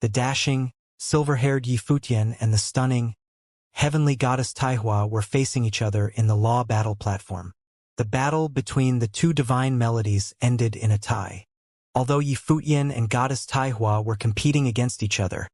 The dashing, silver-haired Yi Futian and the stunning, heavenly goddess Taihua were facing each other in the law battle platform. The battle between the two divine melodies ended in a tie. Although Yi Futian and goddess Taihua were competing against each other,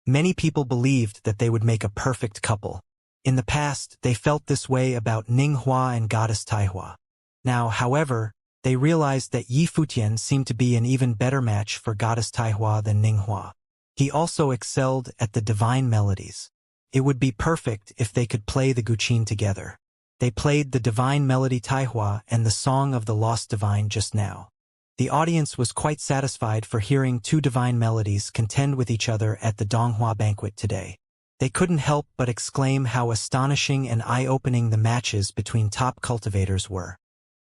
many people believed that they would make a perfect couple. In the past, they felt this way about Ninghua and goddess Taihua. Now, however, they realized that Yi Futian seemed to be an even better match for goddess Taihua than Ninghua. He also excelled at the divine melodies. It would be perfect if they could play the guqin together. They played the divine melody Taihua and the song of the lost divine just now. The audience was quite satisfied for hearing two divine melodies contend with each other at the Donghua banquet today. They couldn't help but exclaim how astonishing and eye-opening the matches between top cultivators were.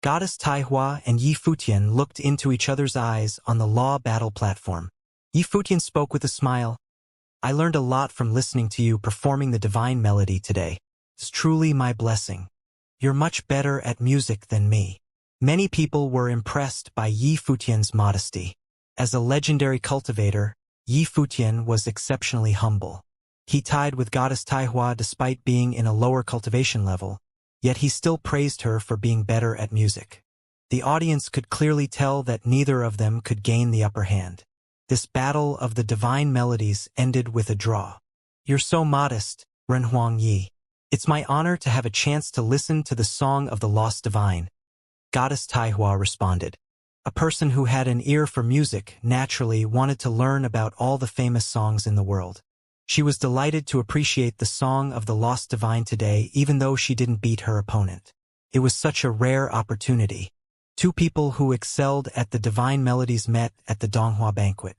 Goddess Taihua and Yi Futian looked into each other's eyes on the law battle platform. Yi Futian spoke with a smile. "I learned a lot from listening to you performing the divine melody today. It's truly my blessing. You're much better at music than me." Many people were impressed by Yi Futian's modesty. As a legendary cultivator, Yi Futian was exceptionally humble. He tied with goddess Taihua despite being in a lower cultivation level, yet he still praised her for being better at music. The audience could clearly tell that neither of them could gain the upper hand. This battle of the divine melodies ended with a draw. "You're so modest, Renhuang Yi. It's my honor to have a chance to listen to the song of the lost divine," goddess Taihua responded. A person who had an ear for music naturally wanted to learn about all the famous songs in the world. She was delighted to appreciate the song of the lost divine today, even though she didn't beat her opponent. It was such a rare opportunity. Two people who excelled at the divine melodies met at the Donghua banquet.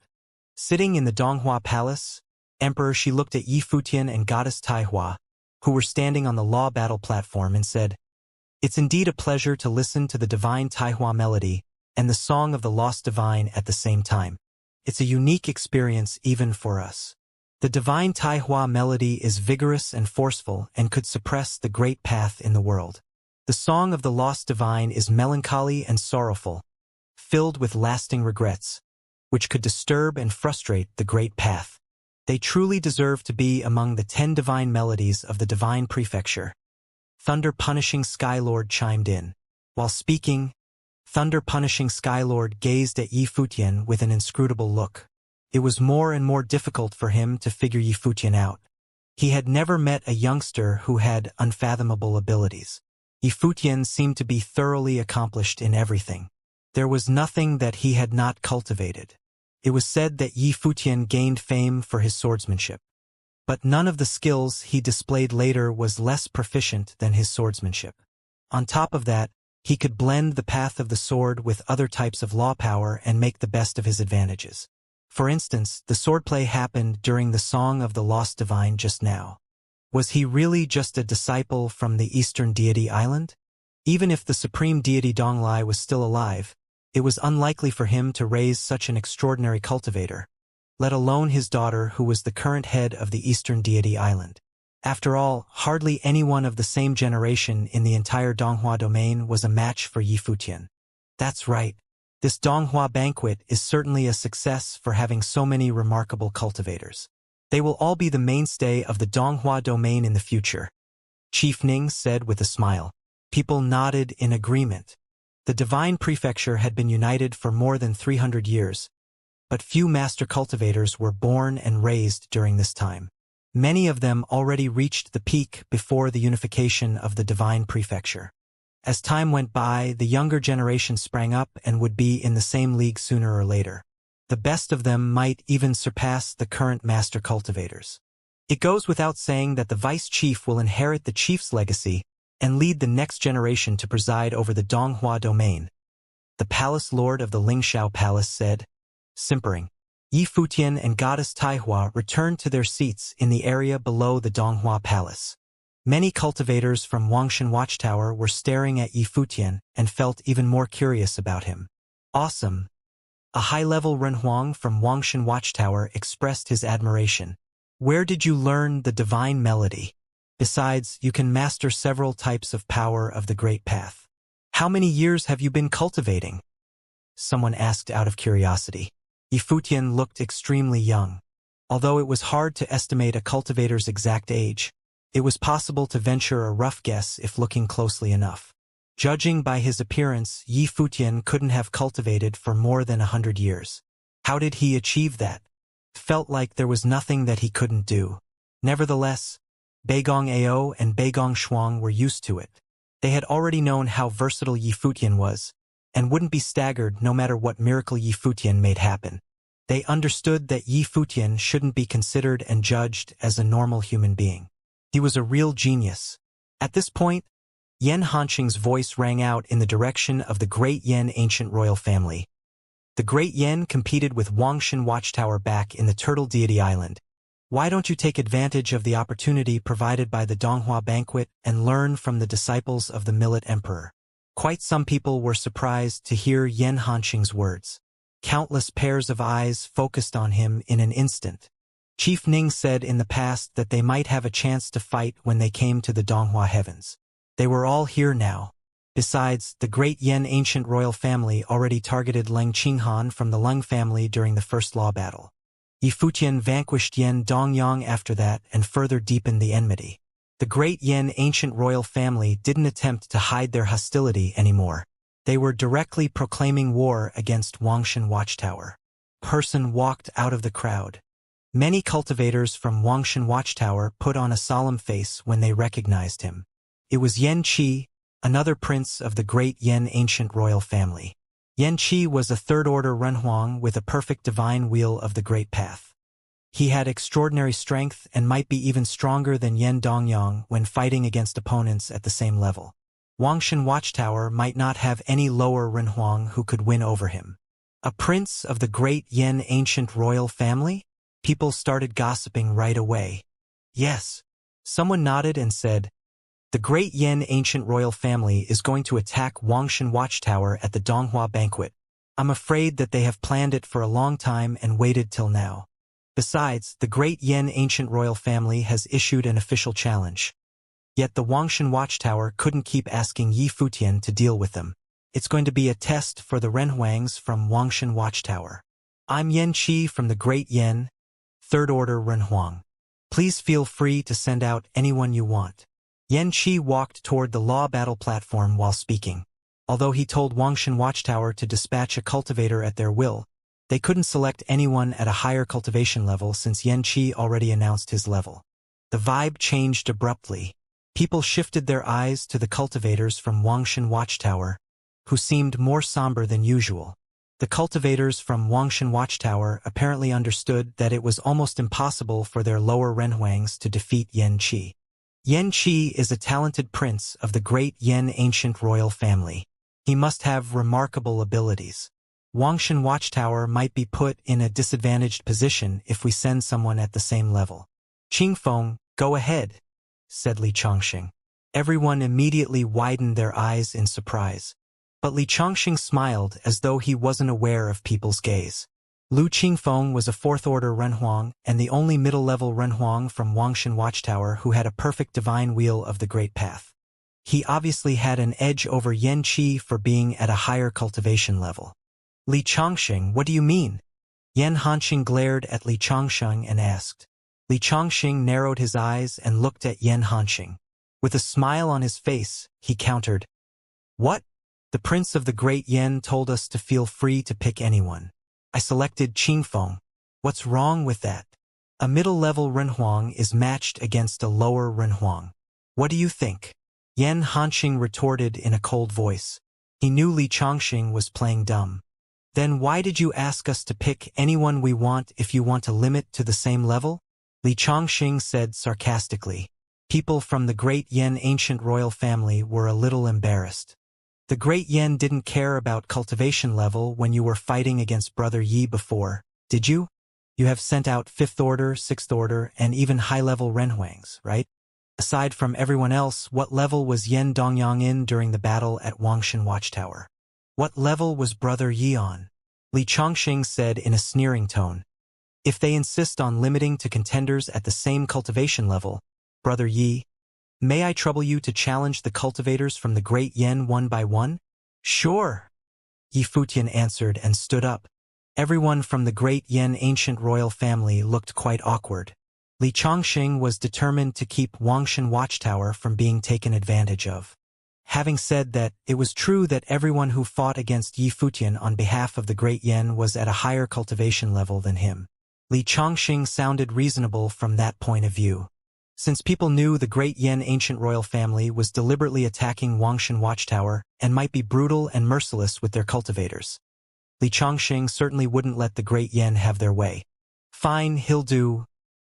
Sitting in the Donghua palace, Emperor Shi looked at Yi Futian and goddess Taihua, who were standing on the law battle platform, and said, "It's indeed a pleasure to listen to the divine Taihua melody and the song of the lost divine at the same time. It's a unique experience even for us. The divine Taihua melody is vigorous and forceful and could suppress the great path in the world. The song of the lost divine is melancholy and sorrowful, filled with lasting regrets, which could disturb and frustrate the great path. They truly deserve to be among the 10 divine melodies of the divine prefecture." Thunder-punishing Skylord chimed in. While speaking, Thunder-punishing Skylord gazed at Yi Futian with an inscrutable look. It was more and more difficult for him to figure Yi Futian out. He had never met a youngster who had unfathomable abilities. Yi Futian seemed to be thoroughly accomplished in everything. There was nothing that he had not cultivated. It was said that Yi Futian gained fame for his swordsmanship. But none of the skills he displayed later was less proficient than his swordsmanship. On top of that, he could blend the path of the sword with other types of law power and make the best of his advantages. For instance, the swordplay happened during the Song of the Lost Divine just now. Was he really just a disciple from the Eastern Deity Island? Even if the Supreme Deity Donglai was still alive, it was unlikely for him to raise such an extraordinary cultivator, let alone his daughter who was the current head of the Eastern Deity Island. After all, hardly anyone of the same generation in the entire Donghua domain was a match for Yi Futian. That's right. This Donghua banquet is certainly a success for having so many remarkable cultivators. They will all be the mainstay of the Donghua domain in the future, Chief Ning said with a smile. People nodded in agreement. The divine prefecture had been united for more than 300 years, but few master cultivators were born and raised during this time. Many of them already reached the peak before the unification of the divine prefecture. As time went by, the younger generation sprang up and would be in the same league sooner or later. The best of them might even surpass the current master cultivators. It goes without saying that the vice chief will inherit the chief's legacy and lead the next generation to preside over the Donghua domain, the palace lord of the Lingxiao Palace said, simpering. Yi Futian and goddess Taihua returned to their seats in the area below the Donghua Palace. Many cultivators from Wangshan Watchtower were staring at Yi Futian and felt even more curious about him. Awesome. A high-level Renhuang from Wangshan Watchtower expressed his admiration. Where did you learn the divine melody? Besides, you can master several types of power of the Great Path. How many years have you been cultivating? Someone asked out of curiosity. Yi Futian looked extremely young. Although it was hard to estimate a cultivator's exact age, it was possible to venture a rough guess if looking closely enough. Judging by his appearance, Yi Futian couldn't have cultivated for more than 100 years. How did he achieve that? Felt like there was nothing that he couldn't do. Nevertheless, Beigong Ao and Beigong Shuang were used to it. They had already known how versatile Yi Futian was, and wouldn't be staggered no matter what miracle Yi Futian made happen. They understood that Yi Futian shouldn't be considered and judged as a normal human being. He was a real genius. At this point, Yan Hanqing's voice rang out in the direction of the Great Yan ancient royal family. The Great Yan competed with Wangshan Watchtower back in the Turtle Deity Island. Why don't you take advantage of the opportunity provided by the Donghua banquet and learn from the disciples of the Millet Emperor? Quite some people were surprised to hear Yan Hanqing's words. Countless pairs of eyes focused on him in an instant. Chief Ning said in the past that they might have a chance to fight when they came to the Donghua heavens. They were all here now. Besides, the Great Yan ancient royal family already targeted Leng Qinghan from the Leng family during the First Law Battle. Yi Futian vanquished Yan Dongyang after that and further deepened the enmity. The Great Yan ancient royal family didn't attempt to hide their hostility anymore. They were directly proclaiming war against Wangshan Watchtower. Person walked out of the crowd. Many cultivators from Wangshan Watchtower put on a solemn face when they recognized him. It was Yan Qi, another prince of the Great Yan ancient royal family. Yan Qi was a third-order Renhuang with a perfect divine wheel of the Great Path. He had extraordinary strength and might be even stronger than Yan Dongyang when fighting against opponents at the same level. Wangshan Watchtower might not have any lower Renhuang who could win over him. A prince of the Great Yan ancient royal family? People started gossiping right away. Yes. Someone nodded and said, "The Great Yan ancient royal family is going to attack Wangshan Watchtower at the Donghua banquet. I'm afraid that they have planned it for a long time and waited till now. Besides, the Great Yan ancient royal family has issued an official challenge." Yet the Wangshan Watchtower couldn't keep asking Yi Futian to deal with them. It's going to be a test for the Renhuangs from Wangshan Watchtower. I'm Yan Qi from the Great Yan, Third Order Renhuang. Please feel free to send out anyone you want. Yan Qi walked toward the law battle platform while speaking. Although he told Wangshan Watchtower to dispatch a cultivator at their will, they couldn't select anyone at a higher cultivation level since Yan Qi already announced his level. The vibe changed abruptly. People shifted their eyes to the cultivators from Wangshan Watchtower, who seemed more somber than usual. The cultivators from Wangshan Watchtower apparently understood that it was almost impossible for their lower Renhuangs to defeat Yan Qi. Yan Qi is a talented prince of the Great Yan ancient royal family. He must have remarkable abilities. Wangshan Watchtower might be put in a disadvantaged position if we send someone at the same level. "Qingfeng, go ahead," said Li Chongqing. Everyone immediately widened their eyes in surprise. But Li Chongqing smiled as though he wasn't aware of people's gaze. Lu Qingfeng was a fourth-order Renhuang and the only middle-level Renhuang from Wangshan Watchtower who had a perfect divine wheel of the Great Path. He obviously had an edge over Yan Qi for being at a higher cultivation level. "Li Chongqing, what do you mean?" Yan Hanqing glared at Li Chongqing and asked. Li Chongqing narrowed his eyes and looked at Yan Hanqing. With a smile on his face, he countered, "What? The Prince of the Great Yan told us to feel free to pick anyone. I selected Qingfeng. What's wrong with that? A middle-level Renhuang is matched against a lower Renhuang. What do you think?" Yan Hanqing retorted in a cold voice. He knew Li Chongqing was playing dumb. "Then why did you ask us to pick anyone we want if you want to limit to the same level?" Li Chongqing said sarcastically. People from the Great Yan ancient royal family were a little embarrassed. The Great Yan didn't care about cultivation level when you were fighting against Brother Yi before, did you? You have sent out 5th order, 6th order, and even high-level Renhuangs, right? Aside from everyone else, what level was Yan Dongyang in during the battle at Wangshan Watchtower? What level was Brother Yi on? Li Chongqing said in a sneering tone. If they insist on limiting to contenders at the same cultivation level, Brother Yi, may I trouble you to challenge the cultivators from the Great Yan one by one? Sure, Yi Futian answered and stood up. Everyone from the great Yan ancient royal family looked quite awkward. Li Chongqing was determined to keep Wangshan Watchtower from being taken advantage of. Having said that, it was true that everyone who fought against Yi Futian on behalf of the great Yan was at a higher cultivation level than him. Li Chongqing sounded reasonable from that point of view. Since people knew the great Yan ancient royal family was deliberately attacking Wangshan Watchtower and might be brutal and merciless with their cultivators, Li Chongqing certainly wouldn't let the great Yan have their way. Fine, he'll do.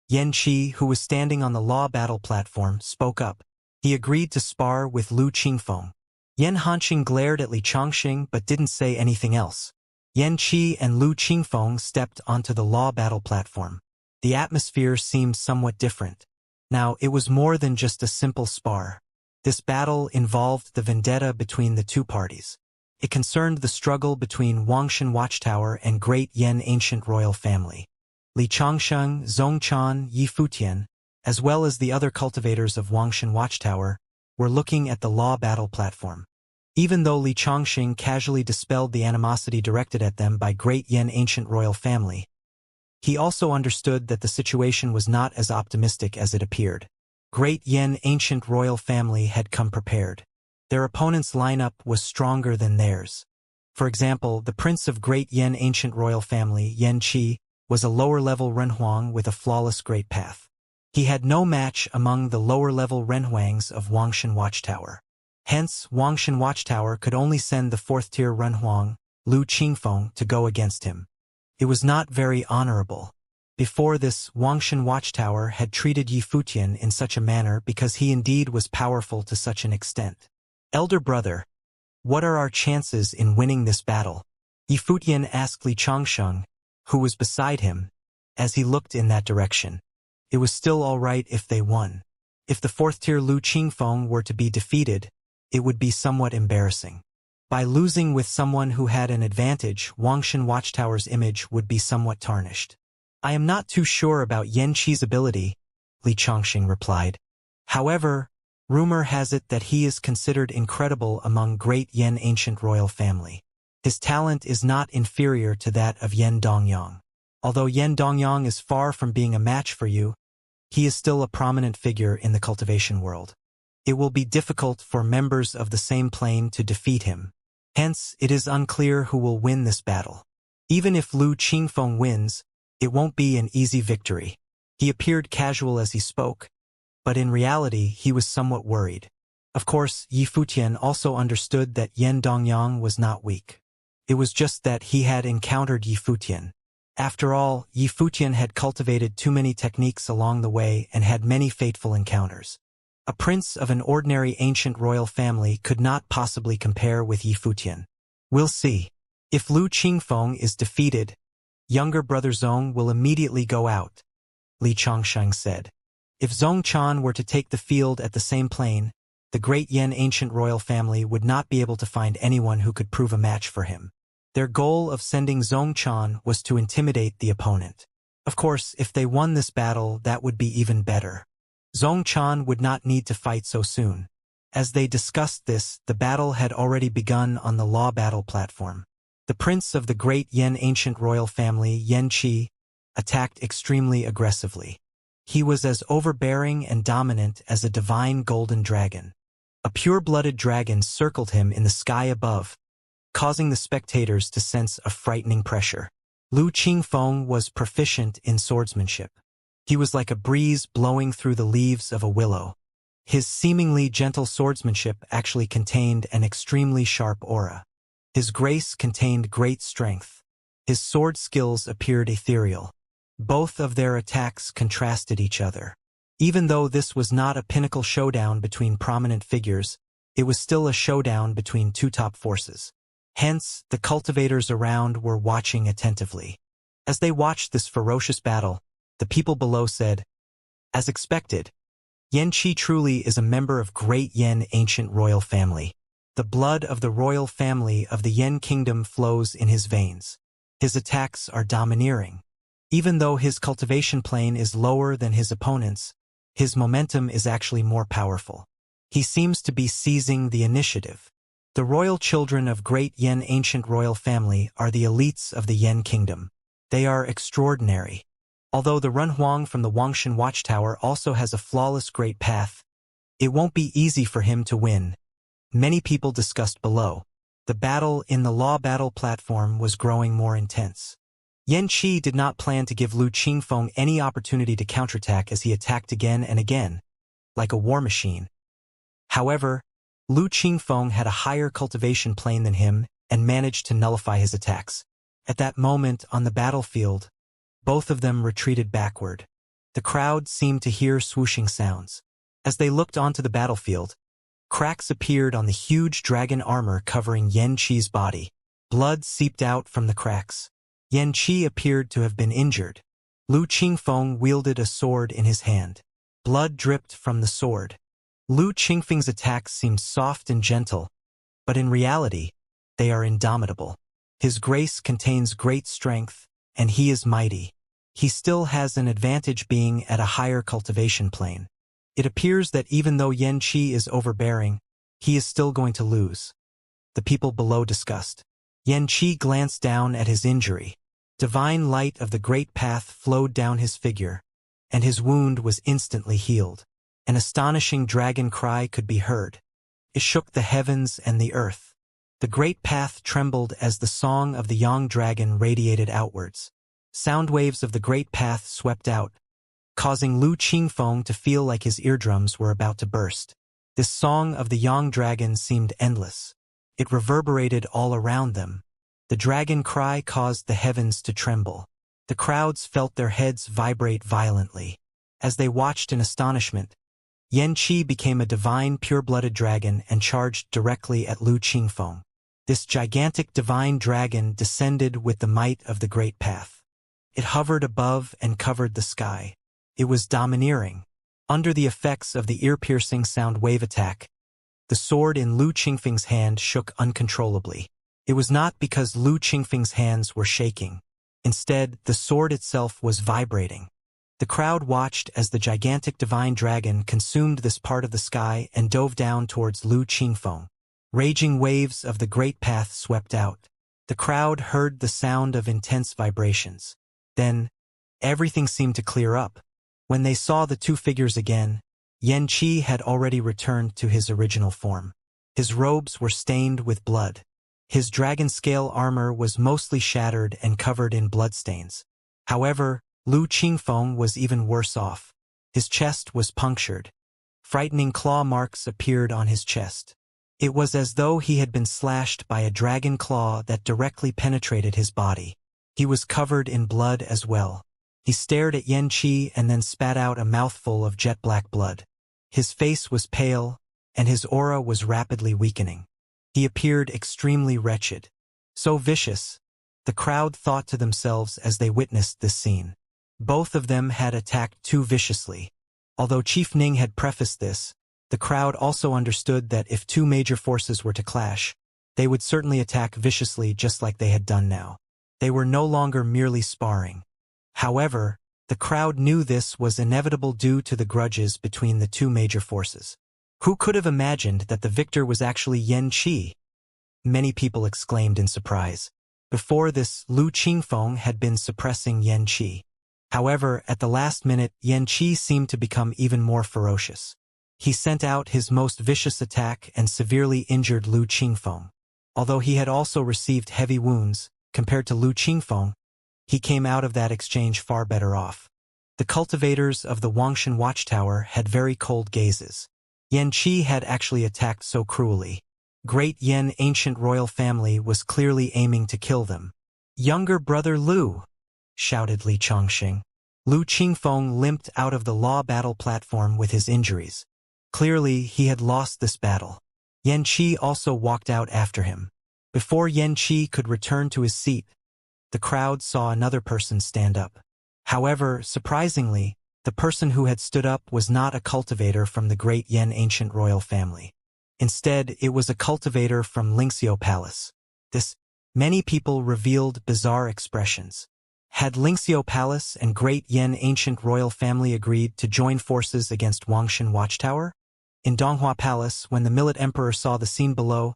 Yan Qi, who was standing on the law battle platform, spoke up. He agreed to spar with Lu Qingfeng. Yan Hanqing glared at Li Chongqing but didn't say anything else. Yan Qi and Lu Qingfeng stepped onto the law battle platform. The atmosphere seemed somewhat different. Now, it was more than just a simple spar. This battle involved the vendetta between the two parties. It concerned the struggle between Wangshan Watchtower and great Yan ancient royal family. Li Chongsheng, Zongchan, Yi Futian, as well as the other cultivators of Wangshan Watchtower, were looking at the law battle platform. Even though Li Chongqing casually dispelled the animosity directed at them by great Yan ancient royal family, he also understood that the situation was not as optimistic as it appeared. Great Yan ancient royal family had come prepared. Their opponent's lineup was stronger than theirs. For example, the prince of great Yan ancient royal family, Yan Qi, was a lower-level Renhuang with a flawless great path. He had no match among the lower-level Renhuangs of Wangshan Watchtower. Hence, Wangshan Watchtower could only send the fourth-tier Renhuang, Lu Qingfeng, to go against him. It was not very honorable. Before this, Wangshan Watchtower had treated Yi Futian in such a manner because he indeed was powerful to such an extent. Elder brother, what are our chances in winning this battle? Yi Futian asked Li Chongsheng, who was beside him, as he looked in that direction. It was still all right if they won. If the fourth-tier Lu Qingfeng were to be defeated, it would be somewhat embarrassing. By losing with someone who had an advantage, Wangshan Watchtower's image would be somewhat tarnished. I am not too sure about Yan Qi's ability, Li Chongqing replied. However, rumor has it that he is considered incredible among great Yan ancient royal family. His talent is not inferior to that of Yan Dongyang. Although Yan Dongyang is far from being a match for you, he is still a prominent figure in the cultivation world. It will be difficult for members of the same plane to defeat him. Hence, it is unclear who will win this battle. Even if Lu Qingfeng wins, it won't be an easy victory. He appeared casual as he spoke, but in reality he was somewhat worried. Of course, Yi Futian also understood that Yan Dongyang was not weak. It was just that he had encountered Yi Futian. After all, Yi Futian had cultivated too many techniques along the way and had many fateful encounters. A prince of an ordinary ancient royal family could not possibly compare with Yi Futian. We'll see. If Lu Qingfeng is defeated, younger brother Zong will immediately go out, Li Chongsheng said. If Zongchan were to take the field at the same plane, the great Yan ancient royal family would not be able to find anyone who could prove a match for him. Their goal of sending Zongchan was to intimidate the opponent. Of course, if they won this battle, that would be even better. Zongchan would not need to fight so soon. As they discussed this, the battle had already begun on the law battle platform. The prince of the great Yan ancient royal family, Yan Qi, attacked extremely aggressively. He was as overbearing and dominant as a divine golden dragon. A pure-blooded dragon circled him in the sky above, causing the spectators to sense a frightening pressure. Lu Qingfeng was proficient in swordsmanship. He was like a breeze blowing through the leaves of a willow. His seemingly gentle swordsmanship actually contained an extremely sharp aura. His grace contained great strength. His sword skills appeared ethereal. Both of their attacks contrasted each other. Even though this was not a pinnacle showdown between prominent figures, it was still a showdown between two top forces. Hence, the cultivators around were watching attentively. As they watched this ferocious battle, the people below said, as expected, Yan Qi truly is a member of great Yan ancient royal family. The blood of the royal family of the Yan kingdom flows in his veins. His attacks are domineering. Even though his cultivation plane is lower than his opponent's, his momentum is actually more powerful. He seems to be seizing the initiative. The royal children of great Yan ancient royal family are the elites of the Yan kingdom. They are extraordinary. Although the Renhuang from the Wangshan watchtower also has a flawless great path, it won't be easy for him to win. Many people discussed below. The battle in the law battle platform was growing more intense. Yan Qi did not plan to give Lu Qingfeng any opportunity to counterattack as he attacked again and again, like a war machine. However, Lu Qingfeng had a higher cultivation plane than him and managed to nullify his attacks. At that moment on the battlefield, both of them retreated backward. The crowd seemed to hear swooshing sounds. As they looked onto the battlefield, cracks appeared on the huge dragon armor covering Yan Qi's body. Blood seeped out from the cracks. Yan Qi appeared to have been injured. Lu Qingfeng wielded a sword in his hand. Blood dripped from the sword. Lu Qingfeng's attacks seemed soft and gentle, but in reality, they are indomitable. His grace contains great strength, and he is mighty. He still has an advantage being at a higher cultivation plane. It appears that even though Yan Qi is overbearing, he is still going to lose. The people below discussed. Yan Qi glanced down at his injury. Divine light of the great path flowed down his figure, and his wound was instantly healed. An astonishing dragon cry could be heard. It shook the heavens and the earth. The great path trembled as the song of the young dragon radiated outwards. Sound waves of the great path swept out, causing Lu Qingfeng to feel like his eardrums were about to burst. This song of the young dragon seemed endless. It reverberated all around them. The dragon cry caused the heavens to tremble. The crowds felt their heads vibrate violently. As they watched in astonishment, Yan Qi became a divine pure-blooded dragon and charged directly at Lu Qingfeng. This gigantic divine dragon descended with the might of the great path. It hovered above and covered the sky. It was domineering. Under the effects of the ear-piercing sound wave attack, the sword in Lu Qingfeng's hand shook uncontrollably. It was not because Lu Qingfeng's hands were shaking. Instead, the sword itself was vibrating. The crowd watched as the gigantic divine dragon consumed this part of the sky and dove down towards Lu Qingfeng. Raging waves of the great path swept out. The crowd heard the sound of intense vibrations. Then, everything seemed to clear up. When they saw the two figures again, Yan Qi had already returned to his original form. His robes were stained with blood. His dragon-scale armor was mostly shattered and covered in bloodstains. However, Lu Qingfeng was even worse off. His chest was punctured. Frightening claw marks appeared on his chest. It was as though he had been slashed by a dragon claw that directly penetrated his body. He was covered in blood as well. He stared at Yan Qi and then spat out a mouthful of jet-black blood. His face was pale, and his aura was rapidly weakening. He appeared extremely wretched. So vicious, the crowd thought to themselves as they witnessed this scene. Both of them had attacked too viciously. Although Chief Ning had prefaced this, the crowd also understood that if two major forces were to clash, they would certainly attack viciously just like they had done now. They were no longer merely sparring. However, the crowd knew this was inevitable due to the grudges between the two major forces. Who could have imagined that the victor was actually Yan Qi? Many people exclaimed in surprise. Before this, Lu Qingfeng had been suppressing Yan Qi. However, at the last minute, Yan Qi seemed to become even more ferocious. He sent out his most vicious attack and severely injured Lu Qingfeng. Although he had also received heavy wounds, compared to Lu Qingfeng, he came out of that exchange far better off. The cultivators of the Wangshan watchtower had very cold gazes. Yan Qi had actually attacked so cruelly. Great Yan ancient royal family was clearly aiming to kill them. "Younger brother Lu!" shouted Li Chongxing. Lu Qingfeng limped out of the law battle platform with his injuries. Clearly, he had lost this battle. Yan Qi also walked out after him. Before Yan Qi could return to his seat, the crowd saw another person stand up. However, surprisingly, the person who had stood up was not a cultivator from the great Yan ancient royal family. Instead, it was a cultivator from Xianxia Palace. Many people revealed bizarre expressions. Had Xianxia Palace and great Yan ancient royal family agreed to join forces against Wangshan Watchtower? In Donghua Palace, when the Millet Emperor saw the scene below,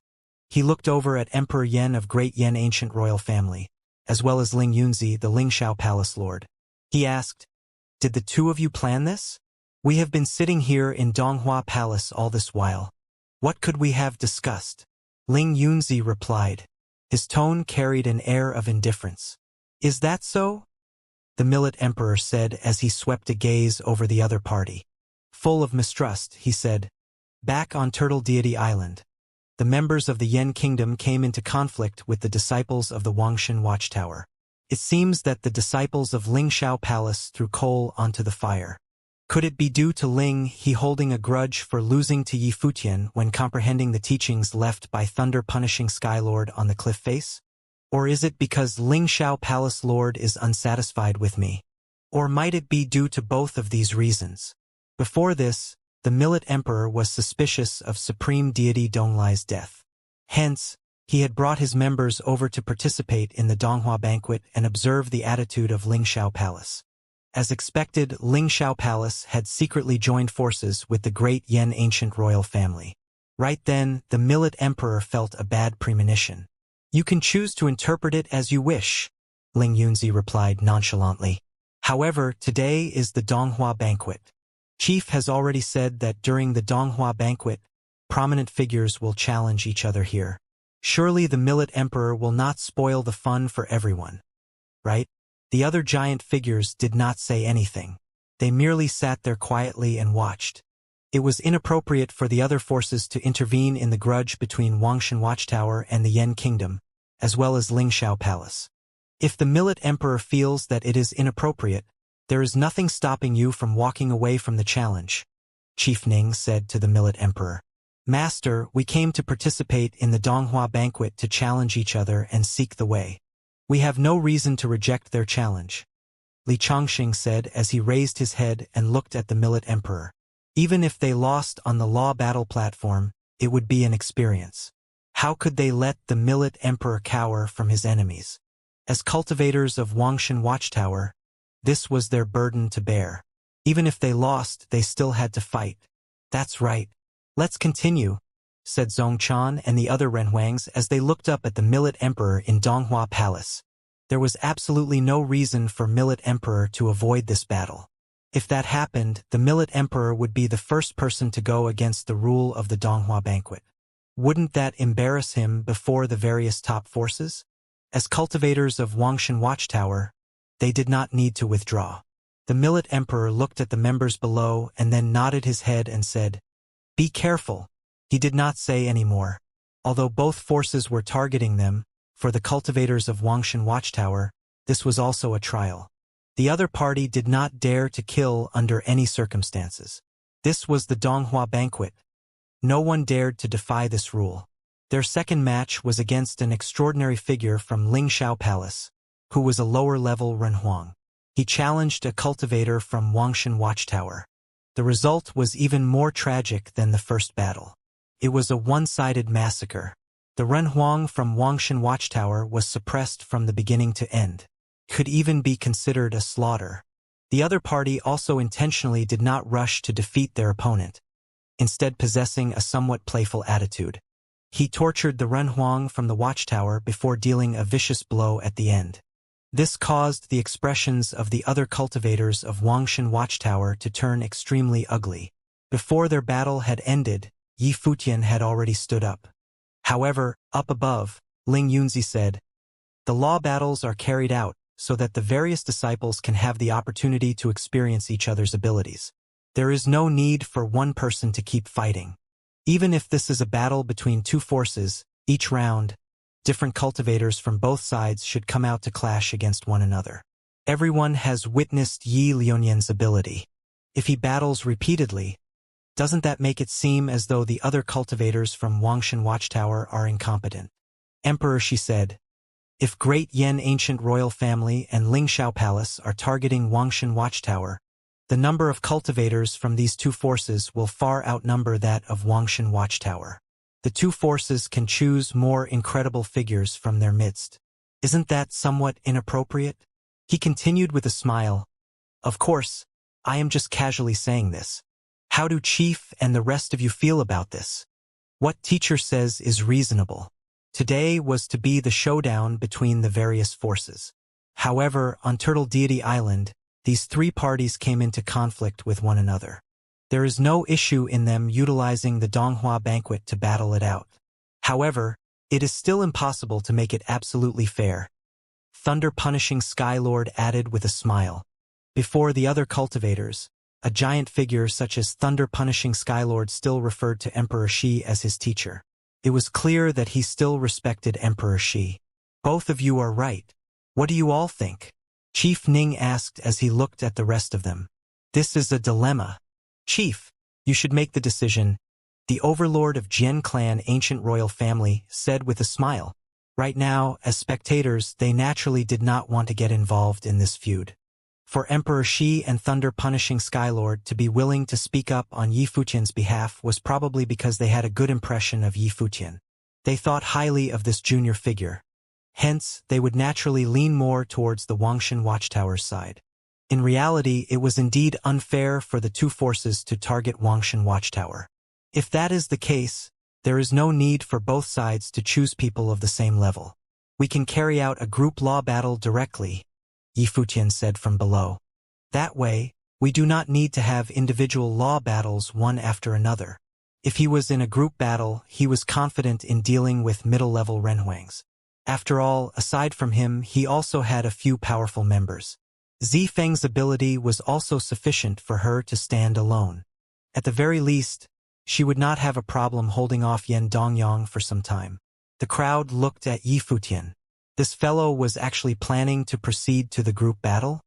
He looked over at Emperor Yan of Great Yan ancient royal family, as well as Ling Yunzi, the Lingxiao palace lord. He asked, "Did the two of you plan this? We have been sitting here in Donghua Palace all this while. What could we have discussed?" Ling Yunzi replied. His tone carried an air of indifference. "Is that so?" the Millet Emperor said as he swept a gaze over the other party. Full of mistrust, he said, "Back on Turtle Deity Island, the members of the Yen Kingdom came into conflict with the disciples of the Wangshan Watchtower. It seems that the disciples of Lingxiao Palace threw coal onto the fire. Could it be due to Ling he holding a grudge for losing to Yi Futian when comprehending the teachings left by Thunder punishing Skylord on the cliff face? Or is it because Lingxiao Palace Lord is unsatisfied with me? Or might it be due to both of these reasons? Before this, the Millet Emperor was suspicious of Supreme Deity Donglai's death. Hence, he had brought his members over to participate in the Donghua banquet and observe the attitude of Lingxiao Palace. As expected, Lingxiao Palace had secretly joined forces with the great Yen ancient royal family. Right then, the Millet Emperor felt a bad premonition. "You can choose to interpret it as you wish," Ling Yunzi replied nonchalantly. "However, today is the Donghua banquet. Chief has already said that during the Donghua banquet, prominent figures will challenge each other here. Surely the Millet Emperor will not spoil the fun for everyone, right?" The other giant figures did not say anything. They merely sat there quietly and watched. It was inappropriate for the other forces to intervene in the grudge between Wangshan Watchtower and the Yen Kingdom, as well as Lingxiao Palace. If the Millet Emperor feels that it is inappropriate, there is nothing stopping you from walking away from the challenge, Chief Ning said to the Millet Emperor. "Master, we came to participate in the Donghua banquet to challenge each other and seek the way. We have no reason to reject their challenge," Li Chongqing said as he raised his head and looked at the Millet Emperor. Even if they lost on the law battle platform, it would be an experience. How could they let the Millet Emperor cower from his enemies? As cultivators of Wangshan Watchtower, this was their burden to bear. Even if they lost, they still had to fight. "That's right. Let's continue," said Zongchan and the other Renhuangs as they looked up at the Millet Emperor in Donghua Palace. There was absolutely no reason for Millet Emperor to avoid this battle. If that happened, the Millet Emperor would be the first person to go against the rule of the Donghua banquet. Wouldn't that embarrass him before the various top forces? As cultivators of Wangshan Watchtower, they did not need to withdraw. The Millet Emperor looked at the members below and then nodded his head and said, "Be careful." He did not say any more. Although both forces were targeting them, for the cultivators of Wangshan Watchtower, this was also a trial. The other party did not dare to kill under any circumstances. This was the Donghua banquet. No one dared to defy this rule. Their second match was against an extraordinary figure from Lingxiao Palace, who was a lower-level Renhuang. He challenged a cultivator from Wangshan Watchtower. The result was even more tragic than the first battle. It was a one-sided massacre. The Renhuang from Wangshan Watchtower was suppressed from the beginning to end. Could even be considered a slaughter. The other party also intentionally did not rush to defeat their opponent, instead possessing a somewhat playful attitude. He tortured the Renhuang from the Watchtower before dealing a vicious blow at the end. This caused the expressions of the other cultivators of Wangshan Watchtower to turn extremely ugly. Before their battle had ended, Yi Futian had already stood up. However, up above, Ling Yunzi said, "The law battles are carried out so that the various disciples can have the opportunity to experience each other's abilities. There is no need for one person to keep fighting. Even if this is a battle between two forces, each round, different cultivators from both sides should come out to clash against one another. Everyone has witnessed Yi Liuanian's ability. If he battles repeatedly, doesn't that make it seem as though the other cultivators from Wangshan Watchtower are incompetent?" "Emperor," she said, "if Great Yen Ancient Royal Family and Lingxiao Palace are targeting Wangshan Watchtower, the number of cultivators from these two forces will far outnumber that of Wangshan Watchtower. The two forces can choose more incredible figures from their midst. Isn't that somewhat inappropriate?" He continued with a smile. "Of course, I am just casually saying this. How do Chief and the rest of you feel about this? What teacher says is reasonable?" Today was to be the showdown between the various forces. However, on Turtle Deity Island, these three parties came into conflict with one another. There is no issue in them utilizing the Donghua banquet to battle it out. However, it is still impossible to make it absolutely fair. Thunder-punishing Skylord added with a smile. Before the other cultivators, a giant figure such as Thunder-punishing Skylord still referred to Emperor Shi as his teacher. It was clear that he still respected Emperor Shi. Both of you are right. What do you all think? Chief Ning asked as he looked at the rest of them. This is a dilemma. Chief, you should make the decision, the overlord of Jian clan ancient royal family said with a smile. Right now, as spectators, they naturally did not want to get involved in this feud. For Emperor Shi and Thunder-punishing Skylord to be willing to speak up on Yi Futian's behalf was probably because they had a good impression of Yi Futian. They thought highly of this junior figure. Hence, they would naturally lean more towards the Wangshan Watchtower's side. In reality, it was indeed unfair for the two forces to target Wangshan Watchtower. If that is the case, there is no need for both sides to choose people of the same level. We can carry out a group law battle directly, Yi Futian said from below. That way, we do not need to have individual law battles one after another. If he was in a group battle, he was confident in dealing with middle-level Renhuangs. After all, aside from him, he also had a few powerful members. Zi Feng's ability was also sufficient for her to stand alone. At the very least, she would not have a problem holding off Yan Dongyang for some time. The crowd looked at Yi Futian. This fellow was actually planning to proceed to the group battle?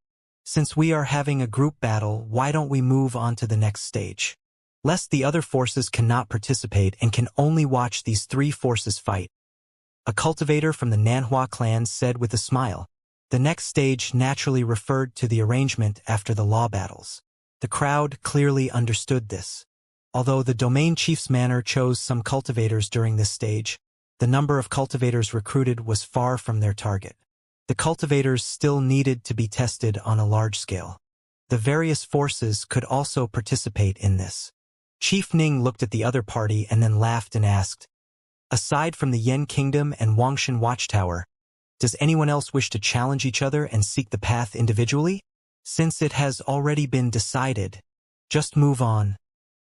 Since we are having a group battle, why don't we move on to the next stage? Lest the other forces cannot participate and can only watch these three forces fight. A cultivator from the Nanhua clan said with a smile. The next stage naturally referred to the arrangement after the law battles. The crowd clearly understood this. Although the domain chief's manor chose some cultivators during this stage, the number of cultivators recruited was far from their target. The cultivators still needed to be tested on a large scale. The various forces could also participate in this. Chief Ning looked at the other party and then laughed and asked, aside from the Yen Kingdom and Wangshan Watchtower, does anyone else wish to challenge each other and seek the path individually? Since it has already been decided, just move on.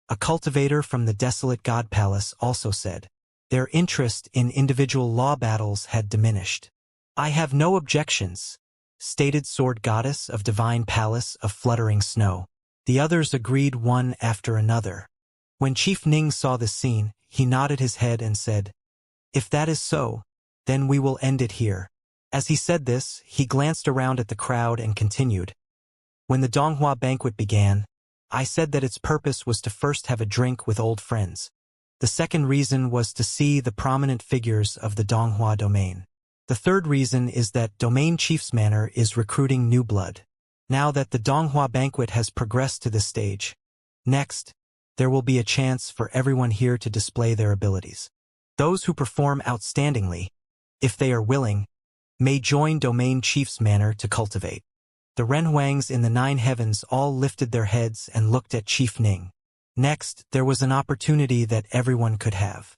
A cultivator from the Desolate God Palace also said. Their interest in individual law battles had diminished. I have no objections, stated Sword Goddess of Divine Palace of Fluttering Snow. The others agreed one after another. When Chief Ning saw this scene, he nodded his head and said, if that is so, then we will end it here. As he said this, he glanced around at the crowd and continued. When the Donghua banquet began, I said that its purpose was to first have a drink with old friends. The second reason was to see the prominent figures of the Donghua domain. The third reason is that Domain Chief's Manor is recruiting new blood. Now that the Donghua banquet has progressed to this stage, next, there will be a chance for everyone here to display their abilities. Those who perform outstandingly, if they are willing, may join Domain Chief's Manor to cultivate. The Renhuangs in the Nine Heavens all lifted their heads and looked at Chief Ning. Next, there was an opportunity that everyone could have.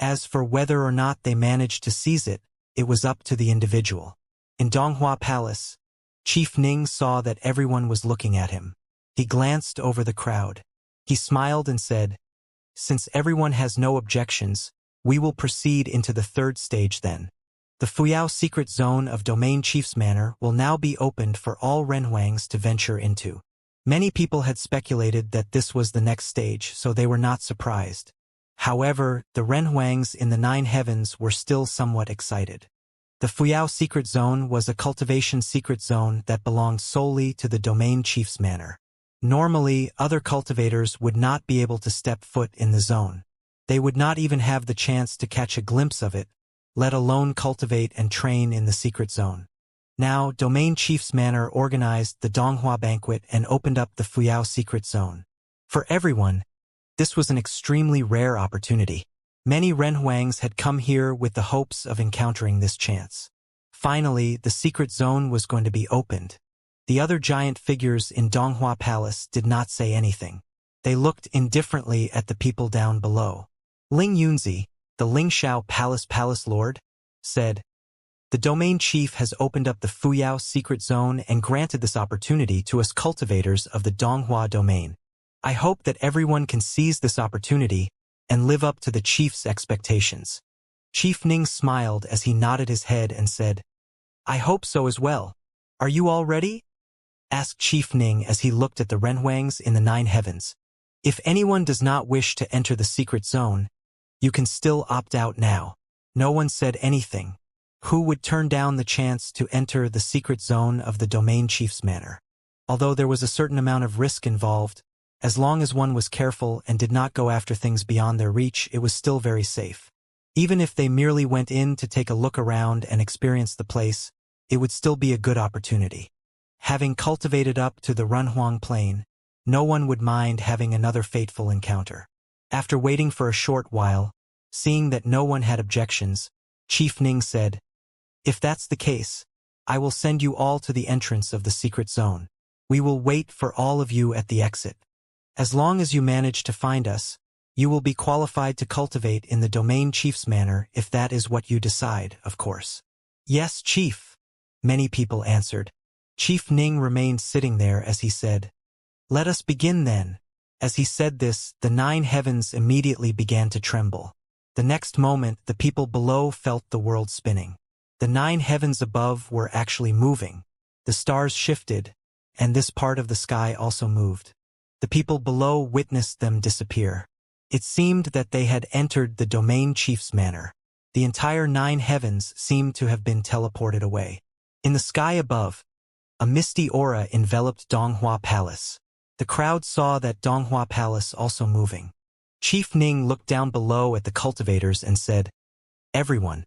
As for whether or not they managed to seize it, it was up to the individual. In Donghua Palace, Chief Ning saw that everyone was looking at him. He glanced over the crowd. He smiled and said, since everyone has no objections, we will proceed into the third stage then. The Fuyao secret zone of Domain Chief's Manor will now be opened for all Renhuangs to venture into. Many people had speculated that this was the next stage, so they were not surprised. However, the Renhuangs in the Nine Heavens were still somewhat excited. The Fuyao secret zone was a cultivation secret zone that belonged solely to the Domain Chief's Manor. Normally, other cultivators would not be able to step foot in the zone. They would not even have the chance to catch a glimpse of it, let alone cultivate and train in the secret zone. Now, Domain Chief's Manor organized the Donghua banquet and opened up the Fuyao secret zone. For everyone, this was an extremely rare opportunity. Many Renhuangs had come here with the hopes of encountering this chance. Finally, the secret zone was going to be opened. The other giant figures in Donghua Palace did not say anything. They looked indifferently at the people down below. Ling Yunzi, The Lingxiao Palace Lord said, "The domain chief has opened up the Fuyao secret zone and granted this opportunity to us cultivators of the Donghua domain. I hope that everyone can seize this opportunity and live up to the chief's expectations." Chief Ning smiled as he nodded his head and said, "I hope so as well. Are you all ready?" asked Chief Ning as he looked at the Renhuangs in the 9 heavens. "If anyone does not wish to enter the secret zone, you can still opt out now." No one said anything. Who would turn down the chance to enter the secret zone of the domain chief's manor? Although there was a certain amount of risk involved, as long as one was careful and did not go after things beyond their reach, it was still very safe. Even if they merely went in to take a look around and experience the place, it would still be a good opportunity. Having cultivated up to the Renhuang Plain, no one would mind having another fateful encounter. After waiting for a short while, seeing that no one had objections, Chief Ning said, "If that's the case, I will send you all to the entrance of the secret zone. We will wait for all of you at the exit. As long as you manage to find us, you will be qualified to cultivate in the domain chief's manor if that is what you decide, of course." "Yes, Chief," many people answered. Chief Ning remained sitting there as he said, "Let us begin then." As he said this, the 9 heavens immediately began to tremble. The next moment, the people below felt the world spinning. The 9 heavens above were actually moving. The stars shifted, and this part of the sky also moved. The people below witnessed them disappear. It seemed that they had entered the domain chief's manor. The entire 9 heavens seemed to have been teleported away. In the sky above, a misty aura enveloped Donghua Palace. The crowd saw that Donghua Palace also moving. Chief Ning looked down below at the cultivators and said, "Everyone,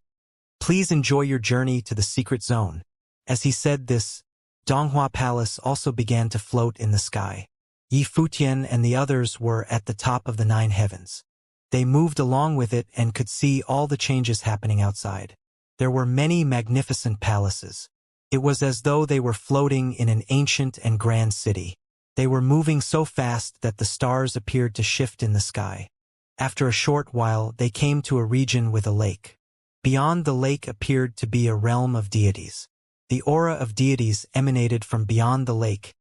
please enjoy your journey to the secret zone." As he said this, Donghua Palace also began to float in the sky. Yi Futian and the others were at the top of the 9 heavens. They moved along with it and could see all the changes happening outside. There were many magnificent palaces. It was as though they were floating in an ancient and grand city. They were moving so fast that the stars appeared to shift in the sky. After a short while, they came to a region with a lake. Beyond the lake appeared to be a realm of deities. The aura of deities emanated from beyond the lake,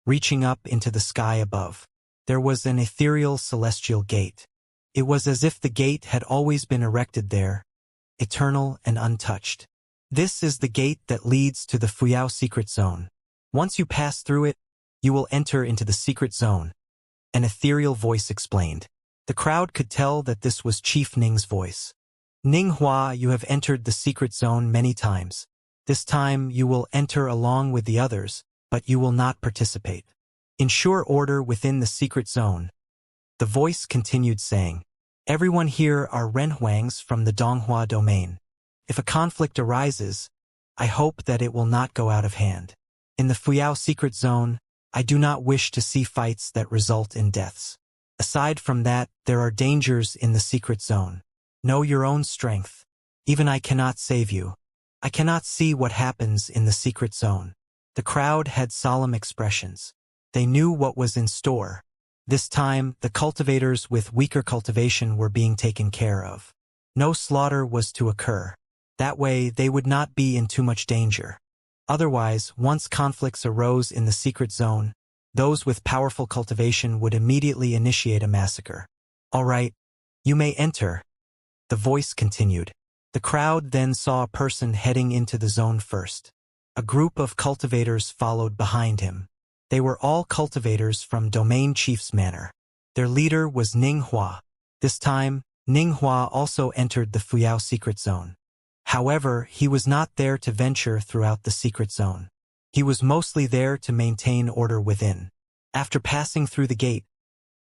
reaching up into the sky above. There was an ethereal celestial gate. It was as if the gate had always been erected there, eternal and untouched. This is the gate that leads to the Fuyao secret zone. Once you pass through it, you will enter into the secret zone, an ethereal voice explained. The crowd could tell that this was Chief Ning's voice. "Ninghua, you have entered the secret zone many times. This time you will enter along with the others, but you will not participate. Ensure order within the secret zone." The voice continued saying, "Everyone here are Renhuangs from the Donghua domain. If a conflict arises, I hope that it will not go out of hand. In the Fuyao secret zone, I do not wish to see fights that result in deaths. Aside from that, there are dangers in the secret zone. Know your own strength. Even I cannot save you. I cannot see what happens in the secret zone." The crowd had solemn expressions. They knew what was in store. This time, the cultivators with weaker cultivation were being taken care of. No slaughter was to occur. That way, they would not be in too much danger. Otherwise, once conflicts arose in the secret zone, those with powerful cultivation would immediately initiate a massacre. "All right, you may enter," the voice continued. The crowd then saw a person heading into the zone first. A group of cultivators followed behind him. They were all cultivators from Domain Chief's manor. Their leader was Ninghua. This time, Ninghua also entered the Fuyao secret zone. However, he was not there to venture throughout the secret zone. He was mostly there to maintain order within. After passing through the gate,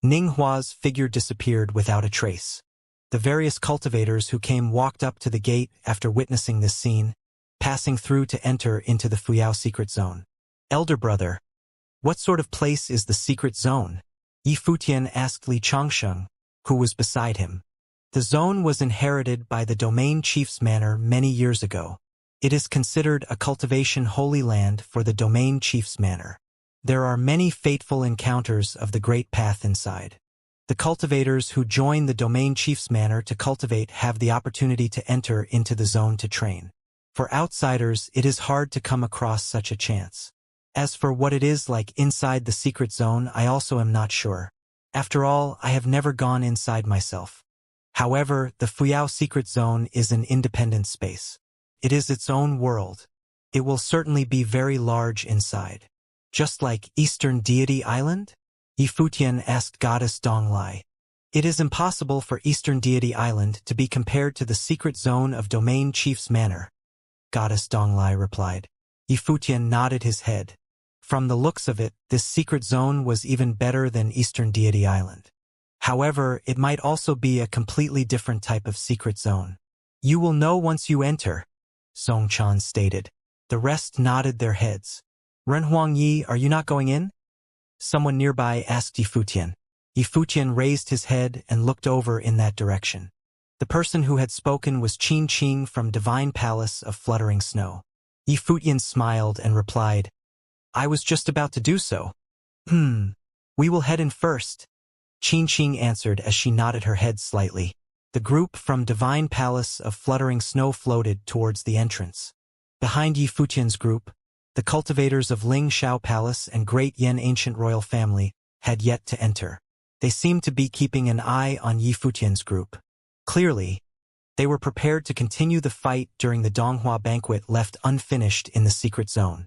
Ninghua's figure disappeared without a trace. The various cultivators who came walked up to the gate after witnessing this scene, passing through to enter into the Fuyao secret zone. "Elder brother, what sort of place is the secret zone?" Yi Futian asked Li Changsheng, who was beside him. The zone was inherited by the domain chief's manor many years ago. It is considered a cultivation holy land for the domain chief's manor. There are many fateful encounters of the great path inside. The cultivators who join the domain chief's manor to cultivate have the opportunity to enter into the zone to train. For outsiders, it is hard to come across such a chance. As for what it is like inside the secret zone, I also am not sure. After all, I have never gone inside myself. However, the Fuyao secret zone is an independent space. It is its own world. It will certainly be very large inside. Just like Eastern Deity Island? Yifutian asked Goddess Donglai. It is impossible for Eastern Deity Island to be compared to the secret zone of Domain Chief's Manor, Goddess Donglai replied. Yifutian nodded his head. From the looks of it, this secret zone was even better than Eastern Deity Island. However, it might also be a completely different type of secret zone. You will know once you enter, Songchan stated. The rest nodded their heads. Renhuang Yi, are you not going in? Someone nearby asked Yifutian. Yifutian raised his head and looked over in that direction. The person who had spoken was Qin Qing from Divine Palace of Fluttering Snow. Yifutian smiled and replied, I was just about to do so. We will head in first, Qin Qing answered as she nodded her head slightly. The group from Divine Palace of Fluttering Snow floated towards the entrance. Behind Yifutian's group, the cultivators of Ling Shao Palace and Great Yen Ancient Royal Family had yet to enter. They seemed to be keeping an eye on Yifutian's group. Clearly, they were prepared to continue the fight during the Donghua banquet left unfinished in the secret zone.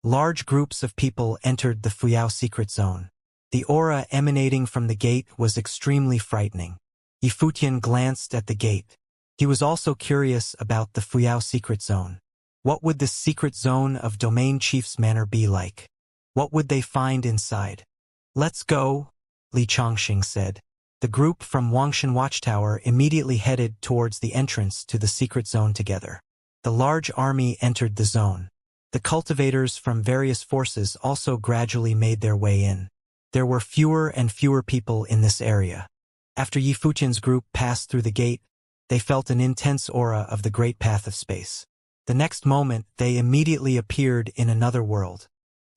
Large groups of people entered the Fuyao secret zone. The aura emanating from the gate was extremely frightening. Yifutian glanced at the gate. He was also curious about the Fuyao secret zone. What would this secret zone of Domain Chief's Manor be like? What would they find inside? Let's go, Li Chongxing said. The group from Wangshan Watchtower immediately headed towards the entrance to the secret zone together. The large army entered the zone. The cultivators from various forces also gradually made their way in. There were fewer and fewer people in this area. After Yifutian's group passed through the gate, they felt an intense aura of the great path of space. The next moment, they immediately appeared in another world.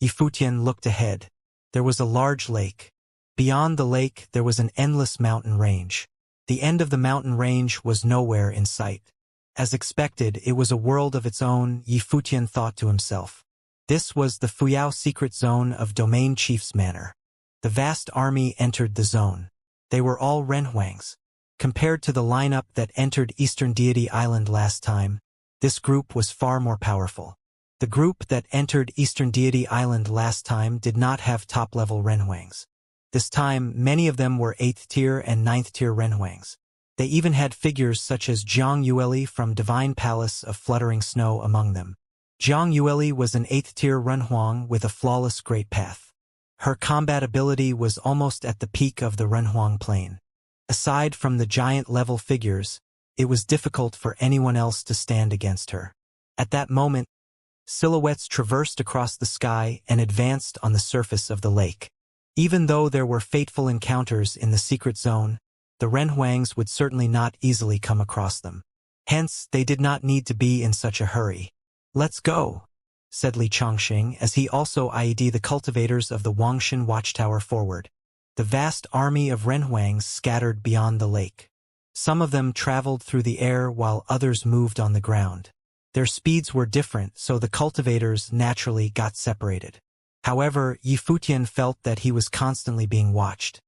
Yifutian looked ahead. There was a large lake. Beyond the lake, there was an endless mountain range. The end of the mountain range was nowhere in sight. As expected, it was a world of its own, Yifutian thought to himself. This was the Fuyao secret zone of Domain Chief's Manor. The vast army entered the zone. They were all Renhuangs. Compared to the lineup that entered Eastern Deity Island last time, this group was far more powerful. The group that entered Eastern Deity Island last time did not have top-level Renhuangs. This time, many of them were 8th-tier and 9th-tier Renhuangs. They even had figures such as Zhang Yueli from Divine Palace of Fluttering Snow among them. Zhang Yueli was an 8th-tier Renhuang with a flawless great path. Her combat ability was almost at the peak of the Renhuang plane. Aside from the giant-level figures, it was difficult for anyone else to stand against her. At that moment, silhouettes traversed across the sky and advanced on the surface of the lake. Even though there were fateful encounters in the secret zone, the Renhuangs would certainly not easily come across them. Hence, they did not need to be in such a hurry. Let's go, said Li Chongxing as he also IED the cultivators of the Wangshan Watchtower forward. The vast army of Renhuangs scattered beyond the lake. Some of them traveled through the air while others moved on the ground. Their speeds were different, so the cultivators naturally got separated. However, Yifutian felt that he was constantly being watched.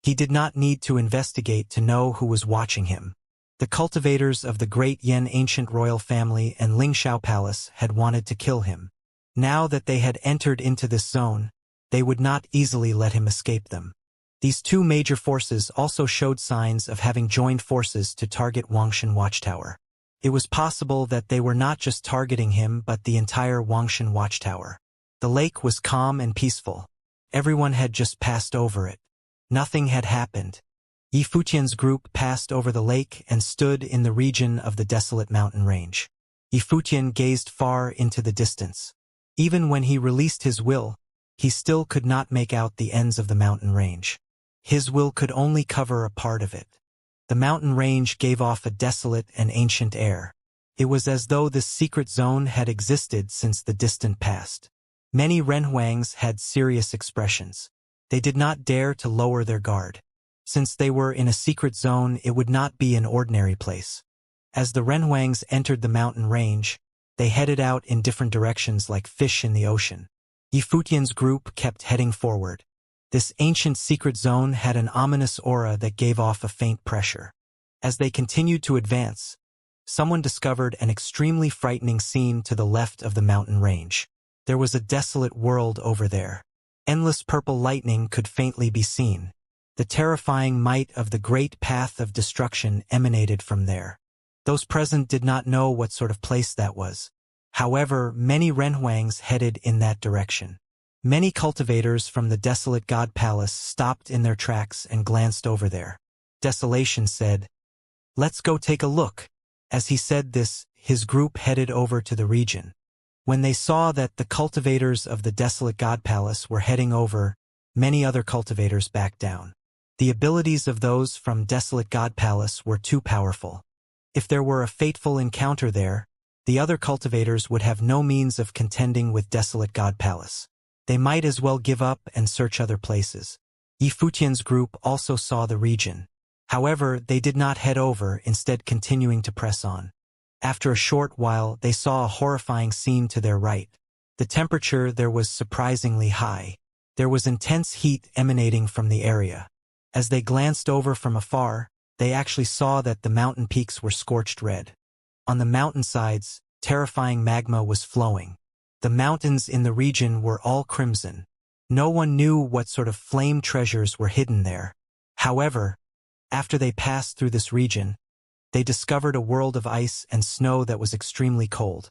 He did not need to investigate to know who was watching him. The cultivators of the Great Yen Ancient Royal Family and Lingshao Palace had wanted to kill him. Now that they had entered into this zone, they would not easily let him escape them. These two major forces also showed signs of having joined forces to target Wangshan Watchtower. It was possible that they were not just targeting him but the entire Wangshan Watchtower. The lake was calm and peaceful. Everyone had just passed over it. Nothing had happened. Yifutian's group passed over the lake and stood in the region of the desolate mountain range. Yifutian gazed far into the distance. Even when he released his will, he still could not make out the ends of the mountain range. His will could only cover a part of it. The mountain range gave off a desolate and ancient air. It was as though this secret zone had existed since the distant past. Many Renhuangs had serious expressions. They did not dare to lower their guard. Since they were in a secret zone, it would not be an ordinary place. As the Renhuangs entered the mountain range, they headed out in different directions like fish in the ocean. Yifutian's group kept heading forward. This ancient secret zone had an ominous aura that gave off a faint pressure. As they continued to advance, someone discovered an extremely frightening scene to the left of the mountain range. There was a desolate world over there. Endless purple lightning could faintly be seen. The terrifying might of the great path of destruction emanated from there. Those present did not know what sort of place that was. However, many Renhuangs headed in that direction. Many cultivators from the desolate god palace stopped in their tracks and glanced over there. Desolation said, "Let's go take a look." As he said this, his group headed over to the region. When they saw that the cultivators of the desolate god palace were heading over, many other cultivators backed down. The abilities of those from desolate god palace were too powerful. If there were a fateful encounter there, the other cultivators would have no means of contending with desolate god palace. They might as well give up and search other places. Yifutian's group also saw the region. However, they did not head over, instead continuing to press on. After a short while, they saw a horrifying scene to their right. The temperature there was surprisingly high. There was intense heat emanating from the area. As they glanced over from afar, they actually saw that the mountain peaks were scorched red. On the mountainsides, terrifying magma was flowing. The mountains in the region were all crimson. No one knew what sort of flame treasures were hidden there. However, after they passed through this region, they discovered a world of ice and snow that was extremely cold.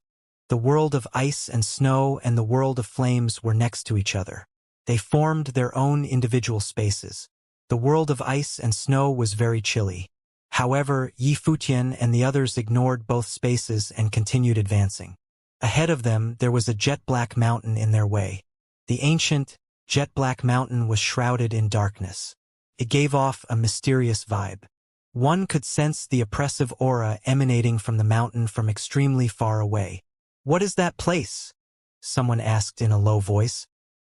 The world of ice and snow and the world of flames were next to each other. They formed their own individual spaces. The world of ice and snow was very chilly. However, Yifutian and the others ignored both spaces and continued advancing. Ahead of them, there was a jet-black mountain in their way. The ancient, jet-black mountain was shrouded in darkness. It gave off a mysterious vibe. One could sense the oppressive aura emanating from the mountain from extremely far away. "What is that place?" someone asked in a low voice.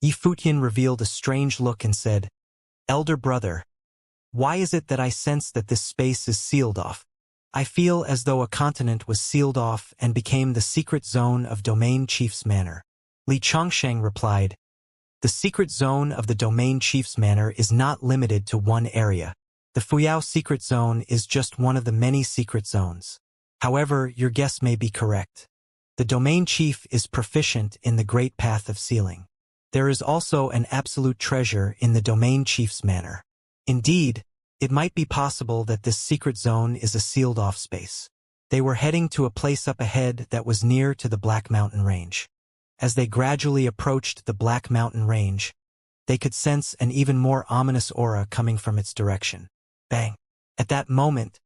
Yifutian revealed a strange look and said, "Elder brother, why is it that I sense that this space is sealed off? I feel as though a continent was sealed off and became the secret zone of Domain Chief's Manor." Li Chongsheng replied, "The secret zone of the Domain Chief's Manor is not limited to one area. The Fuyao secret zone is just one of the many secret zones. However, your guess may be correct. The Domain Chief is proficient in the great path of sealing. There is also an absolute treasure in the Domain Chief's Manor. Indeed, it might be possible that this secret zone is a sealed-off space." They were heading to a place up ahead that was near to the Black Mountain Range. As they gradually approached the Black Mountain Range, they could sense an even more ominous aura coming from its direction. Bang! At that moment,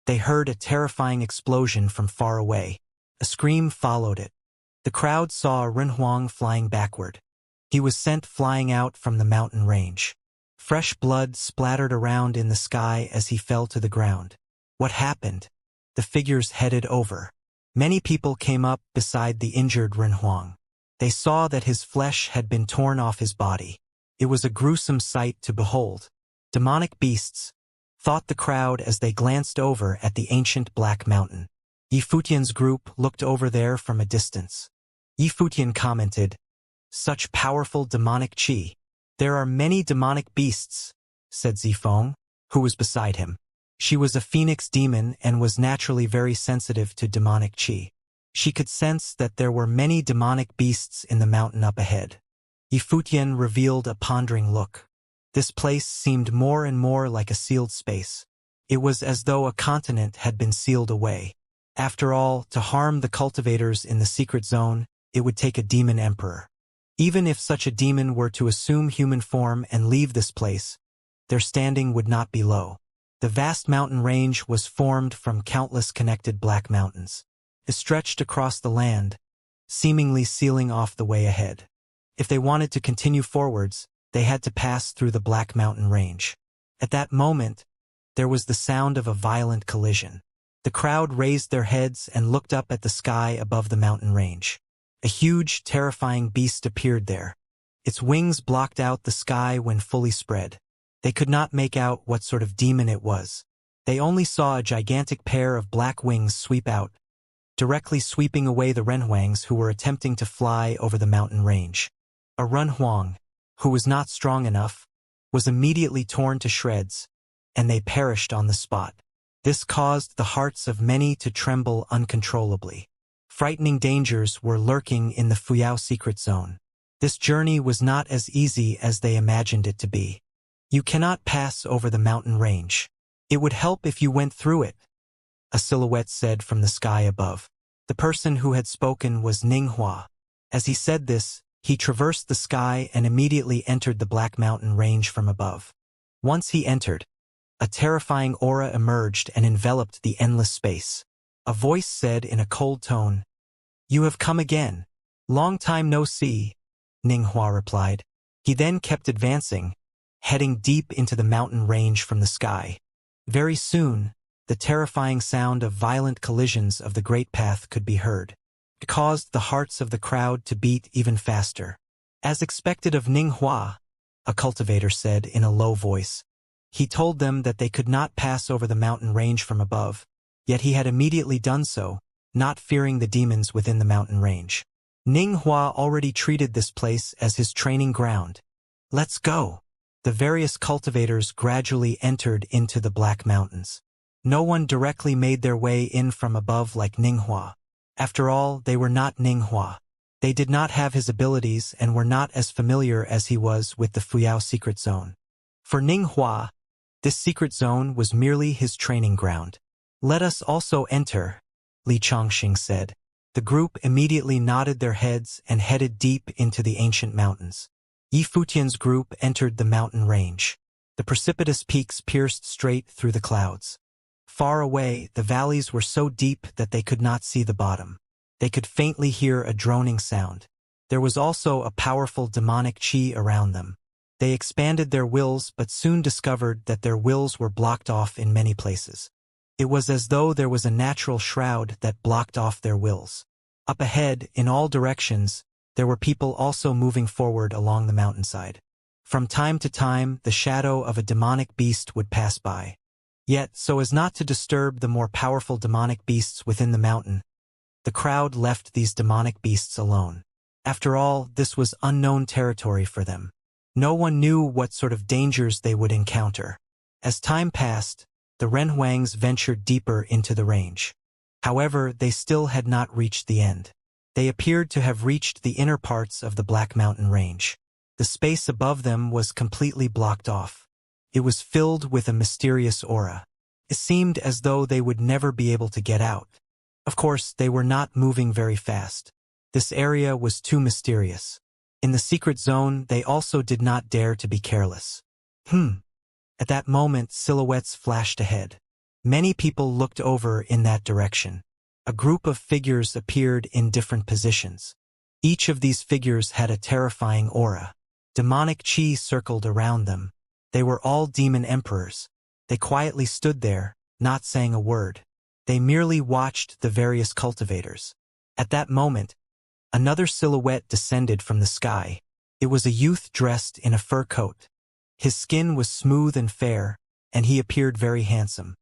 they heard a terrifying explosion from far away. A scream followed it. The crowd saw a Renhuang flying backward. He was sent flying out from the mountain range. Fresh blood splattered around in the sky as he fell to the ground. What happened? The figures headed over. Many people came up beside the injured Renhuang. They saw that his flesh had been torn off his body. It was a gruesome sight to behold. Demonic beasts, thought the crowd as they glanced over at the ancient Black Mountain. Yifutian's group looked over there from a distance. Yifutian commented, "Such powerful demonic qi." "There are many demonic beasts," said Zifeng, who was beside him. She was a phoenix demon and was naturally very sensitive to demonic qi. She could sense that there were many demonic beasts in the mountain up ahead. Yifutian revealed a pondering look. This place seemed more and more like a sealed space. It was as though a continent had been sealed away. After all, to harm the cultivators in the secret zone, it would take a demon emperor. Even if such a demon were to assume human form and leave this place, their standing would not be low. The vast mountain range was formed from countless connected black mountains. It stretched across the land, seemingly sealing off the way ahead. If they wanted to continue forwards, they had to pass through the Black Mountain Range. At that moment, there was the sound of a violent collision. The crowd raised their heads and looked up at the sky above the mountain range. A huge, terrifying beast appeared there. Its wings blocked out the sky when fully spread. They could not make out what sort of demon it was. They only saw a gigantic pair of black wings sweep out, directly sweeping away the renhuangs who were attempting to fly over the mountain range. A renhuang, who was not strong enough, was immediately torn to shreds, and they perished on the spot. This caused the hearts of many to tremble uncontrollably. Frightening dangers were lurking in the Fuyao secret zone. This journey was not as easy as they imagined it to be. You cannot pass over the mountain range. It would help if you went through it, a silhouette said from the sky above. The person who had spoken was Ninghua. As he said this, he traversed the sky and immediately entered the Black Mountain range from above. Once he entered, a terrifying aura emerged and enveloped the endless space. A voice said in a cold tone, "You have come again. Long time no see," Ninghua replied. He then kept advancing, heading deep into the mountain range from the sky. Very soon, the terrifying sound of violent collisions of the great path could be heard. It caused the hearts of the crowd to beat even faster. As expected of Ninghua, a cultivator said in a low voice. He told them that they could not pass over the mountain range from above, yet he had immediately done so, not fearing the demons within the mountain range. Ninghua already treated this place as his training ground. Let's go. The various cultivators gradually entered into the Black Mountains. No one directly made their way in from above like Ninghua. After all, they were not Ninghua. They did not have his abilities and were not as familiar as he was with the Fuyao secret zone. For Ninghua, this secret zone was merely his training ground. Let us also enter, Li Chongqing said. The group immediately nodded their heads and headed deep into the ancient mountains. Yi Futian's group entered the mountain range. The precipitous peaks pierced straight through the clouds. Far away, the valleys were so deep that they could not see the bottom. They could faintly hear a droning sound. There was also a powerful demonic qi around them. They expanded their wills but soon discovered that their wills were blocked off in many places. It was as though there was a natural shroud that blocked off their wills. Up ahead, in all directions, there were people also moving forward along the mountainside. From time to time, the shadow of a demonic beast would pass by. Yet, so as not to disturb the more powerful demonic beasts within the mountain, the crowd left these demonic beasts alone. After all, this was unknown territory for them. No one knew what sort of dangers they would encounter. As time passed, the renhuangs ventured deeper into the range. However, they still had not reached the end. They appeared to have reached the inner parts of the Black Mountain range. The space above them was completely blocked off. It was filled with a mysterious aura. It seemed as though they would never be able to get out. Of course, they were not moving very fast. This area was too mysterious. In the secret zone, they also did not dare to be careless. At that moment, silhouettes flashed ahead. Many people looked over in that direction. A group of figures appeared in different positions. Each of these figures had a terrifying aura. Demonic qi circled around them. They were all demon emperors. They quietly stood there, not saying a word. They merely watched the various cultivators. At that moment, another silhouette descended from the sky. It was a youth dressed in a fur coat. His skin was smooth and fair, and he appeared very handsome.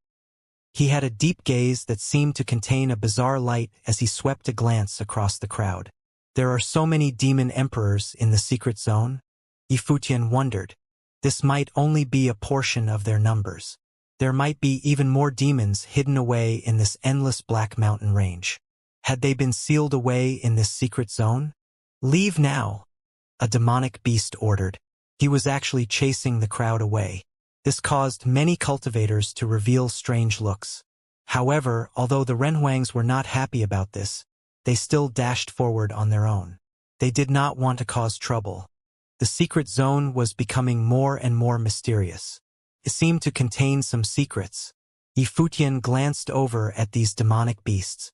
He had a deep gaze that seemed to contain a bizarre light as he swept a glance across the crowd. There are so many demon emperors in the secret zone? Yi Futian wondered. This might only be a portion of their numbers. There might be even more demons hidden away in this endless Black Mountain range. Had they been sealed away in this secret zone? Leave now, a demonic beast ordered. He was actually chasing the crowd away. This caused many cultivators to reveal strange looks. However, although the renhuangs were not happy about this, they still dashed forward on their own. They did not want to cause trouble. The secret zone was becoming more and more mysterious. It seemed to contain some secrets. Yi Futian glanced over at these demonic beasts.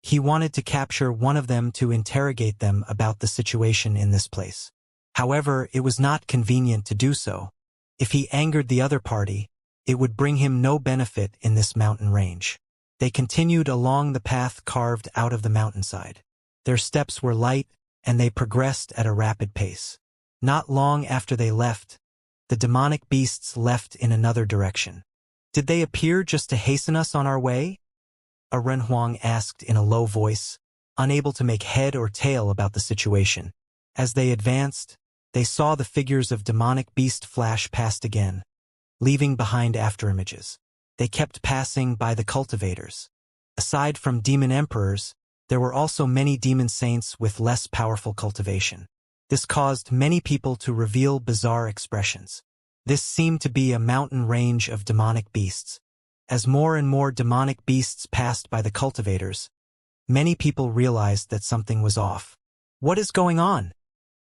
He wanted to capture one of them to interrogate them about the situation in this place. However, it was not convenient to do so. If he angered the other party, it would bring him no benefit in this mountain range. They continued along the path carved out of the mountainside. Their steps were light, and they progressed at a rapid pace. Not long after they left, the demonic beasts left in another direction. Did they appear just to hasten us on our way? A Renhuang asked in a low voice, unable to make head or tail about the situation. As they advanced, they saw the figures of demonic beast flash past again, leaving behind afterimages. They kept passing by the cultivators. Aside from demon emperors, there were also many demon saints with less powerful cultivation. This caused many people to reveal bizarre expressions. This seemed to be a mountain range of demonic beasts. As more and more demonic beasts passed by the cultivators, many people realized that something was off. What is going on?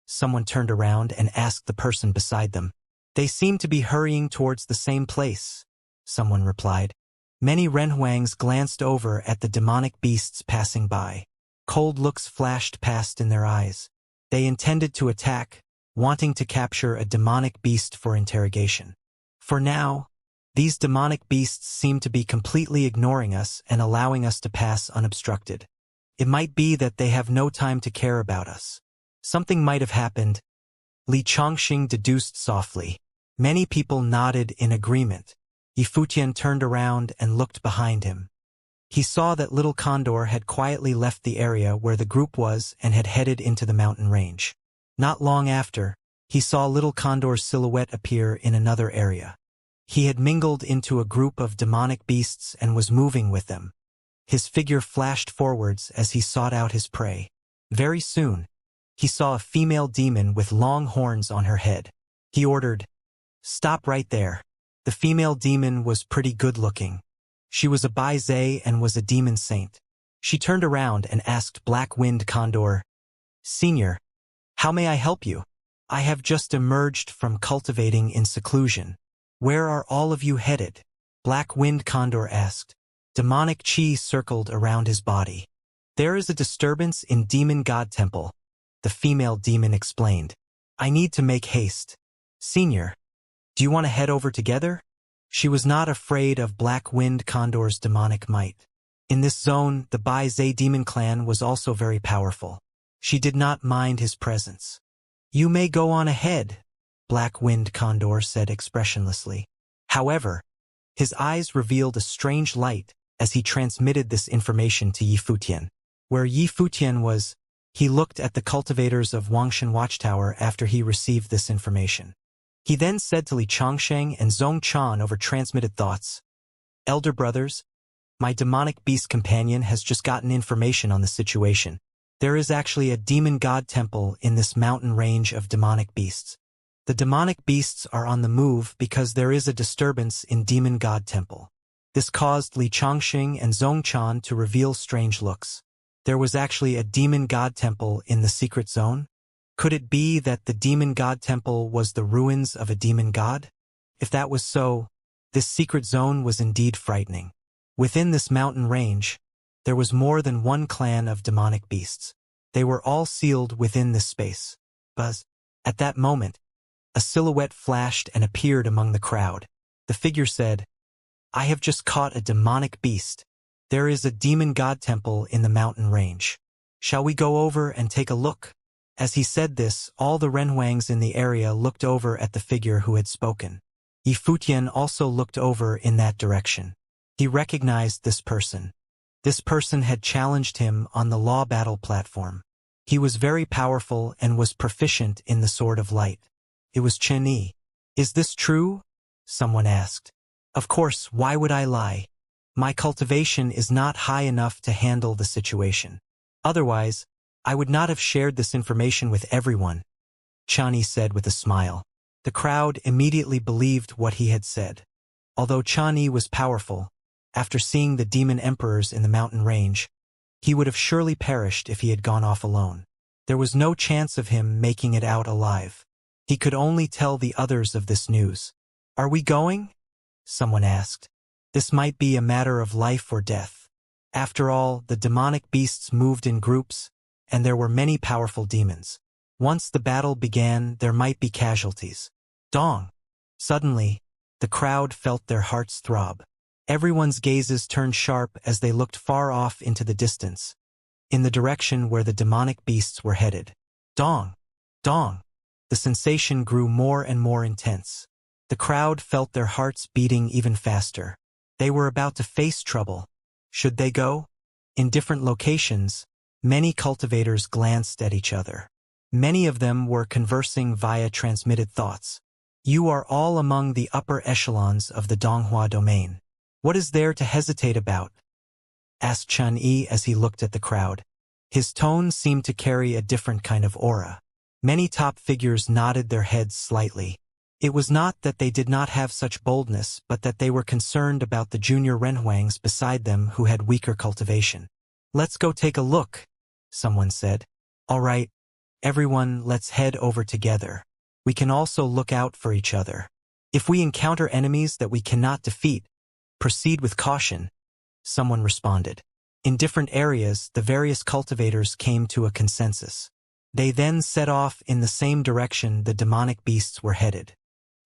Someone turned around and asked the person beside them. They seem to be hurrying towards the same place, someone replied. Many Renhuangs glanced over at the demonic beasts passing by. Cold looks flashed past in their eyes. They intended to attack, wanting to capture a demonic beast for interrogation. For now, these demonic beasts seem to be completely ignoring us and allowing us to pass unobstructed. It might be that they have no time to care about us. Something might have happened, Li Chongqing deduced softly. Many people nodded in agreement. Yifutian turned around and looked behind him. He saw that Little Condor had quietly left the area where the group was and had headed into the mountain range. Not long after, he saw Little Condor's silhouette appear in another area. He had mingled into a group of demonic beasts and was moving with them. His figure flashed forwards as he sought out his prey. Very soon, he saw a female demon with long horns on her head. He ordered, "Stop right there." The female demon was pretty good-looking. She was a Bai Zhe and was a demon saint. She turned around and asked Black-Winged Condor, "Senior, how may I help you? I have just emerged from cultivating in seclusion. Where are all of you headed?" Black-Winged Condor asked. Demonic chi circled around his body. "There is a disturbance in Demon God Temple," the female demon explained. "I need to make haste. Senior, do you want to head over together?" She was not afraid of Black-Winged Condor's demonic might. In this zone, the Bai Zhe demon clan was also very powerful. She did not mind his presence. "You may go on ahead," Black-Winged Condor said expressionlessly. However, his eyes revealed a strange light as he transmitted this information to Yifutian. Where Yifutian was, he looked at the cultivators of Wangshan Watchtower after he received this information. He then said to Li Chongsheng and Zhong Chan over transmitted thoughts, "Elder brothers, my demonic beast companion has just gotten information on the situation. There is actually a demon god temple in this mountain range of demonic beasts. The demonic beasts are on the move because there is a disturbance in demon god temple." This caused Li Chongsheng and Zhong Chan to reveal strange looks. There was actually a demon god temple in the secret zone? Could it be that the demon god temple was the ruins of a demon god? If that was so, this secret zone was indeed frightening. Within this mountain range, there was more than one clan of demonic beasts. They were all sealed within this space. Buzz. At that moment, a silhouette flashed and appeared among the crowd. The figure said, "I have just caught a demonic beast. There is a demon god temple in the mountain range. Shall we go over and take a look?" As he said this, all the Renhuangs in the area looked over at the figure who had spoken. Yifutian also looked over in that direction. He recognized this person. This person had challenged him on the law battle platform. He was very powerful and was proficient in the Sword of Light. It was Chen Yi. "Is this true?" someone asked. "Of course, why would I lie? My cultivation is not high enough to handle the situation. Otherwise, I would not have shared this information with everyone," Chen Yi said with a smile. The crowd immediately believed what he had said. Although Chen Yi was powerful, after seeing the demon emperors in the mountain range, he would have surely perished if he had gone off alone. There was no chance of him making it out alive. He could only tell the others of this news. "Are we going?" someone asked. This might be a matter of life or death. After all, the demonic beasts moved in groups, and there were many powerful demons. Once the battle began, there might be casualties. Dong! Suddenly, the crowd felt their hearts throb. Everyone's gazes turned sharp as they looked far off into the distance, in the direction where the demonic beasts were headed. Dong! Dong! The sensation grew more and more intense. The crowd felt their hearts beating even faster. They were about to face trouble. Should they go? In different locations, many cultivators glanced at each other. Many of them were conversing via transmitted thoughts. You are all among the upper echelons of the Donghua domain. What is there to hesitate about? Asked Chun-Yi as he looked at the crowd. His tone seemed to carry a different kind of aura. Many top figures nodded their heads slightly. It was not that they did not have such boldness, but that they were concerned about the junior renhuangs beside them who had weaker cultivation. Let's go take a look, someone said. All right, everyone, let's head over together. We can also look out for each other. If we encounter enemies that we cannot defeat, proceed with caution, someone responded. In different areas, the various cultivators came to a consensus. They then set off in the same direction the demonic beasts were headed.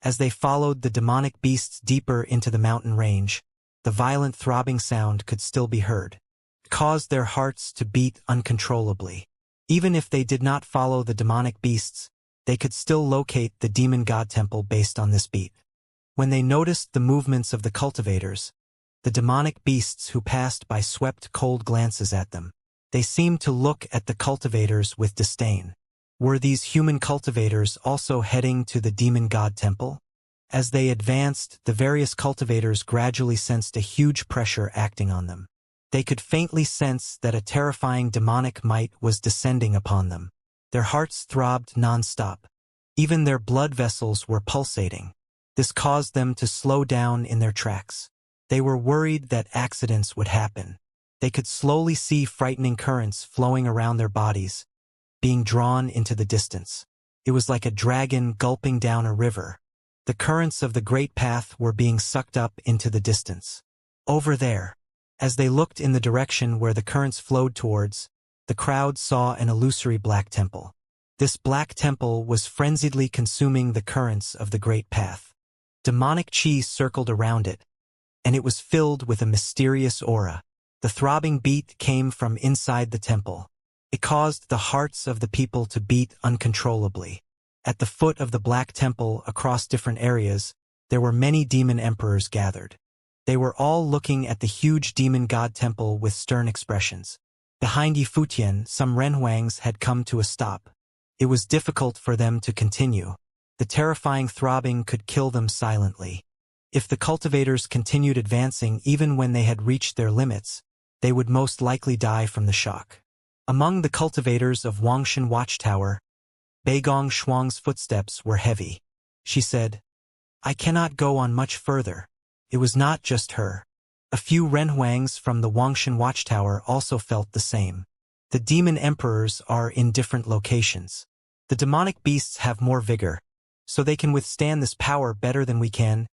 As they followed the demonic beasts deeper into the mountain range, the violent throbbing sound could still be heard. It caused their hearts to beat uncontrollably. Even if they did not follow the demonic beasts, they could still locate the demon god temple based on this beat. When they noticed the movements of the cultivators, the demonic beasts who passed by swept cold glances at them. They seemed to look at the cultivators with disdain. Were these human cultivators also heading to the demon god temple? As they advanced, the various cultivators gradually sensed a huge pressure acting on them. They could faintly sense that a terrifying demonic might was descending upon them. Their hearts throbbed non-stop. Even their blood vessels were pulsating. This caused them to slow down in their tracks. They were worried that accidents would happen. They could slowly see frightening currents flowing around their bodies, being drawn into the distance. It was like a dragon gulping down a river. The currents of the great path were being sucked up into the distance. Over there, as they looked in the direction where the currents flowed towards, the crowd saw an illusory black temple. This black temple was frenziedly consuming the currents of the great path. Demonic chi circled around it, and it was filled with a mysterious aura. The throbbing beat came from inside the temple. It caused the hearts of the people to beat uncontrollably. At the foot of the black temple, across different areas, there were many demon emperors gathered. They were all looking at the huge demon god temple with stern expressions. Behind Yifutian, some renhuangs had come to a stop. It was difficult for them to continue. The terrifying throbbing could kill them silently. If the cultivators continued advancing even when they had reached their limits, they would most likely die from the shock. Among the cultivators of Wangshan Watchtower, Beigong Shuang's footsteps were heavy. She said, "I cannot go on much further." It was not just her. A few renhuangs from the Wangshan Watchtower also felt the same. The demon emperors are in different locations. The demonic beasts have more vigor, so they can withstand this power better than we can,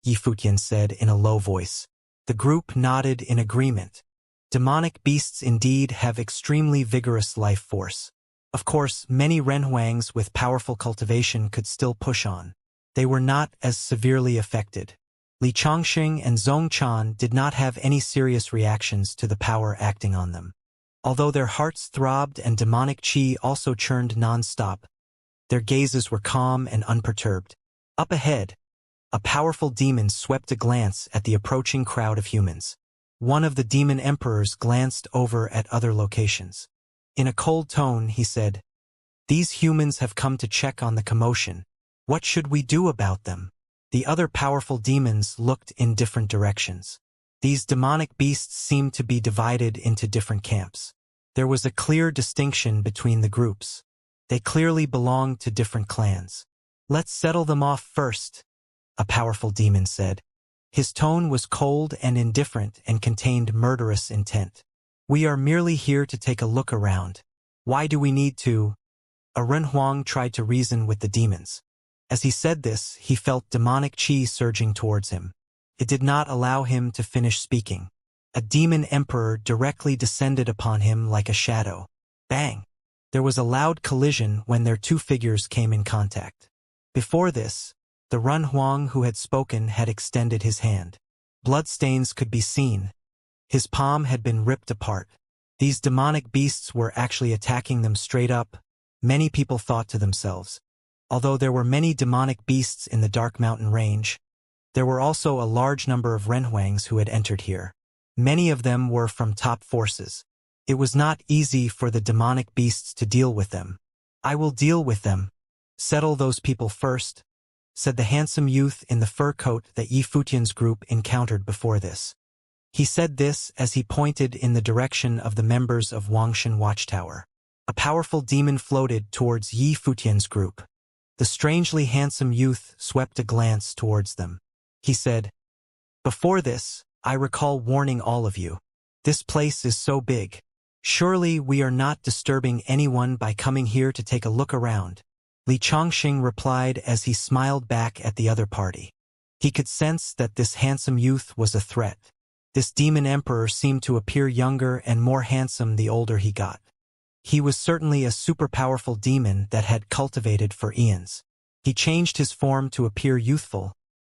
Yifutian said in a low voice. The group nodded in agreement. Demonic beasts indeed have extremely vigorous life force. Of course, many renhuangs with powerful cultivation could still push on. They were not as severely affected. Li Chongqing and Zhong Chan did not have any serious reactions to the power acting on them. Although their hearts throbbed and demonic chi also churned non-stop, their gazes were calm and unperturbed. Up ahead, a powerful demon swept a glance at the approaching crowd of humans. One of the demon emperors glanced over at other locations. In a cold tone, he said, "These humans have come to check on the commotion. What should we do about them?" The other powerful demons looked in different directions. These demonic beasts seemed to be divided into different camps. There was a clear distinction between the groups. They clearly belonged to different clans. "Let's settle them off first," a powerful demon said. His tone was cold and indifferent and contained murderous intent. "We are merely here to take a look around. Why do we need to?" A renhuang tried to reason with the demons. As he said this, he felt demonic chi surging towards him. It did not allow him to finish speaking. A demon emperor directly descended upon him like a shadow. Bang! There was a loud collision when their two figures came in contact. Before this, the renhuang who had spoken had extended his hand. Bloodstains could be seen. His palm had been ripped apart. These demonic beasts were actually attacking them straight up. Many people thought to themselves, Although there were many demonic beasts in the dark mountain range, there were also a large number of renhuangs who had entered here. Many of them were from top forces. It was not easy for the demonic beasts to deal with them. "I will deal with them. Settle those people first," said the handsome youth in the fur coat that Yi Futian's group encountered before this. He said this as he pointed in the direction of the members of Wangshan Watchtower. A powerful demon floated towards Yi Futian's group. The strangely handsome youth swept a glance towards them. He said, "Before this, I recall warning all of you. This place is so big. Surely we are not disturbing anyone by coming here to take a look around." Li Chongqing replied as he smiled back at the other party. He could sense that this handsome youth was a threat. This demon emperor seemed to appear younger and more handsome the older he got. He was certainly a super-powerful demon that had cultivated for eons. He changed his form to appear youthful,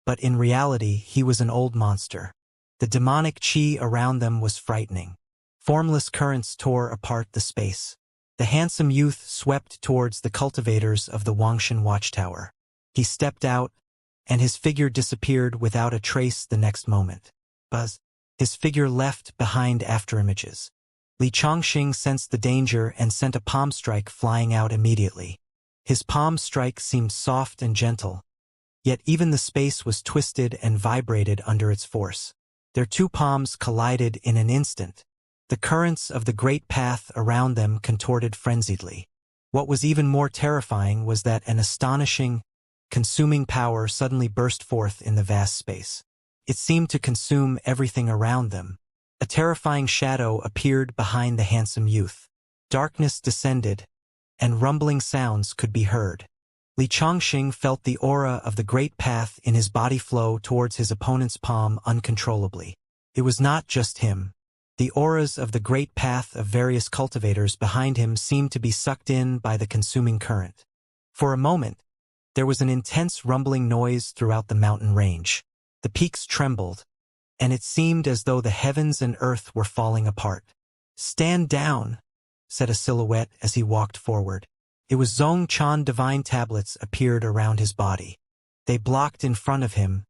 but in reality he was an old monster. The demonic chi around them was frightening. Formless currents tore apart the space. The handsome youth swept towards the cultivators of the Wangshan Watchtower. He stepped out, and his figure disappeared without a trace the next moment. Buzz. His figure left behind afterimages. Li Chongqing sensed the danger and sent a palm strike flying out immediately. His palm strike seemed soft and gentle, yet even the space was twisted and vibrated under its force. Their two palms collided in an instant. The currents of the great path around them contorted frenziedly. What was even more terrifying was that an astonishing, consuming power suddenly burst forth in the vast space. It seemed to consume everything around them. A terrifying shadow appeared behind the handsome youth. Darkness descended, and rumbling sounds could be heard. Li Chongqing felt the aura of the great path in his body flow towards his opponent's palm uncontrollably. It was not just him. The auras of the great path of various cultivators behind him seemed to be sucked in by the consuming current. For a moment, there was an intense rumbling noise throughout the mountain range. The peaks trembled, and it seemed as though the heavens and earth were falling apart. "Stand down," said a silhouette as he walked forward. It was Zong Chan. Divine tablets appeared around his body. They blocked in front of him,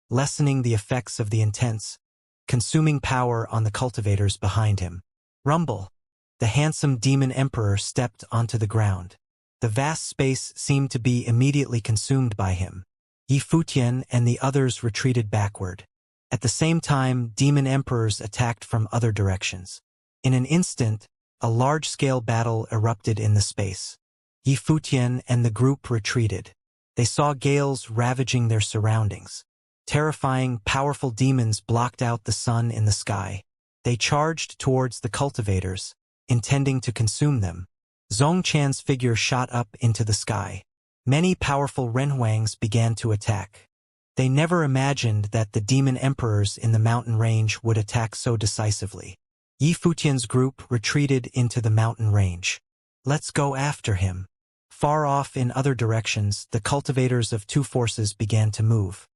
lessening the effects of the intense, consuming power on the cultivators behind him. Rumble. The handsome demon emperor stepped onto the ground. The vast space seemed to be immediately consumed by him. Yi Futian and the others retreated backward. At the same time, demon emperors attacked from other directions. In an instant, a large-scale battle erupted in the space. Yi Futian and the group retreated. They saw gales ravaging their surroundings. Terrifying, powerful demons blocked out the sun in the sky. They charged towards the cultivators, intending to consume them. Zong Chan's figure shot up into the sky. Many powerful renhuangs began to attack. They never imagined that the demon emperors in the mountain range would attack so decisively. Yi Futian's group retreated into the mountain range. "Let's go after him." Far off in other directions, the cultivators of two forces began to move.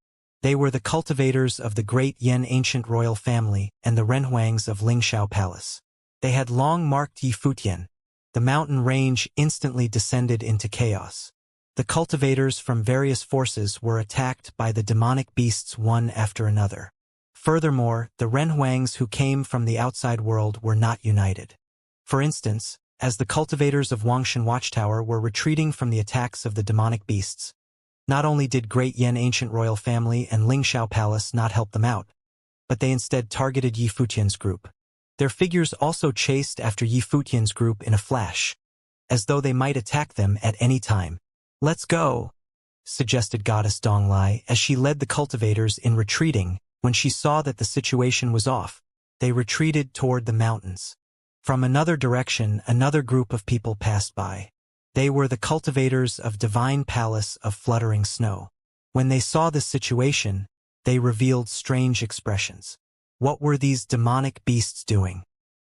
They were the cultivators of the great Yan ancient royal family and the renhuangs of Lingxiao Palace. They had long marked Yi Futian. The mountain range instantly descended into chaos. The cultivators from various forces were attacked by the demonic beasts one after another. Furthermore, the renhuangs who came from the outside world were not united. For instance, as the cultivators of Wangshan Watchtower were retreating from the attacks of the demonic beasts, not only did Great Yan Ancient Royal Family and Lingxiao Palace not help them out, but they instead targeted Yi Futian's group. Their figures also chased after Yi Futian's group in a flash, as though they might attack them at any time. "Let's go," suggested Goddess Donglai as she led the cultivators in retreating. When she saw that the situation was off, they retreated toward the mountains. From another direction, another group of people passed by. They were the cultivators of Divine Palace of Fluttering Snow. When they saw this situation, they revealed strange expressions. What were these demonic beasts doing?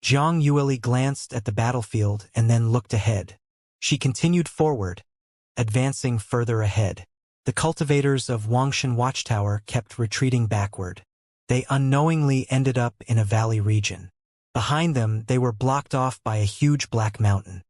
Zhang Yueli glanced at the battlefield and then looked ahead. She continued forward, advancing further ahead. The cultivators of Wangshan Watchtower kept retreating backward. They unknowingly ended up in a valley region. Behind them, they were blocked off by a huge black mountain.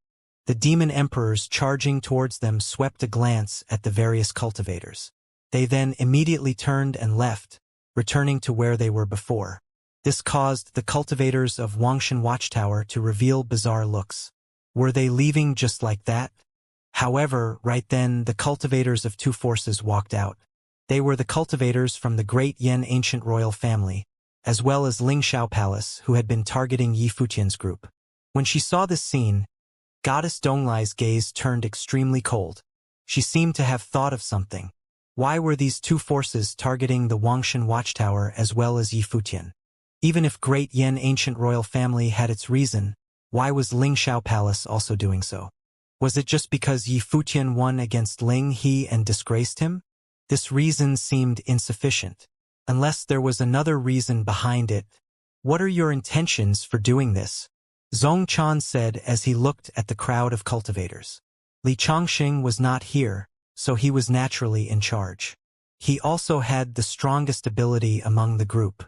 The demon emperors charging towards them swept a glance at the various cultivators. They then immediately turned and left, returning to where they were before. This caused the cultivators of Wangshan Watchtower to reveal bizarre looks. Were they leaving just like that? However, right then the cultivators of two forces walked out. They were the cultivators from the great Yan ancient royal family, as well as Ling Xiao Palace, who had been targeting Yi Futian's group. When she saw this scene, Goddess Donglai's gaze turned extremely cold. She seemed to have thought of something. Why were these two forces targeting the Wangshan Watchtower as well as Yi Futian? Even if great Yan ancient royal family had its reason, why was Ling Xiao Palace also doing so? Was it just because Yi Futian won against Ling He and disgraced him? This reason seemed insufficient. Unless there was another reason behind it. What are your intentions for doing this? Zhong Chan said as he looked at the crowd of cultivators. Li Chongqing was not here, so he was naturally in charge. He also had the strongest ability among the group.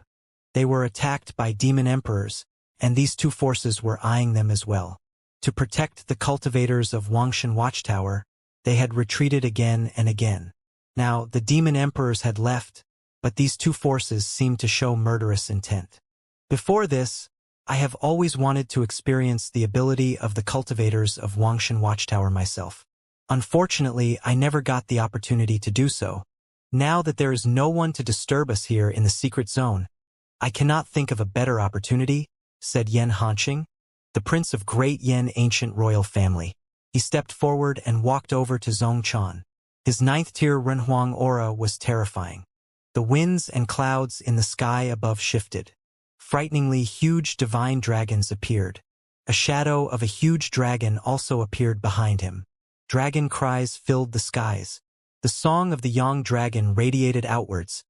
They were attacked by demon emperors, and these two forces were eyeing them as well. To protect the cultivators of Wangshan Watchtower, they had retreated again and again. Now, the demon emperors had left, but these two forces seemed to show murderous intent. Before this, I have always wanted to experience the ability of the cultivators of Wangshan Watchtower myself. Unfortunately, I never got the opportunity to do so. Now that there is no one to disturb us here in the secret zone, I cannot think of a better opportunity, said Yan Hanqing, the prince of great Yan ancient royal family. He stepped forward and walked over to Zhong Chan. His 9th-tier Renhuang aura was terrifying. The winds and clouds in the sky above shifted. Frighteningly huge divine dragons appeared. A shadow of a huge dragon also appeared behind him. Dragon cries filled the skies. The song of the Yang dragon radiated outwards,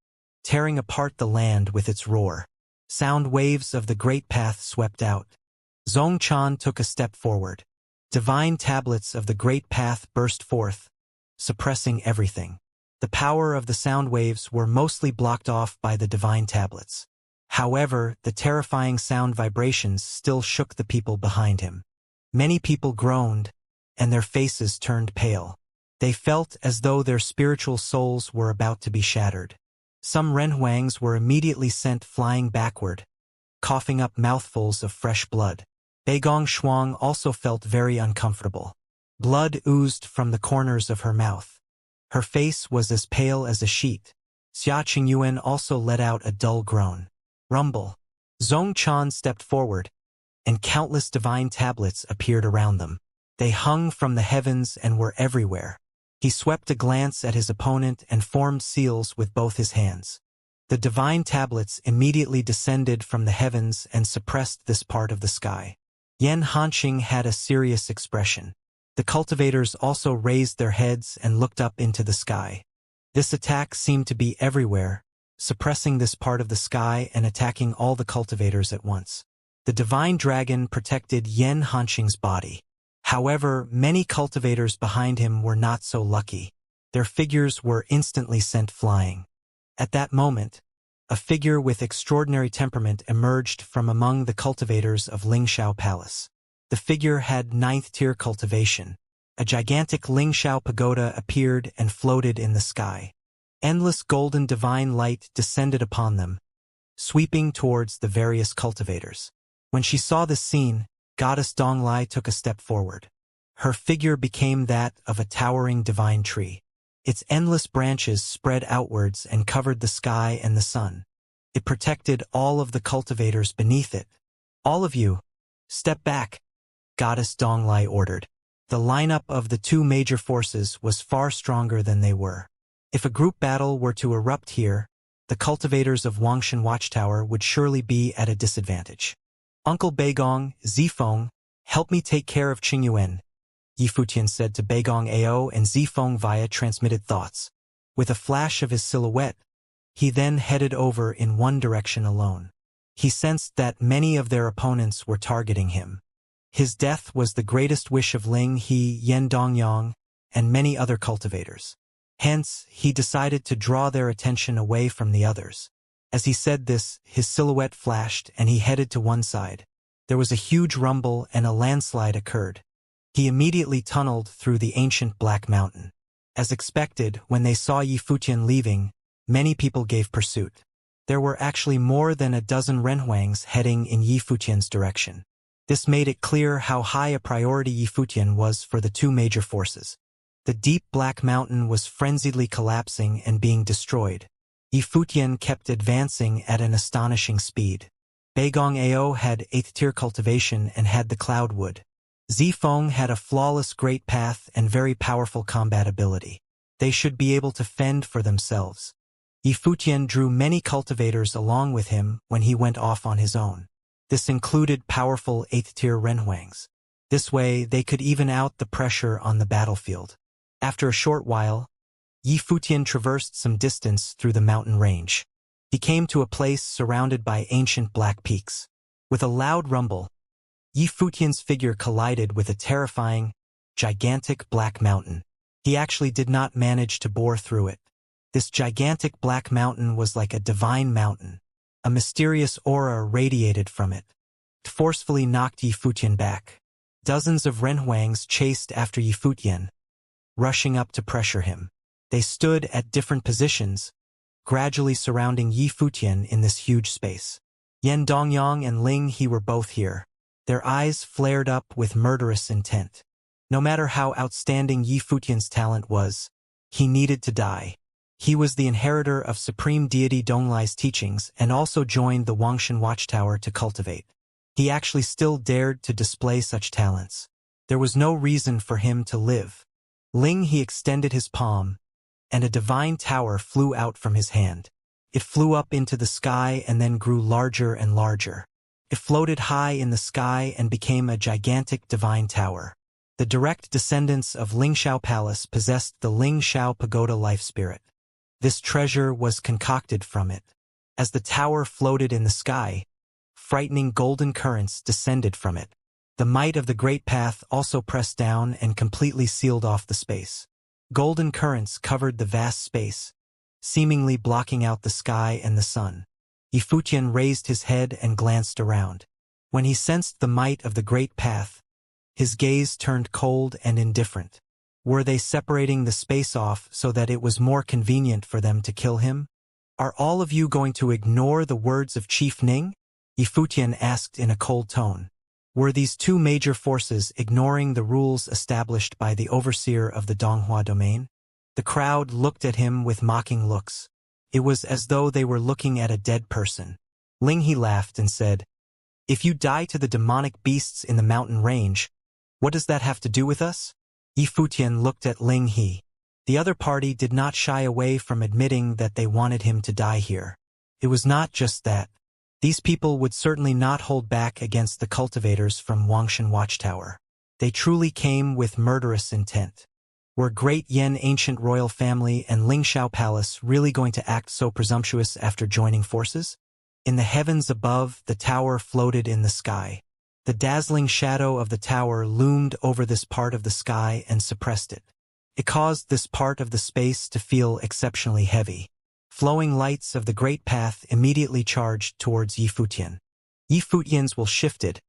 tearing apart the land with its roar. Sound waves of the great path swept out. Zhong Chan took a step forward. Divine tablets of the great path burst forth, suppressing everything. The power of the sound waves were mostly blocked off by the divine tablets. However, the terrifying sound vibrations still shook the people behind him. Many people groaned, and their faces turned pale. They felt as though their spiritual souls were about to be shattered. Some Renhuangs were immediately sent flying backward, coughing up mouthfuls of fresh blood. Beigong Shuang also felt very uncomfortable. Blood oozed from the corners of her mouth. Her face was as pale as a sheet. Xia Qingyuan also let out a dull groan. Rumble. Zhong Chan stepped forward, and countless divine tablets appeared around them. They hung from the heavens and were everywhere. He swept a glance at his opponent and formed seals with both his hands. The divine tablets immediately descended from the heavens and suppressed this part of the sky. Yan Hanqing had a serious expression. The cultivators also raised their heads and looked up into the sky. This attack seemed to be everywhere, suppressing this part of the sky and attacking all the cultivators at once. The divine dragon protected Yan Hanqing's body. However, many cultivators behind him were not so lucky. Their figures were instantly sent flying. At that moment, a figure with extraordinary temperament emerged from among the cultivators of Ling Xiao Palace. The figure had 9th-tier cultivation. A gigantic Ling Xiao pagoda appeared and floated in the sky. Endless golden divine light descended upon them, sweeping towards the various cultivators. When she saw this scene, Goddess Donglai took a step forward. Her figure became that of a towering divine tree. Its endless branches spread outwards and covered the sky and the sun. It protected all of the cultivators beneath it. All of you, step back, Goddess Donglai ordered. The lineup of the two major forces was far stronger than they were. If a group battle were to erupt here, the cultivators of Wangshan Watchtower would surely be at a disadvantage. Uncle Beigong, Zifeng, help me take care of Qingyuan, Yi Futian said to Beigong Ao and Zifeng via transmitted thoughts. With a flash of his silhouette, he then headed over in one direction alone. He sensed that many of their opponents were targeting him. His death was the greatest wish of Ling He, Yen Dongyang, and many other cultivators. Hence, he decided to draw their attention away from the others. As he said this, his silhouette flashed and he headed to one side. There was a huge rumble and a landslide occurred. He immediately tunneled through the ancient Black Mountain. As expected, when they saw Yi Futian leaving, many people gave pursuit. There were actually more than a dozen Renhuangs heading in Yi Futian's direction. This made it clear how high a priority Yi Futian was for the two major forces. The deep Black Mountain was frenziedly collapsing and being destroyed. Yi Futian kept advancing at an astonishing speed. Beigong Ao had 8th tier cultivation and had the Cloud Wood. Zifeng had a flawless great path and very powerful combat ability. They should be able to fend for themselves. Yi Futian drew many cultivators along with him when he went off on his own. This included powerful 8th tier Renhuangs. This way, they could even out the pressure on the battlefield. After a short while, Yi Futian traversed some distance through the mountain range. He came to a place surrounded by ancient black peaks. With a loud rumble, Yi Futian's figure collided with a terrifying, gigantic black mountain. He actually did not manage to bore through it. This gigantic black mountain was like a divine mountain. A mysterious aura radiated from it. It forcefully knocked Yi Futian back. Dozens of Renhuangs chased after Yi Futian, rushing up to pressure him. They stood at different positions, gradually surrounding Yi Futian in this huge space. Yan Dongyang and Ling He were both here. Their eyes flared up with murderous intent. No matter how outstanding Yi Futian's talent was, he needed to die. He was the inheritor of Supreme Deity Donglai's teachings and also joined the Wangshan Watchtower to cultivate. He actually still dared to display such talents. There was no reason for him to live. Ling He extended his palm, and a divine tower flew out from his hand. It flew up into the sky and then grew larger and larger. It floated high in the sky and became a gigantic divine tower. The direct descendants of Lingxiao Palace possessed the Lingxiao Pagoda life spirit. This treasure was concocted from it. As the tower floated in the sky, frightening golden currents descended from it. The might of the Great Path also pressed down and completely sealed off the space. Golden currents covered the vast space, seemingly blocking out the sky and the sun. Yi Futian raised his head and glanced around. When he sensed the might of the Great Path, his gaze turned cold and indifferent. Were they separating the space off so that it was more convenient for them to kill him? Are all of you going to ignore the words of Chief Ning? Yi Futian asked in a cold tone. Were these two major forces ignoring the rules established by the overseer of the Donghua domain? The crowd looked at him with mocking looks. It was as though they were looking at a dead person. Ling He laughed and said, "If you die to the demonic beasts in the mountain range, what does that have to do with us?" Yi Futian looked at Ling He. The other party did not shy away from admitting that they wanted him to die here. It was not just that. These people would certainly not hold back against the cultivators from Wangshan Watchtower. They truly came with murderous intent. Were Great Yen ancient royal family and Lingxiao Palace really going to act so presumptuous after joining forces? In the heavens above, the tower floated in the sky. The dazzling shadow of the tower loomed over this part of the sky and suppressed it. It caused this part of the space to feel exceptionally heavy. Flowing lights of the Great Path immediately charged towards Yi Futian. Yi Futian's will shifted,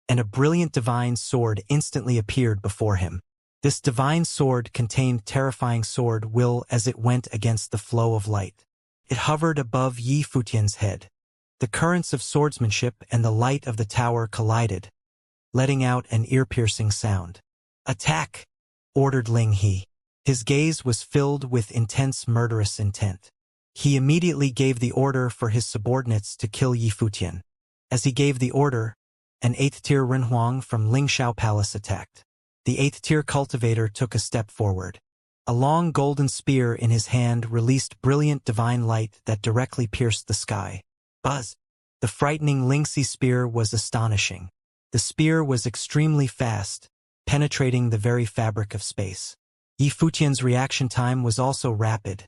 and a brilliant divine sword instantly appeared before him. This divine sword contained terrifying sword will as it went against the flow of light. It hovered above Yi Futian's head. The currents of swordsmanship and the light of the tower collided, letting out an ear-piercing sound. "Attack!" ordered Ling He. His gaze was filled with intense murderous intent. He immediately gave the order for his subordinates to kill Yi Futian. As he gave the order, an 8th tier Renhuang from Lingxiao Palace attacked. The 8th tier cultivator took a step forward. A long golden spear in his hand released brilliant divine light that directly pierced the sky. Buzz! The frightening Lingxi spear was astonishing. The spear was extremely fast, penetrating the very fabric of space. Yi Futian's reaction time was also rapid,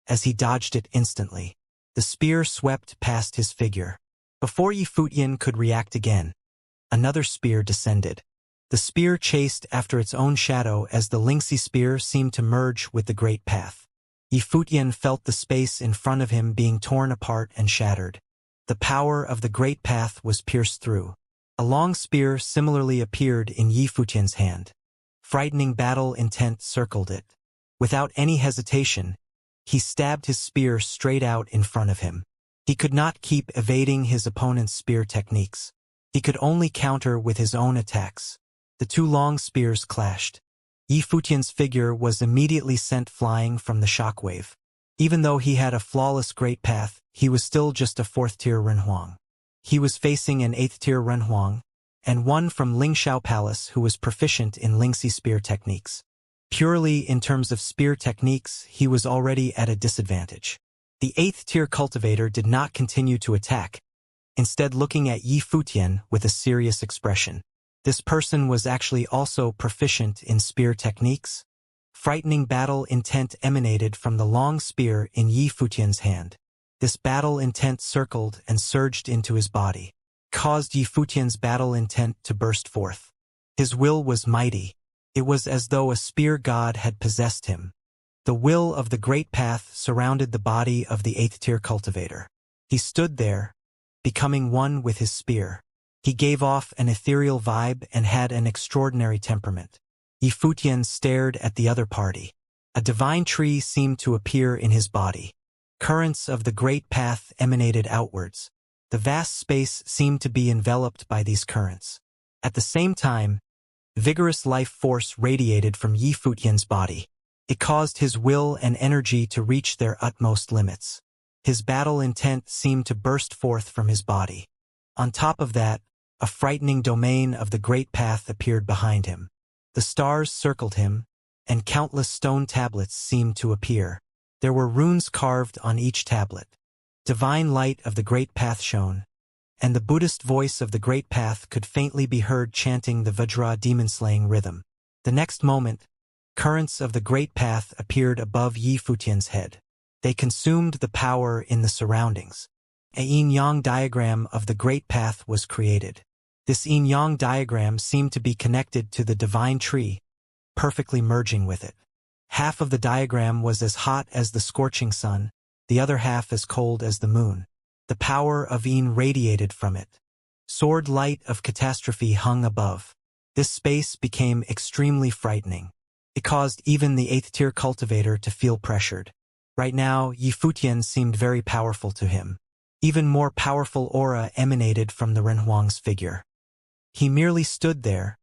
as he dodged it instantly. The spear swept past his figure. Before Yi Futian could react again, another spear descended. The spear chased after its own shadow as the Lingxi spear seemed to merge with the Great Path. Yi Futian felt the space in front of him being torn apart and shattered. The power of the Great Path was pierced through. A long spear similarly appeared in Yi Futian's hand. Frightening battle intent circled it. Without any hesitation, he stabbed his spear straight out in front of him. He could not keep evading his opponent's spear techniques. He could only counter with his own attacks. The two long spears clashed. Yi Futian's figure was immediately sent flying from the shockwave. Even though he had a flawless great path, he was still just a 4th-tier Renhuang. He was facing an 8th-tier Renhuang, and one from Lingxiao Palace who was proficient in Lingxi spear techniques. Purely in terms of spear techniques, he was already at a disadvantage. The 8th-tier cultivator did not continue to attack, instead looking at Yi Futian with a serious expression. This person was actually also proficient in spear techniques. Frightening battle intent emanated from the long spear in Yi Futian's hand. This battle intent circled and surged into his body, caused Yi Futian's battle intent to burst forth. His will was mighty. It was as though a spear god had possessed him. The will of the great path surrounded the body of the 8th-tier cultivator. He stood there, becoming one with his spear. He gave off an ethereal vibe and had an extraordinary temperament. Yi Futian stared at the other party. A divine tree seemed to appear in his body. Currents of the great path emanated outwards. The vast space seemed to be enveloped by these currents. At the same time, vigorous life force radiated from Yi Futian's body. It caused his will and energy to reach their utmost limits. His battle intent seemed to burst forth from his body. On top of that, a frightening domain of the great path appeared behind him. The stars circled him, and countless stone tablets seemed to appear. There were runes carved on each tablet. Divine light of the great path shone, and the Buddhist voice of the great path could faintly be heard chanting the Vajra demon-slaying rhythm. The next moment, currents of the great path appeared above Yi Futian's head. They consumed the power in the surroundings. A yin-yang diagram of the great path was created. This yin-yang diagram seemed to be connected to the divine tree, perfectly merging with it. Half of the diagram was as hot as the scorching sun, the other half as cold as the moon. The power of yin radiated from it. Sword light of catastrophe hung above. This space became extremely frightening. It caused even the 8th-tier cultivator to feel pressured. Right now, Yi Futian seemed very powerful to him. Even more powerful aura emanated from the Renhuang's figure. He merely stood there,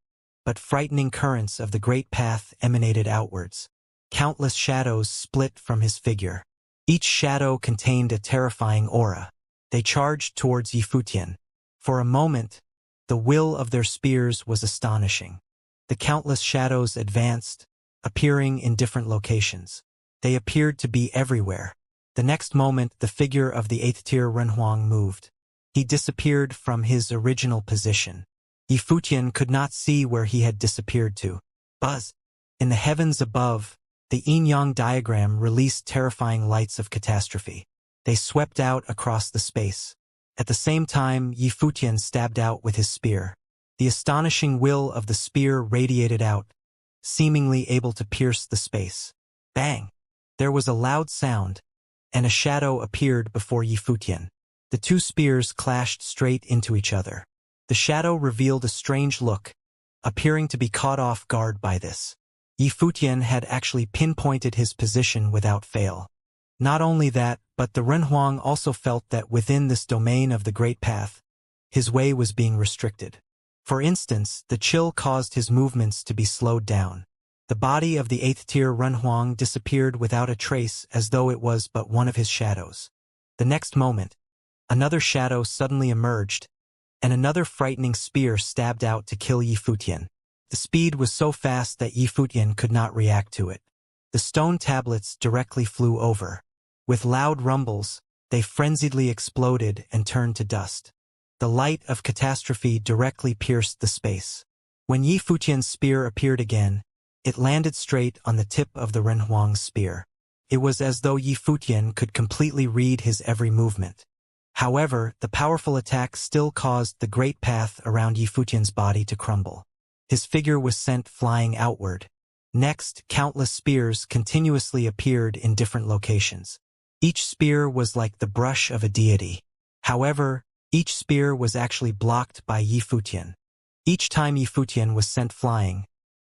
but frightening currents of the great path emanated outwards. Countless shadows split from his figure. Each shadow contained a terrifying aura. They charged towards Yi Futian. For a moment, the will of their spears was astonishing. The countless shadows advanced, appearing in different locations. They appeared to be everywhere. The next moment, the figure of the 8th-tier Renhuang moved. He disappeared from his original position. Yi Futian could not see where he had disappeared to. Buzz! In the heavens above, the yin-yang diagram released terrifying lights of catastrophe. They swept out across the space. At the same time, Yi Futian stabbed out with his spear. The astonishing will of the spear radiated out, seemingly able to pierce the space. Bang! There was a loud sound, and a shadow appeared before Yi Futian. The two spears clashed straight into each other. The shadow revealed a strange look, appearing to be caught off guard by this. Yi Futian had actually pinpointed his position without fail. Not only that, but the Renhuang also felt that within this domain of the Great Path, his way was being restricted. For instance, the chill caused his movements to be slowed down. The body of the 8th-tier Renhuang disappeared without a trace as though it was but one of his shadows. The next moment, another shadow suddenly emerged, and another frightening spear stabbed out to kill Yi Futian. The speed was so fast that Yi Futian could not react to it. The stone tablets directly flew over. With loud rumbles, they frenziedly exploded and turned to dust. The light of catastrophe directly pierced the space. When Yi Futian's spear appeared again, it landed straight on the tip of the Renhuang's spear. It was as though Yi Futian could completely read his every movement. However, the powerful attack still caused the great path around Yi Futian's body to crumble. His figure was sent flying outward. Next, countless spears continuously appeared in different locations. Each spear was like the brush of a deity. However, each spear was actually blocked by Yi Futian. Each time Yi Futian was sent flying,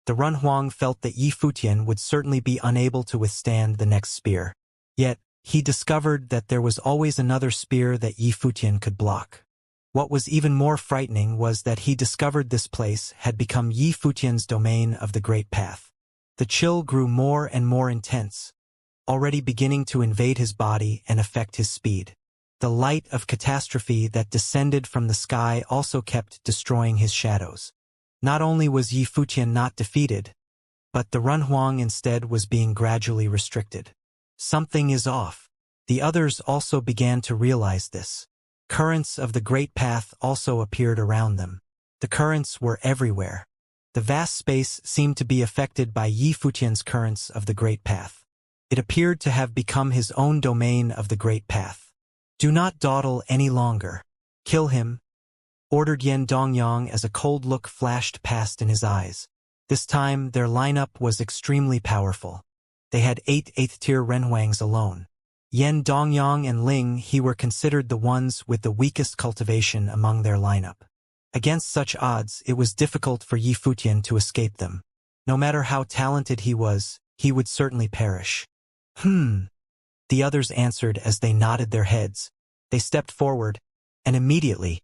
The Runhuang felt that Yi Futian would certainly be unable to withstand the next spear. Yet, he discovered that there was always another spear that Yi Futian could block. What was even more frightening was that he discovered this place had become Yi Futian's domain of the Great Path. The chill grew more and more intense, already beginning to invade his body and affect his speed. The light of catastrophe that descended from the sky also kept destroying his shadows. Not only was Yi Futian not defeated, but the Runhuang instead was being gradually restricted. Something is off. The others also began to realize this. Currents of the Great Path also appeared around them. The currents were everywhere. The vast space seemed to be affected by Yi Futian's currents of the Great Path. It appeared to have become his own domain of the Great Path. Do not dawdle any longer. Kill him, ordered Yen Dongyang as a cold look flashed past in his eyes. This time, their lineup was extremely powerful. They had 8 8th-tier Renhuangs alone. Yen Dongyang and Ling He were considered the ones with the weakest cultivation among their lineup. Against such odds, it was difficult for Yi Futian to escape them. No matter how talented he was, he would certainly perish. The others answered as they nodded their heads. They stepped forward, and immediately,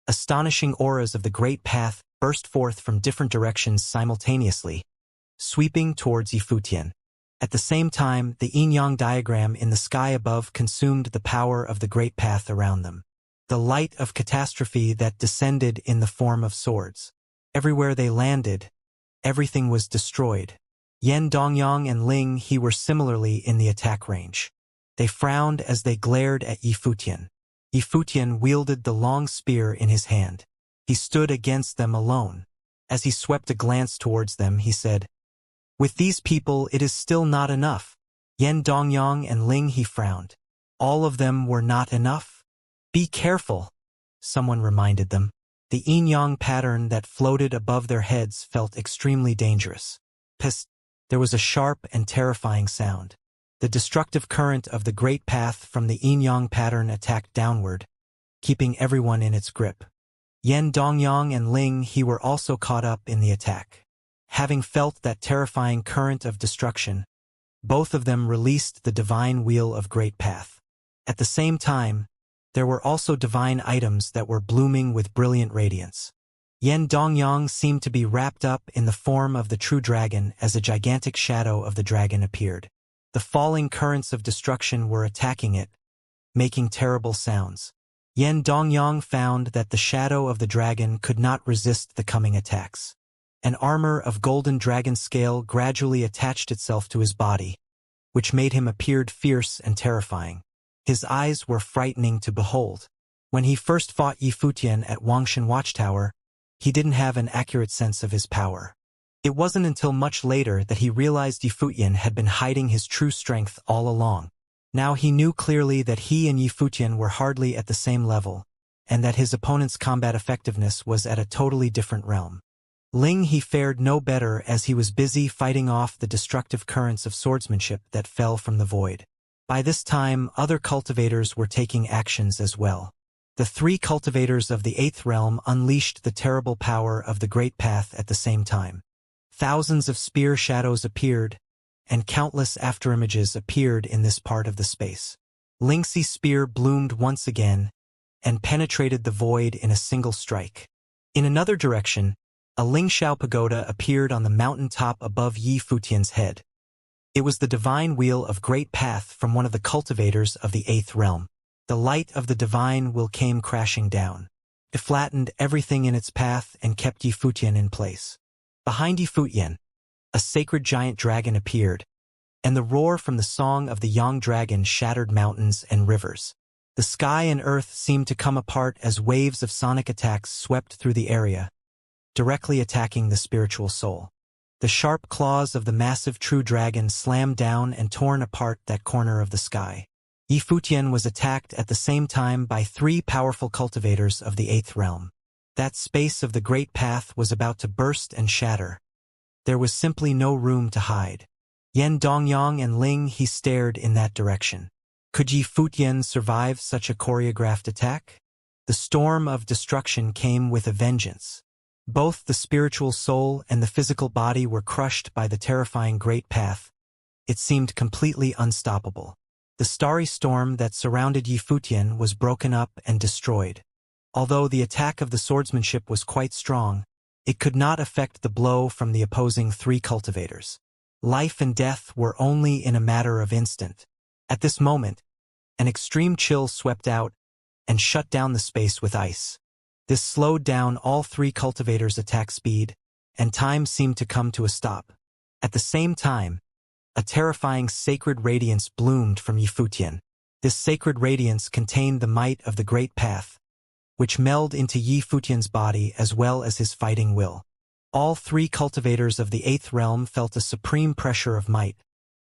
astonishing auras of the Great Path burst forth from different directions simultaneously, sweeping towards Yi Futian. At the same time, the yin-yang diagram in the sky above consumed the power of the Great Path around them. The light of catastrophe that descended in the form of swords. Everywhere they landed, everything was destroyed. Yen Dongyang and Ling He were similarly in the attack range. They frowned as they glared at Yi Futian. Yi Futian wielded the long spear in his hand. He stood against them alone. As he swept a glance towards them, he said, "With these people it is still not enough." Yen Dongyang and Ling He frowned. All of them were not enough? Be careful, someone reminded them. The yin-yang pattern that floated above their heads felt extremely dangerous. Psst! There was a sharp and terrifying sound. The destructive current of the Great Path from the yin-yang pattern attacked downward, keeping everyone in its grip. Yen Dongyang and Ling He were also caught up in the attack. Having felt that terrifying current of destruction, both of them released the divine wheel of Great Path. At the same time, there were also divine items that were blooming with brilliant radiance. Yen Dongyang seemed to be wrapped up in the form of the true dragon as a gigantic shadow of the dragon appeared. The falling currents of destruction were attacking it, making terrible sounds. Yen Dongyang found that the shadow of the dragon could not resist the coming attacks. An armor of golden dragon scale gradually attached itself to his body, which made him appear fierce and terrifying. His eyes were frightening to behold. When he first fought Yi Futian at Wangshan Watchtower, he didn't have an accurate sense of his power. It wasn't until much later that he realized Yi Futian had been hiding his true strength all along. Now he knew clearly that he and Yi Futian were hardly at the same level, and that his opponent's combat effectiveness was at a totally different realm. Ling He fared no better as he was busy fighting off the destructive currents of swordsmanship that fell from the void. By this time, other cultivators were taking actions as well. The 3 cultivators of the 8th realm unleashed the terrible power of the Great Path at the same time. Thousands of spear shadows appeared, and countless afterimages appeared in this part of the space. Lingxi's spear bloomed once again, and penetrated the void in a single strike. In another direction, a Lingxiao pagoda appeared on the mountain top above Yi Futian's head. It was the divine wheel of Great Path from one of the cultivators of the 8th realm. The light of the divine wheel came crashing down. It flattened everything in its path and kept Yi Futian in place. Behind Yi Futian, a sacred giant dragon appeared, and the roar from the song of the Yang dragon shattered mountains and rivers. The sky and earth seemed to come apart as waves of sonic attacks swept through the area, directly attacking the spiritual soul. The sharp claws of the massive true dragon slammed down and torn apart that corner of the sky. Yi Futian was attacked at the same time by 3 powerful cultivators of the 8th realm. That space of the Great Path was about to burst and shatter. There was simply no room to hide. Yen Dongyang and Ling He stared in that direction. Could Yi Futian survive such a choreographed attack? The storm of destruction came with a vengeance. Both the spiritual soul and the physical body were crushed by the terrifying Great Path. It seemed completely unstoppable. The starry storm that surrounded Yifutian was broken up and destroyed. Although the attack of the swordsmanship was quite strong, it could not affect the blow from the opposing three cultivators. Life and death were only in a matter of instant. At this moment, an extreme chill swept out and shut down the space with ice. This slowed down all three cultivators' attack speed, and time seemed to come to a stop. At the same time, a terrifying sacred radiance bloomed from Yifutian. This sacred radiance contained the might of the Great Path, which melded into Yifutian's body as well as his fighting will. All three cultivators of the Eighth Realm felt a supreme pressure of might,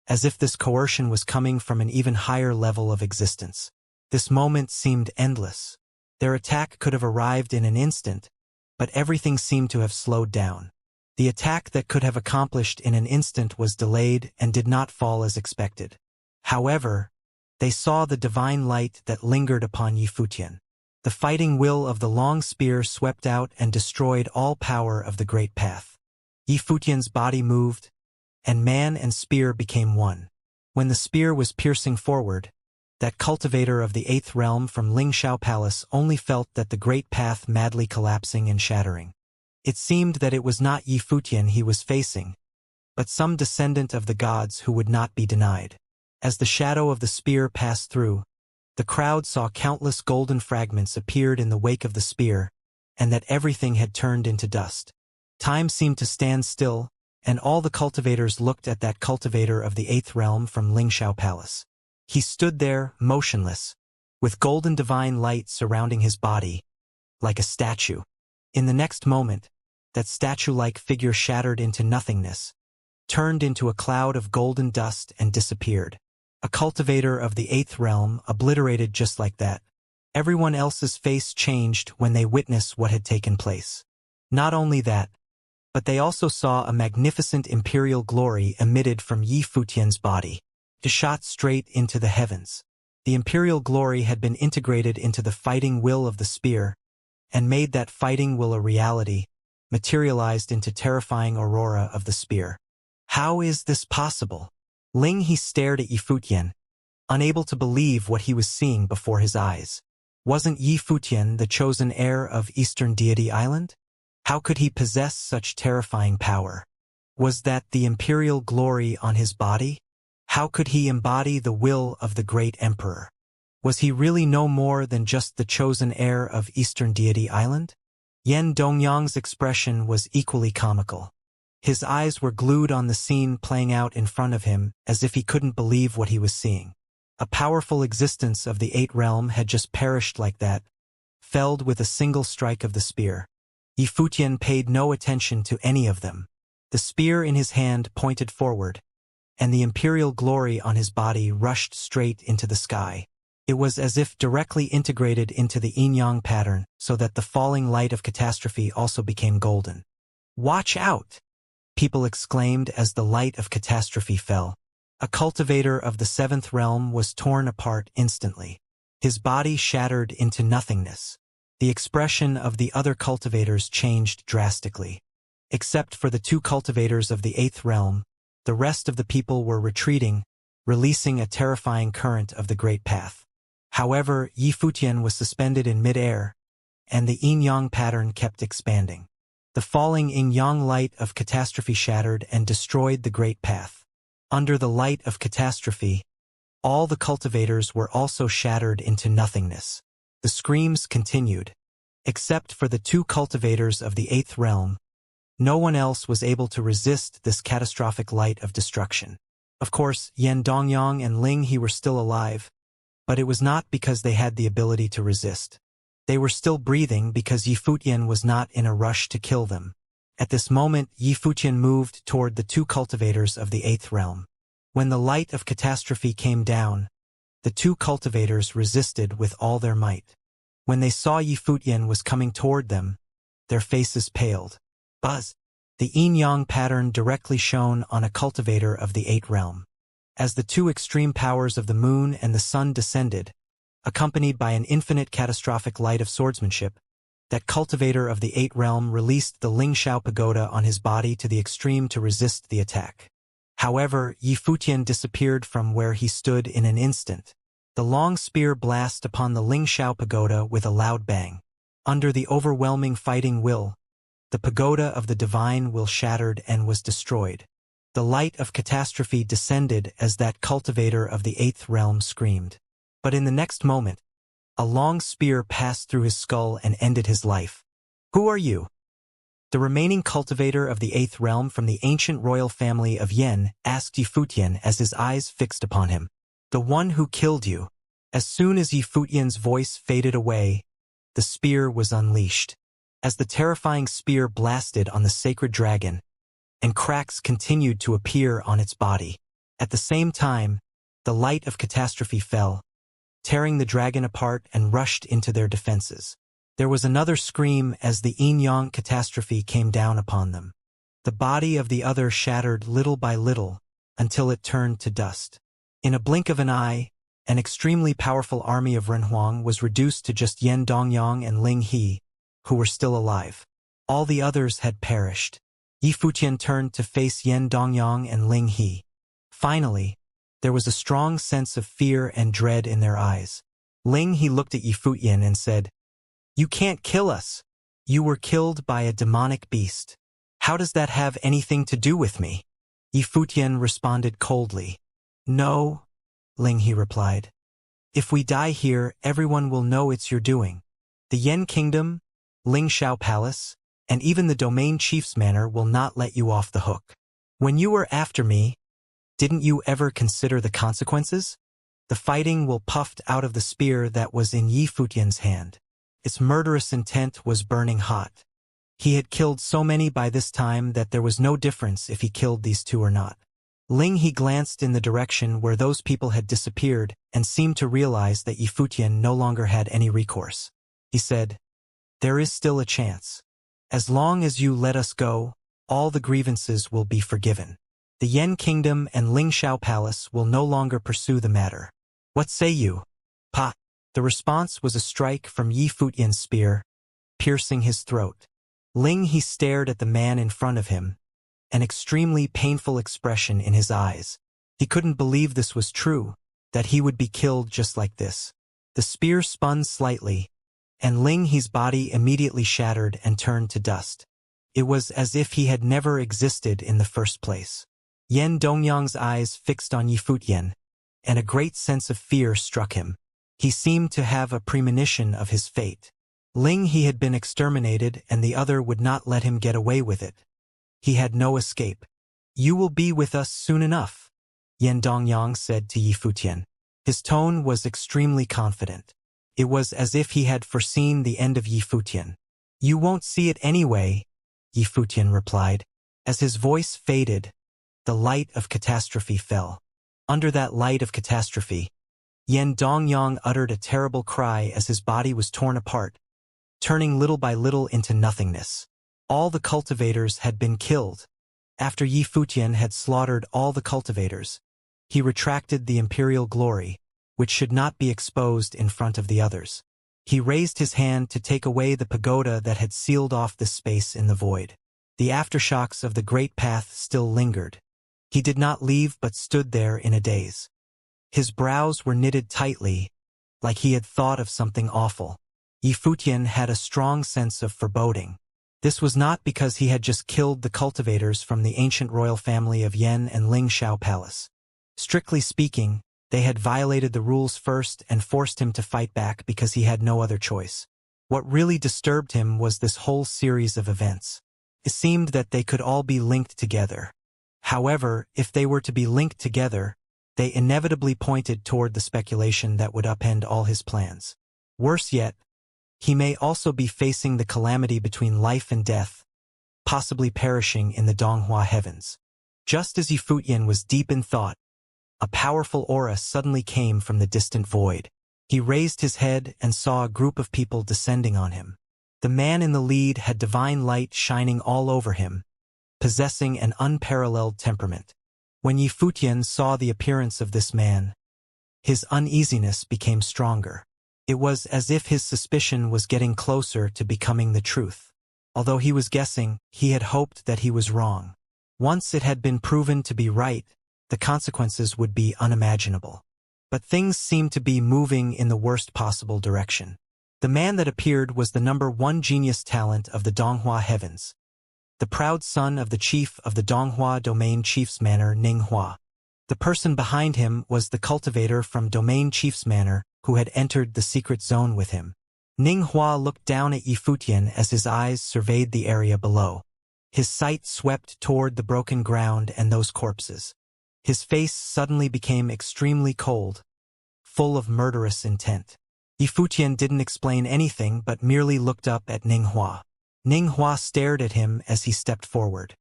as if this coercion was coming from an even higher level of existence. This moment seemed endless. Their attack could have arrived in an instant, but everything seemed to have slowed down. The attack that could have accomplished in an instant was delayed and did not fall as expected. However, they saw the divine light that lingered upon Yifutian. The fighting will of the long spear swept out and destroyed all power of the Great Path. Yifutian's body moved, and man and spear became one. When the spear was piercing forward, that cultivator of the Eighth Realm from Lingxiao Palace only felt that the Great Path madly collapsing and shattering. It seemed that it was not Yifutian he was facing, but some descendant of the gods who would not be denied. As the shadow of the spear passed through, the crowd saw countless golden fragments appeared in the wake of the spear, and that everything had turned into dust. Time seemed to stand still, and all the cultivators looked at that cultivator of the Eighth Realm from Lingxiao Palace. He stood there, motionless, with golden divine light surrounding his body, like a statue. In the next moment, that statue-like figure shattered into nothingness, turned into a cloud of golden dust and disappeared. A cultivator of the Eighth Realm obliterated just like that. Everyone else's face changed when they witnessed what had taken place. Not only that, but they also saw a magnificent imperial glory emitted from Yifutian's body. It shot straight into the heavens. The imperial glory had been integrated into the fighting will of the spear, and made that fighting will a reality, materialized into terrifying aurora of the spear. How is this possible? He stared at Yifutian, unable to believe what he was seeing before his eyes. Wasn't Yifutian the chosen heir of Eastern Deity Island? How could he possess such terrifying power? Was that the imperial glory on his body? How could he embody the will of the great emperor? Was he really no more than just the chosen heir of Eastern Deity Island? Yan Dongyang's expression was equally comical. His eyes were glued on the scene playing out in front of him as if he couldn't believe what he was seeing. A powerful existence of the Eighth Realm had just perished like that, felled with a single strike of the spear. Yifutian paid no attention to any of them. The spear in his hand pointed forward, and the imperial glory on his body rushed straight into the sky. It was as if directly integrated into the yin-yang pattern so that the falling light of catastrophe also became golden. "Watch out!" people exclaimed as the light of catastrophe fell. A cultivator of the Seventh Realm was torn apart instantly. His body shattered into nothingness. The expression of the other cultivators changed drastically. Except for the two cultivators of the Eighth Realm, the rest of the people were retreating, releasing a terrifying current of the Great Path. However, Yifutian was suspended in mid-air, and the yin-yang pattern kept expanding. The falling yin-yang light of catastrophe shattered and destroyed the Great Path. Under the light of catastrophe, all the cultivators were also shattered into nothingness. The screams continued. Except for the two cultivators of the Eighth Realm, no one else was able to resist this catastrophic light of destruction. Of course, Yan Dongyang and Ling He were still alive, but it was not because they had the ability to resist. They were still breathing because Yifutian was not in a rush to kill them. At this moment, Yifutian moved toward the two cultivators of the Eighth Realm. When the light of catastrophe came down, the two cultivators resisted with all their might. When they saw Yifutian was coming toward them, their faces paled. Buzz! The yin-yang pattern directly shone on a cultivator of the Eighth Realm. As the two extreme powers of the moon and the sun descended, accompanied by an infinite catastrophic light of swordsmanship, that cultivator of the 8th realm released the Lingxiao pagoda on his body to the extreme to resist the attack. However, Yi Futian disappeared from where he stood in an instant. The long spear blasted upon the Lingxiao pagoda with a loud bang. Under the overwhelming fighting will, the pagoda of the divine will shattered and was destroyed. The light of catastrophe descended as that cultivator of the 8th realm screamed. But in the next moment, a long spear passed through his skull and ended his life. Who are you? The remaining cultivator of the 8th realm from the ancient royal family of Yan asked Yi Futian as his eyes fixed upon him. The one who killed you. As soon as Yi Futian's voice faded away, the spear was unleashed. As the terrifying spear blasted on the sacred dragon, and cracks continued to appear on its body. At the same time, the light of catastrophe fell, tearing the dragon apart and rushed into their defenses. There was another scream as the yin-yang catastrophe came down upon them. The body of the other shattered little by little until it turned to dust. In a blink of an eye, an extremely powerful army of Renhuang was reduced to just Yan Dongyang and Ling He, who were still alive. All the others had perished. Yi Futian turned to face Yan Dongyang and Ling He. Finally, there was a strong sense of fear and dread in their eyes. Ling He looked at Yi Futian and said, "You can't kill us. You were killed by a demonic beast. How does that have anything to do with me?" Yi Futian responded coldly. "No," Ling He replied. "If we die here, everyone will know it's your doing. The Yen Kingdom, Lingxiao Palace, and even the Domain Chief's manor will not let you off the hook. When you were after me, didn't you ever consider the consequences? The fighting will puffed out of the spear that was in Yi Futian's hand. Its murderous intent was burning hot. He had killed so many by this time that there was no difference if he killed these two or not." Ling He glanced in the direction where those people had disappeared and seemed to realize that Yi Futian no longer had any recourse. He said, "There is still a chance. As long as you let us go, all the grievances will be forgiven. The Yen Kingdom and Lingxiao Palace will no longer pursue the matter. What say you?" Pa! The response was a strike from Yi Futian's spear, piercing his throat. Ling He stared at the man in front of him, an extremely painful expression in his eyes. He couldn't believe this was true, that he would be killed just like this. The spear spun slightly, and Ling He's body immediately shattered and turned to dust. It was as if he had never existed in the first place. Yan Dongyang's eyes fixed on Yi Futian, and a great sense of fear struck him. He seemed to have a premonition of his fate. Ling He had been exterminated and the other would not let him get away with it. He had no escape. "You will be with us soon enough," Yan Dongyang said to Yi Futian. His tone was extremely confident. It was as if he had foreseen the end of Yi Futian. "You won't see it anyway," Yi Futian replied. As his voice faded, the light of catastrophe fell. Under that light of catastrophe, Yan Dongyang uttered a terrible cry as his body was torn apart, turning little by little into nothingness. All the cultivators had been killed. After Yi Futian had slaughtered all the cultivators, he retracted the imperial glory, which should not be exposed in front of the others. He raised his hand to take away the pagoda that had sealed off the space in the void. The aftershocks of the great path still lingered. He did not leave but stood there in a daze. His brows were knitted tightly, like he had thought of something awful. Yi Futian had a strong sense of foreboding. This was not because he had just killed the cultivators from the ancient royal family of Yan and Lingxiao Palace. Strictly speaking, they had violated the rules first and forced him to fight back because he had no other choice. What really disturbed him was this whole series of events. It seemed that they could all be linked together. However, if they were to be linked together, they inevitably pointed toward the speculation that would upend all his plans. Worse yet, he may also be facing the calamity between life and death, possibly perishing in the Donghua heavens. Just as Yi Futian was deep in thought, a powerful aura suddenly came from the distant void. He raised his head and saw a group of people descending on him. The man in the lead had divine light shining all over him, possessing an unparalleled temperament. When Yi Futian saw the appearance of this man, his uneasiness became stronger. It was as if his suspicion was getting closer to becoming the truth. Although he was guessing, he had hoped that he was wrong. Once it had been proven to be right, the consequences would be unimaginable. But things seemed to be moving in the worst possible direction. The man that appeared was the #1 genius talent of the Donghua heavens, the proud son of the chief of the Donghua Domain Chief's Manor, Ning Hua. The person behind him was the cultivator from Domain Chief's Manor who had entered the secret zone with him. Ning Hua looked down at Yifutian as his eyes surveyed the area below. His sight swept toward the broken ground and those corpses. His face suddenly became extremely cold, full of murderous intent. Yifutian didn't explain anything but merely looked up at Ning Hua. Ning Hua stared at him as he stepped forward.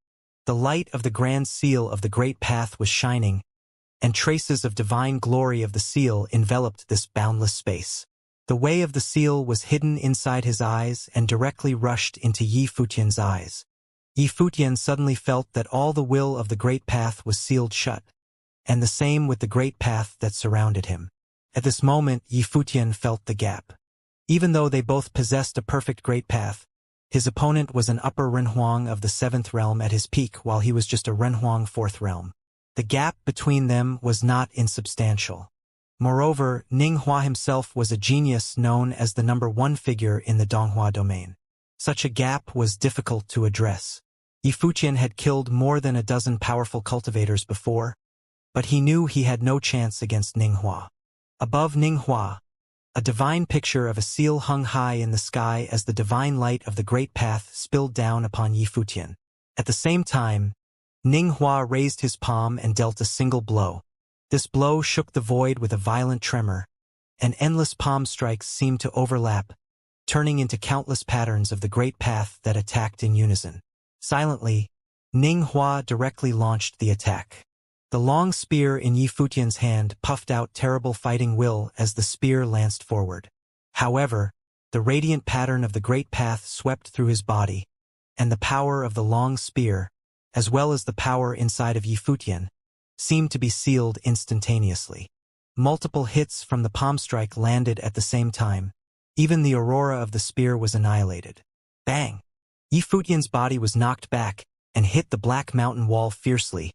The light of the grand seal of the Great Path was shining, and traces of divine glory of the seal enveloped this boundless space. The way of the seal was hidden inside his eyes and directly rushed into Yifutian's eyes. Yifutian suddenly felt that all the will of the Great Path was sealed shut, and the same with the Great Path that surrounded him. At this moment, Yifutian felt the gap. Even though they both possessed a perfect Great Path, his opponent was an upper Renhuang of the 7th realm at his peak while he was just a Renhuang 4th realm. The gap between them was not insubstantial. Moreover, Ning Hua himself was a genius known as the #1 figure in the Donghua domain. Such a gap was difficult to address. Yifutian had killed more than a dozen powerful cultivators before, but he knew he had no chance against Ning Hua. Above Ning Hua, a divine picture of a seal hung high in the sky as the divine light of the Great Path spilled down upon Yifutian. At the same time, Ning Hua raised his palm and dealt a single blow. This blow shook the void with a violent tremor, and endless palm strikes seemed to overlap, turning into countless patterns of the Great Path that attacked in unison. Silently, Ning Hua directly launched the attack. The long spear in Yifutian's hand puffed out terrible fighting will as the spear lanced forward. However, the radiant pattern of the Great Path swept through his body, and the power of the long spear, as well as the power inside of Yifutian, seemed to be sealed instantaneously. Multiple hits from the palm strike landed at the same time. Even the aurora of the spear was annihilated. Bang! Yifutian's body was knocked back and hit the black mountain wall fiercely,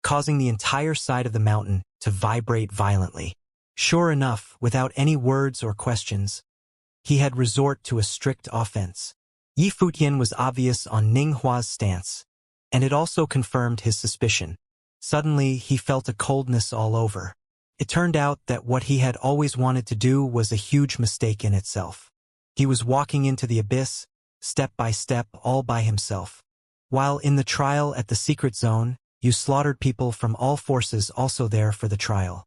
causing the entire side of the mountain to vibrate violently. Sure enough, without any words or questions, he had resort to a strict offense. Yifutian was obvious on Ning Hua's stance, and it also confirmed his suspicion. Suddenly, he felt a coldness all over. It turned out that what he had always wanted to do was a huge mistake in itself. He was walking into the abyss, step by step, all by himself. While in the trial at the secret zone, you slaughtered people from all forces also there for the trial.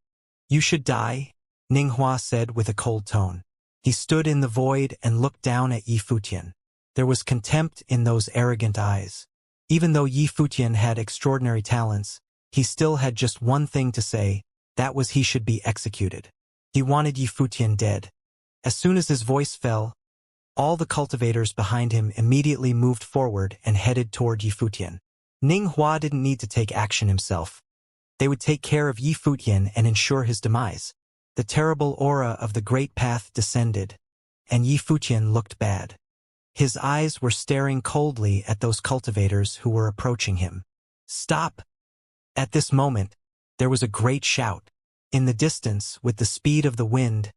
You should die, Ning Hua said with a cold tone. He stood in the void and looked down at Yifutian. There was contempt in those arrogant eyes. Even though Yifutian had extraordinary talents, he still had just one thing to say, that was he should be executed. He wanted Yifutian dead. As soon as his voice fell, all the cultivators behind him immediately moved forward and headed toward Yifutian. Ning Hua didn't need to take action himself. They would take care of Yifutian and ensure his demise. The terrible aura of the Great Path descended, and Yifutian looked bad. His eyes were staring coldly at those cultivators who were approaching him. Stop! At this moment, there was a great shout. In the distance, with the speed of the wind,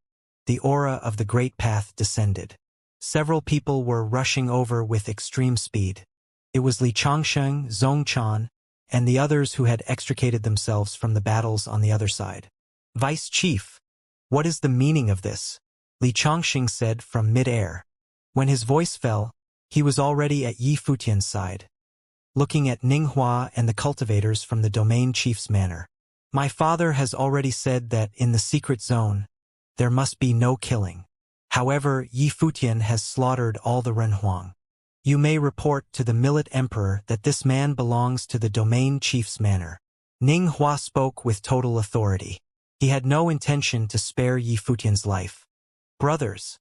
the aura of the Great Path descended. Several people were rushing over with extreme speed. It was Li Changsheng, Zhong Chan, and the others who had extricated themselves from the battles on the other side. Vice Chief, what is the meaning of this? Li Changsheng said from mid-air. When his voice fell, he was already at Yifutian's side, looking at Ning Hua and the cultivators from the Domain Chief's Manor. My father has already said that in the secret zone, there must be no killing. However, Yifutian has slaughtered all the Renhuang. You may report to the Millet Emperor that this man belongs to the Domain Chief's Manor. Ning Hua spoke with total authority. He had no intention to spare Yifutian's life. Brothers.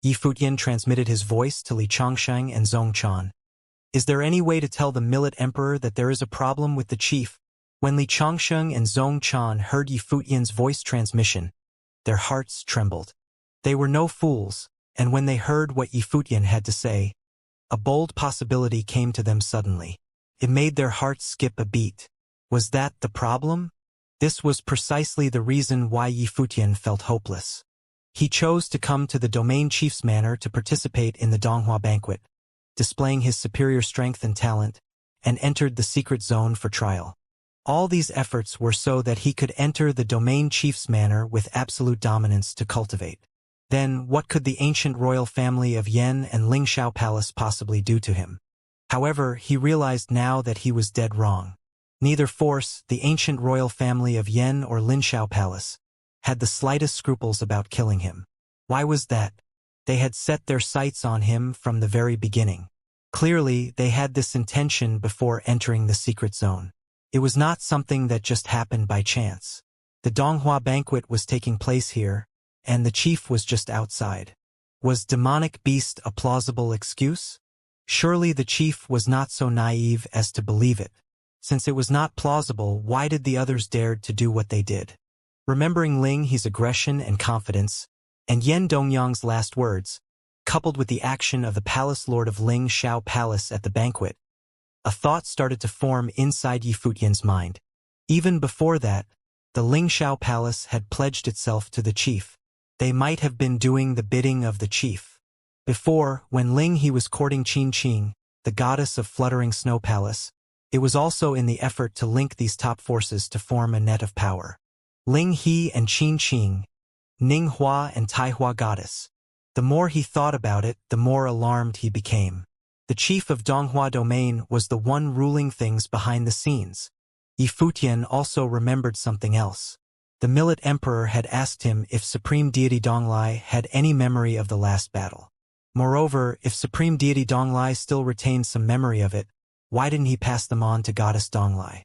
Yifutian transmitted his voice to Li Changsheng and Zhong Chan. Is there any way to tell the Millet Emperor that there is a problem with the chief? When Li Changsheng and Zhong Chan heard Yifutian's voice transmission, their hearts trembled. They were no fools, and when they heard what Yifutian had to say, a bold possibility came to them suddenly. It made their hearts skip a beat. Was that the problem? This was precisely the reason why Yifutian felt hopeless. He chose to come to the domain chief's manor to participate in the Donghua banquet, displaying his superior strength and talent, and entered the secret zone for trial. All these efforts were so that he could enter the domain chief's manor with absolute dominance to cultivate. Then, what could the ancient royal family of Yan and Lingxiao Palace possibly do to him? However, he realized now that he was dead wrong. Neither force, the ancient royal family of Yan or Lingxiao Palace, had the slightest scruples about killing him. Why was that? They had set their sights on him from the very beginning. Clearly, they had this intention before entering the secret zone. It was not something that just happened by chance. The Donghua banquet was taking place here, and the chief was just outside. Was demonic beast a plausible excuse? Surely the chief was not so naive as to believe it. Since it was not plausible, why did the others dare to do what they did? Remembering Ling He's aggression and confidence, and Yan Dongyang's last words, coupled with the action of the palace lord of Ling Xiao Palace at the banquet, a thought started to form inside Yifutian's mind. Even before that, the Ling Xiao Palace had pledged itself to the chief. They might have been doing the bidding of the chief. Before, when Ling He was courting Qin Qing, the goddess of fluttering snow palace, it was also in the effort to link these top forces to form a net of power. Ling He and Qin Qing, Ning Hua and Tai Hua goddess. The more he thought about it, the more alarmed he became. The chief of Donghua domain was the one ruling things behind the scenes. Yifutian also remembered something else. The Millet Emperor had asked him if Supreme Deity Donglai had any memory of the last battle. Moreover, if Supreme Deity Donglai still retained some memory of it, why didn't he pass them on to Goddess Donglai?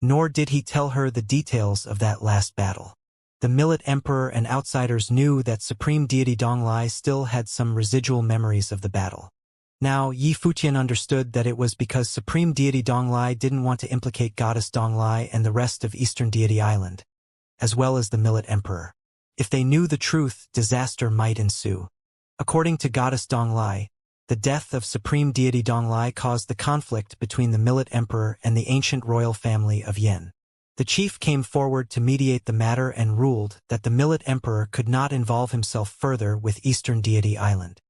Nor did he tell her the details of that last battle. The Millet Emperor and outsiders knew that Supreme Deity Donglai still had some residual memories of the battle. Now, Yifutian understood that it was because Supreme Deity Donglai didn't want to implicate Goddess Donglai and the rest of Eastern Deity Island, as well as the Millet Emperor. If they knew the truth, disaster might ensue. According to Goddess Donglai, the death of Supreme Deity Donglai caused the conflict between the Millet Emperor and the ancient royal family of Yan. The chief came forward to mediate the matter and ruled that the Millet Emperor could not involve himself further with Eastern Deity Island.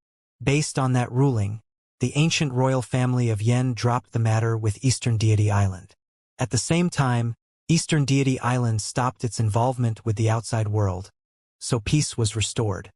Based on that ruling, the ancient royal family of Yan dropped the matter with Eastern Deity Island. At the same time, Eastern Deity Island stopped its involvement with the outside world, so peace was restored.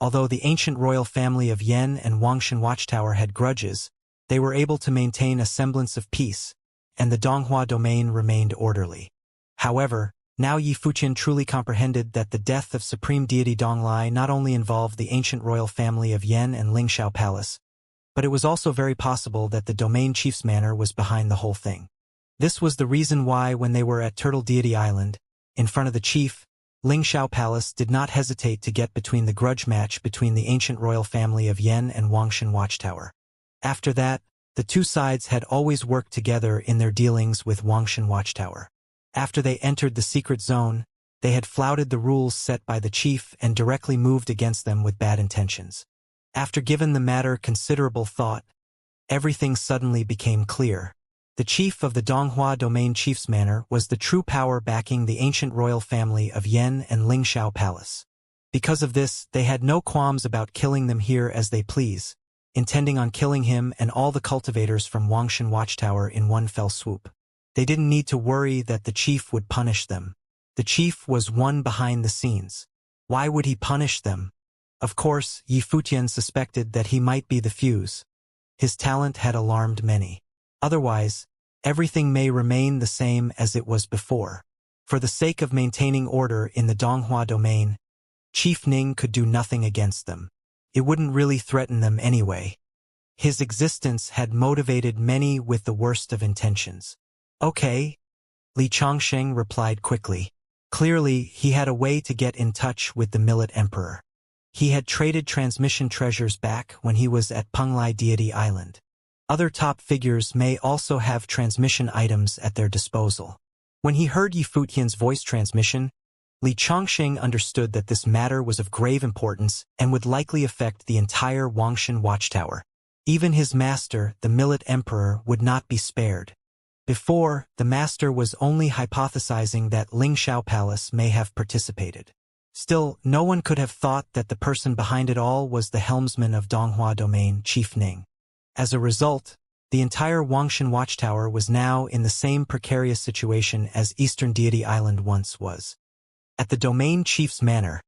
Although the ancient royal family of Yan and Wangshan Watchtower had grudges, they were able to maintain a semblance of peace, and the Donghua domain remained orderly. However, now Yifutian truly comprehended that the death of Supreme Deity Donglai not only involved the ancient royal family of Yan and Lingxiao Palace, but it was also very possible that the domain chief's manor was behind the whole thing. This was the reason why, when they were at Turtle Deity Island, in front of the chief, Lingxiao Palace did not hesitate to get between the grudge match between the ancient royal family of Yan and Wangshan Watchtower. After that, the two sides had always worked together in their dealings with Wangshan Watchtower. After they entered the secret zone, they had flouted the rules set by the chief and directly moved against them with bad intentions. After giving the matter considerable thought, everything suddenly became clear. The chief of the Donghua domain chief's manor was the true power backing the ancient royal family of Yan and Lingxiao Palace. Because of this, they had no qualms about killing them here as they please, intending on killing him and all the cultivators from Wangshan Watchtower in one fell swoop. They didn't need to worry that the chief would punish them. The chief was one behind the scenes. Why would he punish them? Of course, Yifutian suspected that he might be the fuse. His talent had alarmed many. Otherwise, everything may remain the same as it was before. For the sake of maintaining order in the Donghua domain, Chief Ning could do nothing against them. It wouldn't really threaten them anyway. His existence had motivated many with the worst of intentions. Okay, Li Chongsheng replied quickly. Clearly, he had a way to get in touch with the Millet Emperor. He had traded transmission treasures back when he was at Penglai Deity Island. Other top figures may also have transmission items at their disposal. When he heard Yifutian's voice transmission, Li Chongqing understood that this matter was of grave importance and would likely affect the entire Wangshan watchtower. Even his master, the Millet Emperor, would not be spared. Before, the master was only hypothesizing that Lingxiao Palace may have participated. Still, no one could have thought that the person behind it all was the helmsman of Donghua Domain, Chief Ning. As a result, the entire Wangshan watchtower was now in the same precarious situation as Eastern Deity Island once was. At the domain chief's manor,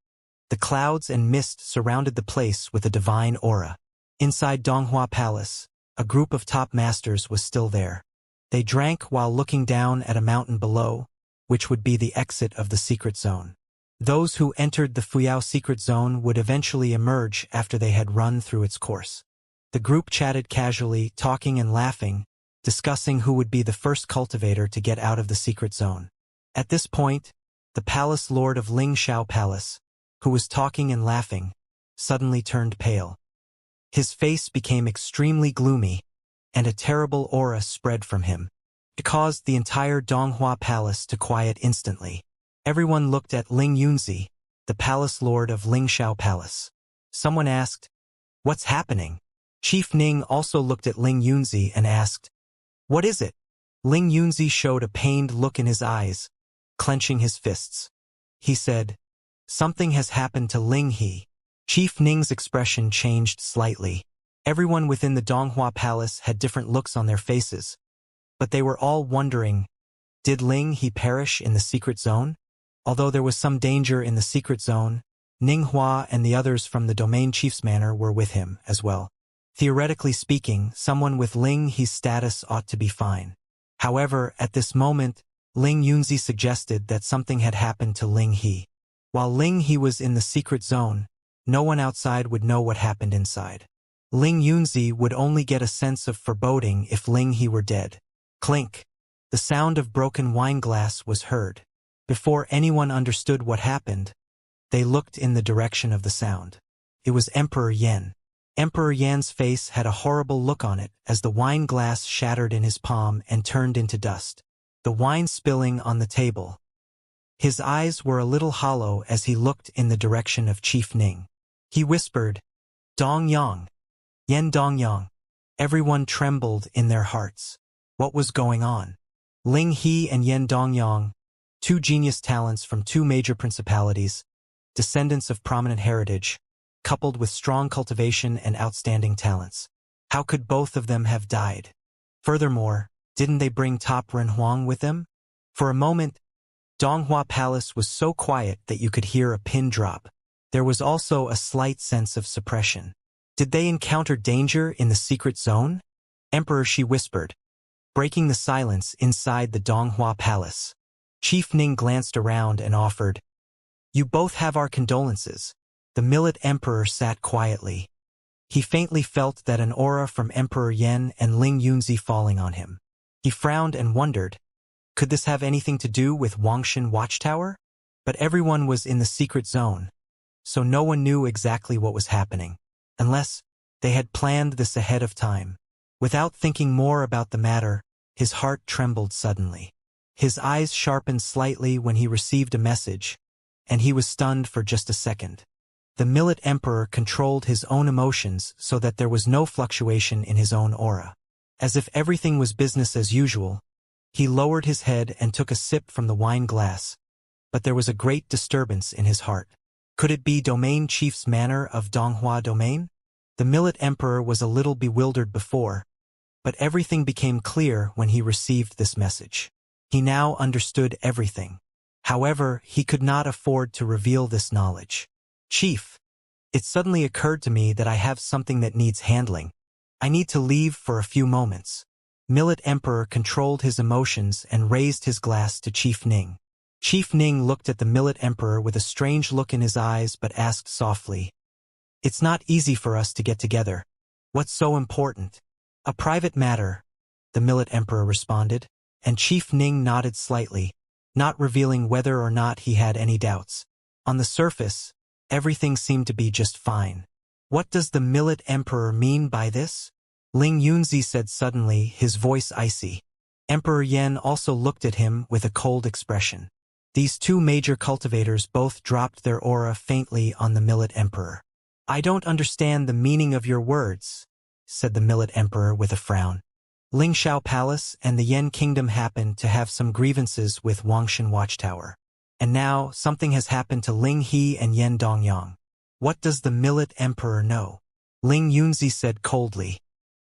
the clouds and mist surrounded the place with a divine aura. Inside Donghua Palace, a group of top masters was still there. They drank while looking down at a mountain below, which would be the exit of the secret zone. Those who entered the Fuyao secret zone would eventually emerge after they had run through its course. The group chatted casually, talking and laughing, discussing who would be the first cultivator to get out of the secret zone. At this point, the palace lord of Lingxiao Palace, who was talking and laughing, suddenly turned pale. His face became extremely gloomy, and a terrible aura spread from him. It caused the entire Donghua Palace to quiet instantly. Everyone looked at Ling Yunzi, the palace lord of Lingxiao Palace. Someone asked, "What's happening?" Chief Ning also looked at Ling Yunzi and asked, "What is it?" Ling Yunzi showed a pained look in his eyes, clenching his fists. He said, "Something has happened to Ling He." Chief Ning's expression changed slightly. Everyone within the Donghua Palace had different looks on their faces, but they were all wondering, did Ling He perish in the secret zone? Although there was some danger in the secret zone, Ning Hua and the others from the domain chief's manor were with him as well. Theoretically speaking, someone with Ling He's status ought to be fine. However, at this moment, Ling Yunzi suggested that something had happened to Ling He. While Ling He was in the secret zone, no one outside would know what happened inside. Ling Yunzi would only get a sense of foreboding if Ling He were dead. Clink. The sound of broken wine glass was heard. Before anyone understood what happened, they looked in the direction of the sound. It was Emperor Yan. Emperor Yan's face had a horrible look on it as the wine glass shattered in his palm and turned into dust, the wine spilling on the table. His eyes were a little hollow as he looked in the direction of Chief Ning. He whispered, "Dong Yang. Yan Dong Yang." Everyone trembled in their hearts. What was going on? Ling He and Yan Dongyang, two genius talents from two major principalities, descendants of prominent heritage, coupled with strong cultivation and outstanding talents. How could both of them have died? Furthermore, didn't they bring top Ren Huang with them? For a moment, Donghua Palace was so quiet that you could hear a pin drop. There was also a slight sense of suppression. Did they encounter danger in the secret zone? Emperor Shi whispered, breaking the silence inside the Donghua Palace. Chief Ning glanced around and offered, "You both have our condolences." The Millet Emperor sat quietly. He faintly felt that an aura from Emperor Yan and Ling Yunzi falling on him. He frowned and wondered, could this have anything to do with Wangshan Watchtower? But everyone was in the secret zone, so no one knew exactly what was happening, unless they had planned this ahead of time. Without thinking more about the matter, his heart trembled suddenly. His eyes sharpened slightly when he received a message, and he was stunned for just a second. The Millet Emperor controlled his own emotions so that there was no fluctuation in his own aura. As if everything was business as usual, he lowered his head and took a sip from the wine glass, but there was a great disturbance in his heart. Could it be Domain Chief's manor of Donghua Domain? The Millet Emperor was a little bewildered before, but everything became clear when he received this message. He now understood everything. However, he could not afford to reveal this knowledge. "Chief, it suddenly occurred to me that I have something that needs handling. I need to leave for a few moments." Millet Emperor controlled his emotions and raised his glass to Chief Ning. Chief Ning looked at the Millet Emperor with a strange look in his eyes but asked softly, "It's not easy for us to get together. What's so important?" "A private matter," the Millet Emperor responded, and Chief Ning nodded slightly, not revealing whether or not he had any doubts. On the surface, everything seemed to be just fine. "What does the Millet Emperor mean by this?" Ling Yunzi said suddenly, his voice icy. Emperor Yan also looked at him with a cold expression. These two major cultivators both dropped their aura faintly on the Millet Emperor. "I don't understand the meaning of your words," said the Millet Emperor with a frown. "Lingxiao Palace and the Yen Kingdom happen to have some grievances with Wangshan Watchtower. And now something has happened to Ling He and Yen Dongyang. What does the Millet Emperor know?" Ling Yunzi said coldly.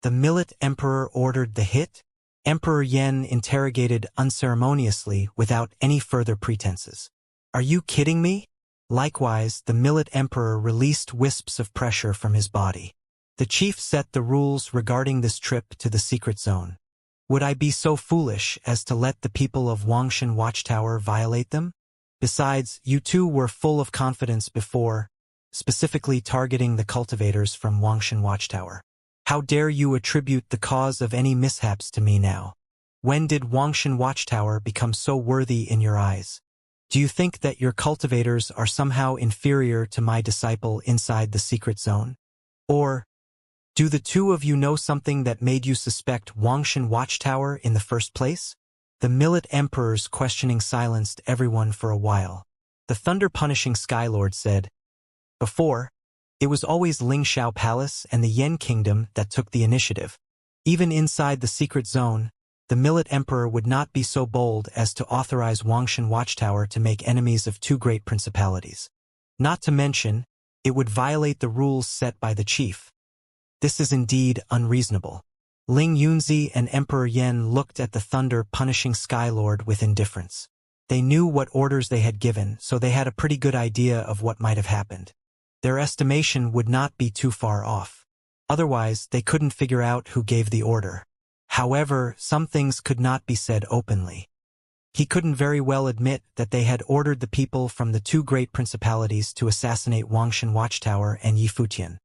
"The Millet Emperor ordered the hit?" Emperor Yen interrogated unceremoniously without any further pretenses. "Are you kidding me?" Likewise, the Millet Emperor released wisps of pressure from his body. "The chief set the rules regarding this trip to the secret zone. Would I be so foolish as to let the people of Wangshan Watchtower violate them? Besides, you two were full of confidence before, specifically targeting the cultivators from Wangshan Watchtower. How dare you attribute the cause of any mishaps to me now? When did Wangshan Watchtower become so worthy in your eyes? Do you think that your cultivators are somehow inferior to my disciple inside the secret zone? Or do the two of you know something that made you suspect Wangshan Watchtower in the first place?" The Millet Emperor's questioning silenced everyone for a while. The thunder-punishing Skylord said, "Before, it was always Lingxiao Palace and the Yen Kingdom that took the initiative. Even inside the secret zone, the Millet Emperor would not be so bold as to authorize Wangshan Watchtower to make enemies of two great principalities. Not to mention, it would violate the rules set by the chief. This is indeed unreasonable." Ling Yunzi and Emperor Yen looked at the thunder-punishing Skylord with indifference. They knew what orders they had given, so they had a pretty good idea of what might have happened. Their estimation would not be too far off. Otherwise, they couldn't figure out who gave the order. However, some things could not be said openly. He couldn't very well admit that they had ordered the people from the two great principalities to assassinate Wangshan Watchtower and Yifutian.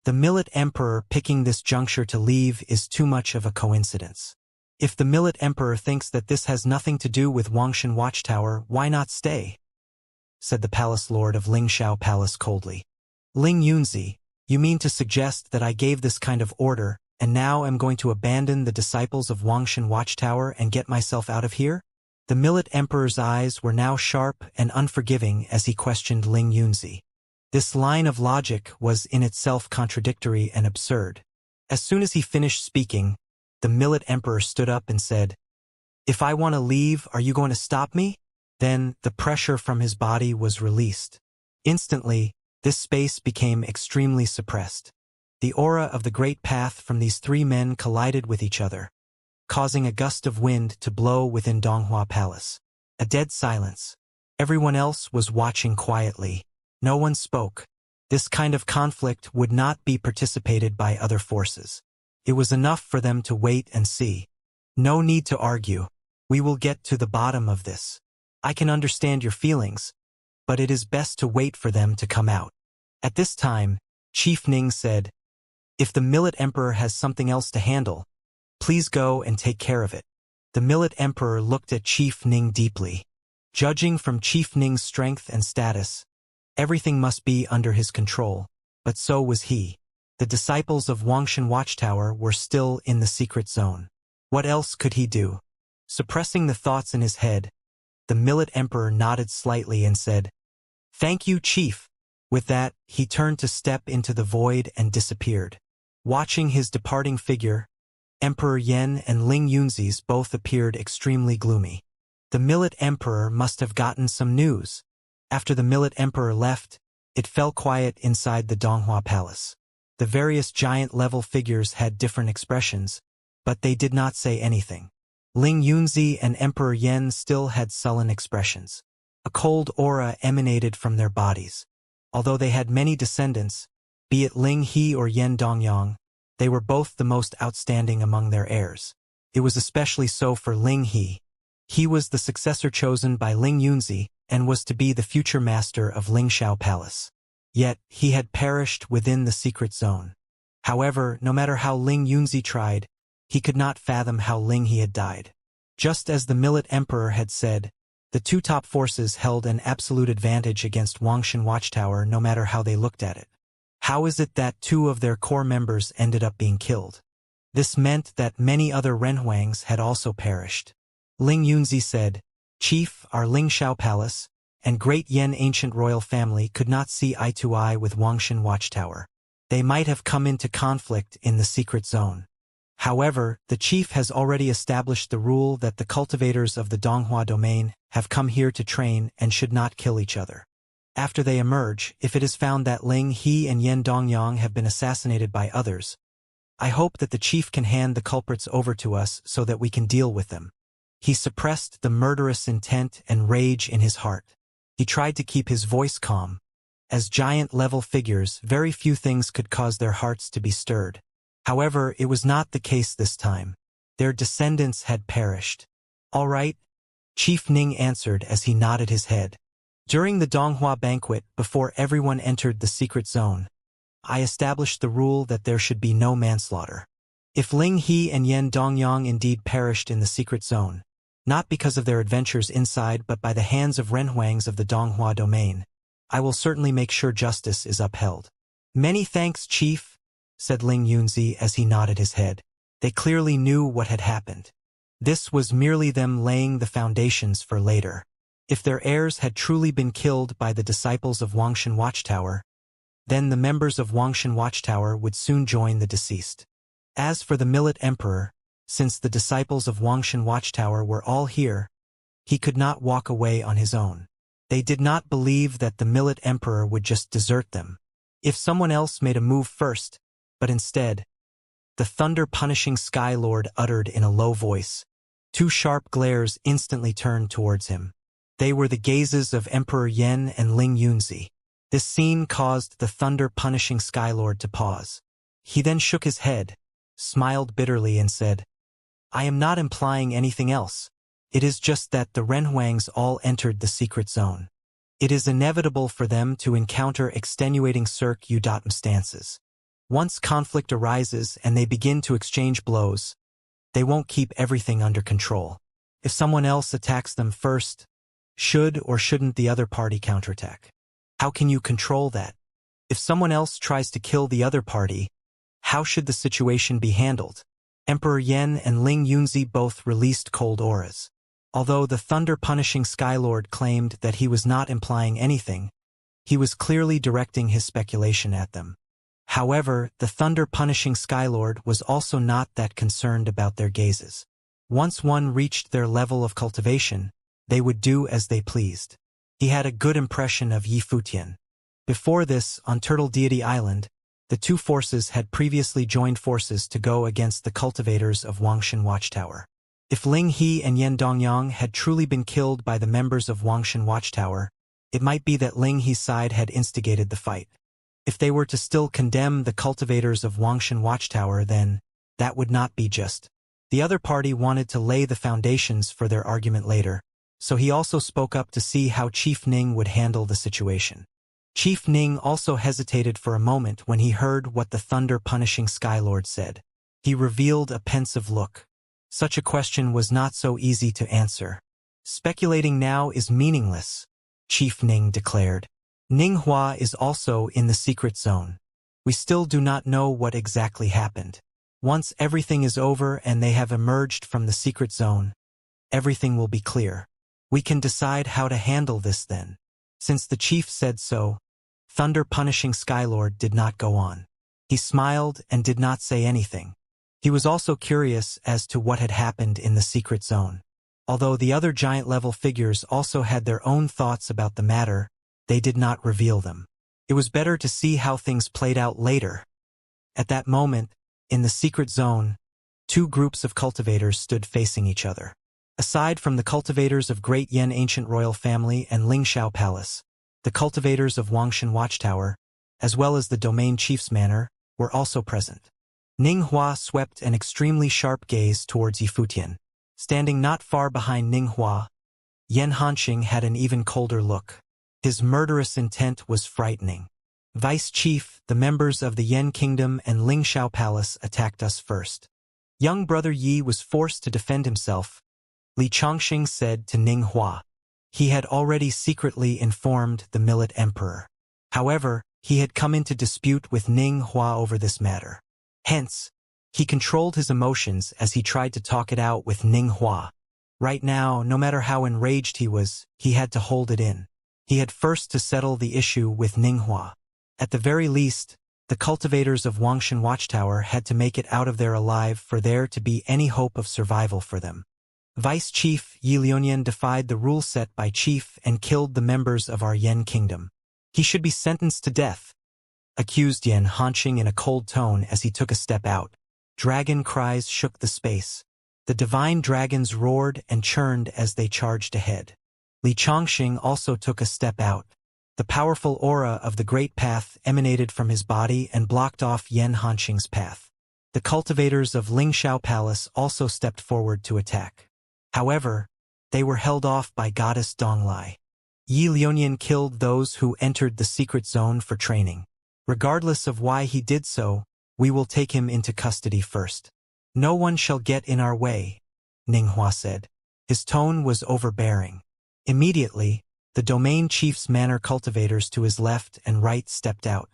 The Millet Emperor picking this juncture to leave is too much of a coincidence. If the Millet Emperor thinks that this has nothing to do with Wangshan Watchtower, why not stay? Said the Palace Lord of Lingxiao Palace coldly. Ling Yunzi, you mean to suggest that I gave this kind of order, and now am going to abandon the disciples of Wangshan Watchtower and get myself out of here? The Millet Emperor's eyes were now sharp and unforgiving as he questioned Ling Yunzi. This line of logic was in itself contradictory and absurd. As soon as he finished speaking, the Millet Emperor stood up and said, "If I want to leave, are you going to stop me?" Then the pressure from his body was released. Instantly, this space became extremely suppressed. The aura of the Great Path from these three men collided with each other, causing a gust of wind to blow within Donghua Palace. A dead silence. Everyone else was watching quietly. No one spoke. This kind of conflict would not be participated by other forces. It was enough for them to wait and see. No need to argue. We will get to the bottom of this. I can understand your feelings, but it is best to wait for them to come out. At this time, Chief Ning said, "If the Millet Emperor has something else to handle, please go and take care of it." The Millet Emperor looked at Chief Ning deeply. Judging from Chief Ning's strength and status, everything must be under his control, but so was he. The disciples of Wangshan Watchtower were still in the secret zone. What else could he do? Suppressing the thoughts in his head, the Millet Emperor nodded slightly and said, "Thank you, Chief." With that, he turned to step into the void and disappeared. Watching his departing figure, Emperor Yen and Ling Yunzi's both appeared extremely gloomy. The Millet Emperor must have gotten some news. After the Millet Emperor left, it fell quiet inside the Donghua Palace. The various giant-level figures had different expressions, but they did not say anything. Ling Yunzi and Emperor Yen still had sullen expressions. A cold aura emanated from their bodies. Although they had many descendants, be it Ling He or Yen Dongyang, they were both the most outstanding among their heirs. It was especially so for Ling He. He was the successor chosen by Ling Yunzi and was to be the future master of Lingxiao Palace. Yet, he had perished within the secret zone. However, no matter how Ling Yunzi tried, he could not fathom how Ling He had died. Just as the Millet Emperor had said, the two top forces held an absolute advantage against Wangshan Watchtower no matter how they looked at it. How is it that two of their core members ended up being killed? This meant that many other Renhuangs had also perished. Ling Yunzi said, Chief, our Lingxiao Palace, and great Yan ancient royal family could not see eye to eye with Wangshan Watchtower. They might have come into conflict in the secret zone. However, the chief has already established the rule that the cultivators of the Donghua domain have come here to train and should not kill each other. After they emerge, if it is found that Ling He and Yan Dongyang have been assassinated by others, I hope that the chief can hand the culprits over to us so that we can deal with them. He suppressed the murderous intent and rage in his heart. He tried to keep his voice calm. As giant-level figures, very few things could cause their hearts to be stirred. However, it was not the case this time. Their descendants had perished. All right, Chief Ning answered as he nodded his head. During the Donghua banquet, before everyone entered the secret zone, I established the rule that there should be no manslaughter. If Ling He and Yan Dongyang indeed perished in the secret zone, not because of their adventures inside but by the hands of Renhuangs of the Donghua domain, I will certainly make sure justice is upheld. Many thanks, Chief, said Ling Yunzi as he nodded his head. They clearly knew what had happened. This was merely them laying the foundations for later. If their heirs had truly been killed by the disciples of Wangshan Watchtower, then the members of Wangshan Watchtower would soon join the deceased. As for the Millet Emperor, since the disciples of Wangshan Watchtower were all here, he could not walk away on his own. They did not believe that the Millet Emperor would just desert them. If someone else made a move first, but instead, the thunder-punishing Sky Lord uttered in a low voice. Two sharp glares instantly turned towards him. They were the gazes of Emperor Yen and Ling Yunzi. This scene caused the thunder-punishing Sky Lord to pause. He then shook his head, smiled bitterly and said, I am not implying anything else. It is just that the Renhuangs all entered the secret zone. It is inevitable for them to encounter extenuating circumstances. Once conflict arises and they begin to exchange blows, they won't keep everything under control. If someone else attacks them first, should or shouldn't the other party counterattack? How can you control that? If someone else tries to kill the other party, how should the situation be handled? Emperor Yen and Ling Yunzi both released cold auras. Although the thunder-punishing Skylord claimed that he was not implying anything, he was clearly directing his speculation at them. However, the thunder-punishing Skylord was also not that concerned about their gazes. Once one reached their level of cultivation, they would do as they pleased. He had a good impression of Yi Futian. Before this, on Turtle Deity Island, the two forces had previously joined forces to go against the cultivators of Wangshan Watchtower. If Ling He and Yan Dongyang had truly been killed by the members of Wangshan Watchtower, it might be that Ling He's side had instigated the fight. If they were to still condemn the cultivators of Wangshan Watchtower, then that would not be just. The other party wanted to lay the foundations for their argument later, so he also spoke up to see how Chief Ning would handle the situation. Chief Ning also hesitated for a moment when he heard what the thunder-punishing Skylord said. He revealed a pensive look. Such a question was not so easy to answer. Speculating now is meaningless, Chief Ning declared. Ninghua is also in the secret zone. We still do not know what exactly happened. Once everything is over and they have emerged from the secret zone, everything will be clear. We can decide how to handle this then. Since the chief said so, thunder-punishing Skylord did not go on. He smiled and did not say anything. He was also curious as to what had happened in the secret zone. Although the other giant-level figures also had their own thoughts about the matter, they did not reveal them. It was better to see how things played out later. At that moment, in the secret zone, two groups of cultivators stood facing each other. Aside from the cultivators of Great Yan Ancient Royal Family and Lingxiao Palace, the cultivators of Wangshan Watchtower, as well as the Domain Chief's Manor, were also present. Ninghua swept an extremely sharp gaze towards Yi Futian. Standing not far behind Ninghua, Yan Hanxing had an even colder look. His murderous intent was frightening. Vice Chief, the members of the Yan Kingdom and Lingxiao Palace attacked us first. Young brother Yi was forced to defend himself, Li Chongqing said to Ninghua. He had already secretly informed the Millet Emperor. However, he had come into dispute with Ninghua over this matter. Hence, he controlled his emotions as he tried to talk it out with Ninghua. Right now, no matter how enraged he was, he had to hold it in. He had first to settle the issue with Ninghua. At the very least, the cultivators of Wangshan Watchtower had to make it out of there alive for there to be any hope of survival for them. Vice Chief Yi Liunyuan defied the rule set by Chief and killed the members of our Yen kingdom. He should be sentenced to death, accused Yen Hanqing in a cold tone as he took a step out. Dragon cries shook the space. The divine dragons roared and churned as they charged ahead. Li Chongqing also took a step out. The powerful aura of the Great Path emanated from his body and blocked off Yen Hanqing's path. The cultivators of Lingxiao Palace also stepped forward to attack. However, they were held off by Goddess Donglai. Yi Liunyuan killed those who entered the secret zone for training. Regardless of why he did so, we will take him into custody first. No one shall get in our way, Ninghua said. His tone was overbearing. Immediately, the domain chief's manor cultivators to his left and right stepped out.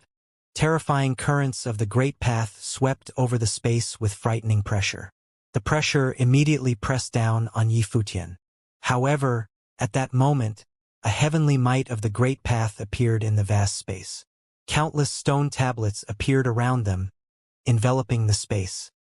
Terrifying currents of the Great Path swept over the space with frightening pressure. The pressure immediately pressed down on Yi Futian. However, at that moment, a heavenly might of the Great Path appeared in the vast space. Countless stone tablets appeared around them, enveloping the space.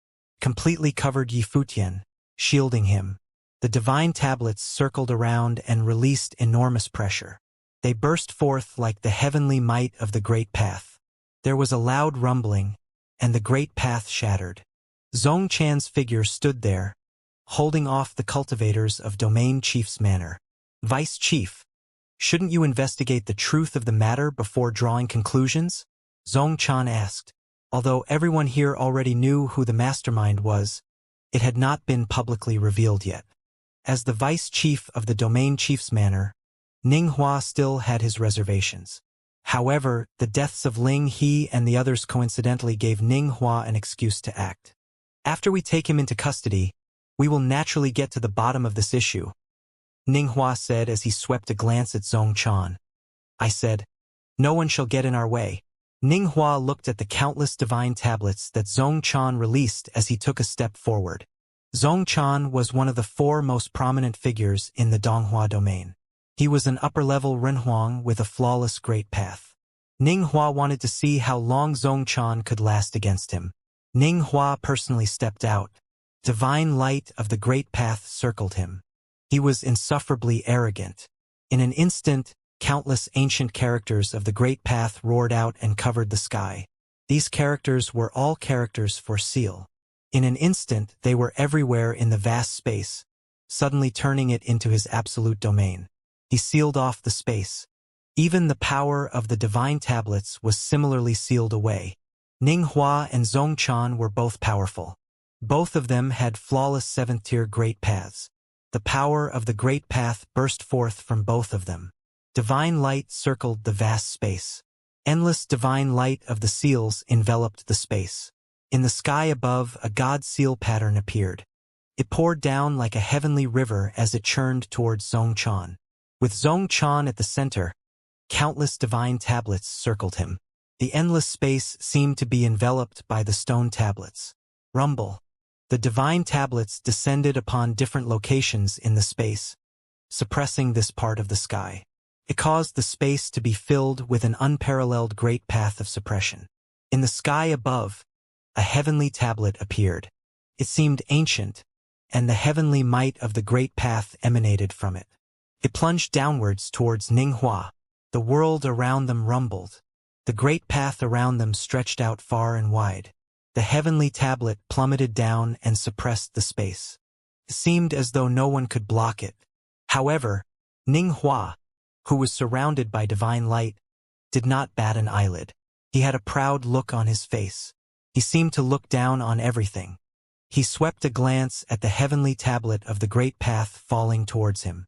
Completely covered Yi Futian, shielding him. The divine tablets circled around and released enormous pressure. They burst forth like the heavenly might of the Great Path. There was a loud rumbling, and the Great Path shattered. Zhong Chan's figure stood there, holding off the cultivators of Domain Chief's manor. Vice Chief, shouldn't you investigate the truth of the matter before drawing conclusions? Zhong Chan asked. Although everyone here already knew who the mastermind was, it had not been publicly revealed yet. As the vice chief of the Domain Chief's manor, Ninghua still had his reservations. However, the deaths of Ling He and the others coincidentally gave Ninghua an excuse to act. After we take him into custody, we will naturally get to the bottom of this issue, Ninghua said as he swept a glance at Zhong Chan. I said, no one shall get in our way. Ninghua looked at the countless divine tablets that Zhong Chan released as he took a step forward. Zhong Chan was one of the 4 most prominent figures in the Donghua domain. He was an upper-level Renhuang with a flawless Great Path. Ninghua wanted to see how long Zhong Chan could last against him. Ninghua personally stepped out. Divine light of the Great Path circled him. He was insufferably arrogant. In an instant, countless ancient characters of the Great Path roared out and covered the sky. These characters were all characters for Seal. In an instant, they were everywhere in the vast space, suddenly turning it into his absolute domain. He sealed off the space. Even the power of the divine tablets was similarly sealed away. Ninghua and Zhong Chan were both powerful. Both of them had flawless 7th-tier Great Paths. The power of the Great Path burst forth from both of them. Divine light circled the vast space. Endless divine light of the seals enveloped the space. In the sky above, a god seal pattern appeared. It poured down like a heavenly river as it churned towards Zhong Chan. With Zhong Chan at the center, countless divine tablets circled him. The endless space seemed to be enveloped by the stone tablets. Rumble. The divine tablets descended upon different locations in the space, suppressing this part of the sky. It caused the space to be filled with an unparalleled Great Path of suppression. In the sky above, a heavenly tablet appeared. It seemed ancient, and the heavenly might of the Great Path emanated from it. It plunged downwards towards Ninghua. The world around them rumbled. The Great Path around them stretched out far and wide. The heavenly tablet plummeted down and suppressed the space. It seemed as though no one could block it. However, Ninghua, who was surrounded by divine light, did not bat an eyelid. He had a proud look on his face. He seemed to look down on everything. He swept a glance at the heavenly tablet of the Great Path falling towards him.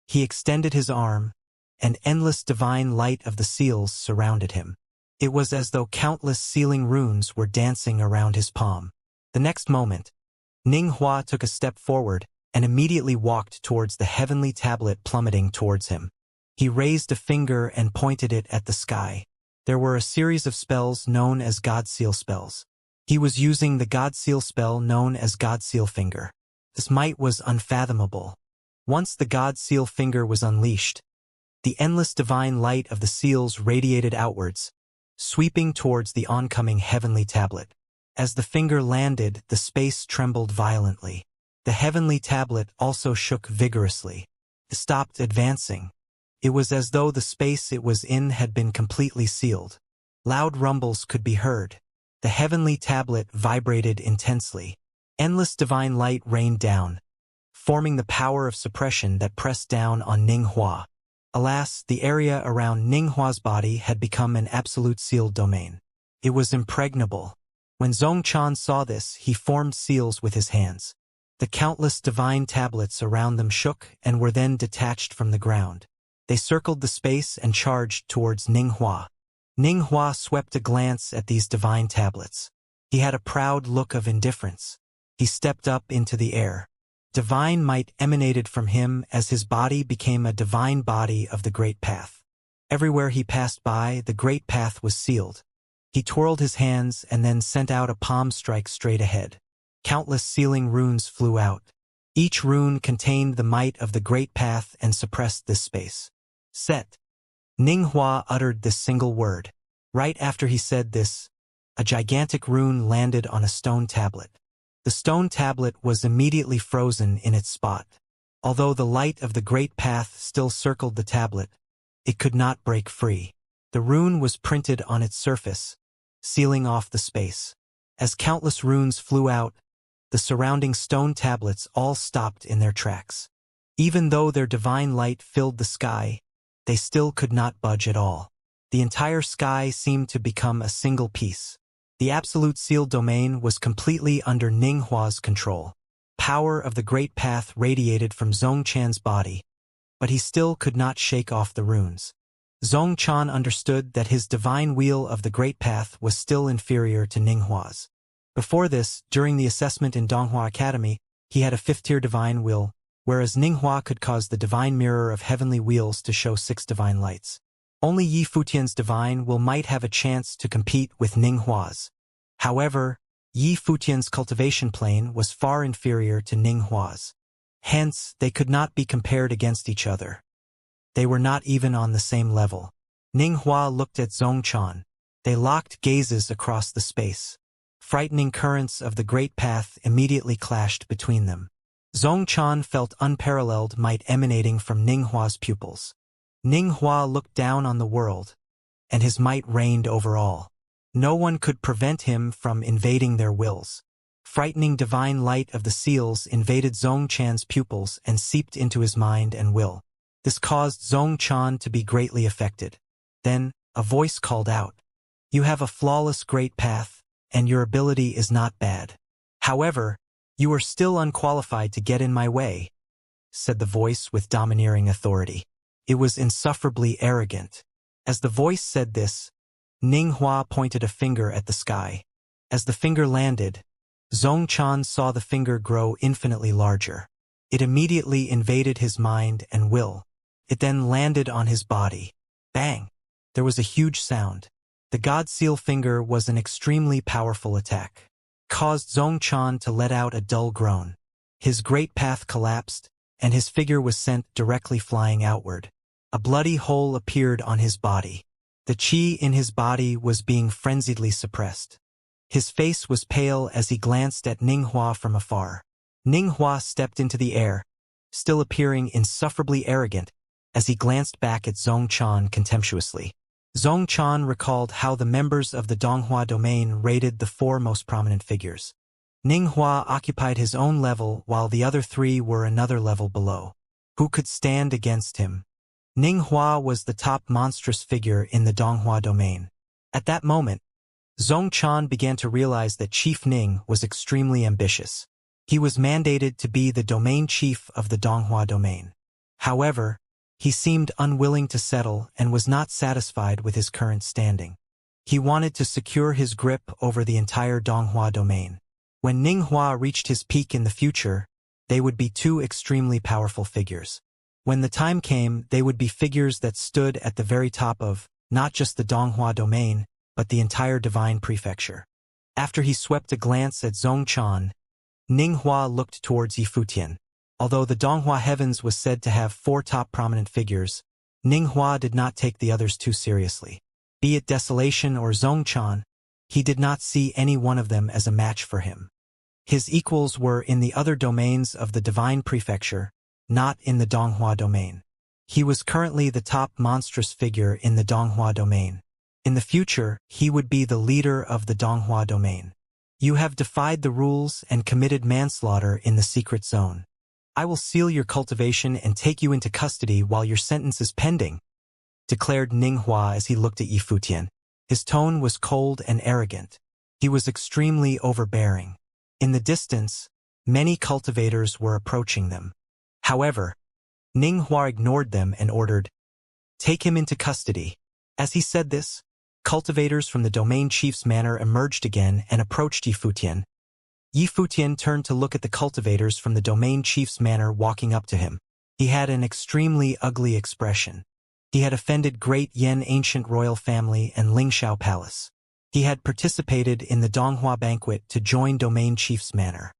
He extended his arm, and endless divine light of the seals surrounded him. It was as though countless sealing runes were dancing around his palm. The next moment, Ninghua took a step forward and immediately walked towards the heavenly tablet plummeting towards him. He raised a finger and pointed it at the sky. There were a series of spells known as God Seal spells. He was using the God Seal spell known as God Seal Finger. This might was unfathomable. Once the God Seal finger was unleashed, the endless divine light of the seals radiated outwards, sweeping towards the oncoming heavenly tablet. As the finger landed, the space trembled violently. The heavenly tablet also shook vigorously. It stopped advancing. It was as though the space it was in had been completely sealed. Loud rumbles could be heard. The heavenly tablet vibrated intensely. Endless divine light rained down, forming the power of suppression that pressed down on Ninghua. Alas, the area around Ninghua's body had become an absolute sealed domain. It was impregnable. When Zhongchan saw this, he formed seals with his hands. The countless divine tablets around them shook and were then detached from the ground. They circled the space and charged towards Ninghua. Ninghua swept a glance at these divine tablets. He had a proud look of indifference. He stepped up into the air. Divine might emanated from him as his body became a divine body of the Great Path. Everywhere he passed by, the Great Path was sealed. He twirled his hands and then sent out a palm strike straight ahead. Countless sealing runes flew out. Each rune contained the might of the Great Path and suppressed this space. Set. Ninghua uttered this single word. Right after he said this, a gigantic rune landed on a stone tablet. The stone tablet was immediately frozen in its spot. Although the light of the Great Path still circled the tablet, it could not break free. The rune was printed on its surface, sealing off the space. As countless runes flew out, the surrounding stone tablets all stopped in their tracks. Even though their divine light filled the sky, they still could not budge at all. The entire sky seemed to become a single piece. The absolute sealed domain was completely under Ninghua's control. Power of the Great Path radiated from Zhongchan's body, but he still could not shake off the runes. Zhongchan understood that his divine wheel of the Great Path was still inferior to Ninghua's. Before this, during the assessment in Donghua Academy, he had a 5th-tier divine wheel, whereas Ninghua could cause the divine mirror of heavenly wheels to show 6 divine lights. Only Yi Futian's divine will might have a chance to compete with Ninghua's. However, Yi Futian's cultivation plane was far inferior to Ninghua's. Hence, they could not be compared against each other. They were not even on the same level. Ninghua looked at Zhongchan. They locked gazes across the space. Frightening currents of the Great Path immediately clashed between them. Zhongchan felt unparalleled might emanating from Ninghua's pupils. Ninghua looked down on the world, and his might reigned over all. No one could prevent him from invading their wills. Frightening divine light of the seals invaded Zhongchan's pupils and seeped into his mind and will. This caused Zhongchan to be greatly affected. Then, a voice called out, "You have a flawless Great Path, and your ability is not bad. However, you are still unqualified to get in my way," said the voice with domineering authority. It was insufferably arrogant. As the voice said this, Ninghua pointed a finger at the sky. As the finger landed, Zhongchan saw the finger grow infinitely larger. It immediately invaded his mind and will. It then landed on his body. Bang! There was a huge sound. The God Seal finger was an extremely powerful attack. Caused Zhongchan to let out a dull groan. His Great Path collapsed, and his figure was sent directly flying outward. A bloody hole appeared on his body. The qi in his body was being frenziedly suppressed. His face was pale as he glanced at Ninghua from afar. Ninghua stepped into the air, still appearing insufferably arrogant, as he glanced back at Zhongchan contemptuously. Zhongchan recalled how the members of the Donghua domain rated the 4 most prominent figures. Ninghua occupied his own level while the other 3 were another level below. Who could stand against him? Ninghua was the top monstrous figure in the Donghua domain. At that moment, Zhongchan began to realize that Chief Ning was extremely ambitious. He was mandated to be the domain chief of the Donghua domain. However, he seemed unwilling to settle and was not satisfied with his current standing. He wanted to secure his grip over the entire Donghua domain. When Ninghua reached his peak in the future, they would be 2 extremely powerful figures. When the time came, they would be figures that stood at the very top of, not just the Donghua domain, but the entire divine prefecture. After he swept a glance at Zhongchan, Ninghua looked towards Yifutian. Although the Donghua heavens was said to have 4 top prominent figures, Ninghua did not take the others too seriously. Be it Desolation or Zhongchan, he did not see any one of them as a match for him. His equals were in the other domains of the Divine Prefecture, not in the Donghua domain. He was currently the top monstrous figure in the Donghua domain. In the future, he would be the leader of the Donghua domain. You have defied the rules and committed manslaughter in the secret zone. I will seal your cultivation and take you into custody while your sentence is pending, declared Ninghua as he looked at Yifutian. His tone was cold and arrogant. He was extremely overbearing. In the distance, many cultivators were approaching them. However, Ninghua ignored them and ordered, "Take him into custody." As he said this, cultivators from the domain chief's manor emerged again and approached Yifutian. Yifutian turned to look at the cultivators from the domain chief's manor walking up to him. He had an extremely ugly expression. He had offended Great Yan ancient royal family and Lingxiao Palace. He had participated in the Donghua banquet to join domain chief's manor.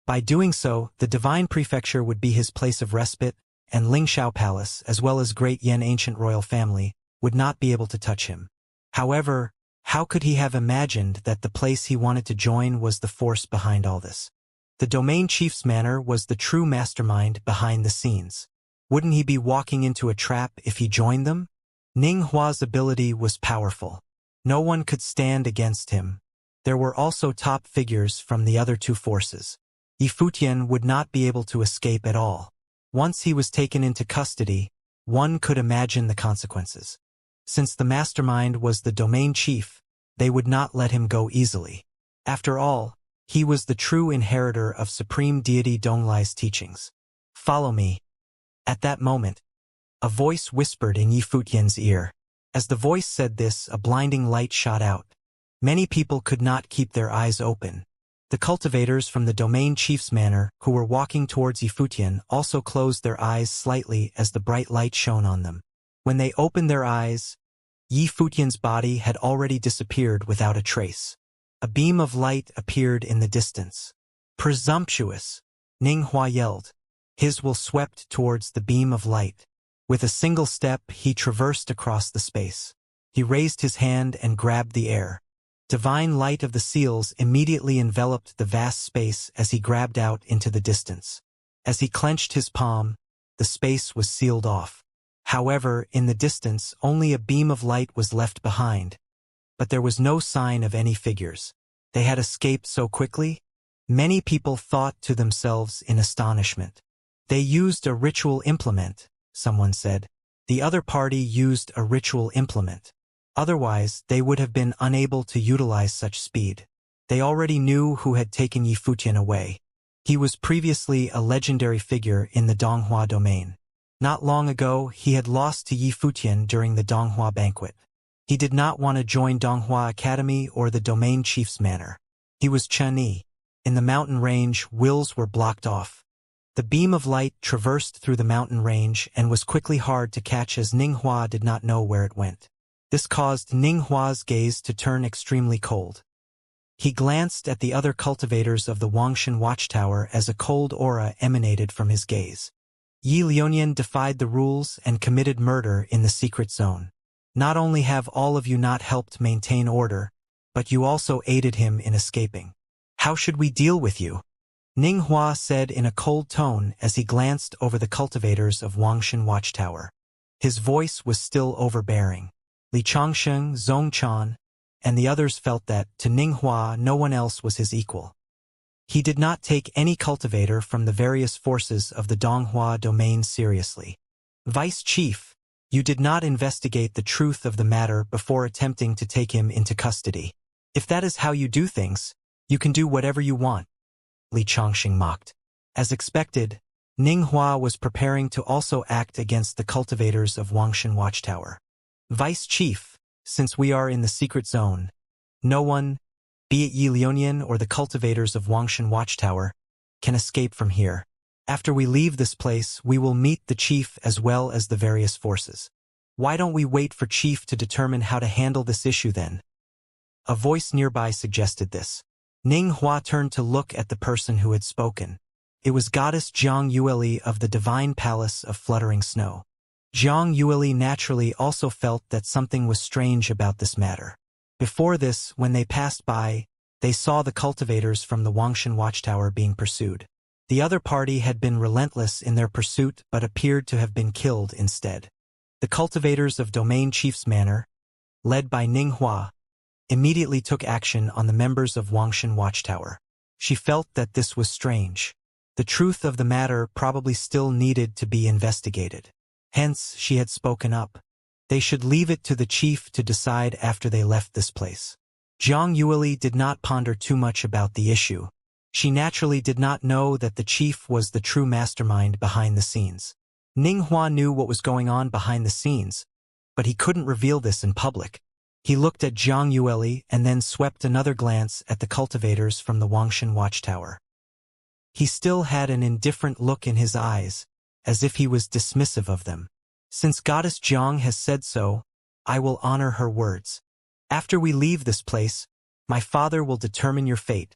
By doing so, the Divine Prefecture would be his place of respite, and Lingxiao Palace, as well as Great Yan ancient royal family, would not be able to touch him. However, how could he have imagined that the place he wanted to join was the force behind all this? The domain chief's manor was the true mastermind behind the scenes. Wouldn't he be walking into a trap if he joined them? Ninghua's ability was powerful. No one could stand against him. There were also top figures from the other 2 forces. Yifutian would not be able to escape at all. Once he was taken into custody, one could imagine the consequences. Since the mastermind was the domain chief, they would not let him go easily. After all, he was the true inheritor of Supreme Deity Donglai's teachings. "Follow me." At that moment, a voice whispered in Yifutian's ear. As the voice said this, a blinding light shot out. Many people could not keep their eyes open. The cultivators from the domain chief's manor, who were walking towards Yifutian, also closed their eyes slightly as the bright light shone on them. When they opened their eyes, Yifutian's body had already disappeared without a trace. A beam of light appeared in the distance. "Presumptuous!" Ninghua yelled. His will swept towards the beam of light. With a single step, he traversed across the space. He raised his hand and grabbed the air. Divine light of the seals immediately enveloped the vast space as he grabbed out into the distance. As he clenched his palm, the space was sealed off. However, in the distance, only a beam of light was left behind. But there was no sign of any figures. They had escaped so quickly? Many people thought to themselves in astonishment. "They used a ritual implement," someone said. "The other party used a ritual implement. Otherwise, they would have been unable to utilize such speed." They already knew who had taken Yifutian away. He was previously a legendary figure in the Donghua domain. Not long ago, he had lost to Yifutian during the Donghua banquet. He did not want to join Donghua Academy or the domain chief's manor. He was Chen Yi. In the mountain range, wills were blocked off. The beam of light traversed through the mountain range and was quickly hard to catch as Ninghua did not know where it went. This caused Ninghua's gaze to turn extremely cold. He glanced at the other cultivators of the Wangshan watchtower as a cold aura emanated from his gaze. Yi Lionian defied the rules and committed murder in the secret zone. Not only have all of you not helped maintain order, but you also aided him in escaping. How should we deal with you? Ninghua said in a cold tone as he glanced over the cultivators of Wangshan watchtower. His voice was still overbearing. Li Changsheng, Zhongchan, and the others felt that, to Ninghua, no one else was his equal. He did not take any cultivator from the various forces of the Donghua domain seriously. "Vice Chief, you did not investigate the truth of the matter before attempting to take him into custody. If that is how you do things, you can do whatever you want," Li Changsheng mocked. As expected, Ninghua was preparing to also act against the cultivators of Wangshan watchtower. "Vice Chief, since we are in the secret zone, no one, be it Yi Lionian or the cultivators of Wangshan watchtower, can escape from here. After we leave this place, we will meet the chief as well as the various forces. Why don't we wait for chief to determine how to handle this issue then?" A voice nearby suggested this. Ning Hua turned to look at the person who had spoken. It was goddess Zhang Yueli of the divine palace of fluttering snow. Zhang Yueli naturally also felt that something was strange about this matter. Before this, when they passed by, they saw the cultivators from the Wangshan watchtower being pursued. The other party had been relentless in their pursuit but appeared to have been killed instead. The cultivators of Domain Chief's Manor, led by Ning Hua, immediately took action on the members of Wangshan watchtower. She felt that this was strange. The truth of the matter probably still needed to be investigated. Hence, she had spoken up. They should leave it to the chief to decide after they left this place. Zhang Yueli did not ponder too much about the issue. She naturally did not know that the chief was the true mastermind behind the scenes. Ning Hua knew what was going on behind the scenes, but he couldn't reveal this in public. He looked at Zhang Yueli and then swept another glance at the cultivators from the Wangshan watchtower. He still had an indifferent look in his eyes, as if he was dismissive of them. Since Goddess Zhang has said so, I will honor her words. After we leave this place, my father will determine your fate,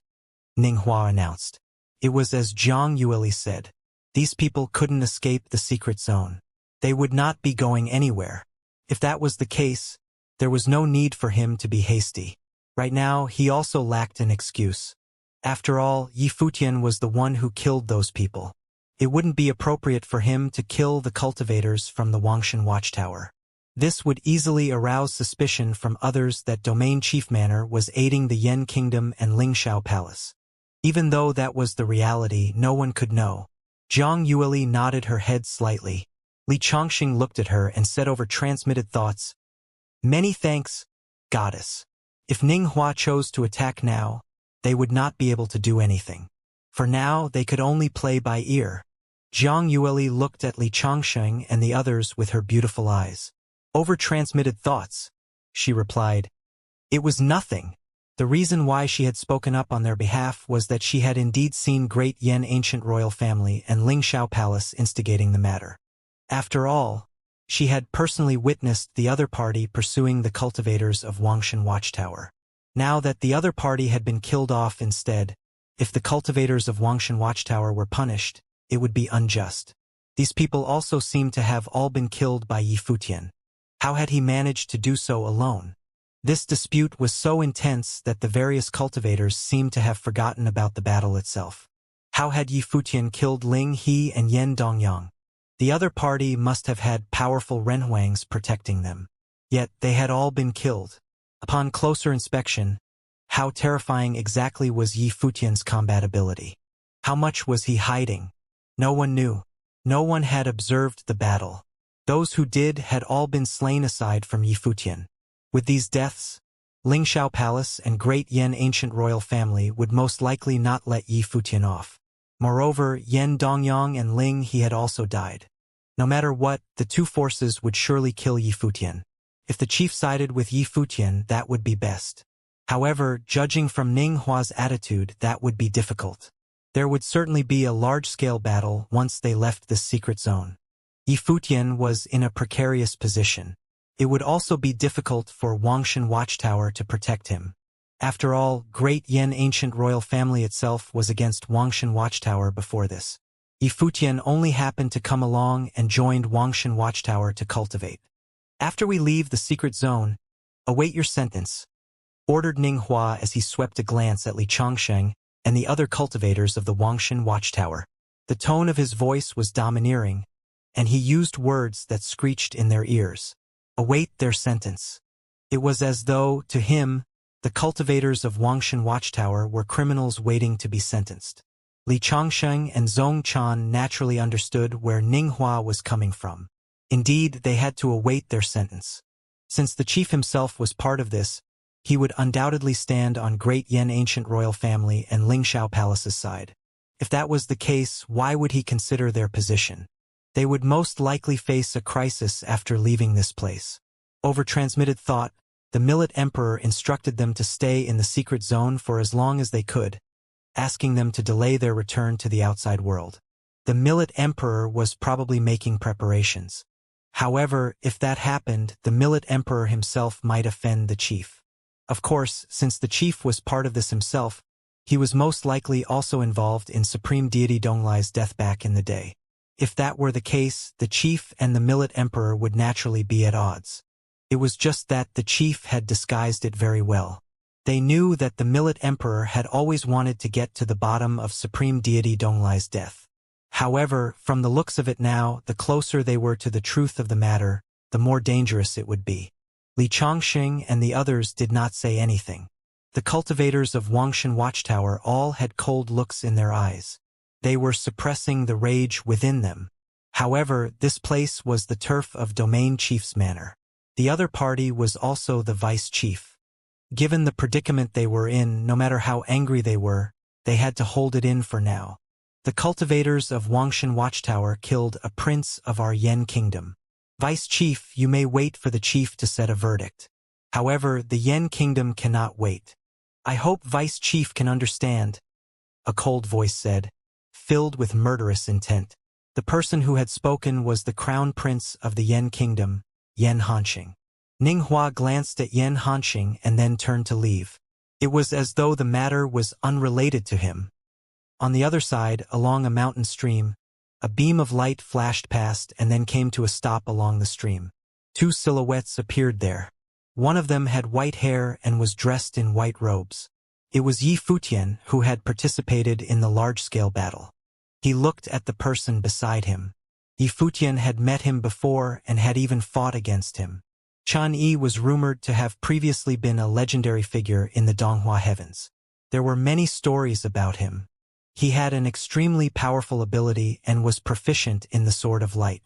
Ning Hua announced. It was as Zhang Yueli said. These people couldn't escape the secret zone. They would not be going anywhere. If that was the case, there was no need for him to be hasty. Right now, he also lacked an excuse. After all, Yi Futian was the one who killed those people. It wouldn't be appropriate for him to kill the cultivators from the Wangshan watchtower. This would easily arouse suspicion from others that Domain Chief Manor was aiding the Yan Kingdom and Lingxiao Palace. Even though that was the reality, no one could know. Zhang Yueli nodded her head slightly. Li Chongqing looked at her and said over transmitted thoughts, "Many thanks, goddess. If Ning Hua chose to attack now, they would not be able to do anything. For now, they could only play by ear." Zhang Yueli looked at Li Chongqing and the others with her beautiful eyes. "Over transmitted thoughts," she replied. "It was nothing." The reason why she had spoken up on their behalf was that she had indeed seen Great Yan ancient royal family and Lingxiao Palace instigating the matter. After all, she had personally witnessed the other party pursuing the cultivators of Wangshan watchtower. Now that the other party had been killed off instead, if the cultivators of Wangshan watchtower were punished, it would be unjust. These people also seemed to have all been killed by Yi Futian. How had he managed to do so alone? This dispute was so intense that the various cultivators seemed to have forgotten about the battle itself. How had Yi Futian killed Ling He and Yan Dongyang? The other party must have had powerful renhuangs protecting them. Yet they had all been killed. Upon closer inspection, how terrifying exactly was Yi Futian's combat ability? How much was he hiding? No one knew. No one had observed the battle. Those who did had all been slain aside from Yi Futian. With these deaths, Lingxiao Palace and Great Yan ancient royal family would most likely not let Yi Futian off. Moreover, Yan Dongyang and Ling He had also died. No matter what, the two forces would surely kill Yi Futian. If the chief sided with Yi Futian, that would be best. However, judging from Ning Hua's attitude, that would be difficult. There would certainly be a large-scale battle once they left this secret zone. Yi Futian was in a precarious position. It would also be difficult for Wangshan watchtower to protect him. After all, Great Yan ancient royal family itself was against Wangshan watchtower before this. Yi Futian only happened to come along and joined Wangshan watchtower to cultivate. "After we leave the secret zone, await your sentence," ordered Ning Hua as he swept a glance at Li Chongqing and the other cultivators of the Wangshan watchtower. The tone of his voice was domineering, and he used words that screeched in their ears. Await their sentence. It was as though, to him, the cultivators of Wangshan watchtower were criminals waiting to be sentenced. Li Chongqing and Zhong Chan naturally understood where Ning Hua was coming from. Indeed, they had to await their sentence. Since the chief himself was part of this, he would undoubtedly stand on Great Yan ancient royal family and Lingxiao Palace's side. If that was the case, why would he consider their position? They would most likely face a crisis after leaving this place. Over transmitted thought, the Millet Emperor instructed them to stay in the secret zone for as long as they could, asking them to delay their return to the outside world. The Millet Emperor was probably making preparations. However, if that happened, the Millet Emperor himself might offend the chief. Of course, since the chief was part of this himself, He was most likely also involved in Supreme Deity Donglai's death back in the day. If that were the case, the chief and the millet emperor would naturally be at odds. It was just that the chief had disguised it very well. They knew that the millet emperor had always wanted to get to the bottom of Supreme Deity Donglai's death. However, from the looks of it now, the closer they were to the truth of the matter, the more dangerous it would be. Li Chongqing and the others did not say anything. The cultivators of Wangshan Watchtower all had cold looks in their eyes. They were suppressing the rage within them. However, this place was the turf of Domain Chief's manor. The other party was also the vice chief. Given the predicament they were in, no matter how angry they had to hold it in for now. The cultivators of Wangshan Watchtower killed a prince of our Yen kingdom. Vice chief, you may wait for the chief to set a verdict. However, the Yen kingdom cannot wait. I hope Vice Chief can understand, a cold voice said, filled with murderous intent. The person who had spoken was the crown prince of the Yen kingdom, Yen Hanxing. Ninghua glanced at Yen Hanxing and then turned to leave. It was as though the matter was unrelated to him. On the other side, along a mountain stream, a beam of light flashed past and then came to a stop along the stream. Two silhouettes appeared there. One of them had white hair and was dressed in white robes. It was Yi Futian, who had participated in the large-scale battle. He looked at the person beside him. Yi Futian had met him before and had even fought against him. Chan Yi was rumored to have previously been a legendary figure in the Donghua heavens. There were many stories about him. He had an extremely powerful ability and was proficient in the Sword of Light.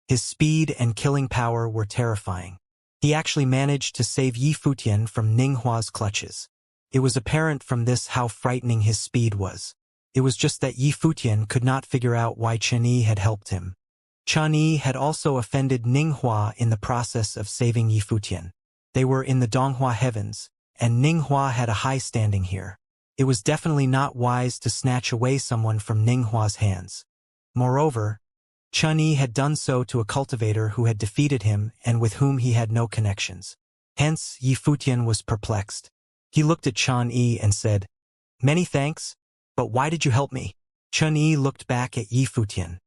His speed and killing power were terrifying. He actually managed to save Yi Futian from Ninghua's clutches. It was apparent from this how frightening his speed was. It was just that Yi Futian could not figure out why Chen Yi had helped him. Chen Yi had also offended Ninghua in the process of saving Yi Futian. They were in the Donghua heavens, and Ninghua had a high standing here. It was definitely not wise to snatch away someone from Ninghua's hands. Moreover, Chen Yi had done so to a cultivator who had defeated him and with whom he had no connections. Hence, Yi Futian was perplexed. He looked at Chen Yi and said, "Many thanks, but why did you help me?" Chen Yi looked back at Yi Futian.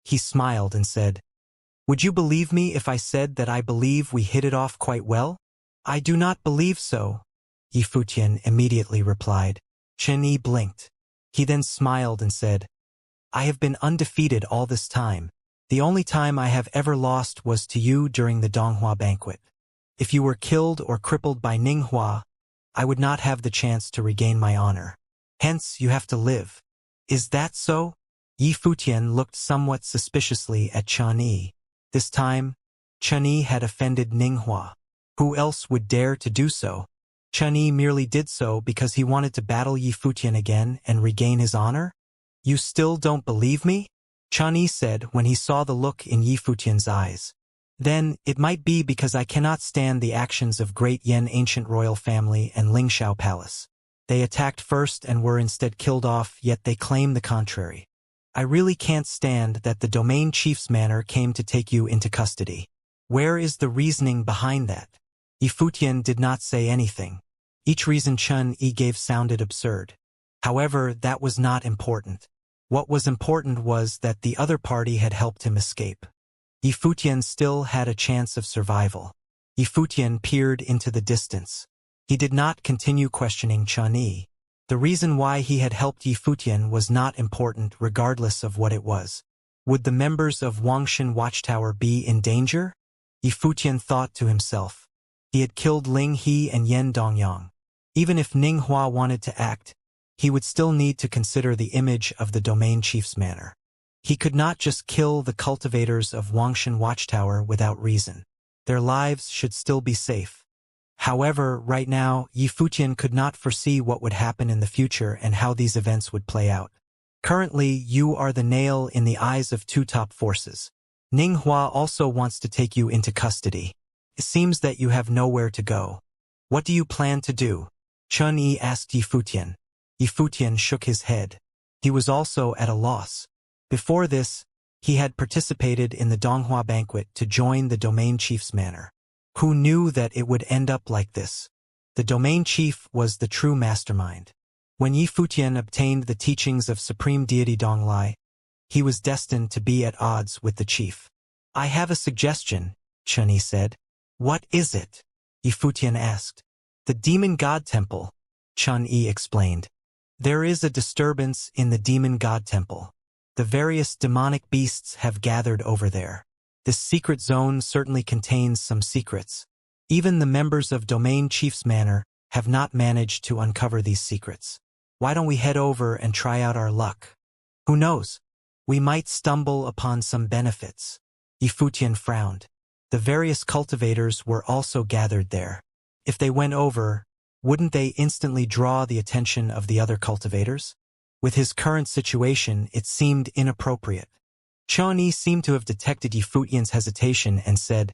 He smiled and said, "Would you believe me if I said that I believe we hit it off quite well?" "I do not believe so," Yi Futian immediately replied. Chen Yi blinked. He then smiled and said, "I have been undefeated all this time. The only time I have ever lost was to you during the Donghua banquet. If you were killed or crippled by Ninghua, I would not have the chance to regain my honor. Hence, you have to live." "Is that so?" Yi Futian looked somewhat suspiciously at Chen Yi. This time, Chen Yi had offended Ninghua. Who else would dare to do so? Chen Yi merely did so because he wanted to battle Yi Futian again and regain his honor? "You still don't believe me?" Chen Yi said when he saw the look in Yi Futian's eyes. "Then, it might be because I cannot stand the actions of great Yen ancient royal family and Lingxiao Palace. They attacked first and were instead killed off, yet they claim the contrary. I really can't stand that the domain chief's manor came to take you into custody. Where is the reasoning behind that?" Yi Futian did not say anything. Each reason Chen Yi gave sounded absurd. However, that was not important. What was important was that the other party had helped him escape. Yi Futian still had a chance of survival. Yi Futian peered into the distance. He did not continue questioning Chen Yi. The reason why he had helped Yi Futian was not important regardless of what it was. Would the members of Wangshan Watchtower be in danger? Yi Futian thought to himself. He had killed Ling He and Yen Dongyang. Even if Ninghua wanted to act, he would still need to consider the image of the domain chief's manor. He could not just kill the cultivators of Wangshan Watchtower without reason. Their lives should still be safe. However, right now, Yi Futian could not foresee what would happen in the future and how these events would play out. Currently, you are the nail in the eyes of two top forces. Ninghua also wants to take you into custody. It seems that you have nowhere to go. What do you plan to do? Chen Yi asked Yi Futian. Yi Futian shook his head. He was also at a loss. Before this, he had participated in the Donghua banquet to join the domain chief's manor. Who knew that it would end up like this? The domain chief was the true mastermind. When Yifutian obtained the teachings of Supreme Deity Donglai, he was destined to be at odds with the chief. I have a suggestion, Chunyi said. What is it? Yifutian asked. The Demon God Temple, Chunyi explained. There is a disturbance in the Demon God Temple. The various demonic beasts have gathered over there. This secret zone certainly contains some secrets. Even the members of Domain Chief's Manor have not managed to uncover these secrets. Why don't we head over and try out our luck? Who knows? We might stumble upon some benefits. Yifutian frowned. The various cultivators were also gathered there. If they went over, wouldn't they instantly draw the attention of the other cultivators? With his current situation, it seemed inappropriate. Chunyi seemed to have detected Yifutian's hesitation and said,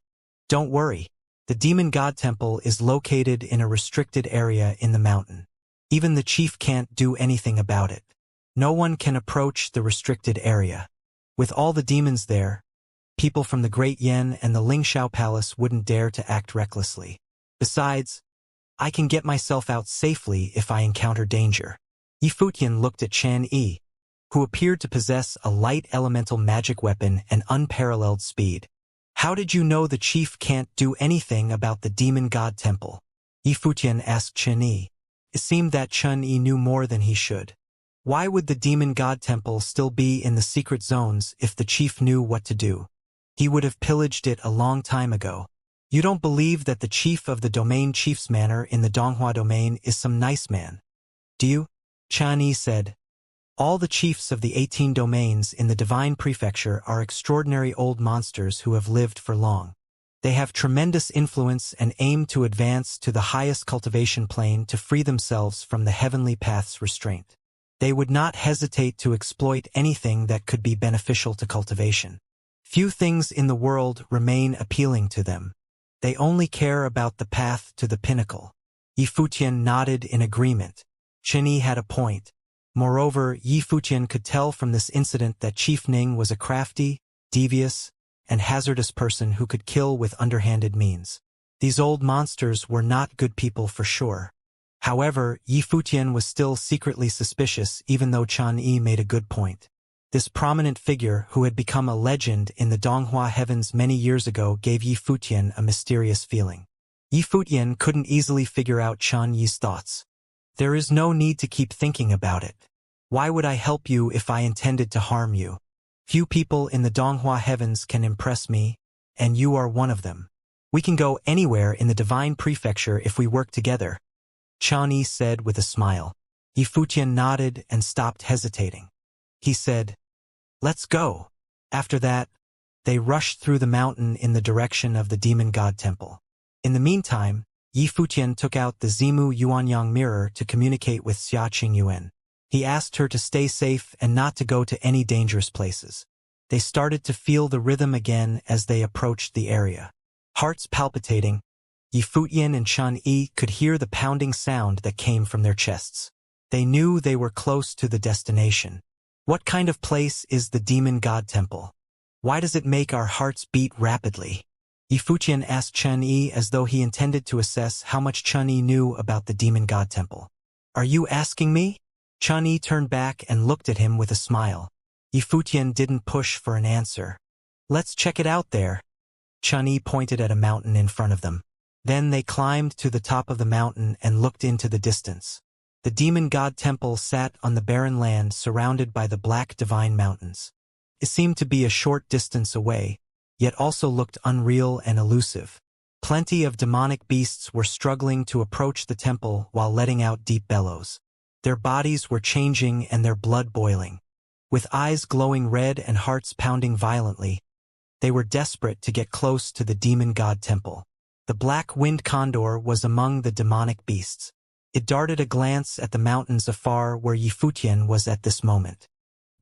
Don't worry. The Demon God Temple is located in a restricted area in the mountain. Even the chief can't do anything about it. No one can approach the restricted area. With all the demons there, people from the Great Yen and the Lingxiao Palace wouldn't dare to act recklessly. Besides, I can get myself out safely if I encounter danger. Yifutian looked at Chunyi, who appeared to possess a light elemental magic weapon and unparalleled speed. How did you know the chief can't do anything about the Demon God Temple? Yifutian asked Chunyi. It seemed that Chunyi knew more than he should. Why would the Demon God Temple still be in the secret zones if the chief knew what to do? He would have pillaged it a long time ago. You don't believe that the chief of the Domain Chief's Manor in the Donghua domain is some nice man, do you? Chunyi said. All the chiefs of the 18 domains in the Divine Prefecture are extraordinary old monsters who have lived for long. They have tremendous influence and aim to advance to the highest cultivation plane to free themselves from the heavenly path's restraint. They would not hesitate to exploit anything that could be beneficial to cultivation. Few things in the world remain appealing to them. They only care about the path to the pinnacle. Yifutian nodded in agreement. Chunyi had a point. Moreover, Yifutian could tell from this incident that Chief Ning was a crafty, devious, and hazardous person who could kill with underhanded means. These old monsters were not good people for sure. However, Yifutian was still secretly suspicious even though Chunyi made a good point. This prominent figure who had become a legend in the Donghua heavens many years ago gave Yifutian a mysterious feeling. Yifutian couldn't easily figure out Chunyi's thoughts. There is no need to keep thinking about it. Why would I help you if I intended to harm you? Few people in the Donghua heavens can impress me, and you are one of them. We can go anywhere in the Divine Prefecture if we work together, Chunyi said with a smile. Yifutian nodded and stopped hesitating. He said, Let's go. After that, they rushed through the mountain in the direction of the Demon God Temple. In the meantime, Yifutian took out the Zimu Yuanyang mirror to communicate with Xia Qingyuan. He asked her to stay safe and not to go to any dangerous places. They started to feel the rhythm again as they approached the area. Hearts palpitating, Yifutian and Chunyi could hear the pounding sound that came from their chests. They knew they were close to the destination. What kind of place is the Demon God Temple? Why does it make our hearts beat rapidly? Yifutian asked Chunyi as though he intended to assess how much Chunyi knew about the Demon God Temple. Are you asking me? Chunyi turned back and looked at him with a smile. Yifutian didn't push for an answer. Let's check it out there. Chunyi pointed at a mountain in front of them. Then they climbed to the top of the mountain and looked into the distance. The Demon God Temple sat on the barren land surrounded by the black divine mountains. It seemed to be a short distance away, yet also looked unreal and elusive. Plenty of demonic beasts were struggling to approach the temple while letting out deep bellows. Their bodies were changing and their blood boiling. With eyes glowing red and hearts pounding violently, they were desperate to get close to the Demon God Temple. The black wind condor was among the demonic beasts. It darted a glance at the mountains afar where Yifutian was at this moment.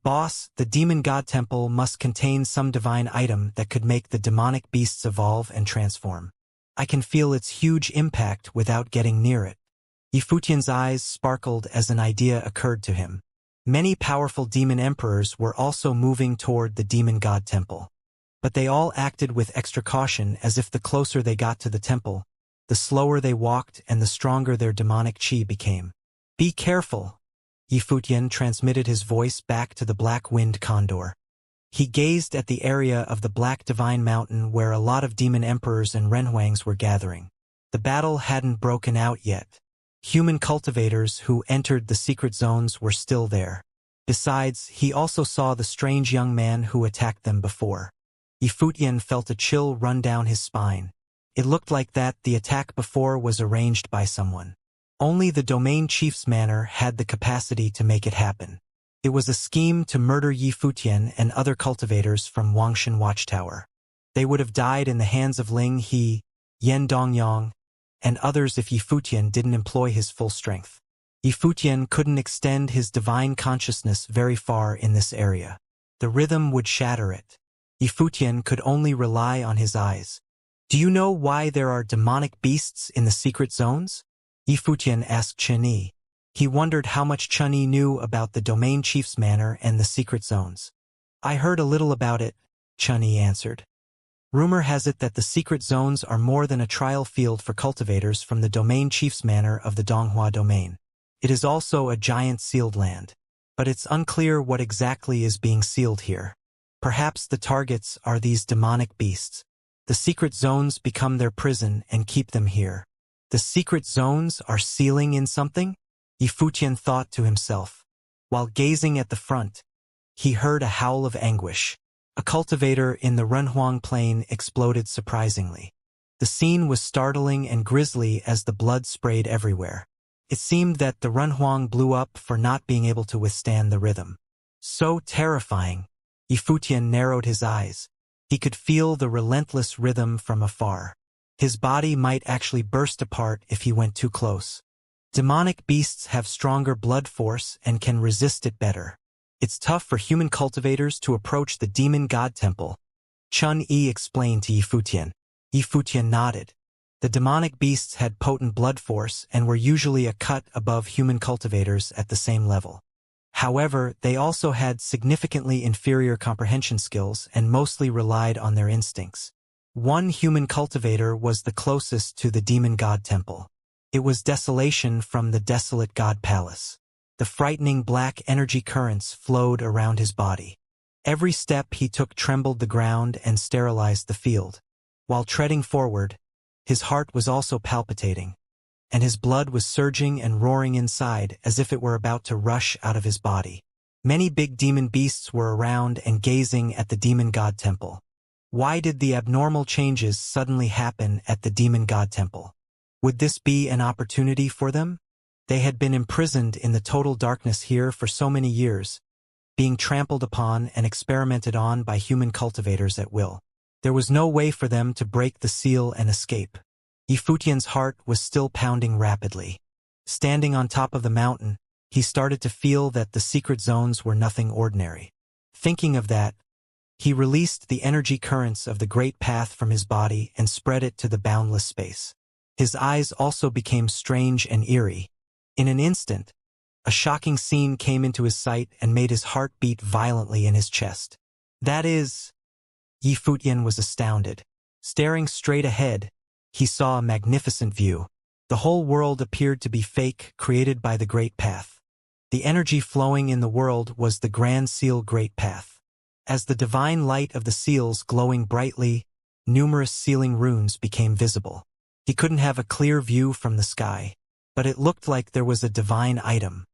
Boss, the Demon God Temple must contain some divine item that could make the demonic beasts evolve and transform. I can feel its huge impact without getting near it. Yifutian's eyes sparkled as an idea occurred to him. Many powerful demon emperors were also moving toward the Demon God Temple. But they all acted with extra caution, as if the closer they got to the temple, the slower they walked and the stronger their demonic chi became. Be careful, Yifutian transmitted his voice back to the black-winged condor. He gazed at the area of the Black Divine Mountain where a lot of demon emperors and renhuangs were gathering. The battle hadn't broken out yet. Human cultivators who entered the secret zones were still there. Besides, he also saw the strange young man who attacked them before. Yifutian felt a chill run down his spine. It looked like that the attack before was arranged by someone. Only the domain chief's manor had the capacity to make it happen. It was a scheme to murder Yifutian and other cultivators from Wangshan Watchtower. They would have died in the hands of Ling He, Yen Dongyang, and others if Yifutian didn't employ his full strength. Yifutian couldn't extend his divine consciousness very far in this area. The rhythm would shatter it. Yifutian could only rely on his eyes. Do you know why there are demonic beasts in the secret zones? Yifutian asked Chen Yi. He wondered how much Chen Yi knew about the domain chief's manor and the secret zones. I heard a little about it, Chen Yi answered. Rumor has it that the secret zones are more than a trial field for cultivators from the domain chief's manor of the Donghua domain. It is also a giant sealed land. But it's unclear what exactly is being sealed here. Perhaps the targets are these demonic beasts. The secret zones become their prison and keep them here. The secret zones are sealing in something? Yifutian thought to himself. While gazing at the front, he heard a howl of anguish. A cultivator in the Renhuang plain exploded surprisingly. The scene was startling and grisly as the blood sprayed everywhere. It seemed that the Renhuang blew up for not being able to withstand the rhythm. So terrifying. Yifutian narrowed his eyes. He could feel the relentless rhythm from afar. His body might actually burst apart if he went too close. Demonic beasts have stronger blood force and can resist it better. It's tough for human cultivators to approach the demon god temple, Chen Yi explained to Yifutian. Yifutian nodded. The demonic beasts had potent blood force and were usually a cut above human cultivators at the same level. However, they also had significantly inferior comprehension skills and mostly relied on their instincts. One human cultivator was the closest to the demon god temple. It was Desolation from the desolate god palace. The frightening black energy currents flowed around his body. Every step he took trembled the ground and sterilized the field. While treading forward, his heart was also palpitating, and his blood was surging and roaring inside as if it were about to rush out of his body. Many big demon beasts were around and gazing at the demon god temple. Why did the abnormal changes suddenly happen at the demon god temple? Would this be an opportunity for them? They had been imprisoned in the total darkness here for so many years, being trampled upon and experimented on by human cultivators at will. There was no way for them to break the seal and escape. Yifutian's heart was still pounding rapidly. Standing on top of the mountain, he started to feel that the secret zones were nothing ordinary. Thinking of that, he released the energy currents of the great path from his body and spread it to the boundless space. His eyes also became strange and eerie. In an instant, a shocking scene came into his sight and made his heart beat violently in his chest. That is... Yifutian was astounded. Staring straight ahead, he saw a magnificent view. The whole world appeared to be fake, created by the Great Path. The energy flowing in the world was the Grand Seal Great Path. As the divine light of the seals glowing brightly, numerous sealing runes became visible. He couldn't have a clear view from the sky, but it looked like there was a divine item.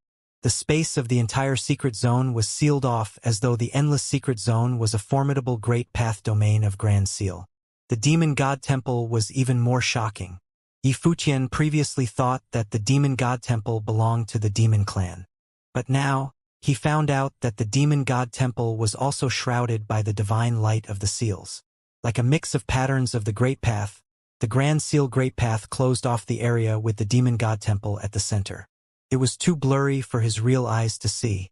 The space of the entire secret zone was sealed off as though the endless secret zone was a formidable great path domain of Grand Seal. The demon god temple was even more shocking. Yifutian previously thought that the demon god temple belonged to the demon clan. But now, he found out that the demon god temple was also shrouded by the divine light of the seals. Like a mix of patterns of the great path, the Grand Seal Great Path closed off the area with the demon god temple at the center. It was too blurry for his real eyes to see.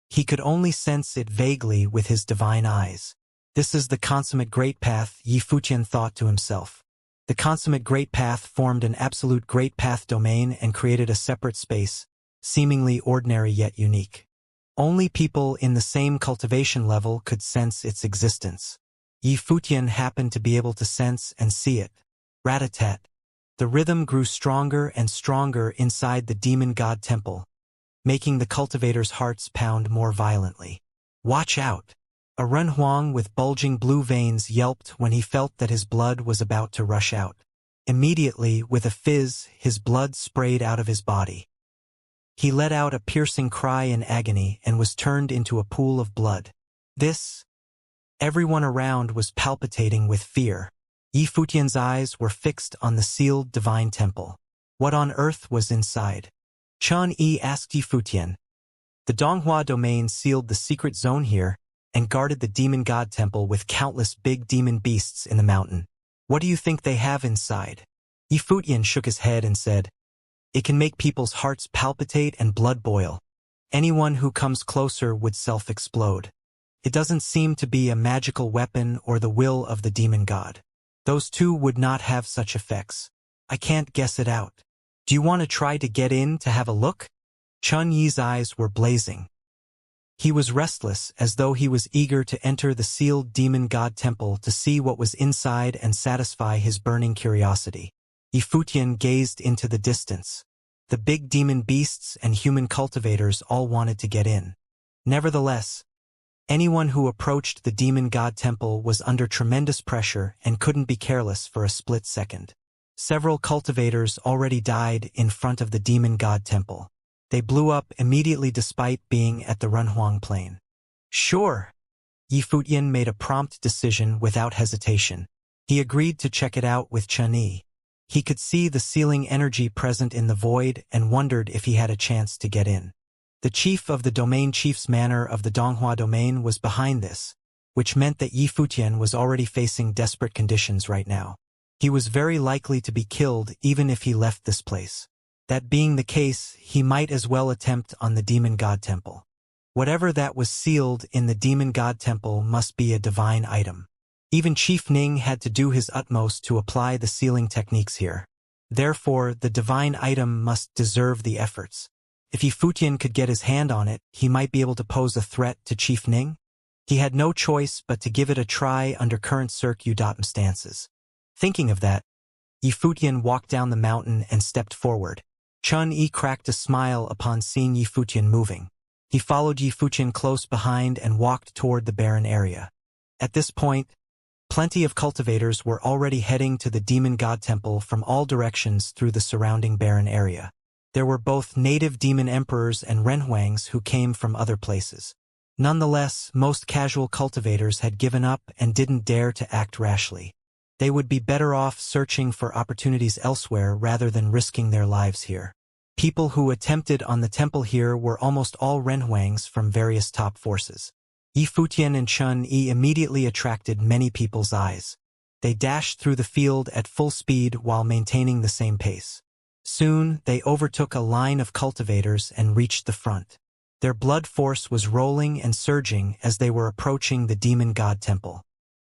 He could only sense it vaguely with his divine eyes. This is the consummate great path, Yifutian thought to himself. The consummate great path formed an absolute great path domain and created a separate space, seemingly ordinary yet unique. Only people in the same cultivation level could sense its existence. Yifutian happened to be able to sense and see it. Rat-a-tat. The rhythm grew stronger and stronger inside the demon god temple. making the cultivators' hearts pound more violently. "Watch out!" A Renhuang with bulging blue veins yelped when he felt that his blood was about to rush out. Immediately, with a fizz, his blood sprayed out of his body. He let out a piercing cry in agony and was turned into a pool of blood. Everyone around was palpitating with fear. Yi Futian's eyes were fixed on the sealed divine temple. What on earth was inside? Chen Yi asked Yi Futian. The Donghua domain sealed the secret zone here and guarded the demon god temple with countless big demon beasts in the mountain. What do you think they have inside? Yi Futian shook his head and said, "It can make people's hearts palpitate and blood boil. Anyone who comes closer would self-explode. It doesn't seem to be a magical weapon or the will of the demon god. Those two would not have such effects. I can't guess it out. Do you want to try to get in to have a look?" Chun Yi's eyes were blazing. He was restless, as though he was eager to enter the sealed demon god temple to see what was inside and satisfy his burning curiosity. Yi Futian gazed into the distance. The big demon beasts and human cultivators all wanted to get in. Nevertheless, anyone who approached the demon god temple was under tremendous pressure and couldn't be careless for a split second. Several cultivators already died in front of the demon god temple. They blew up immediately despite being at the Renhuang plain. "Sure." Yi Futian made a prompt decision without hesitation. He agreed to check it out with Chen Yi. He could see the sealing energy present in the void and wondered if he had a chance to get in. The chief of the domain chief's manor of the Donghua domain was behind this, which meant that Yi Futian was already facing desperate conditions right now. He was very likely to be killed even if he left this place. That being the case, he might as well attempt on the demon god temple. Whatever that was sealed in the demon god temple must be a divine item. Even Chief Ning had to do his utmost to apply the sealing techniques here. Therefore, the divine item must deserve the efforts. If Yi Futian could get his hand on it, he might be able to pose a threat to Chief Ning. He had no choice but to give it a try under current circumstances. Thinking of that, Yi Futian walked down the mountain and stepped forward. Chun Yi cracked a smile upon seeing Yi Futian moving. He followed Yi Futian close behind and walked toward the barren area. At this point, plenty of cultivators were already heading to the demon god temple from all directions through the surrounding barren area. There were both native demon emperors and renhuangs who came from other places. Nonetheless, most casual cultivators had given up and didn't dare to act rashly. They would be better off searching for opportunities elsewhere rather than risking their lives here. People who attempted on the temple here were almost all renhuangs from various top forces. Yi Futian and Chun Yi immediately attracted many people's eyes. They dashed through the field at full speed while maintaining the same pace. Soon, they overtook a line of cultivators and reached the front. Their blood force was rolling and surging as they were approaching the demon god temple.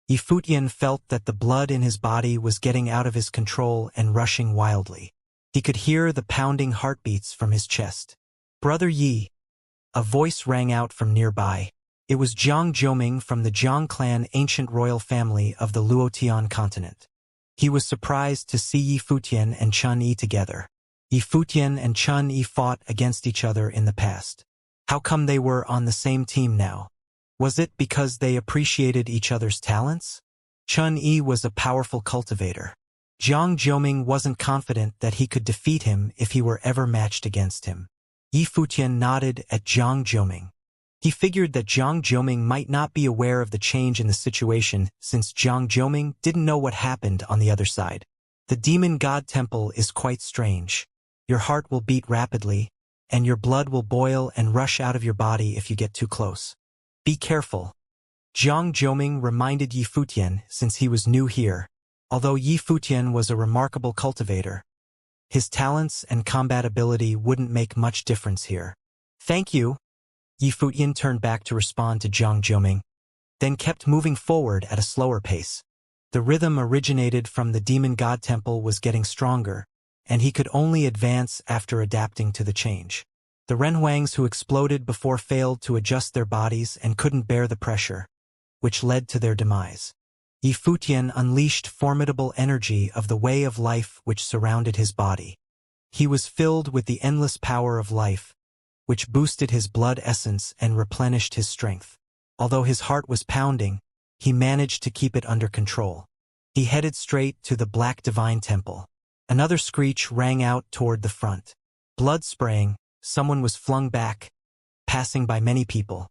Yi Futian felt that the blood in his body was getting out of his control and rushing wildly. He could hear the pounding heartbeats from his chest. "Brother Yi!" A voice rang out from nearby. It was Jiang Zhoming from the Jiang clan ancient royal family of the Luotian continent. He was surprised to see Yi Futian and Chun Yi together. Yi Futian and Chun Yi fought against each other in the past. How come they were on the same team now? Was it because they appreciated each other's talents? Chun Yi was a powerful cultivator. Jiang Zhoming wasn't confident that he could defeat him if he were ever matched against him. Yi Futian nodded at Jiang Zhoming. He figured that Jiang Zhoming might not be aware of the change in the situation since Jiang Zhoming didn't know what happened on the other side. The demon god temple is quite strange. Your heart will beat rapidly, and your blood will boil and rush out of your body if you get too close. Be careful. Jiang Zhoming reminded Yi Futian since he was new here. Although Yi Futian was a remarkable cultivator, his talents and combat ability wouldn't make much difference here. "Thank you." Yi Futian turned back to respond to Jiang Zhoming, then kept moving forward at a slower pace. The rhythm originated from the demon god temple was getting stronger, and he could only advance after adapting to the change. The renhuangs who exploded before failed to adjust their bodies and couldn't bear the pressure, which led to their demise. Yi Futian unleashed formidable energy of the way of life which surrounded his body. He was filled with the endless power of life, which boosted his blood essence and replenished his strength. Although his heart was pounding, he managed to keep it under control. He headed straight to the Black Divine Temple. Another screech rang out toward the front. Blood spraying, someone was flung back, passing by many people.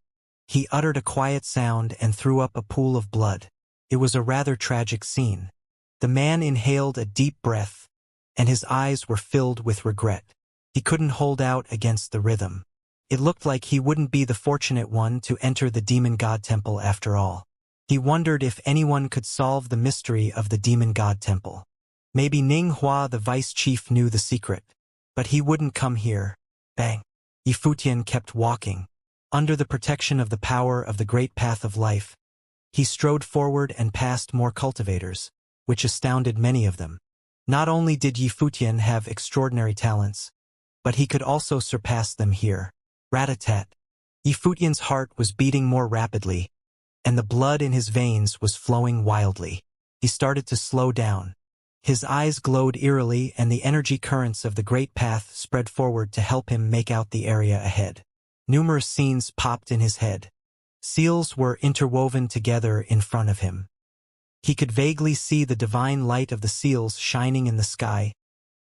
He uttered a quiet sound and threw up a pool of blood. It was a rather tragic scene. The man inhaled a deep breath, and his eyes were filled with regret. He couldn't hold out against the rhythm. It looked like he wouldn't be the fortunate one to enter the Demon God Temple after all. He wondered if anyone could solve the mystery of the Demon God Temple. Maybe Ning Hua, the vice chief, knew the secret. But he wouldn't come here. Bang. Yifutian kept walking. Under the protection of the power of the Great Path of Life, he strode forward and passed more cultivators, which astounded many of them. Not only did Yifutian have extraordinary talents, but he could also surpass them here. Rat-a-tat. Yifutian's heart was beating more rapidly, and the blood in his veins was flowing wildly. He started to slow down. His eyes glowed eerily, and the energy currents of the Great Path spread forward to help him make out the area ahead. Numerous scenes popped in his head. Seals were interwoven together in front of him. He could vaguely see the divine light of the seals shining in the sky,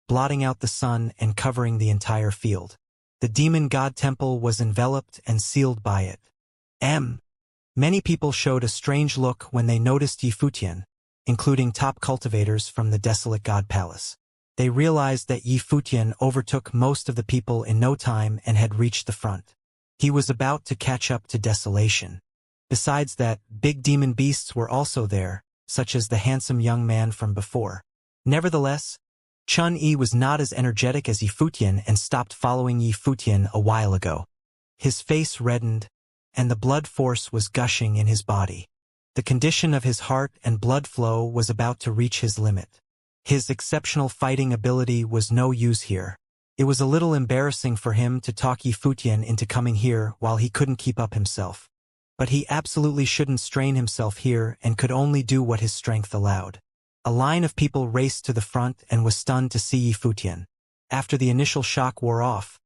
blotting out the sun and covering the entire field. The Demon God Temple was enveloped and sealed by it. Many people showed a strange look when they noticed Yifutian, including top cultivators from the desolate God Palace. They realized that Yifutian overtook most of the people in no time and had reached the front. He was about to catch up to Desolation. Besides that, big demon beasts were also there, such as the handsome young man from before. Nevertheless, Chun-Yi was not as energetic as Yifutian and stopped following Yifutian a while ago. His face reddened, and the blood force was gushing in his body. The condition of his heart and blood flow was about to reach his limit. His exceptional fighting ability was no use here. It was a little embarrassing for him to talk Yifutian into coming here while he couldn't keep up himself. But he absolutely shouldn't strain himself here and could only do what his strength allowed. A line of people raced to the front and was stunned to see Yifutian. After the initial shock wore off,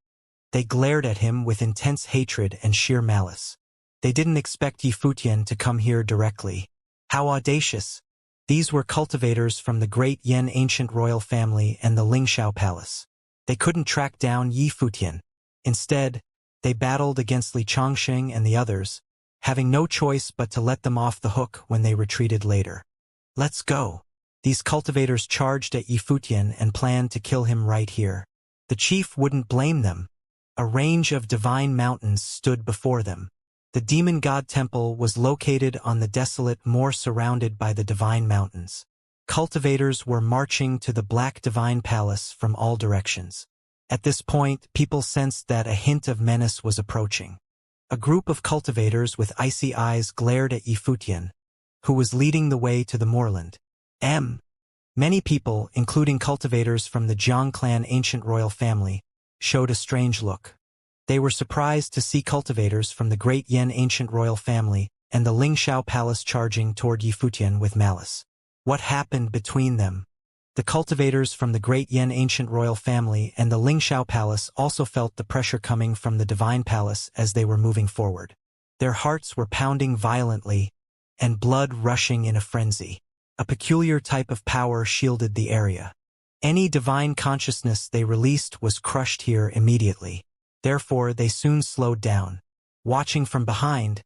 they glared at him with intense hatred and sheer malice. They didn't expect Yifutian to come here directly. How audacious! These were cultivators from the great Yan ancient royal family and the Lingxiao Palace. They couldn't track down Yifutian. Instead, they battled against Li Chongqing and the others, having no choice but to let them off the hook when they retreated later. Let's go! These cultivators charged at Yifutian and planned to kill him right here. The chief wouldn't blame them. A range of divine mountains stood before them. The Demon God Temple was located on the desolate moor surrounded by the divine mountains. Cultivators were marching to the Black Divine Palace from all directions. At this point, people sensed that a hint of menace was approaching. A group of cultivators with icy eyes glared at Yifutian, who was leading the way to the moorland. Many people, including cultivators from the Jiang clan ancient royal family, showed a strange look. They were surprised to see cultivators from the great Yan ancient royal family and the Lingxiao Palace charging toward Yifutian with malice. What happened between them? The cultivators from the great Yan ancient royal family and the Lingxiao Palace also felt the pressure coming from the Divine Palace as they were moving forward. Their hearts were pounding violently, and blood rushing in a frenzy. A peculiar type of power shielded the area. Any divine consciousness they released was crushed here immediately. Therefore, they soon slowed down. Watching from behind,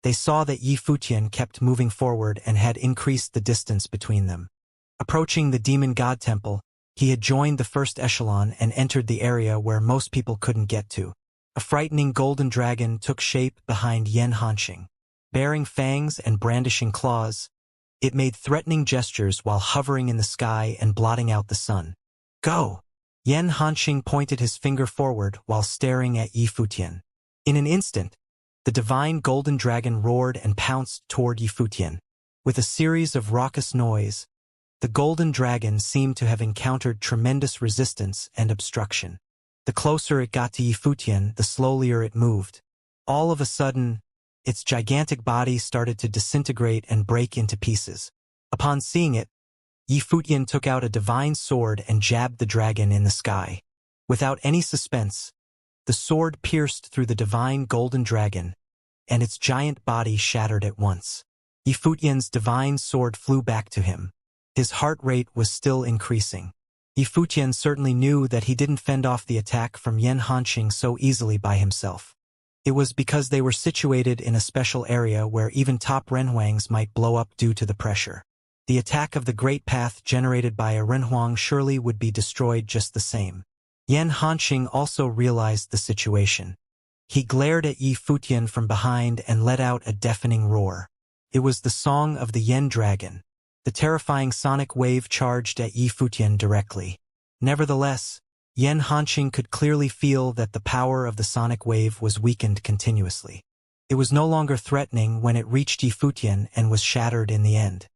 they saw that Yifutian kept moving forward and had increased the distance between them. Approaching the Demon God Temple, he had joined the first echelon and entered the area where most people couldn't get to. A frightening golden dragon took shape behind Yan Hanxing. Bearing fangs and brandishing claws, it made threatening gestures while hovering in the sky and blotting out the sun. Go! Yan Hanxing pointed his finger forward while staring at Yifutian. In an instant, the divine golden dragon roared and pounced toward Yifutian. With a series of raucous noise, the golden dragon seemed to have encountered tremendous resistance and obstruction. The closer it got to Yifutian, the slowlier it moved. All of a sudden, its gigantic body started to disintegrate and break into pieces. Upon seeing it, Yifutian took out a divine sword and jabbed the dragon in the sky. Without any suspense, The sword pierced through the divine golden dragon, and its giant body shattered at once. Yifutian's divine sword flew back to him. His heart rate was still increasing. Yifutian certainly knew that he didn't fend off the attack from Yan Hanqing so easily by himself. It was because they were situated in a special area where even top renhuangs might blow up due to the pressure. The attack of the Great Path generated by a renhuang surely would be destroyed just the same. Yan Hanqing also realized the situation. He glared at Yifutian from behind and let out a deafening roar. It was the song of the Yen Dragon. The terrifying sonic wave charged at Yifutian directly. Nevertheless, Yan Hanqing could clearly feel that the power of the sonic wave was weakened continuously. It was no longer threatening when it reached Yifutian and was shattered in the end.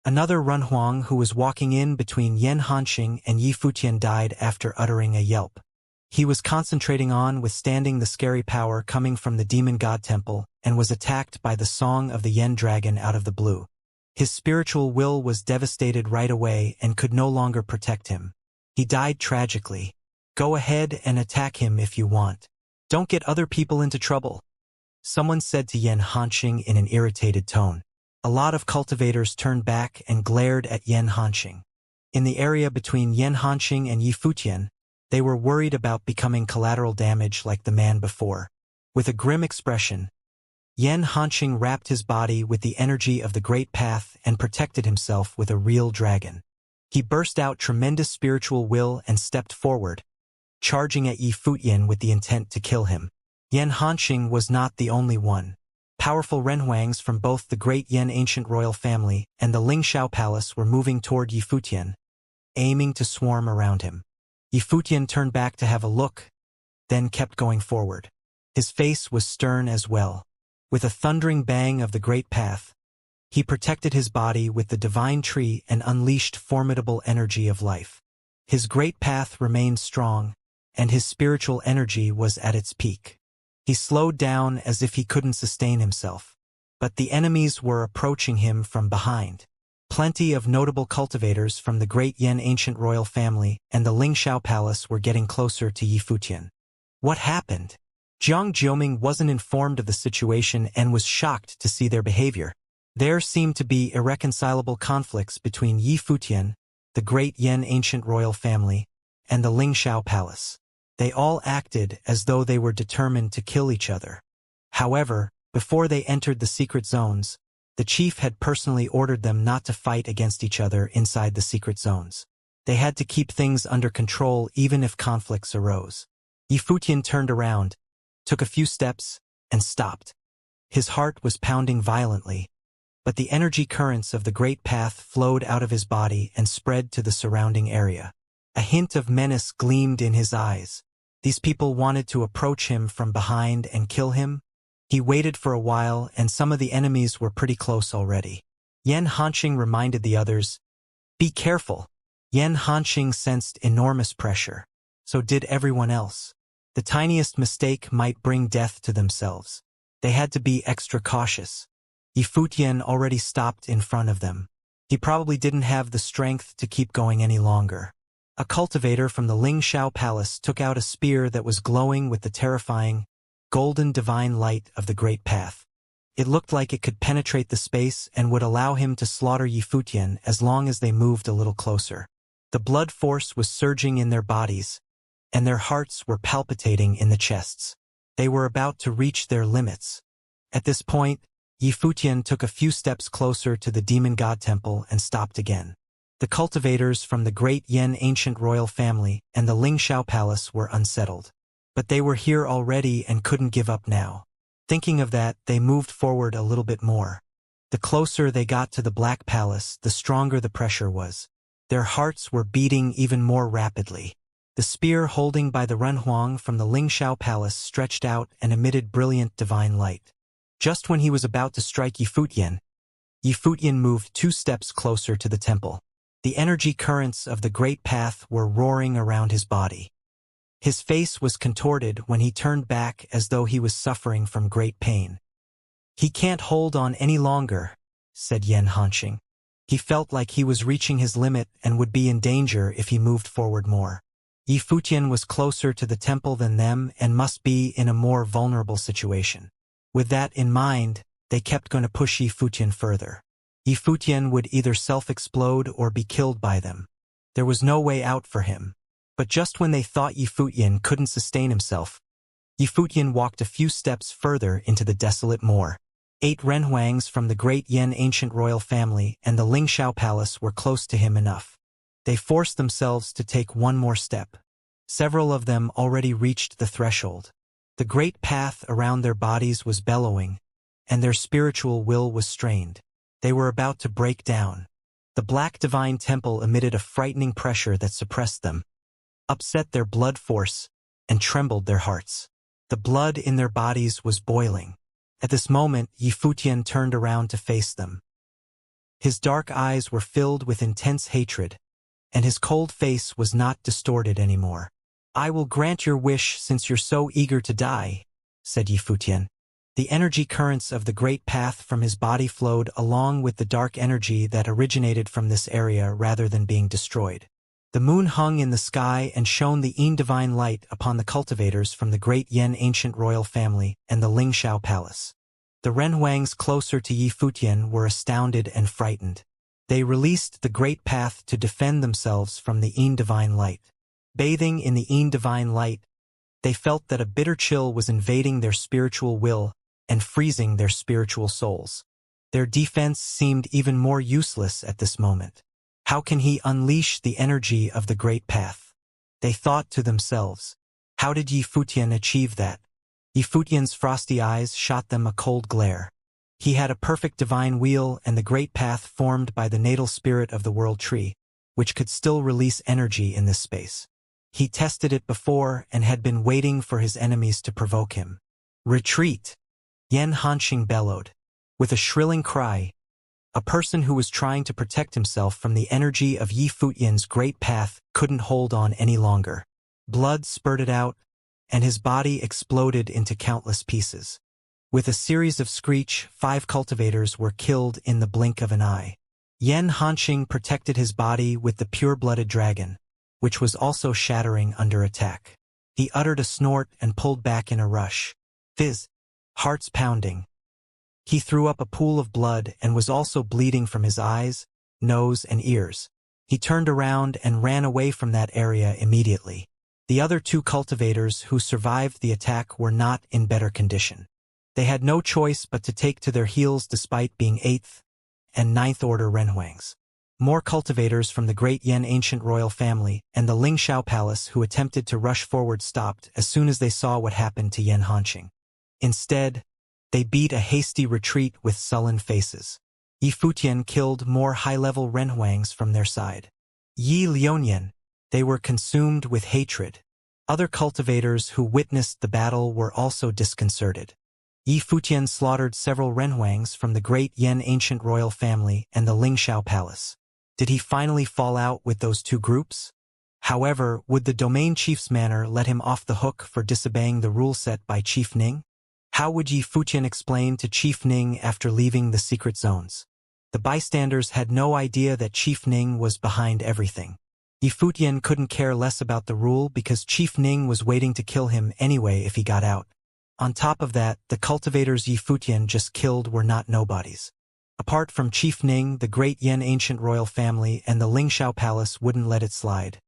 Another renhuang who was walking in between Yan Hanqing and Yifutian died after uttering a yelp. He was concentrating on withstanding the scary power coming from the demon god temple and was attacked by the song of the Yen Dragon out of the blue. His spiritual will was devastated right away and could no longer protect him. He died tragically. Go ahead and attack him if you want. Don't get other people into trouble, someone said to Yan Hanqing in an irritated tone. A lot of cultivators turned back and glared at Yan Hanqing. In the area between Yan Hanqing and Yifutian, they were worried about becoming collateral damage like the man before. With a grim expression, Yan Hanqing wrapped his body with the energy of the Great Path and protected himself with a real dragon. He burst out tremendous spiritual will and stepped forward, charging at Yifutian with the intent to kill him. Yan Hanqing was not the only one. Powerful renhuangs from both the great Yan ancient royal family and the Lingxiao palace were moving toward Yifutian, aiming to swarm around him. Yifutian turned back to have a look, then kept going forward. His face was stern as well. With a thundering bang of the Great Path, he protected his body with the divine tree and unleashed formidable energy of life. His Great Path remained strong, and his spiritual energy was at its peak. He slowed down as if he couldn't sustain himself. But the enemies were approaching him from behind. Plenty of notable cultivators from the great Yan ancient royal family and the Lingxiao palace were getting closer to Yifutian. What happened? Jiang Jiuming wasn't informed of the situation and was shocked to see their behavior. There seemed to be irreconcilable conflicts between Yifutian, the great Yan ancient royal family, and the Lingxiao palace. They all acted as though they were determined to kill each other. However, before they entered the secret zones, the chief had personally ordered them not to fight against each other inside the secret zones. They had to keep things under control even if conflicts arose. Yifutian turned around, took a few steps, and stopped. His heart was pounding violently, but the energy currents of the Great Path flowed out of his body and spread to the surrounding area. A hint of menace gleamed in his eyes. These people wanted to approach him from behind and kill him. He waited for a while, and some of the enemies were pretty close already. Yan Hanqing reminded the others, "Be careful." Yan Hanqing sensed enormous pressure. So did everyone else. The tiniest mistake might bring death to themselves. They had to be extra cautious. Yifutian already stopped in front of them. He probably didn't have the strength to keep going any longer. A cultivator from the Lingxiao palace took out a spear that was glowing with the terrifying, golden divine light of the Great Path. It looked like it could penetrate the space and would allow him to slaughter Yifutian as long as they moved a little closer. The blood force was surging in their bodies, and their hearts were palpitating in the chests. They were about to reach their limits. At this point, Yifutian took a few steps closer to the demon god temple and stopped again. The cultivators from the great Yan ancient royal family and the Lingxiao palace were unsettled. But they were here already and couldn't give up now. Thinking of that, they moved forward a little bit more. The closer they got to the Black Palace, the stronger the pressure was. Their hearts were beating even more rapidly. The spear holding by the renhuang from the Lingxiao palace stretched out and emitted brilliant divine light. Just when he was about to strike Yifutian moved 2 steps closer to the temple. The energy currents of the Great Path were roaring around his body. His face was contorted when he turned back as though he was suffering from great pain. "He can't hold on any longer," said Yan Hanqing. He felt like he was reaching his limit and would be in danger if he moved forward more. Yi Futian was closer to the temple than them and must be in a more vulnerable situation. With that in mind, they kept going to push Yi Futian further. Yi Futian would either self-explode or be killed by them. There was no way out for him. But just when they thought Yi Futian couldn't sustain himself, Yi Futian walked a few steps further into the desolate moor. 8 Renhuangs from the great Yan ancient royal family and the Lingxiao palace were close to him enough. They forced themselves to take one more step. Several of them already reached the threshold. The great path around their bodies was bellowing, and their spiritual will was strained. They were about to break down. The black divine temple emitted a frightening pressure that suppressed them, upset their blood force, and trembled their hearts. The blood in their bodies was boiling. At this moment, Yi Futian turned around to face them. His dark eyes were filled with intense hatred, and his cold face was not distorted anymore. "I will grant your wish since you're so eager to die," said Yi Futian. The energy currents of the great path from his body flowed along with the dark energy that originated from this area rather than being destroyed. The moon hung in the sky and shone the divine light upon the cultivators from the great Yan ancient royal family and the Lingxiao palace. The Renhuangs closer to Yi Futian were astounded and frightened. They released the great path to defend themselves from the divine light. Bathing in the divine light, they felt that a bitter chill was invading their spiritual will and freezing their spiritual souls. Their defense seemed even more useless at this moment. How can he unleash the energy of the great path? They thought to themselves. How did Yi Futian achieve that? Yi Futian's frosty eyes shot them a cold glare. He had a perfect divine wheel and the great path formed by the natal spirit of the world tree, which could still release energy in this space. He tested it before and had been waiting for his enemies to provoke him. "Retreat!" Yan Hanxing bellowed. With a shrilling cry, a person who was trying to protect himself from the energy of Yi Futian's great path couldn't hold on any longer. Blood spurted out, and his body exploded into countless pieces. With a series of screech, 5 cultivators were killed in the blink of an eye. Yan Hanxing protected his body with the pure-blooded dragon, which was also shattering under attack. He uttered a snort and pulled back in a rush. Fizz! Hearts pounding. He threw up a pool of blood and was also bleeding from his eyes, nose, and ears. He turned around and ran away from that area immediately. The other 2 cultivators who survived the attack were not in better condition. They had no choice but to take to their heels despite being 8th and 9th order Renhuangs. More cultivators from the great Yan ancient royal family and the Lingxiao palace who attempted to rush forward stopped as soon as they saw what happened to Yan Hanxing. Instead, they beat a hasty retreat with sullen faces. Yi Futian killed more high-level Renhuangs from their side. Yi Lionian, they were consumed with hatred. Other cultivators who witnessed the battle were also disconcerted. Yi Futian slaughtered several Renhuangs from the great Yan ancient royal family and the Lingxiao palace. Did he finally fall out with those 2 groups? However, would the domain chief's manner let him off the hook for disobeying the rule set by Chief Ning? How would Yi Futian explain to Chief Ning after leaving the secret zones? The bystanders had no idea that Chief Ning was behind everything. Yi Futian couldn't care less about the rule because Chief Ning was waiting to kill him anyway if he got out. On top of that, the cultivators Yi Futian just killed were not nobodies. Apart from Chief Ning, the great Yan ancient royal family and the Lingxiao palace wouldn't let it slide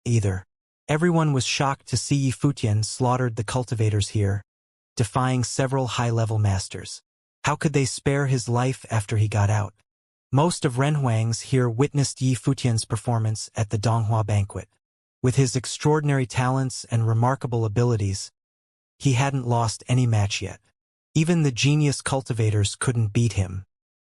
either. Everyone was shocked to see Yi Futian slaughtered the cultivators here, defying several high-level masters. How could they spare his life after he got out? Most of Renhuangs here witnessed Yi Futian's performance at the Donghua banquet. With his extraordinary talents and remarkable abilities, he hadn't lost any match yet. Even the genius cultivators couldn't beat him.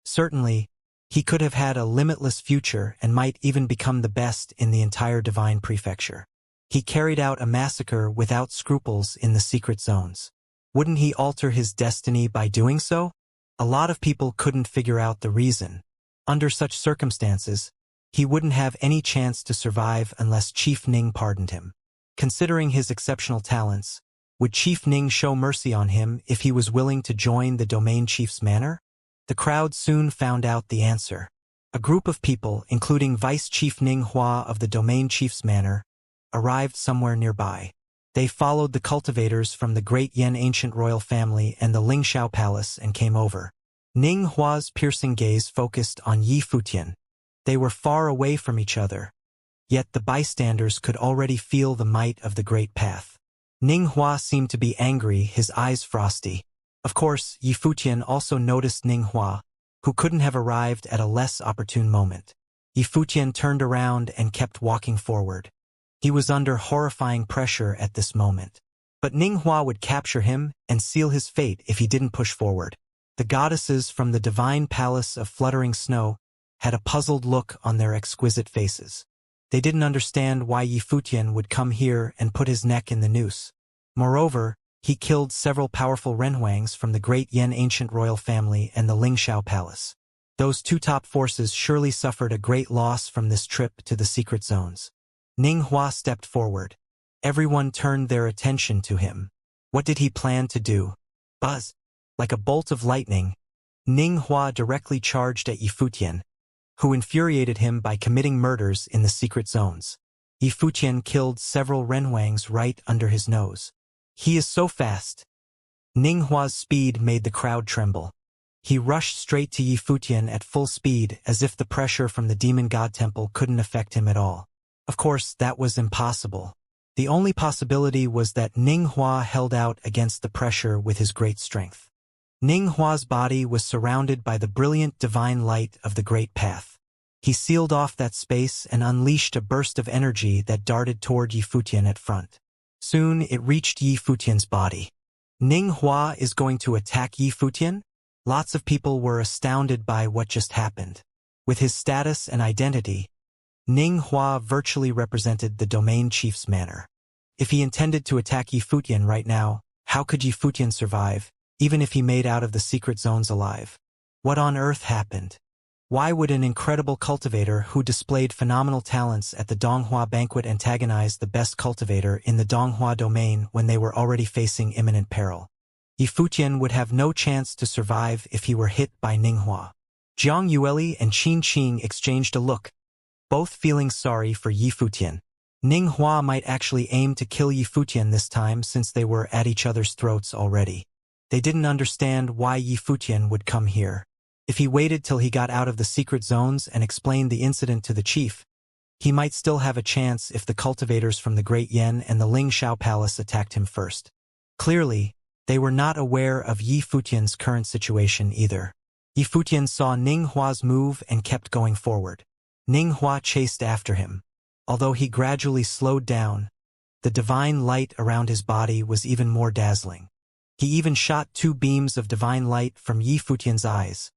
Certainly, he could have had a limitless future and might even become the best in the entire divine prefecture. He carried out a massacre without scruples in the secret zones. Wouldn't he alter his destiny by doing so? A lot of people couldn't figure out the reason. Under such circumstances, he wouldn't have any chance to survive unless Chief Ning pardoned him. Considering his exceptional talents, would Chief Ning show mercy on him if he was willing to join the domain chief's manor? The crowd soon found out the answer. A group of people, including Vice Chief Ning Hua of the domain chief's manor, arrived somewhere nearby. They followed the cultivators from the great Yan ancient royal family and the Lingxiao palace and came over. Ning Hua's piercing gaze focused on Yi Futian. They were far away from each other, yet the bystanders could already feel the might of the great path. Ning Hua seemed to be angry, his eyes frosty. Of course, Yi Futian also noticed Ning Hua, who couldn't have arrived at a less opportune moment. Yi Futian turned around and kept walking forward. He was under horrifying pressure at this moment. But Ning Hua would capture him and seal his fate if he didn't push forward. The goddesses from the divine palace of fluttering snow had a puzzled look on their exquisite faces. They didn't understand why Yi Futian would come here and put his neck in the noose. Moreover, he killed several powerful renhuangs from the great Yan ancient royal family and the Lingxiao palace. Those two top forces surely suffered a great loss from this trip to the secret zones. Ning Hua stepped forward. Everyone turned their attention to him. What did he plan to do? Buzz! Like a bolt of lightning, Ning Hua directly charged at Yi Futian, who infuriated him by committing murders in the secret zones. Yi Futian killed several renhuangs right under his nose. He is so fast. Ning Hua's speed made the crowd tremble. He rushed straight to Yi Futian at full speed as if the pressure from the demon god temple couldn't affect him at all. Of course, that was impossible. The only possibility was that Ning Hua held out against the pressure with his great strength. Ning Hua's body was surrounded by the brilliant divine light of the great path. He sealed off that space and unleashed a burst of energy that darted toward Yi Futian at front. Soon it reached Yi Futian's body. Ning Hua is going to attack Yi Futian? Lots of people were astounded by what just happened. With his status and identity, Ning Hua virtually represented the domain chief's manner. If he intended to attack Yi Futian right now, how could Yi Futian survive, even if he made out of the secret zones alive? What on earth happened? Why would an incredible cultivator who displayed phenomenal talents at the Donghua banquet antagonize the best cultivator in the Donghua domain when they were already facing imminent peril? Yi Futian would have no chance to survive if he were hit by Ning Hua. Jiang Yueli and Qin Qing exchanged a look, both feeling sorry for Yi Futian. Ning Hua might actually aim to kill Yi Futian this time since they were at each other's throats already. They didn't understand why Yi Futian would come here. If he waited till he got out of the secret zones and explained the incident to the chief, he might still have a chance if the cultivators from the Great Yan and the Lingxiao Palace attacked him first. Clearly, they were not aware of Yi Futian's current situation either. Yi Futian saw Ning Hua's move and kept going forward. Ning Hua chased after him. Although he gradually slowed down, the divine light around his body was even more dazzling. He even shot two beams of divine light from Yi Futian's eyes,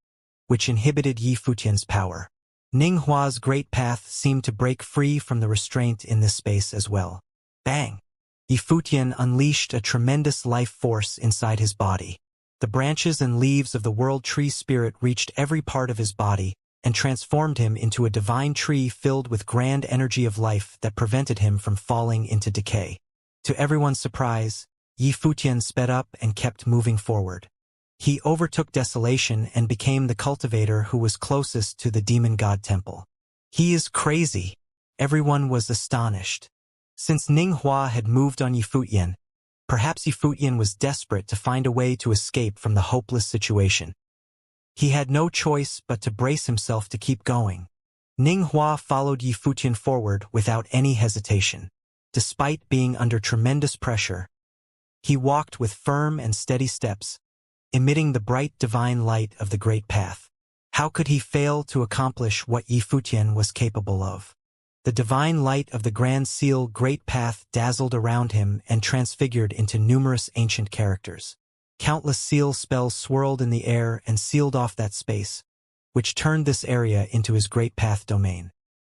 which inhibited Yi Futian's power. Ning Hua's great path seemed to break free from the restraint in this space as well. Bang! Yi Futian unleashed a tremendous life force inside his body. The branches and leaves of the world tree spirit reached every part of his body and transformed him into a divine tree filled with grand energy of life that prevented him from falling into decay. To everyone's surprise, Yi Futian sped up and kept moving forward. He overtook Desolation and became the cultivator who was closest to the demon god temple. He is crazy. Everyone was astonished. Since Ning Hua had moved on Yi Futian, perhaps Yi Futian was desperate to find a way to escape from the hopeless situation. He had no choice but to brace himself to keep going. Ning Hua followed Yi Futian forward without any hesitation. Despite being under tremendous pressure, he walked with firm and steady steps, emitting the bright divine light of the great path. How could he fail to accomplish what Yi Futian was capable of? The divine light of the Grand Seal Great Path dazzled around him and transfigured into numerous ancient characters. Countless seal spells swirled in the air and sealed off that space, which turned this area into his Great Path domain.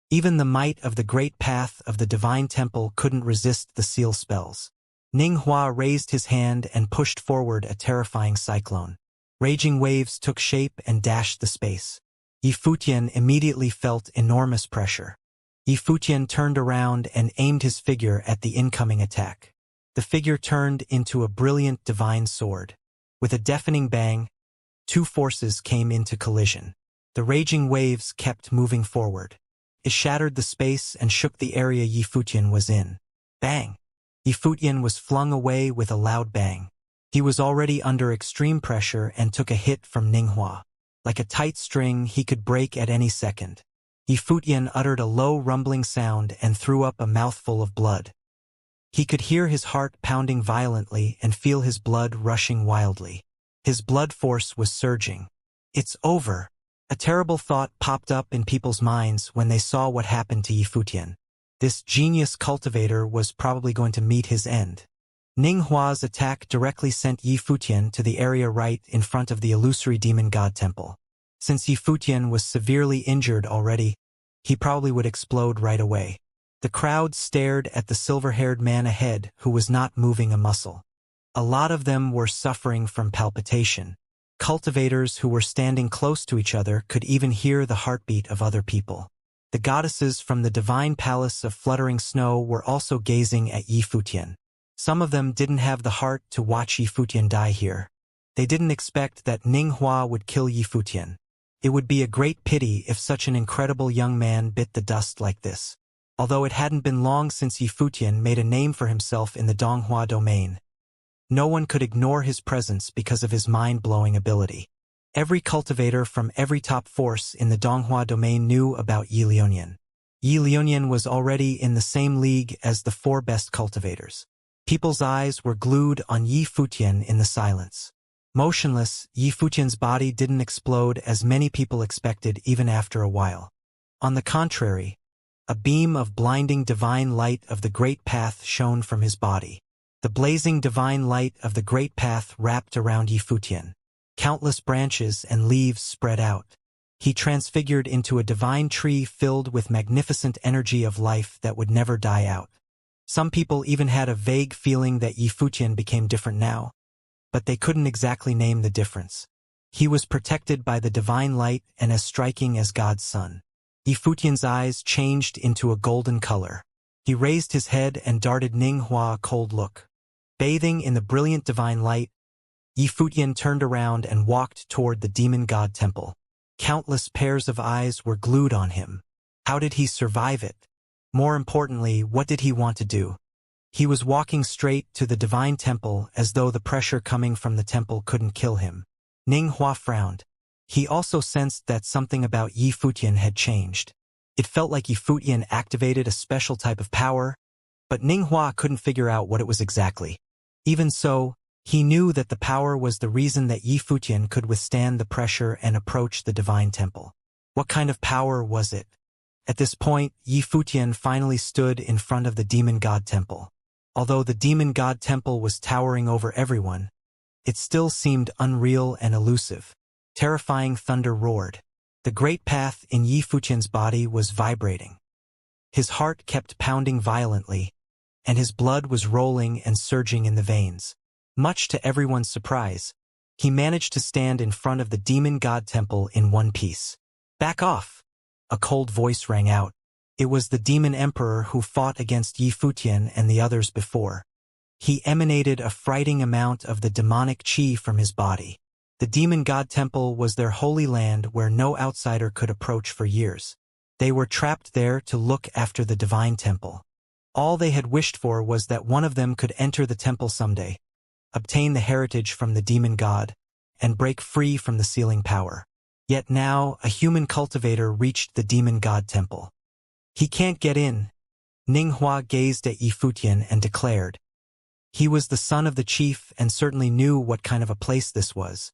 Even the might of the Great Path of the Divine Temple couldn't resist the seal spells. Ning Hua raised his hand and pushed forward a terrifying cyclone. Raging waves took shape and dashed the space. Yi Futian immediately felt enormous pressure. Yi Futian turned around and aimed his figure at the incoming attack. The figure turned into a brilliant divine sword. With a deafening bang, two forces came into collision. The raging waves kept moving forward. It shattered the space and shook the area Yi Futian was in. Bang! Yifutian was flung away with a loud bang. He was already under extreme pressure and took a hit from Ninghua. Like a tight string, he could break at any second. Yifutian uttered a low rumbling sound and threw up a mouthful of blood. He could hear his heart pounding violently and feel his blood rushing wildly. His blood force was surging. It's over. A terrible thought popped up in people's minds when they saw what happened to Yifutian. This genius cultivator was probably going to meet his end. Ninghua's attack directly sent Yifutian to the area right in front of the illusory demon god temple. Since Yifutian was severely injured already, he probably would explode right away. The crowd stared at the silver-haired man ahead who was not moving a muscle. A lot of them were suffering from palpitation. Cultivators who were standing close to each other could even hear the heartbeat of other people. The goddesses from the divine palace of fluttering snow were also gazing at Yifutian. Some of them didn't have the heart to watch Yifutian die here. They didn't expect that Ninghua would kill Yifutian. It would be a great pity if such an incredible young man bit the dust like this. Although it hadn't been long since Yifutian made a name for himself in the Donghua domain. No one could ignore his presence because of his mind-blowing ability. Every cultivator from every top force in the Donghua domain knew about Yi Lionian. Yi Lionian was already in the same league as the 4 best cultivators. People's eyes were glued on Yifutian in the silence. Motionless, Yifutian's body didn't explode as many people expected even after a while. On the contrary, a beam of blinding divine light of the Great Path shone from his body. The blazing divine light of the Great Path wrapped around Yifutian. Countless branches and leaves spread out. He transfigured into a divine tree filled with magnificent energy of life that would never die out. Some people even had a vague feeling that Yifutian became different now, but they couldn't exactly name the difference. He was protected by the divine light and as striking as God's son. Yifutian's eyes changed into a golden color. He raised his head and darted Ninghua a cold look. Bathing in the brilliant divine light, Yifutian turned around and walked toward the demon god temple. Countless pairs of eyes were glued on him. How did he survive it? More importantly, what did he want to do? He was walking straight to the divine temple as though the pressure coming from the temple couldn't kill him. Ninghua frowned. He also sensed that something about Yifutian had changed. It felt like Yifutian activated a special type of power, but Ninghua couldn't figure out what it was exactly. Even so, he knew that the power was the reason that Yifutian could withstand the pressure and approach the divine temple. What kind of power was it? At this point, Yifutian finally stood in front of the demon god temple. Although the demon god temple was towering over everyone, it still seemed unreal and elusive. Terrifying thunder roared. The great path in Yifutian's body was vibrating. His heart kept pounding violently, and his blood was rolling and surging in the veins. Much to everyone's surprise, he managed to stand in front of the demon god temple in one piece. "Back off!" A cold voice rang out. It was the demon emperor who fought against Yifutian and the others before. He emanated a frightening amount of the demonic qi from his body. The demon god temple was their holy land where no outsider could approach for years. They were trapped there to look after the divine temple. All they had wished for was that one of them could enter the temple someday, obtain the heritage from the demon god, and break free from the sealing power. Yet now, a human cultivator reached the demon god temple. "He can't get in." Ninghua gazed at Yifutian and declared. He was the son of the chief and certainly knew what kind of a place this was.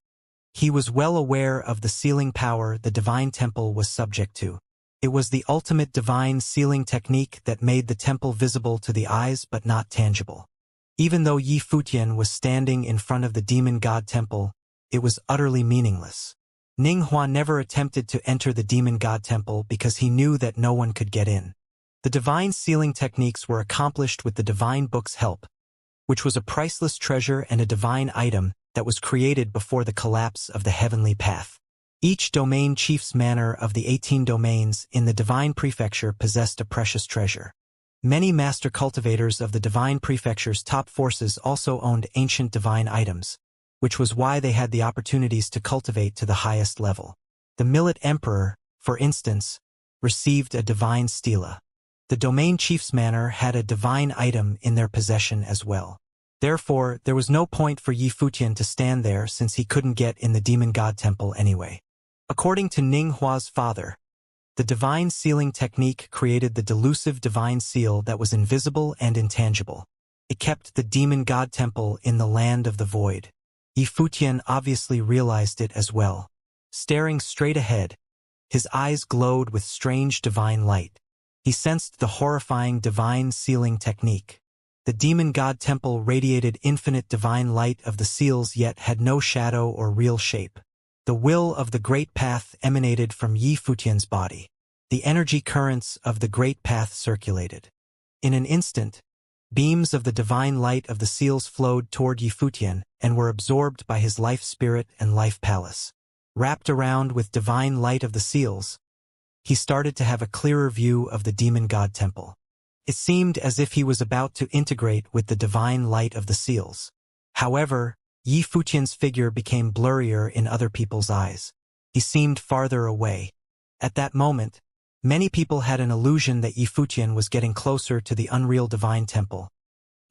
He was well aware of the sealing power the divine temple was subject to. It was the ultimate divine sealing technique that made the temple visible to the eyes but not tangible. Even though Yifutian was standing in front of the demon god temple, it was utterly meaningless. Ninghua never attempted to enter the demon god temple because he knew that no one could get in. The divine sealing techniques were accomplished with the divine book's help, which was a priceless treasure and a divine item that was created before the collapse of the heavenly path. Each domain chief's manor of the 18 domains in the divine prefecture possessed a precious treasure. Many master cultivators of the divine prefecture's top forces also owned ancient divine items, which was why they had the opportunities to cultivate to the highest level. The Millet Emperor, for instance, received a divine stela. The domain chief's manor had a divine item in their possession as well. Therefore, there was no point for Yi Futian to stand there since he couldn't get in the demon god temple anyway. According to Ning Hua's father, the divine sealing technique created the delusive divine seal that was invisible and intangible. It kept the demon god temple in the land of the void. Yi Futian obviously realized it as well. Staring straight ahead, his eyes glowed with strange divine light. He sensed the horrifying divine sealing technique. The demon god temple radiated infinite divine light of the seals yet had no shadow or real shape. The will of the great path emanated from Yi Futian's body. The energy currents of the great path circulated. In an instant, beams of the divine light of the seals flowed toward Yi Futian and were absorbed by his life spirit and life palace. Wrapped around with divine light of the seals, he started to have a clearer view of the demon god temple. It seemed as if he was about to integrate with the divine light of the seals. However, Yi Futian's figure became blurrier in other people's eyes. He seemed farther away. At that moment, many people had an illusion that Yi Futian was getting closer to the unreal divine temple.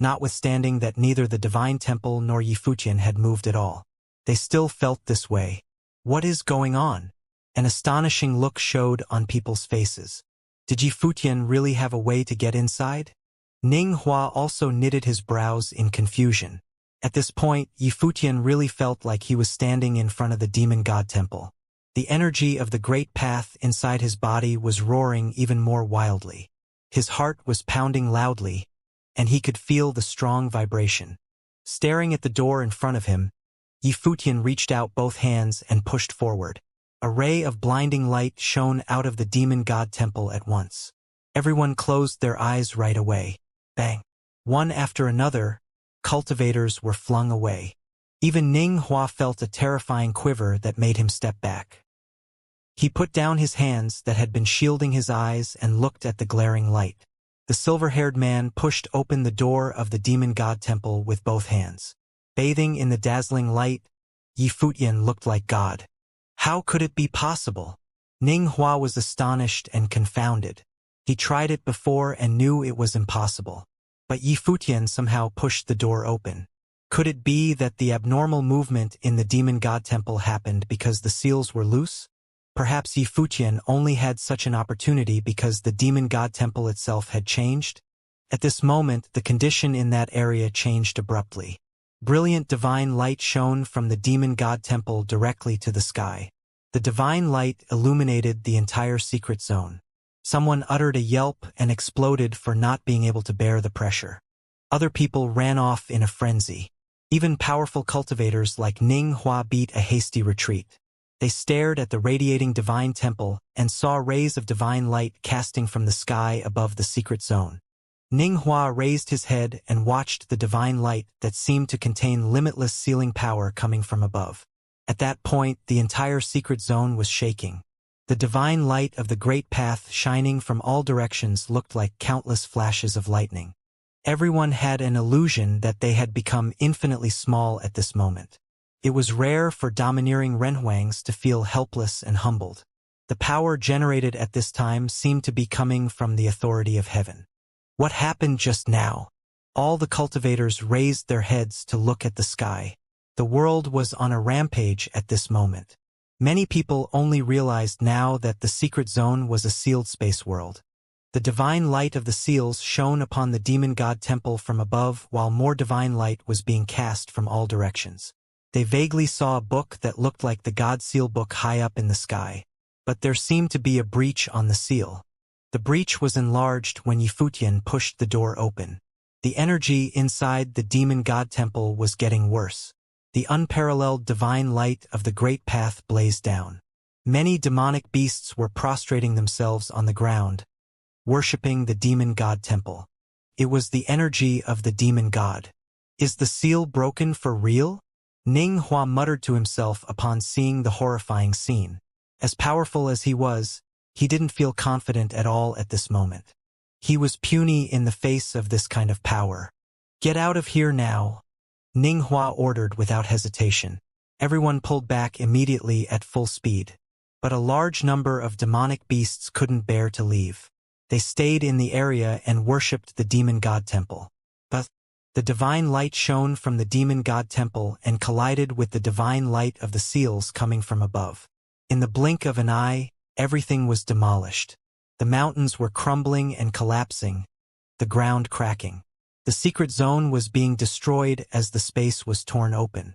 Notwithstanding that neither the divine temple nor Yi Futian had moved at all, they still felt this way. What is going on? An astonishing look showed on people's faces. Did Yi Futian really have a way to get inside? Ning Hua also knitted his brows in confusion. At this point, Yi Futian really felt like he was standing in front of the demon god temple. The energy of the great path inside his body was roaring even more wildly. His heart was pounding loudly, and he could feel the strong vibration. Staring at the door in front of him, Yi Futian reached out both hands and pushed forward. A ray of blinding light shone out of the demon god temple at once. Everyone closed their eyes right away. Bang! One after another, cultivators were flung away. Even Ning Hua felt a terrifying quiver that made him step back. He put down his hands that had been shielding his eyes and looked at the glaring light. The silver-haired man pushed open the door of the demon god temple with both hands. Bathing in the dazzling light, Yi Futian looked like God. How could it be possible? Ning Hua was astonished and confounded. He tried it before and knew it was impossible. But Yi Futian somehow pushed the door open. Could it be that the abnormal movement in the demon god temple happened because the seals were loose? Perhaps Yi Futian only had such an opportunity because the demon god temple itself had changed? At this moment, the condition in that area changed abruptly. Brilliant divine light shone from the demon god temple directly to the sky. The divine light illuminated the entire secret zone. Someone uttered a yelp and exploded for not being able to bear the pressure. Other people ran off in a frenzy. Even powerful cultivators like Ning Hua beat a hasty retreat. They stared at the radiating divine temple and saw rays of divine light casting from the sky above the secret zone. Ning Hua raised his head and watched the divine light that seemed to contain limitless sealing power coming from above. At that point, the entire secret zone was shaking. The divine light of the great path shining from all directions looked like countless flashes of lightning. Everyone had an illusion that they had become infinitely small at this moment. It was rare for domineering Renhuangs to feel helpless and humbled. The power generated at this time seemed to be coming from the authority of heaven. What happened just now? All the cultivators raised their heads to look at the sky. The world was on a rampage at this moment. Many people only realized now that the secret zone was a sealed space world. The divine light of the seals shone upon the demon god temple from above while more divine light was being cast from all directions. They vaguely saw a book that looked like the god seal book high up in the sky. But there seemed to be a breach on the seal. The breach was enlarged when Yi Futian pushed the door open. The energy inside the demon god temple was getting worse. The unparalleled divine light of the great path blazed down. Many demonic beasts were prostrating themselves on the ground, worshipping the demon god temple. It was the energy of the demon god. Is the seal broken for real? Ning Hua muttered to himself upon seeing the horrifying scene. As powerful as he was, he didn't feel confident at all at this moment. He was puny in the face of this kind of power. Get out of here now, Ning Hua ordered without hesitation. Everyone pulled back immediately at full speed. But a large number of demonic beasts couldn't bear to leave. They stayed in the area and worshipped the demon god temple. But the divine light shone from the demon god temple and collided with the divine light of the seals coming from above. In the blink of an eye, everything was demolished. The mountains were crumbling and collapsing, the ground cracking. The secret zone was being destroyed as the space was torn open.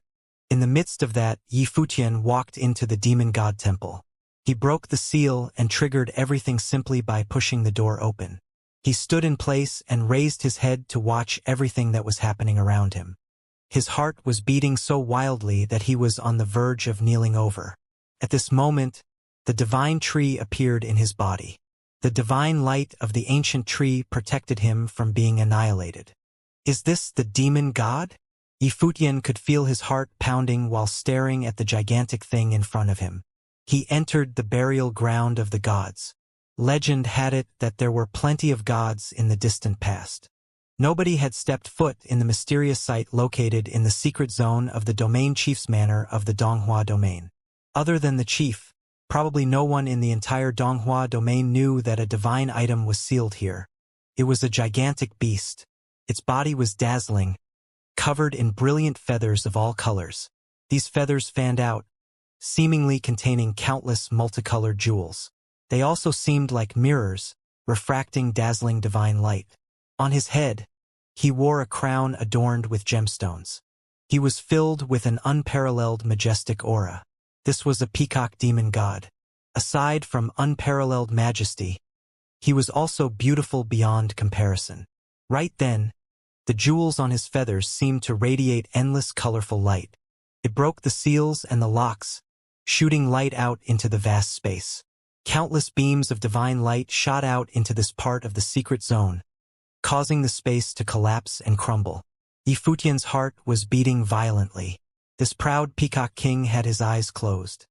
In the midst of that, Yi Futian walked into the demon god temple. He broke the seal and triggered everything simply by pushing the door open. He stood in place and raised his head to watch everything that was happening around him. His heart was beating so wildly that he was on the verge of kneeling over. At this moment, the divine tree appeared in his body. The divine light of the ancient tree protected him from being annihilated. Is this the demon god? Yi Futian could feel his heart pounding while staring at the gigantic thing in front of him. He entered the burial ground of the gods. Legend had it that there were plenty of gods in the distant past. Nobody had stepped foot in the mysterious site located in the secret zone of the domain chief's manor of the Donghua domain. Other than the chief, probably no one in the entire Donghua domain knew that a divine item was sealed here. It was a gigantic beast. Its body was dazzling, covered in brilliant feathers of all colors. These feathers fanned out, seemingly containing countless multicolored jewels. They also seemed like mirrors, refracting dazzling divine light. On his head, he wore a crown adorned with gemstones. He was filled with an unparalleled majestic aura. This was a peacock demon god. Aside from unparalleled majesty, he was also beautiful beyond comparison. Right then, the jewels on his feathers seemed to radiate endless colorful light. It broke the seals and the locks, shooting light out into the vast space. Countless beams of divine light shot out into this part of the secret zone, causing the space to collapse and crumble. Yi Futian's heart was beating violently. This proud peacock king had his eyes closed.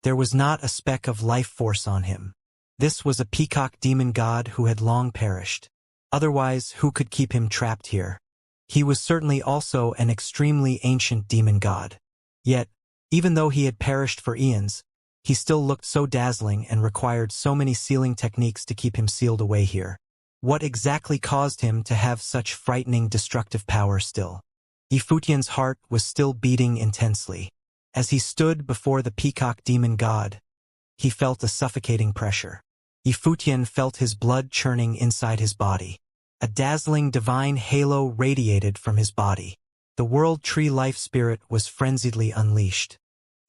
There was not a speck of life force on him. This was a peacock demon god who had long perished. Otherwise, who could keep him trapped here? He was certainly also an extremely ancient demon god. Yet, even though he had perished for eons, he still looked so dazzling and required so many sealing techniques to keep him sealed away here. What exactly caused him to have such frightening destructive power still? Yi Futian's heart was still beating intensely. As he stood before the peacock demon god, he felt a suffocating pressure. Yi Futian felt his blood churning inside his body. A dazzling divine halo radiated from his body. The world tree life spirit was frenziedly unleashed.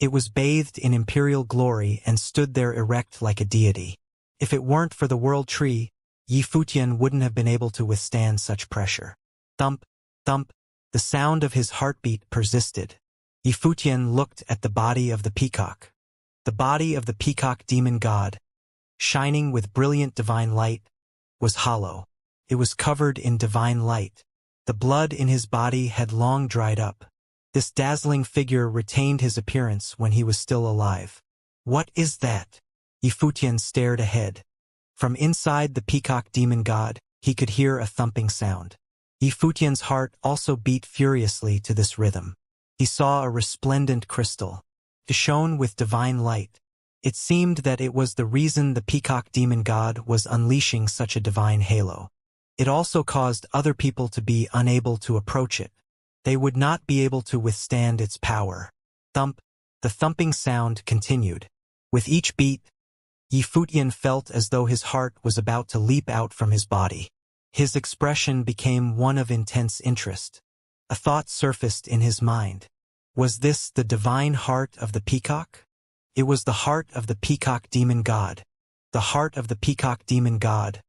It was bathed in imperial glory and stood there erect like a deity. If it weren't for the world tree, Yi Futian wouldn't have been able to withstand such pressure. Thump, thump, the sound of his heartbeat persisted. Yi Futian looked at the body of the peacock. The body of the peacock demon god, shining with brilliant divine light, was hollow. It was covered in divine light. The blood in his body had long dried up. This dazzling figure retained his appearance when he was still alive. What is that? Yi Futian stared ahead. From inside the peacock demon god, he could hear a thumping sound. Yi Futian's heart also beat furiously to this rhythm. He saw a resplendent crystal. It shone with divine light. It seemed that it was the reason the peacock demon god was unleashing such a divine halo. It also caused other people to be unable to approach it. They would not be able to withstand its power. Thump, the thumping sound continued. With each beat, Yi Futian felt as though his heart was about to leap out from his body. His expression became one of intense interest. A thought surfaced in his mind. Was this the divine heart of the peacock? It was the heart of the peacock demon god. The heart of the peacock demon god,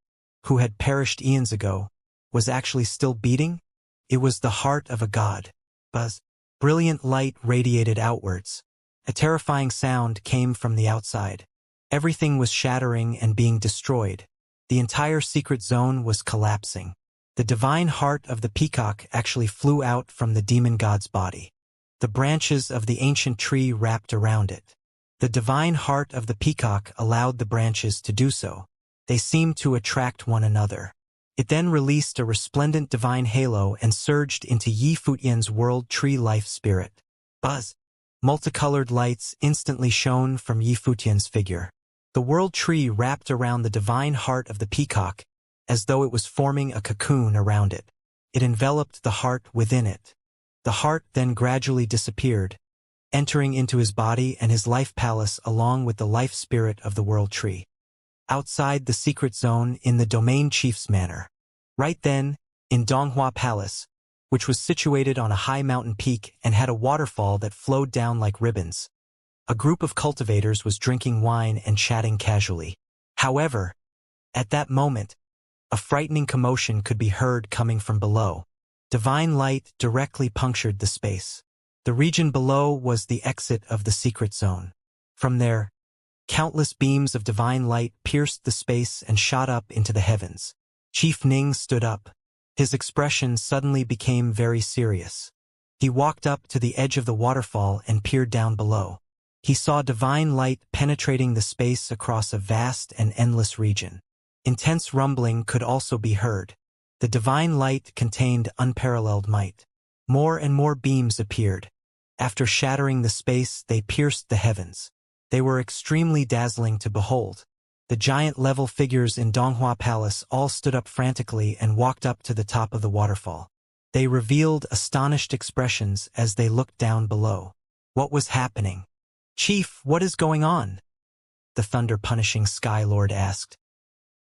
who had perished eons ago, was actually still beating? It was the heart of a god. Buzz. Brilliant light radiated outwards. A terrifying sound came from the outside. Everything was shattering and being destroyed. The entire secret zone was collapsing. The divine heart of the peacock actually flew out from the demon god's body. The branches of the ancient tree wrapped around it. The divine heart of the peacock allowed the branches to do so. They seemed to attract one another. It then released a resplendent divine halo and surged into Yi Futian's world tree life spirit. Buzz. Multicolored lights instantly shone from Yi Futian's figure. The world tree wrapped around the divine heart of the peacock as though it was forming a cocoon around it. It enveloped the heart within it. The heart then gradually disappeared, entering into his body and his life palace along with the life spirit of the world tree. Outside the secret zone in the domain chief's manor. Right then, in Donghua Palace, which was situated on a high mountain peak and had a waterfall that flowed down like ribbons, a group of cultivators was drinking wine and chatting casually. However, at that moment, a frightening commotion could be heard coming from below. Divine light directly punctured the space. The region below was the exit of the secret zone. From there, countless beams of divine light pierced the space and shot up into the heavens. Chief Ning stood up. His expression suddenly became very serious. He walked up to the edge of the waterfall and peered down below. He saw divine light penetrating the space across a vast and endless region. Intense rumbling could also be heard. The divine light contained unparalleled might. More and more beams appeared. After shattering the space, they pierced the heavens. They were extremely dazzling to behold. The giant-level figures in Donghua Palace all stood up frantically and walked up to the top of the waterfall. They revealed astonished expressions as they looked down below. What was happening? "Chief, what is going on?" the thunder-punishing Sky Lord asked.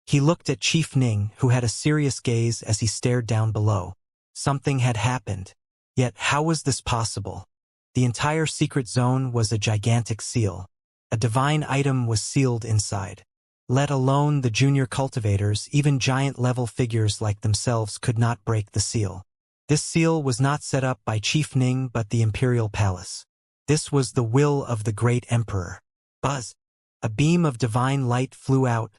He looked at Chief Ning, who had a serious gaze as he stared down below. Something had happened. Yet how was this possible? The entire secret zone was a gigantic seal. A divine item was sealed inside. Let alone the junior cultivators, even giant-level figures like themselves could not break the seal. This seal was not set up by Chief Ning but the Imperial Palace. This was the will of the great emperor. Buzz! A beam of divine light flew out,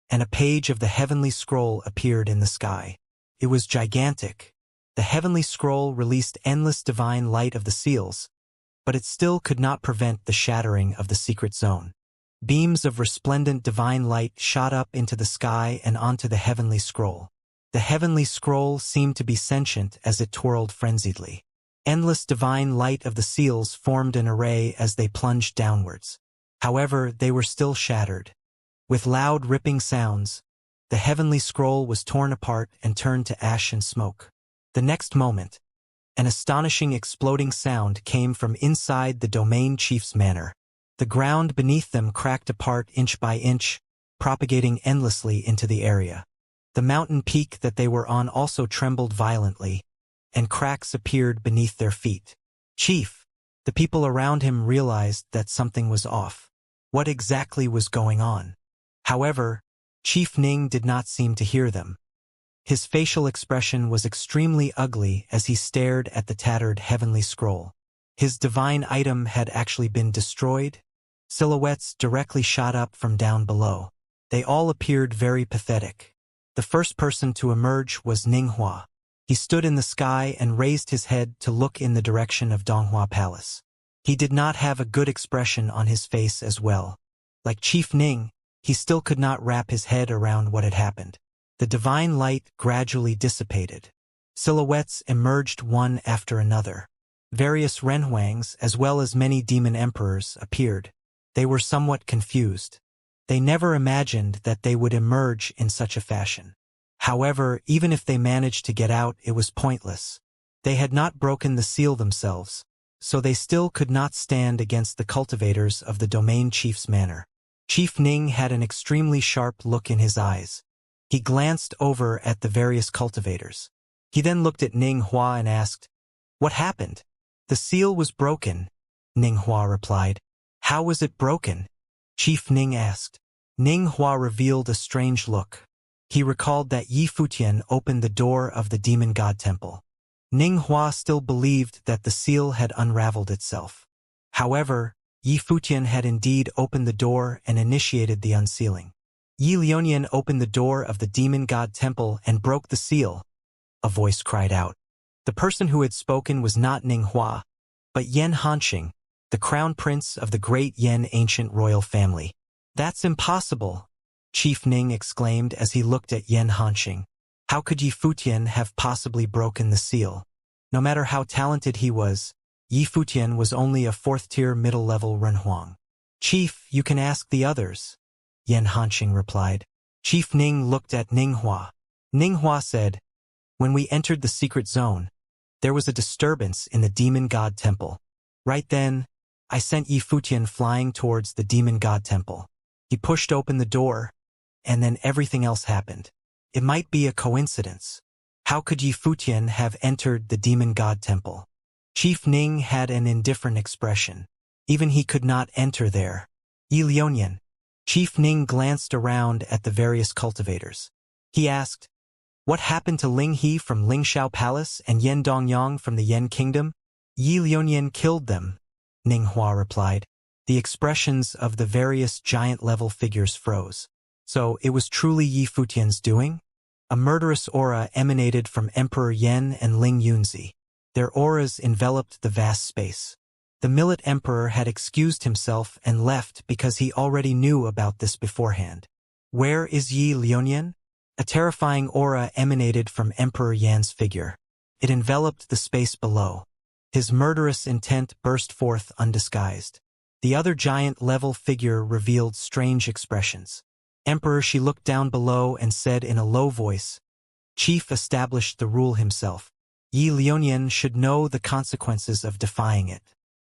and a page of the heavenly scroll appeared in the sky. It was gigantic. The heavenly scroll released endless divine light of the seals, but it still could not prevent the shattering of the secret zone. Beams of resplendent divine light shot up into the sky and onto the heavenly scroll. The heavenly scroll seemed to be sentient as it twirled frenziedly. Endless divine light of the seals formed an array as they plunged downwards. However, they were still shattered. With loud ripping sounds, the heavenly scroll was torn apart and turned to ash and smoke. The next moment, an astonishing exploding sound came from inside the domain chief's manor. The ground beneath them cracked apart inch by inch, propagating endlessly into the area. The mountain peak that they were on also trembled violently, and cracks appeared beneath their feet. "Chief!" The people around him realized that something was off. What exactly was going on? However, Chief Ning did not seem to hear them. His facial expression was extremely ugly as he stared at the tattered heavenly scroll. His divine item had actually been destroyed. Silhouettes directly shot up from down below. They all appeared very pathetic. The first person to emerge was Ninghua. He stood in the sky and raised his head to look in the direction of Donghua Palace. He did not have a good expression on his face as well. Like Chief Ning, he still could not wrap his head around what had happened. The divine light gradually dissipated. Silhouettes emerged one after another. Various Renhuangs, as well as many demon emperors, appeared. They were somewhat confused. They never imagined that they would emerge in such a fashion. However, even if they managed to get out, it was pointless. They had not broken the seal themselves, so they still could not stand against the cultivators of the domain chief's manor. Chief Ning had an extremely sharp look in his eyes. He glanced over at the various cultivators. He then looked at Ninghua and asked, "What happened?" "The seal was broken," Ninghua replied. "How was it broken?" Chief Ning asked. Ninghua revealed a strange look. He recalled that Yi Futian opened the door of the demon god temple. Ninghua still believed that the seal had unraveled itself. However, Yi Futian had indeed opened the door and initiated the unsealing. Yi Lionian opened the door of the demon god temple and broke the seal, a voice cried out. The person who had spoken was not Ninghua, but Yan Hanxing, the crown prince of the great Yan ancient royal family. "That's impossible," Chief Ning exclaimed as he looked at Yan Hanxing. How could Yi Futian have possibly broken the seal? No matter how talented he was, Yi Futian was only a fourth-tier middle-level Renhuang. "Chief, you can ask the others," Yan Hanxing replied. Chief Ning looked at Ninghua. Ninghua said, "When we entered the secret zone, there was a disturbance in the demon god temple. Right then, I sent Yi Futian flying towards the demon god temple. He pushed open the door, and then everything else happened. It might be a coincidence. How could Yi Futian have entered the demon god temple?" Chief Ning had an indifferent expression. Even he could not enter there. Yi Lionian. Chief Ning glanced around at the various cultivators. He asked, "What happened to Ling He from Lingxiao Palace and Yen Dongyang from the Yen Kingdom?" "Yi Lionian killed them," Ninghua replied. The expressions of the various giant-level figures froze. So it was truly Yi Futian's doing? A murderous aura emanated from Emperor Yen and Ling Yunzi. Their auras enveloped the vast space. The Millet Emperor had excused himself and left because he already knew about this beforehand. Where is Yi Lionian? A terrifying aura emanated from Emperor Yan's figure. It enveloped the space below. His murderous intent burst forth undisguised. The other giant-level figure revealed strange expressions. Emperor, she looked down below and said in a low voice, "Chief established the rule himself. Yi Lionian should know the consequences of defying it.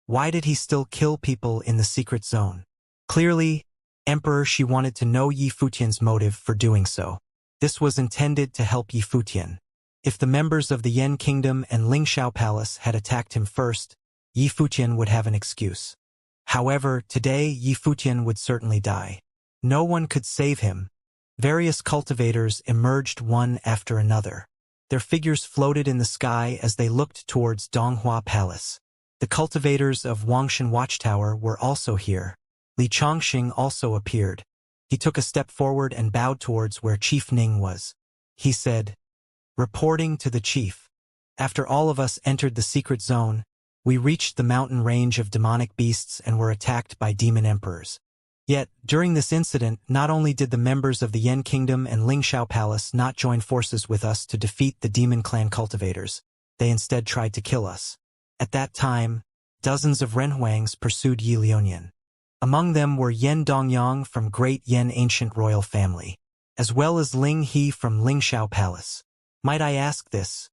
Why did he still kill people in the secret zone?" Clearly, Emperor, she wanted to know Yi Futian's motive for doing so. This was intended to help Yi Futian. If the members of the Yen Kingdom and Lingxiao Palace had attacked him first, Yi Futian would have an excuse. However, today Yi Futian would certainly die. No one could save him. Various cultivators emerged one after another. Their figures floated in the sky as they looked towards Donghua Palace. The cultivators of Wangshan Watchtower were also here. Li Chongqing also appeared. He took a step forward and bowed towards where Chief Ning was. He said, "Reporting to the chief. After all of us entered the secret zone, we reached the mountain range of demonic beasts and were attacked by demon emperors. Yet, during this incident, not only did the members of the Yen Kingdom and Lingxiao Palace not join forces with us to defeat the demon clan cultivators, they instead tried to kill us. At that time, dozens of Renhuangs pursued Yi Lionian. Among them were Yen Dongyang from Great Yen Ancient Royal Family, as well as Ling He from Lingxiao Palace. Might I ask this?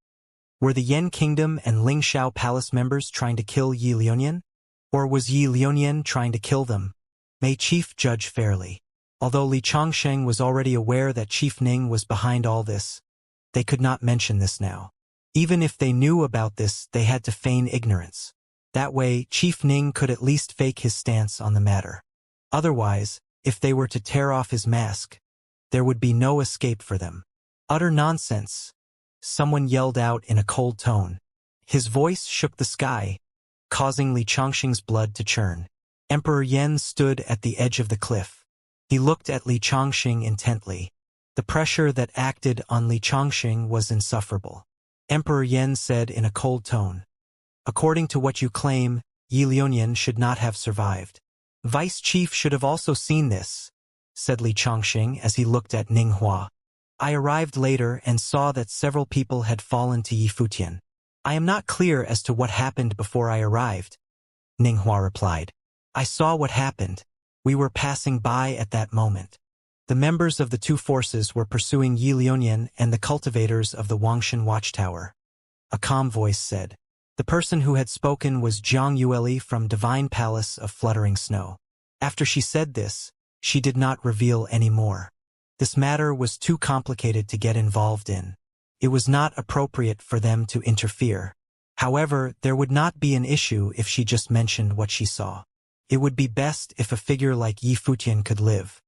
Were the Yen Kingdom and Lingxiao Palace members trying to kill Yi Lionian? Or was Yi Lionian trying to kill them? May Chief judge fairly." Although Li Chongsheng was already aware that Chief Ning was behind all this, they could not mention this now. Even if they knew about this, they had to feign ignorance. That way, Chief Ning could at least fake his stance on the matter. Otherwise, if they were to tear off his mask, there would be no escape for them. "Utter nonsense," someone yelled out in a cold tone. His voice shook the sky, causing Li Chongqing's blood to churn. Emperor Yen stood at the edge of the cliff. He looked at Li Chongqing intently. The pressure that acted on Li Chongqing was insufferable. Emperor Yen said in a cold tone, "According to what you claim, Yi Lionian should not have survived. Vice Chief should have also seen this," said Li Chongqing as he looked at Ninghua. "I arrived later and saw that several people had fallen to Yi Futian. I am not clear as to what happened before I arrived," Ninghua replied. "I saw what happened. We were passing by at that moment. The members of the two forces were pursuing Yi Lionian and the cultivators of the Wangshan Watchtower." A calm voice said. The person who had spoken was Jiang Yueli from Divine Palace of Fluttering Snow. After she said this, she did not reveal any more. This matter was too complicated to get involved in. It was not appropriate for them to interfere. However, there would not be an issue if she just mentioned what she saw. It would be best if a figure like Yi Futian could live.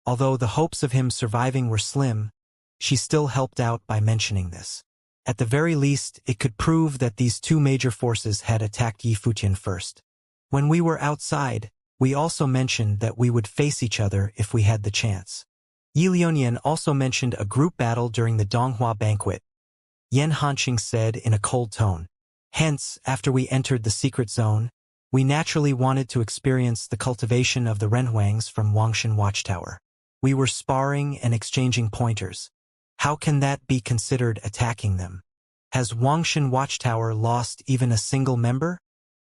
Although the hopes of him surviving were slim, she still helped out by mentioning this. At the very least, it could prove that these two major forces had attacked Yi Futian first. When we were outside, we also mentioned that we would face each other if we had the chance. Yi Lionian also mentioned a group battle during the Donghua banquet. Yen Hanqing said in a cold tone. Hence, after we entered the secret zone, we naturally wanted to experience the cultivation of the Renhuangs from Wangshan Watchtower. We were sparring and exchanging pointers. How can that be considered attacking them? Has Wangshan Watchtower lost even a single member?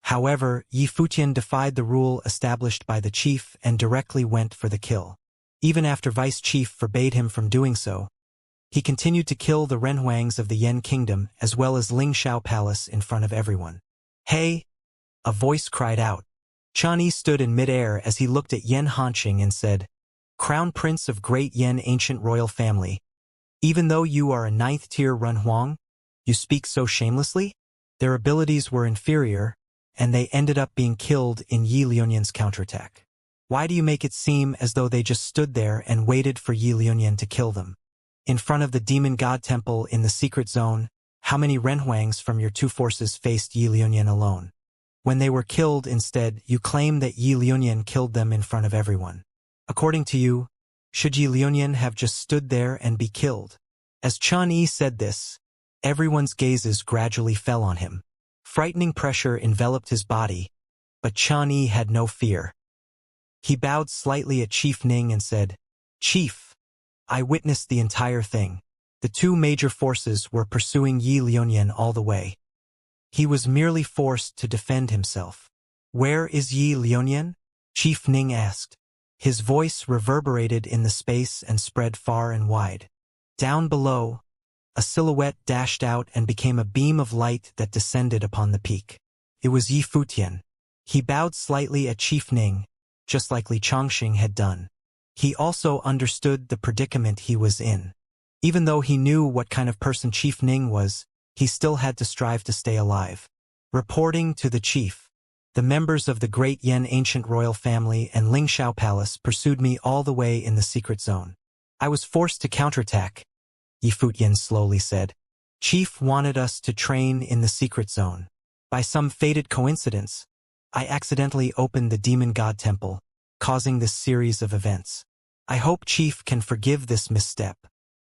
However, Yi Futian defied the rule established by the chief and directly went for the kill. Even after Vice Chief forbade him from doing so, He continued to kill the Renhuangs of the Yen Kingdom as well as Lingxiao Palace in front of everyone. "Hey!" a voice cried out. Chani stood in midair as he looked at Yen Hanqing and said, "Crown Prince of Great Yen Ancient Royal Family, even though you are a 9th-tier Renhuang, you speak so shamelessly?" Their abilities were inferior, and they ended up being killed in Yi Liunian's counterattack. Why do you make it seem as though they just stood there and waited for Yi Liunian to kill them? In front of the demon god temple in the secret zone, how many Renhuangs from your 2 forces faced Yi Liunian alone? When they were killed instead, you claim that Yi Liunian killed them in front of everyone. According to you, should Yi Liunian have just stood there and be killed? As Chan Yi said this, everyone's gazes gradually fell on him. Frightening pressure enveloped his body, but Chan Yi had no fear. He bowed slightly at Chief Ning and said, "Chief, I witnessed the entire thing. The 2 major forces were pursuing Yi Liunian all the way. He was merely forced to defend himself." "Where is Yi Liunian?" Chief Ning asked. His voice reverberated in the space and spread far and wide. Down below, a silhouette dashed out and became a beam of light that descended upon the peak. It was Yi Futian. He bowed slightly at Chief Ning, just like Li Chongqing had done. He also understood the predicament he was in. Even though he knew what kind of person Chief Ning was, he still had to strive to stay alive. Reporting to the chief, the members of the Great Yen Ancient Royal Family and Lingxiao Palace pursued me all the way in the secret zone. I was forced to counterattack, Yi Futian slowly said. Chief wanted us to train in the secret zone. By some fated coincidence, I accidentally opened the demon god temple, causing this series of events. I hope Chief can forgive this misstep.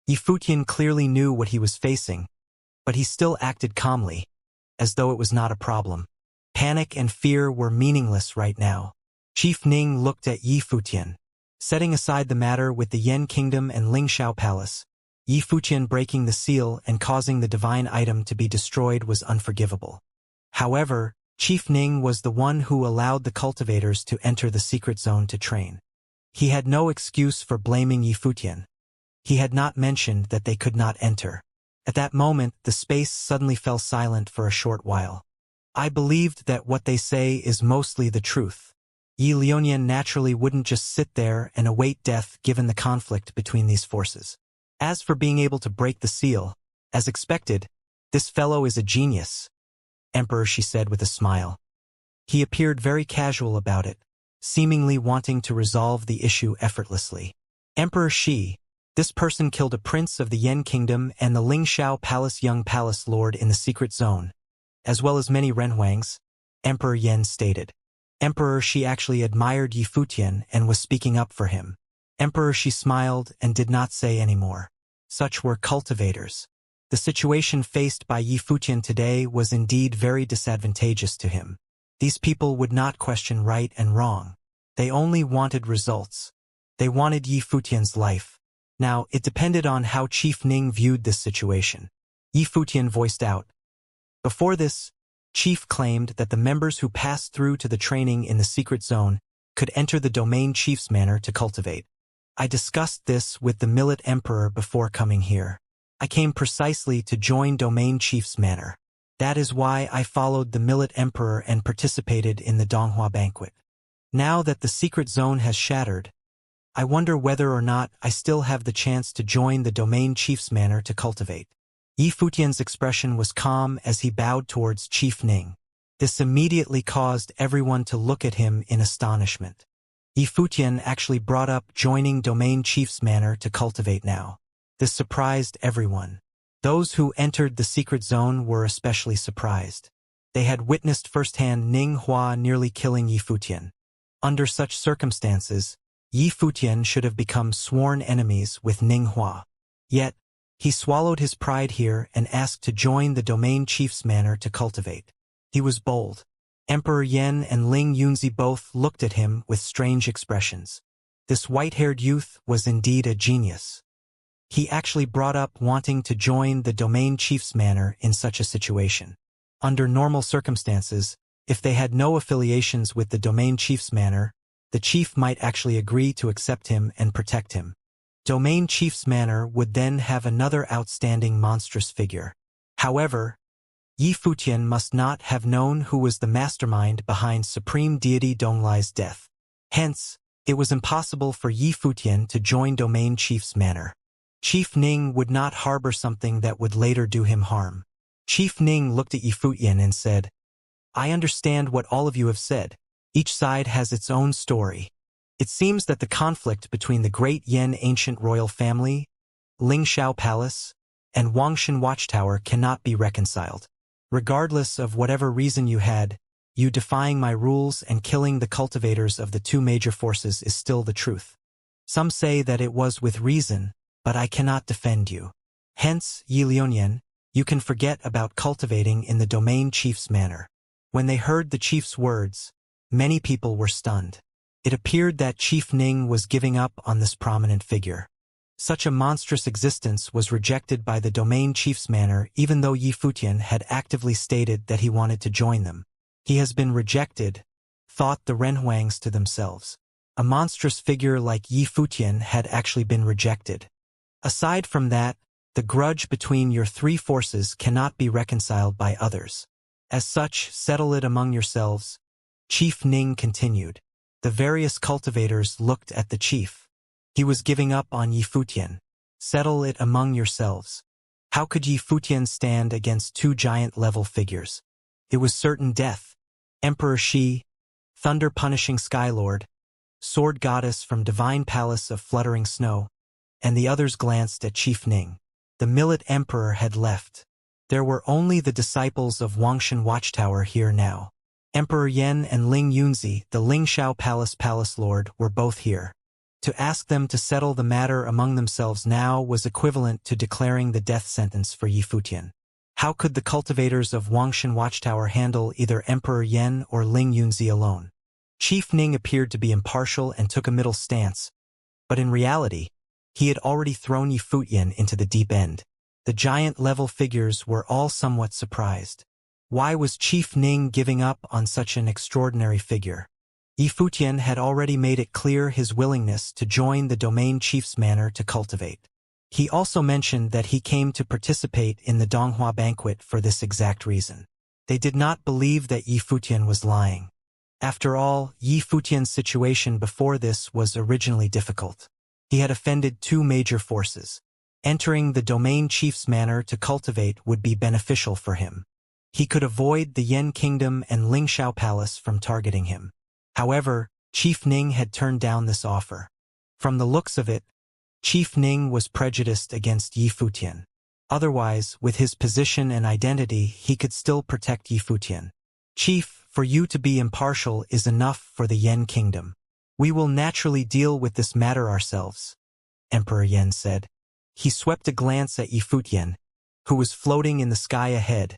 Yi Futian clearly knew what he was facing, but he still acted calmly, as though it was not a problem. Panic and fear were meaningless right now. Chief Ning looked at Yi Futian. Setting aside the matter with the Yen Kingdom and Lingxiao Palace, Yi Futian breaking the seal and causing the divine item to be destroyed was unforgivable. However, Chief Ning was the one who allowed the cultivators to enter the secret zone to train. He had no excuse for blaming Yi Futian. He had not mentioned that they could not enter. At that moment, the space suddenly fell silent for a short while. I believed that what they say is mostly the truth. Yi Liunian naturally wouldn't just sit there and await death given the conflict between these forces. As for being able to break the seal, as expected, this fellow is a genius, Emperor, she said with a smile. He appeared very casual about it, seemingly wanting to resolve the issue effortlessly. Emperor Shi, this person killed a prince of the Yen Kingdom and the Lingxiao Palace young palace lord in the secret zone, as well as many Renhuangs, Emperor Yen stated. Emperor Shi actually admired Yi Futian and was speaking up for him. Emperor Shi smiled and did not say any more. Such were cultivators. The situation faced by Yi Futian today was indeed very disadvantageous to him. These people would not question right and wrong. They only wanted results. They wanted Yi Futian's life. Now, it depended on how Chief Ning viewed this situation. Yi Futian voiced out. Before this, Chief claimed that the members who passed through to the training in the secret zone could enter the domain chief's manor to cultivate. I discussed this with the Millet Emperor before coming here. I came precisely to join Domain Chief's manor. That is why I followed the Millet Emperor and participated in the Donghua banquet. Now that the secret zone has shattered, I wonder whether or not I still have the chance to join the Domain Chief's manor to cultivate. Yi Futian's expression was calm as he bowed towards Chief Ning. This immediately caused everyone to look at him in astonishment. Yi Futian actually brought up joining Domain Chief's manor to cultivate now. This surprised everyone. Those who entered the secret zone were especially surprised. They had witnessed firsthand Ning Hua nearly killing Yi Futian. Under such circumstances, Yi Futian should have become sworn enemies with Ning Hua. Yet, he swallowed his pride here and asked to join the Domain Chief's manor to cultivate. He was bold. Emperor Yen and Ling Yunzi both looked at him with strange expressions. This white-haired youth was indeed a genius. He actually brought up wanting to join the Domain Chief's manor in such a situation. Under normal circumstances, if they had no affiliations with the Domain Chief's manor, the chief might actually agree to accept him and protect him. Domain Chief's manor would then have another outstanding monstrous figure. However, Yi Futian must not have known who was the mastermind behind Supreme Deity Donglai's death. Hence, it was impossible for Yi Futian to join Domain Chief's manor. Chief Ning would not harbor something that would later do him harm. Chief Ning looked at Yi Futian and said, "I understand what all of you have said. Each side has its own story. It seems that the conflict between the great Yan ancient royal family, Lingxiao Palace, and Wangshan Watchtower cannot be reconciled. Regardless of whatever reason you had, you defying my rules and killing the cultivators of the two major forces is still the truth. Some say that it was with reason, but I cannot defend you. Hence, Yi Lionian, you can forget about cultivating in the Domain Chief's manor." When they heard the chief's words, many people were stunned. It appeared that Chief Ning was giving up on this prominent figure. Such a monstrous existence was rejected by the Domain Chief's manor even though Yi Futian had actively stated that he wanted to join them. He has been rejected, thought the Renhuangs to themselves. A monstrous figure like Yi Futian had actually been rejected. Aside from that, the grudge between your three forces cannot be reconciled by others. As such, settle it among yourselves. Chief Ning continued. The various cultivators looked at the chief. He was giving up on Yi Futian. Settle it among yourselves. How could Yi Futian stand against two giant-level figures? It was certain death. Emperor Shi, thunder-punishing Skylord, sword goddess from divine palace of fluttering snow, and the others glanced at Chief Ning. The Millet Emperor had left. There were only the disciples of Wangshan Watchtower here now. Emperor Yan and Ling Yunzi, the Lingxiao Palace Lord, were both here. To ask them to settle the matter among themselves now was equivalent to declaring the death sentence for Yi Futian. How could the cultivators of Wangshan Watchtower handle either Emperor Yan or Ling Yunzi alone? Chief Ning appeared to be impartial and took a middle stance, but in reality, he had already thrown Yi Futian into the deep end. The giant-level figures were all somewhat surprised. Why was Chief Ning giving up on such an extraordinary figure? Yi Futian had already made it clear his willingness to join the Domain Chief's manor to cultivate. He also mentioned that he came to participate in the Donghua banquet for this exact reason. They did not believe that Yi Futian was lying. After all, Yi Futian's situation before this was originally difficult. He had offended two major forces. Entering the Domain Chief's manor to cultivate would be beneficial for him. He could avoid the Yan Kingdom and Lingxiao Palace from targeting him. However, Chief Ning had turned down this offer. From the looks of it, Chief Ning was prejudiced against Yi Futian. Otherwise, with his position and identity, he could still protect Yi Futian. "Chief, for you to be impartial is enough for the Yan Kingdom. We will naturally deal with this matter ourselves," Emperor Yan said. He swept a glance at Yi Futian, who was floating in the sky ahead,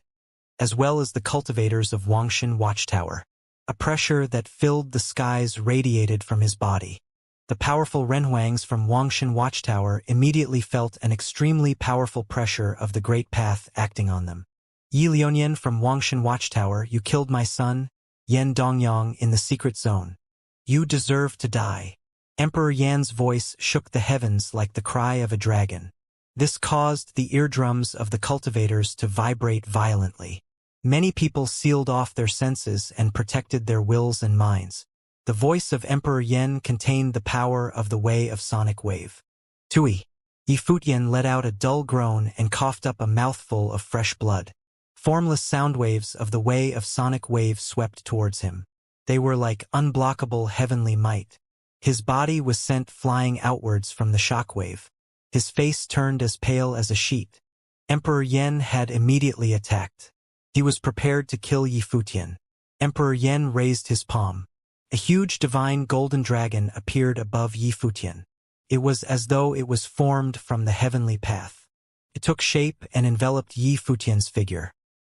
as well as the cultivators of Wangshan Watchtower. A pressure that filled the skies radiated from his body. The powerful Renhuangs from Wangshan Watchtower immediately felt an extremely powerful pressure of the Great Path acting on them. "Yi Lionian from Wangshan Watchtower, you killed my son, Yan Dongyang, in the secret zone. You deserve to die." Emperor Yan's voice shook the heavens like the cry of a dragon. This caused the eardrums of the cultivators to vibrate violently. Many people sealed off their senses and protected their wills and minds. The voice of Emperor Yan contained the power of the way of sonic wave. "Tui." Yi Futian let out a dull groan and coughed up a mouthful of fresh blood. Formless sound waves of the way of sonic wave swept towards him. They were like unblockable heavenly might. His body was sent flying outwards from the shockwave. His face turned as pale as a sheet. Emperor Yan had immediately attacked. He was prepared to kill Yi Futian. Emperor Yan raised his palm. A huge divine golden dragon appeared above Yi Futian. It was as though it was formed from the heavenly path. It took shape and enveloped Yi Futian's figure.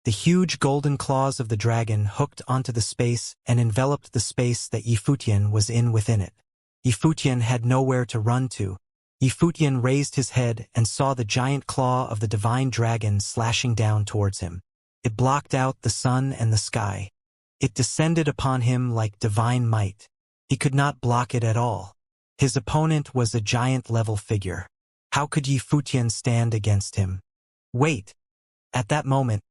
The huge golden claws of the dragon hooked onto the space and enveloped the space that Yi Futian was in within it. Yi Futian had nowhere to run to. Yi Futian raised his head and saw the giant claw of the divine dragon slashing down towards him. It blocked out the sun and the sky. It descended upon him like divine might. He could not block it at all. His opponent was a giant-level figure. How could Yi Futian stand against him? Wait! At that moment,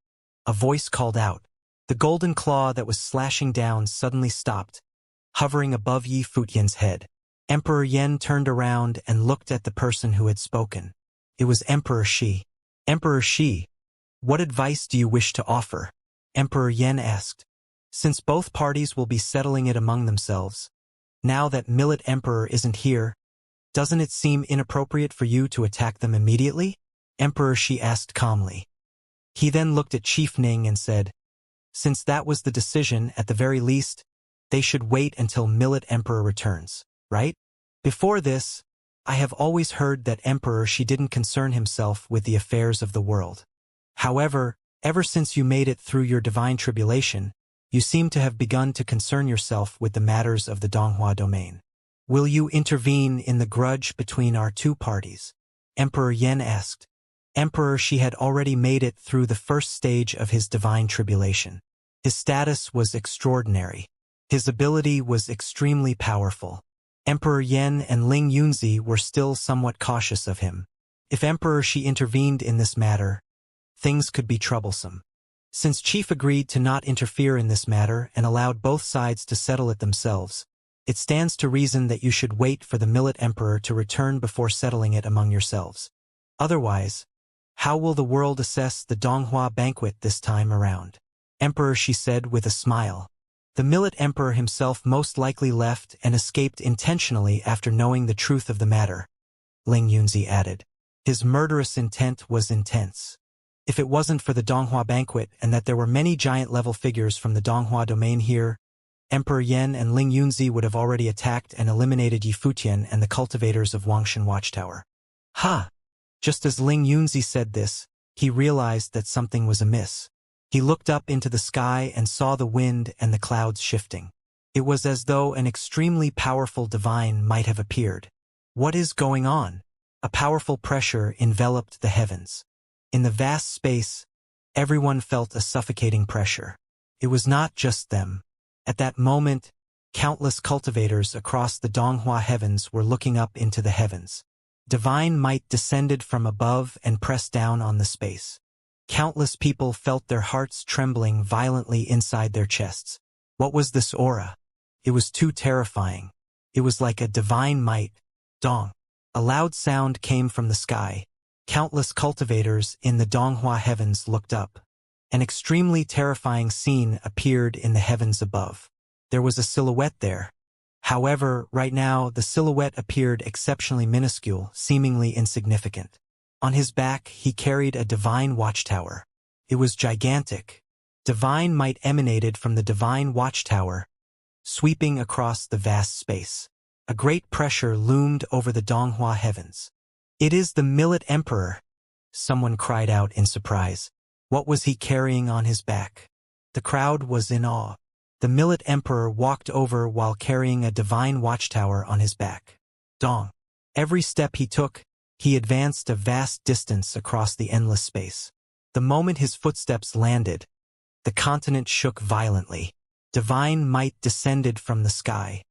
a voice called out. The golden claw that was slashing down suddenly stopped, hovering above Yi Futian's head. Emperor Yen turned around and looked at the person who had spoken. It was Emperor Shi. Emperor Shi, what advice do you wish to offer? Emperor Yen asked. Since both parties will be settling it among themselves, now that Millet Emperor isn't here, doesn't it seem inappropriate for you to attack them immediately? Emperor Shi asked calmly. He then looked at Chief Ning and said, since that was the decision, at the very least, they should wait until Millet Emperor returns, right? Before this, I have always heard that Emperor Shi didn't concern himself with the affairs of the world. However, ever since you made it through your divine tribulation, you seem to have begun to concern yourself with the matters of the Donghua domain. Will you intervene in the grudge between our two parties? Emperor Yen asked. Emperor Shi had already made it through the first stage of his divine tribulation. His status was extraordinary. His ability was extremely powerful. Emperor Yen and Ling Yunzi were still somewhat cautious of him. If Emperor Shi intervened in this matter, things could be troublesome. Since Chief agreed to not interfere in this matter and allowed both sides to settle it themselves, it stands to reason that you should wait for the Millet Emperor to return before settling it among yourselves. Otherwise, how will the world assess the Donghua banquet this time around? Emperor Shi said with a smile. The Millet Emperor himself most likely left and escaped intentionally after knowing the truth of the matter, Ling Yunzi added. His murderous intent was intense. If it wasn't for the Donghua banquet and that there were many giant-level figures from the Donghua domain here, Emperor Yen and Ling Yunzi would have already attacked and eliminated Yi Futian and the cultivators of Wangshan Watchtower. Ha! Just as Ling Yunzi said this, he realized that something was amiss. He looked up into the sky and saw the wind and the clouds shifting. It was as though an extremely powerful divine might have appeared. What is going on? A powerful pressure enveloped the heavens. In the vast space, everyone felt a suffocating pressure. It was not just them. At that moment, countless cultivators across the Donghua heavens were looking up into the heavens. Divine might descended from above and pressed down on the space. Countless people felt their hearts trembling violently inside their chests. What was this aura? It was too terrifying. It was like a divine might. Dong. A loud sound came from the sky. Countless cultivators in the Donghua heavens looked up. An extremely terrifying scene appeared in the heavens above. There was a silhouette there. However, right now, the silhouette appeared exceptionally minuscule, seemingly insignificant. On his back, he carried a divine watchtower. It was gigantic. Divine might emanated from the divine watchtower, sweeping across the vast space. A great pressure loomed over the Donghua heavens. It is the Millet Emperor, someone cried out in surprise. What was he carrying on his back? The crowd was in awe. The Millet Emperor walked over while carrying a divine watchtower on his back. Dong. Every step he took, he advanced a vast distance across the endless space. The moment his footsteps landed, the continent shook violently. Divine might descended from the sky.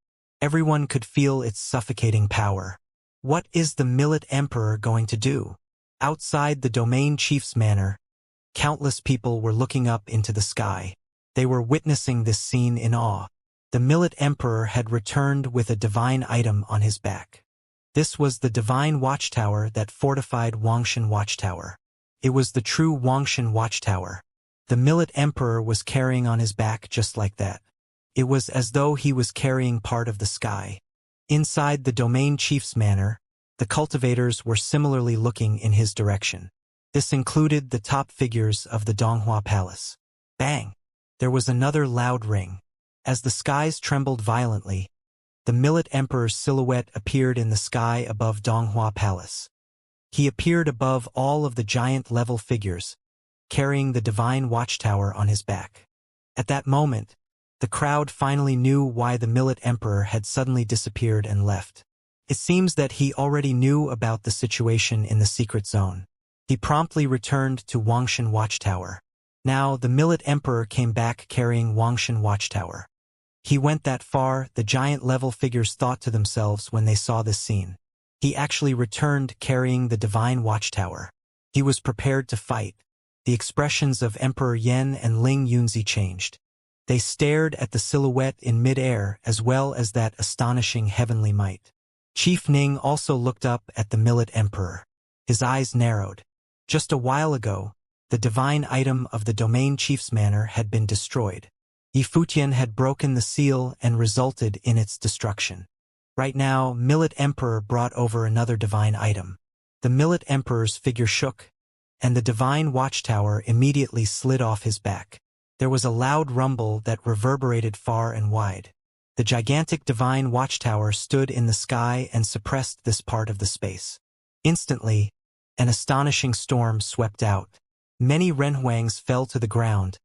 Everyone could feel its suffocating power. What is the Millet Emperor going to do? Outside the domain chief's manor, countless people were looking up into the sky. They were witnessing this scene in awe. The Millet Emperor had returned with a divine item on his back. This was the divine watchtower that fortified Wangshan Watchtower. It was the true Wangshan Watchtower. The Millet Emperor was carrying on his back just like that. It was as though he was carrying part of the sky. Inside the domain chief's manor, the cultivators were similarly looking in his direction. This included the top figures of the Donghua Palace. Bang! There was another loud ring. As the skies trembled violently, the Millet Emperor's silhouette appeared in the sky above Donghua Palace. He appeared above all of the giant-level figures, carrying the divine watchtower on his back. At that moment, the crowd finally knew why the Millet Emperor had suddenly disappeared and left. It seems that he already knew about the situation in the secret zone. He promptly returned to Wangshan Watchtower. Now, the Millet Emperor came back carrying Wangshan Watchtower. He went that far, the giant-level figures thought to themselves when they saw this scene. He actually returned carrying the divine watchtower. He was prepared to fight. The expressions of Emperor Yen and Ling Yunzi changed. They stared at the silhouette in mid-air as well as that astonishing heavenly might. Chief Ning also looked up at the Millet Emperor. His eyes narrowed. Just a while ago, the divine item of the domain chief's manor had been destroyed. Yifutian had broken the seal and resulted in its destruction. Right now, Millet Emperor brought over another divine item. The Millet Emperor's figure shook, and the divine watchtower immediately slid off his back. There was a loud rumble that reverberated far and wide. The gigantic divine watchtower stood in the sky and suppressed this part of the space. Instantly, an astonishing storm swept out. Many renhuangs fell to the ground,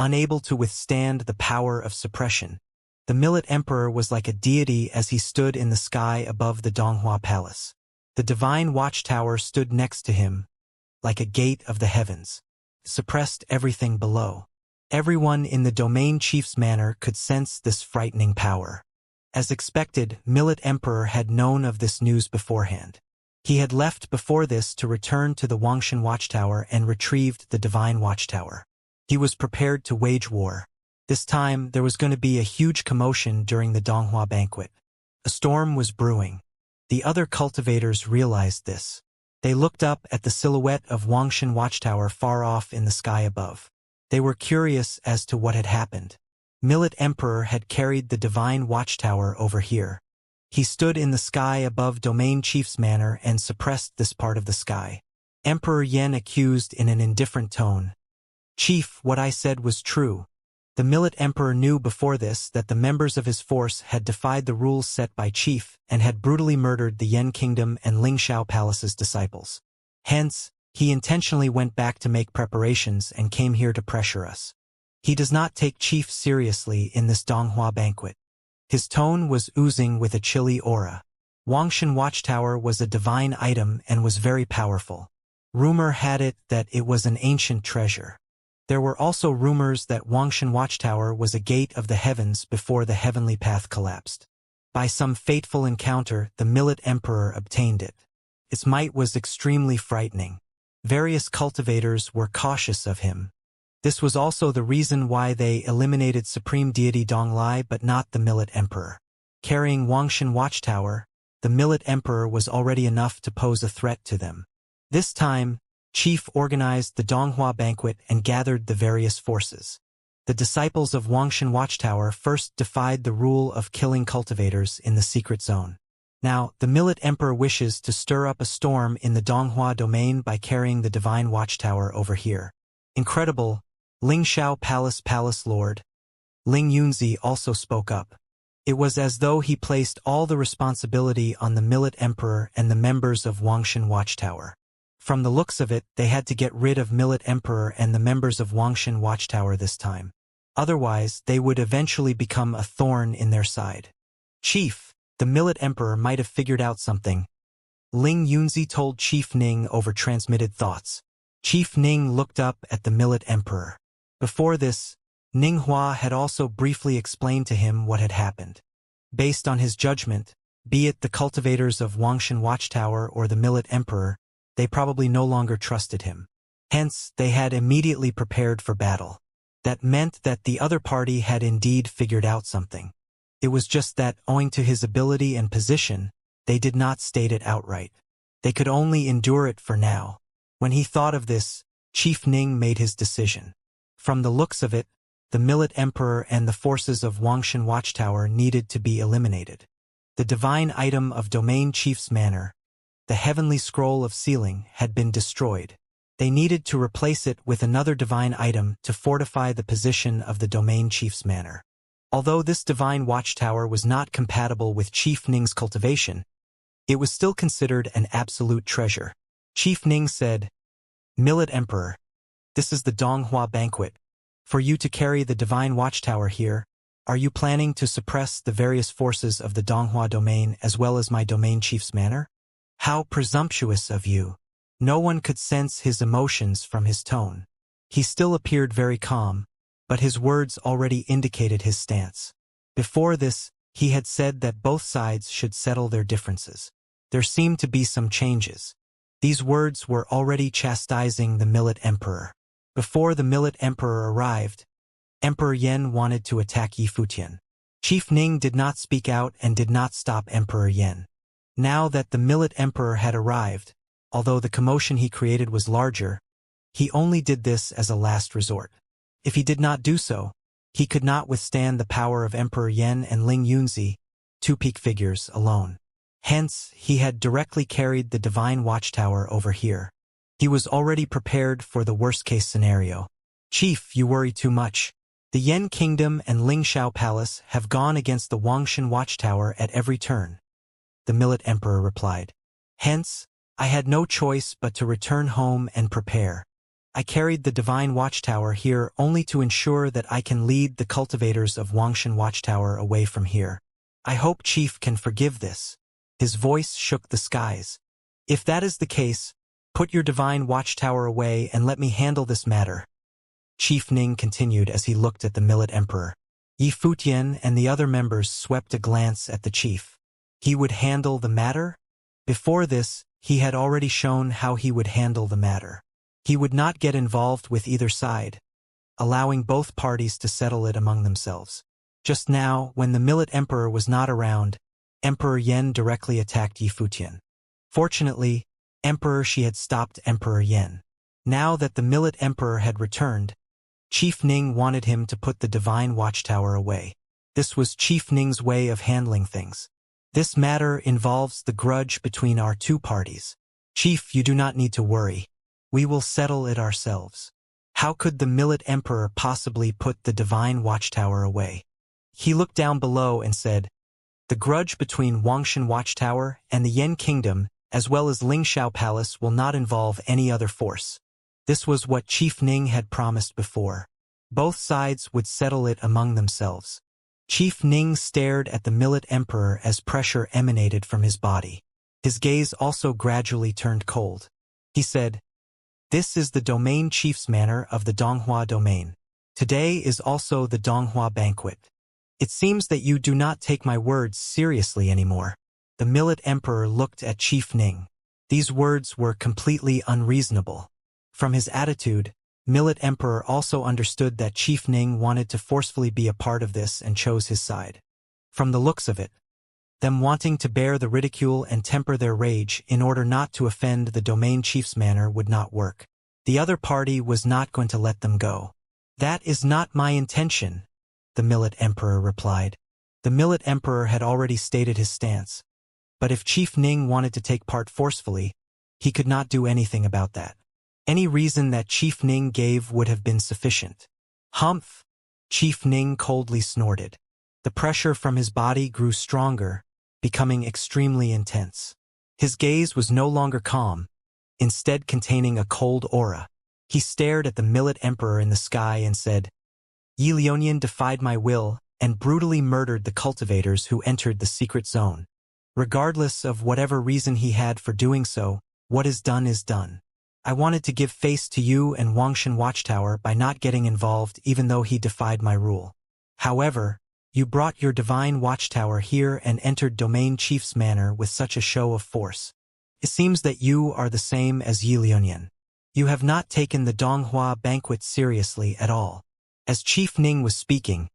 unable to withstand the power of suppression. The Millet Emperor was like a deity as he stood in the sky above the Donghua Palace. The divine watchtower stood next to him, like a gate of the heavens, suppressed everything below. Everyone in the domain chief's manor could sense this frightening power. As expected, Millet Emperor had known of this news beforehand. He had left before this to return to the Wangshan watchtower and retrieved the divine watchtower. He was prepared to wage war. This time, there was going to be a huge commotion during the Donghua banquet. A storm was brewing. The other cultivators realized this. They looked up at the silhouette of Wangshan watchtower far off in the sky above. They were curious as to what had happened. Millet Emperor had carried the divine watchtower over here. He stood in the sky above domain chief's manor and suppressed this part of the sky. Emperor Yen accused in an indifferent tone. "Chief, what I said was true." The Millet Emperor knew before this that the members of his force had defied the rules set by Chief and had brutally murdered the Yen Kingdom and Lingxiao Palace's disciples. Hence, he intentionally went back to make preparations and came here to pressure us. He does not take Chief seriously in this Donghua banquet. His tone was oozing with a chilly aura. Wangshan Watchtower was a divine item and was very powerful. Rumor had it that it was an ancient treasure. There were also rumors that Wangshan Watchtower was a gate of the heavens before the heavenly path collapsed. By some fateful encounter, the Millet Emperor obtained it. Its might was extremely frightening. Various cultivators were cautious of him. This was also the reason why they eliminated Supreme Deity Donglai but not the Millet Emperor. Carrying Wangshan Watchtower, the Millet Emperor was already enough to pose a threat to them. This time, Chief organized the Donghua banquet and gathered the various forces. The disciples of Wangshan Watchtower first defied the rule of killing cultivators in the secret zone. Now, the Millet Emperor wishes to stir up a storm in the Donghua domain by carrying the divine watchtower over here. Incredible, Lingxiao Palace Lord. Ling Yunzi also spoke up. It was as though he placed all the responsibility on the Millet Emperor and the members of Wangshan Watchtower. From the looks of it, they had to get rid of Millet Emperor and the members of Wangshan Watchtower this time. Otherwise, they would eventually become a thorn in their side. Chief, the Millet Emperor might have figured out something. Ling Yunzi told Chief Ning over transmitted thoughts. Chief Ning looked up at the Millet Emperor. Before this, Ning Hua had also briefly explained to him what had happened. Based on his judgment, be it the cultivators of Wangshan Watchtower or the Millet Emperor, they probably no longer trusted him. Hence, they had immediately prepared for battle. That meant that the other party had indeed figured out something. It was just that, owing to his ability and position, they did not state it outright. They could only endure it for now. When he thought of this, Chief Ning made his decision. From the looks of it, the Millet Emperor and the forces of Wangshan Watchtower needed to be eliminated. The divine item of Domain Chief's manor, the heavenly scroll of sealing, had been destroyed. They needed to replace it with another divine item to fortify the position of the Domain Chief's manor. Although this divine watchtower was not compatible with Chief Ning's cultivation, it was still considered an absolute treasure. Chief Ning said, "Millet Emperor, this is the Donghua banquet. For you to carry the divine watchtower here, are you planning to suppress the various forces of the Donghua domain as well as my Domain Chief's manor? How presumptuous of you." No one could sense his emotions from his tone. He still appeared very calm, but his words already indicated his stance. Before this, he had said that both sides should settle their differences. There seemed to be some changes. These words were already chastising the Millet Emperor. Before the Millet Emperor arrived, Emperor Yan wanted to attack Yi Futian. Chief Ning did not speak out and did not stop Emperor Yan. Now that the Millet Emperor had arrived, although the commotion he created was larger, he only did this as a last resort. If he did not do so, he could not withstand the power of Emperor Yan and Ling Yunzi, two peak figures, alone. Hence, he had directly carried the Divine Watchtower over here. He was already prepared for the worst-case scenario. Chief, you worry too much. The Yan Kingdom and Lingxiao Palace have gone against the Wangshan Watchtower at every turn, the Millet Emperor replied. Hence, I had no choice but to return home and prepare. I carried the Divine Watchtower here only to ensure that I can lead the cultivators of Wangshan Watchtower away from here. I hope Chief can forgive this. His voice shook the skies. If that is the case, put your Divine Watchtower away and let me handle this matter. Chief Ning continued as he looked at the Millet Emperor. Yi Futian and the other members swept a glance at the chief. He would handle the matter? Before this, he had already shown how he would handle the matter. He would not get involved with either side, allowing both parties to settle it among themselves. Just now, when the Millet Emperor was not around, Emperor Yan directly attacked Yi Futian. Fortunately, Emperor Shi had stopped Emperor Yan. Now that the Millet Emperor had returned, Chief Ning wanted him to put the Divine Watchtower away. This was Chief Ning's way of handling things. This matter involves the grudge between our two parties. Chief, you do not need to worry. We will settle it ourselves. How could the Millet Emperor possibly put the Divine Watchtower away? He looked down below and said, the grudge between Wangshan Watchtower and the Yan Kingdom, as well as Lingxiao Palace, will not involve any other force. This was what Chief Ning had promised before. Both sides would settle it among themselves. Chief Ning stared at the Millet Emperor as pressure emanated from his body. His gaze also gradually turned cold. He said, this is the domain chief's manner of the Donghua domain. Today is also the Donghua banquet. It seems that you do not take my words seriously anymore. The Millet Emperor looked at Chief Ning. These words were completely unreasonable. From his attitude, Millet Emperor also understood that Chief Ning wanted to forcefully be a part of this and chose his side. From the looks of it, them wanting to bear the ridicule and temper their rage in order not to offend the domain chief's manner would not work. The other party was not going to let them go. That is not my intention, the Millet Emperor replied. The Millet Emperor had already stated his stance. But if Chief Ning wanted to take part forcefully, he could not do anything about that. Any reason that Chief Ning gave would have been sufficient. Humph! Chief Ning coldly snorted. The pressure from his body grew stronger, becoming extremely intense. His gaze was no longer calm, instead containing a cold aura. He stared at the Millet Emperor in the sky and said, Yi Lionian defied my will and brutally murdered the cultivators who entered the secret zone. Regardless of whatever reason he had for doing so, what is done is done. I wanted to give face to you and Wangshan Watchtower by not getting involved even though he defied my rule. However, you brought your Divine Watchtower here and entered Domain Chief's manor with such a show of force. It seems that you are the same as Yi Lionian. You have not taken the Donghua banquet seriously at all. As Chief Ning was speaking,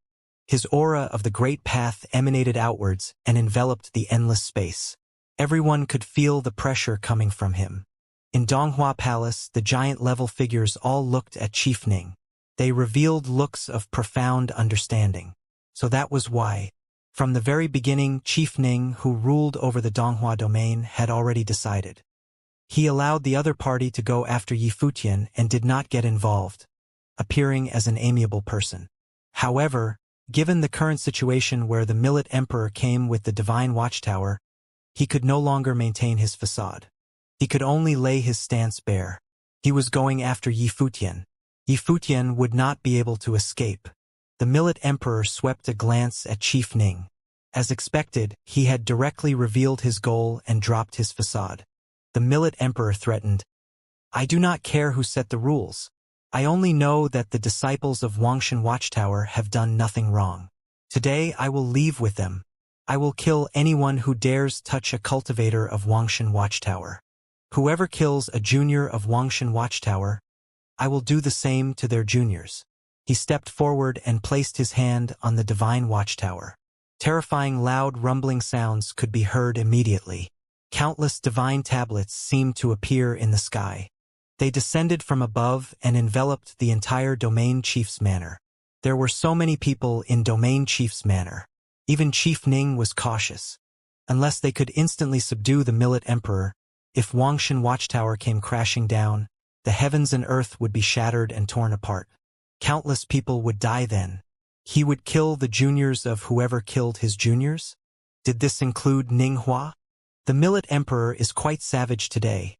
his aura of the Great Path emanated outwards and enveloped the endless space. Everyone could feel the pressure coming from him. In Donghua Palace, the giant-level figures all looked at Chief Ning. They revealed looks of profound understanding. So that was why. From the very beginning, Chief Ning, who ruled over the Donghua domain, had already decided. He allowed the other party to go after Yi Futian and did not get involved, appearing as an amiable person. However, given the current situation where the Millet Emperor came with the Divine Watchtower, he could no longer maintain his facade. He could only lay his stance bare. He was going after Yi Futian. Yi Futian would not be able to escape. The Millet Emperor swept a glance at Chief Ning. As expected, he had directly revealed his goal and dropped his facade. The Millet Emperor threatened, I do not care who set the rules. I only know that the disciples of Wangshan Watchtower have done nothing wrong. Today I will leave with them. I will kill anyone who dares touch a cultivator of Wangshan Watchtower. Whoever kills a junior of Wangshan Watchtower, I will do the same to their juniors. He stepped forward and placed his hand on the divine watchtower. Terrifying loud rumbling sounds could be heard immediately. Countless divine tablets seemed to appear in the sky. They descended from above and enveloped the entire Domain Chief's manor. There were so many people in Domain Chief's manor. Even Chief Ning was cautious. Unless they could instantly subdue the Millet Emperor, if Wangshan Watchtower came crashing down, the heavens and earth would be shattered and torn apart. Countless people would die then. He would kill the juniors of whoever killed his juniors? Did this include Ning Hua? The Millet Emperor is quite savage today.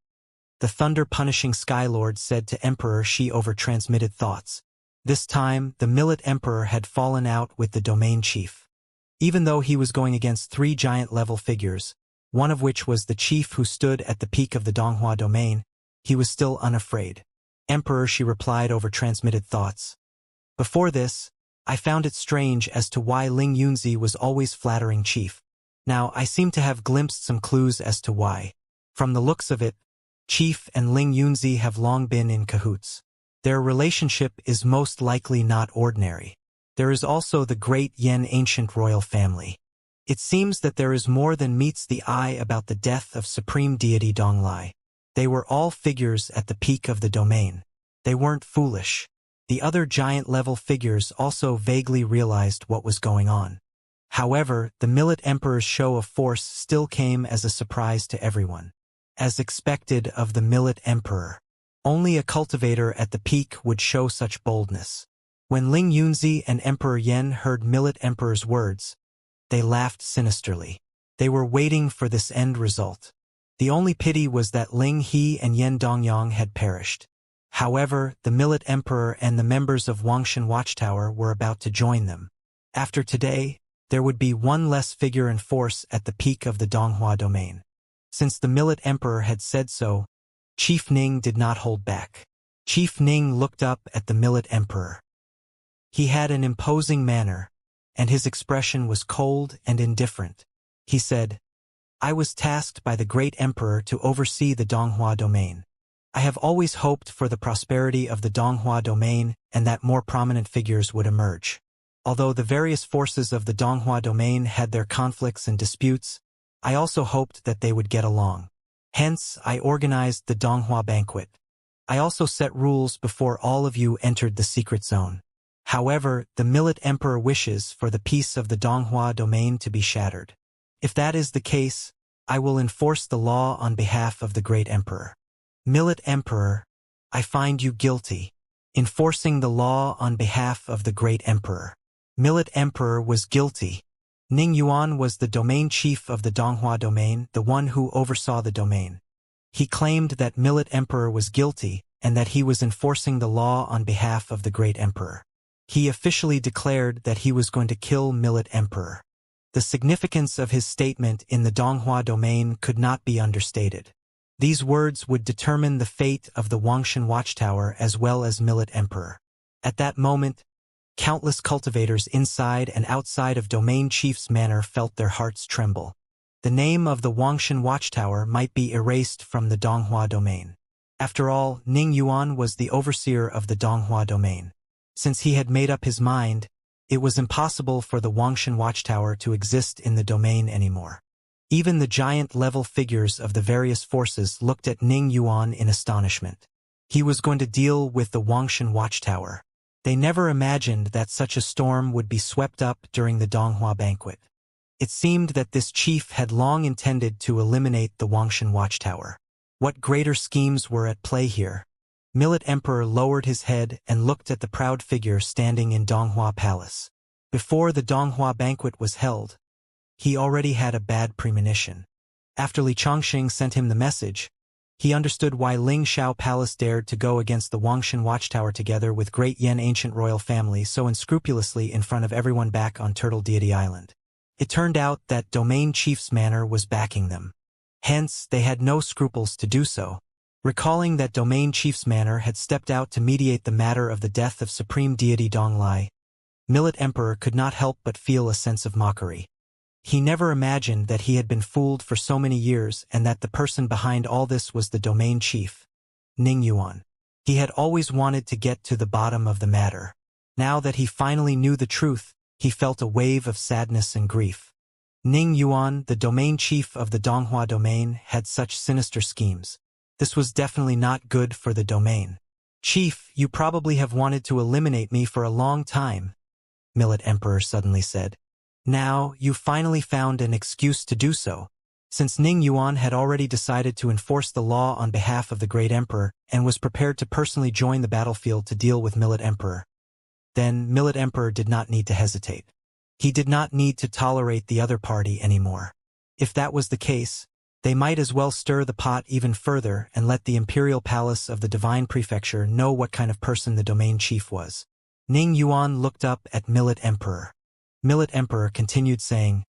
The thunder-punishing Skylord said to Emperor Shi over transmitted thoughts. This time, the Millet Emperor had fallen out with the Domain Chief. Even though he was going against 3 giant-level figures, one of which was the chief who stood at the peak of the Donghua domain, he was still unafraid. Emperor, she replied over transmitted thoughts. Before this, I found it strange as to why Ling Yunzi was always flattering Chief. Now I seem to have glimpsed some clues as to why. From the looks of it, Chief and Ling Yunzi have long been in cahoots. Their relationship is most likely not ordinary. There is also the great Yen ancient royal family. It seems that there is more than meets the eye about the death of Supreme Deity Donglai. They were all figures at the peak of the domain. They weren't foolish. The other giant-level figures also vaguely realized what was going on. However, the Millet Emperor's show of force still came as a surprise to everyone. As expected of the Millet Emperor, only a cultivator at the peak would show such boldness. When Ling Yunzi and Emperor Yen heard Millet Emperor's words, they laughed sinisterly. They were waiting for this end result. The only pity was that Ling He and Yen Dongyang had perished. However, the Millet Emperor and the members of Wangshan Watchtower were about to join them. After today, there would be one less figure in force at the peak of the Donghua domain. Since the Millet Emperor had said so, Chief Ning did not hold back. Chief Ning looked up at the Millet Emperor. He had an imposing manner, and his expression was cold and indifferent. He said, I was tasked by the great emperor to oversee the Donghua domain. I have always hoped for the prosperity of the Donghua domain and that more prominent figures would emerge. Although the various forces of the Donghua domain had their conflicts and disputes, I also hoped that they would get along. Hence, I organized the Donghua banquet. I also set rules before all of you entered the secret zone. However, the Millet Emperor wishes for the peace of the Donghua domain to be shattered. If that is the case, I will enforce the law on behalf of the great emperor. Millet Emperor, I find you guilty. Enforcing the law on behalf of the great emperor. Millet Emperor was guilty. Ning Yuan was the domain chief of the Donghua domain, the one who oversaw the domain. He claimed that Millet Emperor was guilty and that he was enforcing the law on behalf of the great emperor. He officially declared that he was going to kill Millet Emperor. The significance of his statement in the Donghua domain could not be understated. These words would determine the fate of the Wangshan Watchtower as well as Millet Emperor. At that moment, countless cultivators inside and outside of Domain Chief's manor felt their hearts tremble. The name of the Wangshan Watchtower might be erased from the Donghua domain. After all, Ning Yuan was the overseer of the Donghua domain. Since he had made up his mind, it was impossible for the Wangshan Watchtower to exist in the domain anymore. Even the giant-level figures of the various forces looked at Ning Yuan in astonishment. He was going to deal with the Wangshan Watchtower. They never imagined that such a storm would be swept up during the Donghua banquet. It seemed that this chief had long intended to eliminate the Wangshan Watchtower. What greater schemes were at play here? Millet Emperor lowered his head and looked at the proud figure standing in Donghua Palace. Before the Donghua banquet was held, he already had a bad premonition. After Li Chongqing sent him the message, he understood why Ling Shao Palace dared to go against the Wangshan Watchtower together with great Yen ancient royal family so unscrupulously in front of everyone back on Turtle Deity Island. It turned out that Domain Chief's manor was backing them. Hence, they had no scruples to do so. Recalling that Domain Chief's manor had stepped out to mediate the matter of the death of Supreme Deity Donglai, Millet Emperor could not help but feel a sense of mockery. He never imagined that he had been fooled for so many years and that the person behind all this was the domain chief, Ning Yuan. He had always wanted to get to the bottom of the matter. Now that he finally knew the truth, he felt a wave of sadness and grief. Ning Yuan, the domain chief of the Donghua domain, had such sinister schemes. This was definitely not good for the domain. "Chief, you probably have wanted to eliminate me for a long time," Millet Emperor suddenly said. "Now, you finally found an excuse to do so." Since Ning Yuan had already decided to enforce the law on behalf of the Great Emperor and was prepared to personally join the battlefield to deal with Millet Emperor, then Millet Emperor did not need to hesitate. He did not need to tolerate the other party anymore. If that was the case, they might as well stir the pot even further and let the imperial palace of the Divine Prefecture know what kind of person the domain chief was. Ning Yuan looked up at Millet Emperor. Millet Emperor continued saying,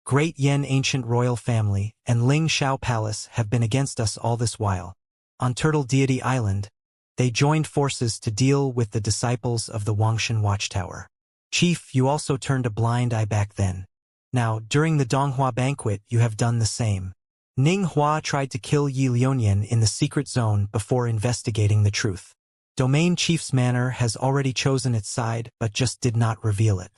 "Great Yan ancient royal family and Ling Shao Palace have been against us all this while. On Turtle Deity Island, they joined forces to deal with the disciples of the Wangshan Watchtower. Chief, you also turned a blind eye back then. Now, during the Donghua banquet, you have done the same. Ning Hua tried to kill Yi Lionian in the secret zone before investigating the truth. Domain Chief's manor has already chosen its side but just did not reveal it.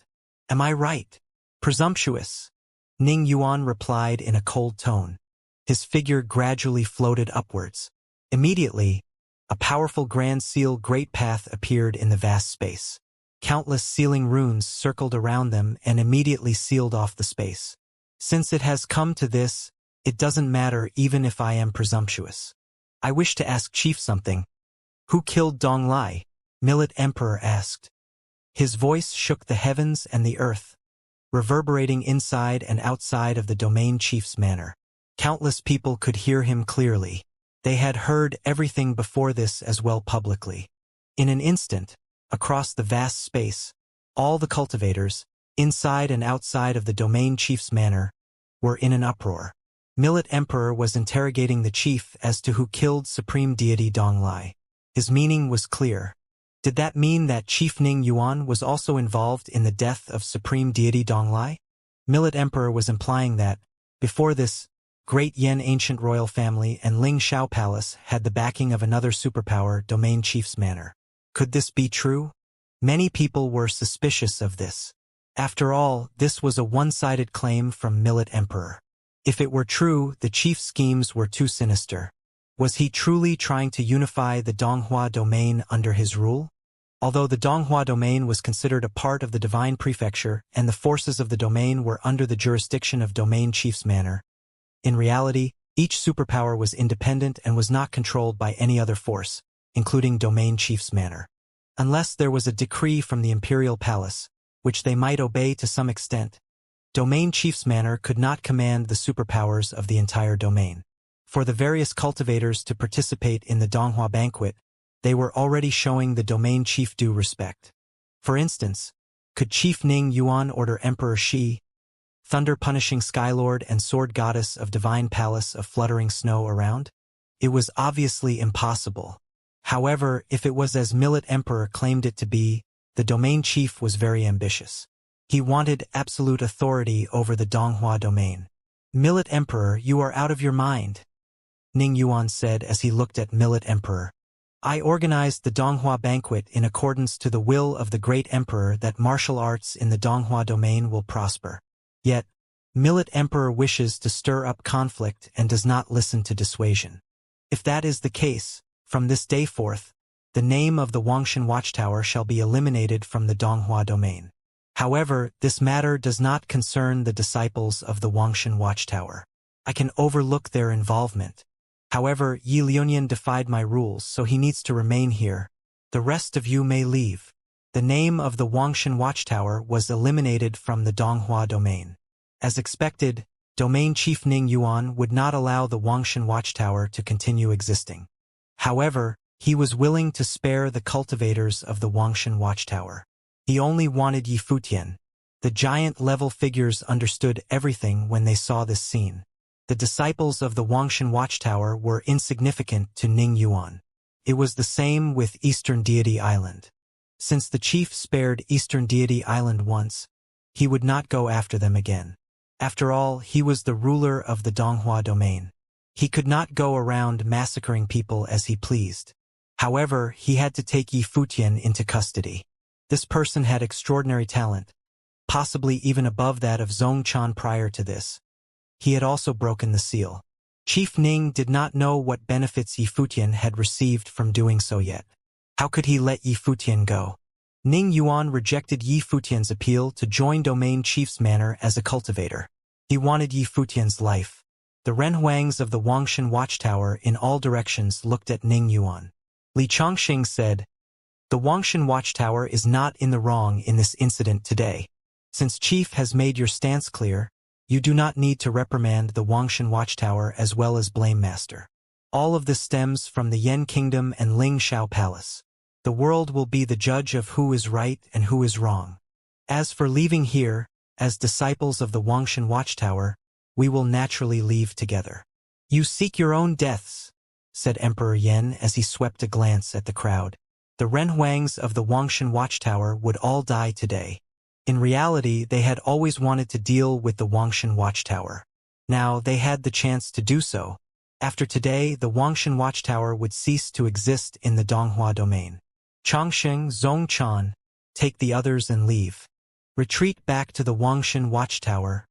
Am I right? Presumptuous." Ning Yuan replied in a cold tone. His figure gradually floated upwards. Immediately, a powerful Grand Seal Great Path appeared in the vast space. Countless sealing runes circled around them and immediately sealed off the space. "Since it has come to this, it doesn't matter even if I am presumptuous. I wish to ask Chief something." "Who killed Dong Lai?" Millet Emperor asked. His voice shook the heavens and the earth, reverberating inside and outside of the domain chief's manor. Countless people could hear him clearly. They had heard everything before this as well publicly. In an instant, across the vast space, all the cultivators, inside and outside of the domain chief's manor, were in an uproar. Millet Emperor was interrogating the chief as to who killed Supreme Deity Dong Lai. His meaning was clear. Did that mean that Chief Ning Yuan was also involved in the death of Supreme Deity Dong Lai? Millet Emperor was implying that, before this, Great Yan ancient royal family and Ling Shao Palace had the backing of another superpower, Domain Chief's manor. Could this be true? Many people were suspicious of this. After all, this was a one-sided claim from Millet Emperor. If it were true, the chief's schemes were too sinister. Was he truly trying to unify the Donghua domain under his rule? Although the Donghua domain was considered a part of the Divine Prefecture and the forces of the domain were under the jurisdiction of Domain Chief's manor, in reality, each superpower was independent and was not controlled by any other force, including Domain Chief's manor. Unless there was a decree from the Imperial Palace, which they might obey to some extent, Domain Chief's manor could not command the superpowers of the entire domain. For the various cultivators to participate in the Donghua banquet, they were already showing the Domain Chief due respect. For instance, could Chief Ning Yuan order Emperor Shi, thunder-punishing Skylord and Sword Goddess of Divine Palace of Fluttering Snow around? It was obviously impossible. However, if it was as Millet Emperor claimed it to be, the Domain Chief was very ambitious. He wanted absolute authority over the Donghua domain. "Millet Emperor, you are out of your mind," Ning Yuan said as he looked at Millet Emperor. "I organized the Donghua banquet in accordance to the will of the Great Emperor that martial arts in the Donghua domain will prosper. Yet, Millet Emperor wishes to stir up conflict and does not listen to dissuasion. If that is the case, from this day forth, the name of the Wangshan Watchtower shall be eliminated from the Donghua domain. However, this matter does not concern the disciples of the Wangshan Watchtower. I can overlook their involvement. However, Yi Lionian defied my rules, so he needs to remain here. The rest of you may leave." The name of the Wangshan Watchtower was eliminated from the Donghua domain. As expected, Domain Chief Ning Yuan would not allow the Wangshan Watchtower to continue existing. However, he was willing to spare the cultivators of the Wangshan Watchtower. He only wanted Yi Futian. The giant-level figures understood everything when they saw this scene. The disciples of the Wangshan Watchtower were insignificant to Ning Yuan. It was the same with Eastern Deity Island. Since the chief spared Eastern Deity Island once, he would not go after them again. After all, he was the ruler of the Donghua domain. He could not go around massacring people as he pleased. However, he had to take Yi Futian into custody. This person had extraordinary talent, possibly even above that of Zhong Chan prior to this. He had also broken the seal. Chief Ning did not know what benefits Yi Futian had received from doing so yet. How could he let Yi Futian go? Ning Yuan rejected Yi Futian's appeal to join Domain Chief's manor as a cultivator. He wanted Yi Futian's life. The Renhuangs of the Wangshan Watchtower in all directions looked at Ning Yuan. Li Chongqing said, "The Wangshan Watchtower is not in the wrong in this incident today. Since Chief has made your stance clear, you do not need to reprimand the Wangshan Watchtower as well as blame Master. All of this stems from the Yen Kingdom and Ling Shao Palace. The world will be the judge of who is right and who is wrong. As for leaving here, as disciples of the Wangshan Watchtower, we will naturally leave together." "You seek your own deaths," said Emperor Yen as he swept a glance at the crowd. The Renhuangs of the Wangshan Watchtower would all die today. In reality, they had always wanted to deal with the Wangshan Watchtower. Now they had the chance to do so. After today, the Wangshan Watchtower would cease to exist in the Donghua domain. "Chongqing, Zhongchan, take the others and leave. Retreat back to the Wangshan Watchtower,"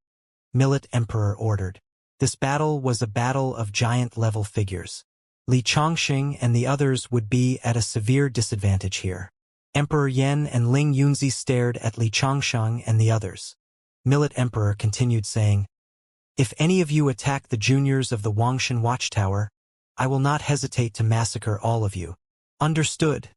Millet Emperor ordered. This battle was a battle of giant-level figures. Li Chongqing and the others would be at a severe disadvantage here. Emperor Yen and Ling Yunzi stared at Li Chongqing and the others. Millet Emperor continued saying, "If any of you attack the juniors of the Wangshan Watchtower, I will not hesitate to massacre all of you." "Understood,"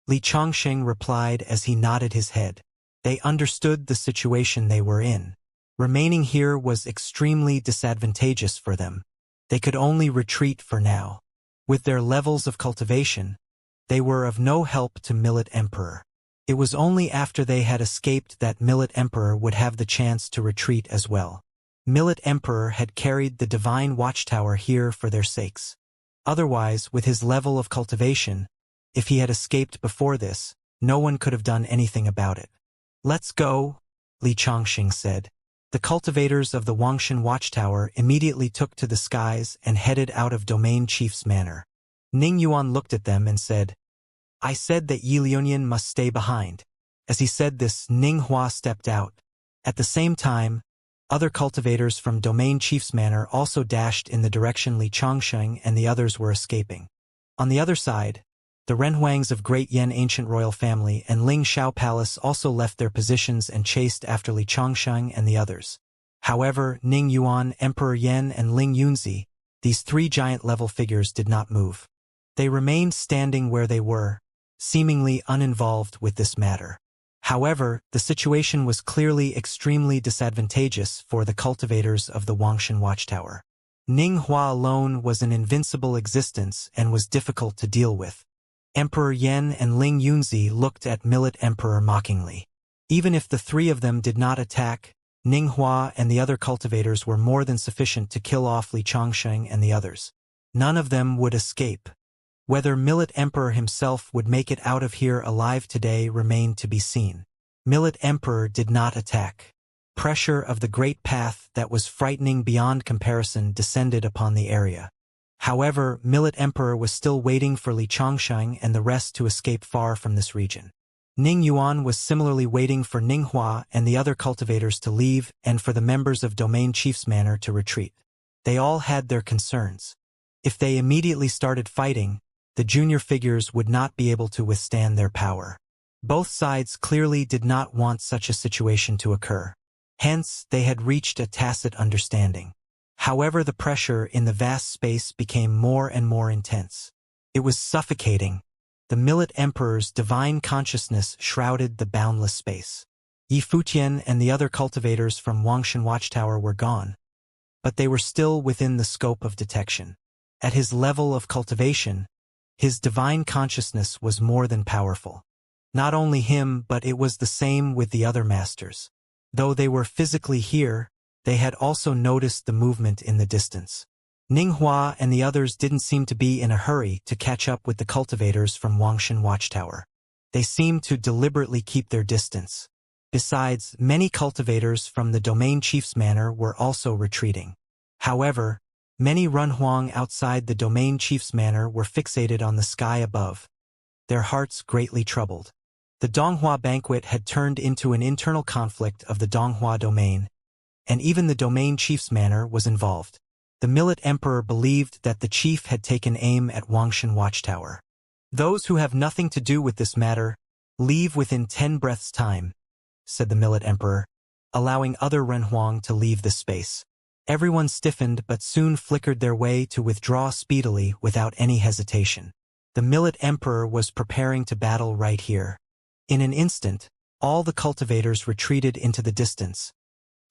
Li Chongqing replied as he nodded his head. They understood the situation they were in. Remaining here was extremely disadvantageous for them. They could only retreat for now. With their levels of cultivation, they were of no help to Millet Emperor. It was only after they had escaped that Millet Emperor would have the chance to retreat as well. Millet Emperor had carried the Divine Watchtower here for their sakes. Otherwise, with his level of cultivation, if he had escaped before this, no one could have done anything about it. "Let's go," Li Chongqing said. The cultivators of the Wangshan Watchtower immediately took to the skies and headed out of Domain Chief's manor. Ning Yuan looked at them and said, "I said that Yi Liunian must stay behind." As he said this, Ning Hua stepped out. At the same time, other cultivators from Domain Chief's manor also dashed in the direction Li Chongqing and the others were escaping. On the other side, the Renhuangs of Great Yen Ancient Royal Family and Ling Shao Palace also left their positions and chased after Li Chongqing and the others. However, Ning Yuan, Emperor Yen, and Ling Yunzi, these three giant-level figures, did not move. They remained standing where they were, seemingly uninvolved with this matter. However, the situation was clearly extremely disadvantageous for the cultivators of the Wangshan Watchtower. Ning Hua alone was an invincible existence and was difficult to deal with. Emperor Yen and Ling Yunzi looked at Millet Emperor mockingly. Even if the three of them did not attack, Ning Hua and the other cultivators were more than sufficient to kill off Li Chongqing and the others. None of them would escape. Whether Millet Emperor himself would make it out of here alive today remained to be seen. Millet Emperor did not attack. Pressure of the great path that was frightening beyond comparison descended upon the area. However, Millet Emperor was still waiting for Li Chongqing and the rest to escape far from this region. Ning Yuan was similarly waiting for Ning Hua and the other cultivators to leave and for the members of Domain Chief's manor to retreat. They all had their concerns. If they immediately started fighting, the junior figures would not be able to withstand their power. Both sides clearly did not want such a situation to occur. Hence, they had reached a tacit understanding. However, the pressure in the vast space became more and more intense. It was suffocating. The Millet Emperor's divine consciousness shrouded the boundless space. Yi Futian and the other cultivators from Wangshan Watchtower were gone, but they were still within the scope of detection. At his level of cultivation, his divine consciousness was more than powerful. Not only him, but it was the same with the other masters. Though they were physically here, they had also noticed the movement in the distance. Ning Hua and the others didn't seem to be in a hurry to catch up with the cultivators from Wangshan Watchtower. They seemed to deliberately keep their distance. Besides, many cultivators from the domain chief's manor were also retreating. However, many Runhuang outside the domain chief's manor were fixated on the sky above, their hearts greatly troubled. The Donghua banquet had turned into an internal conflict of the Donghua domain, and even the domain chief's manor was involved. The Millet Emperor believed that the chief had taken aim at Wangshan Watchtower. "Those who have nothing to do with this matter, leave within 10 breaths' time," said the Millet Emperor, allowing other Renhuang to leave the space. Everyone stiffened but soon flickered their way to withdraw speedily without any hesitation. The Millet Emperor was preparing to battle right here. In an instant, all the cultivators retreated into the distance,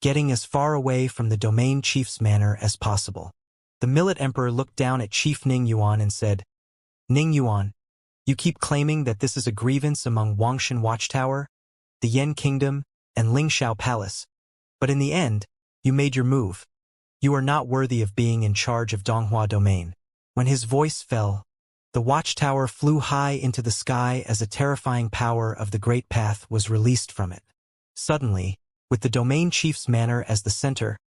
getting as far away from the domain chief's manor as possible. The Millet Emperor looked down at Chief Ning Yuan and said, "Ning Yuan, you keep claiming that this is a grievance among Wangshan Watchtower, the Yen Kingdom, and Lingshao Palace, but in the end, you made your move. You are not worthy of being in charge of Donghua Domain." When his voice fell, the watchtower flew high into the sky as a terrifying power of the Great Path was released from it. Suddenly, with the domain chief's manor as the center,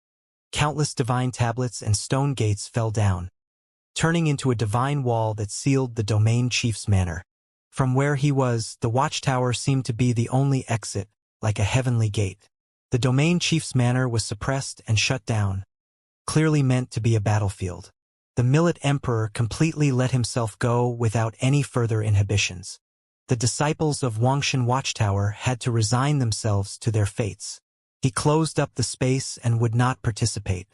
countless divine tablets and stone gates fell down, turning into a divine wall that sealed the domain chief's manor. From where he was, the watchtower seemed to be the only exit, like a heavenly gate. The domain chief's manor was suppressed and shut down, clearly meant to be a battlefield. The Millet Emperor completely let himself go without any further inhibitions. The disciples of Wangshan Watchtower had to resign themselves to their fates. He closed up the space and would not participate.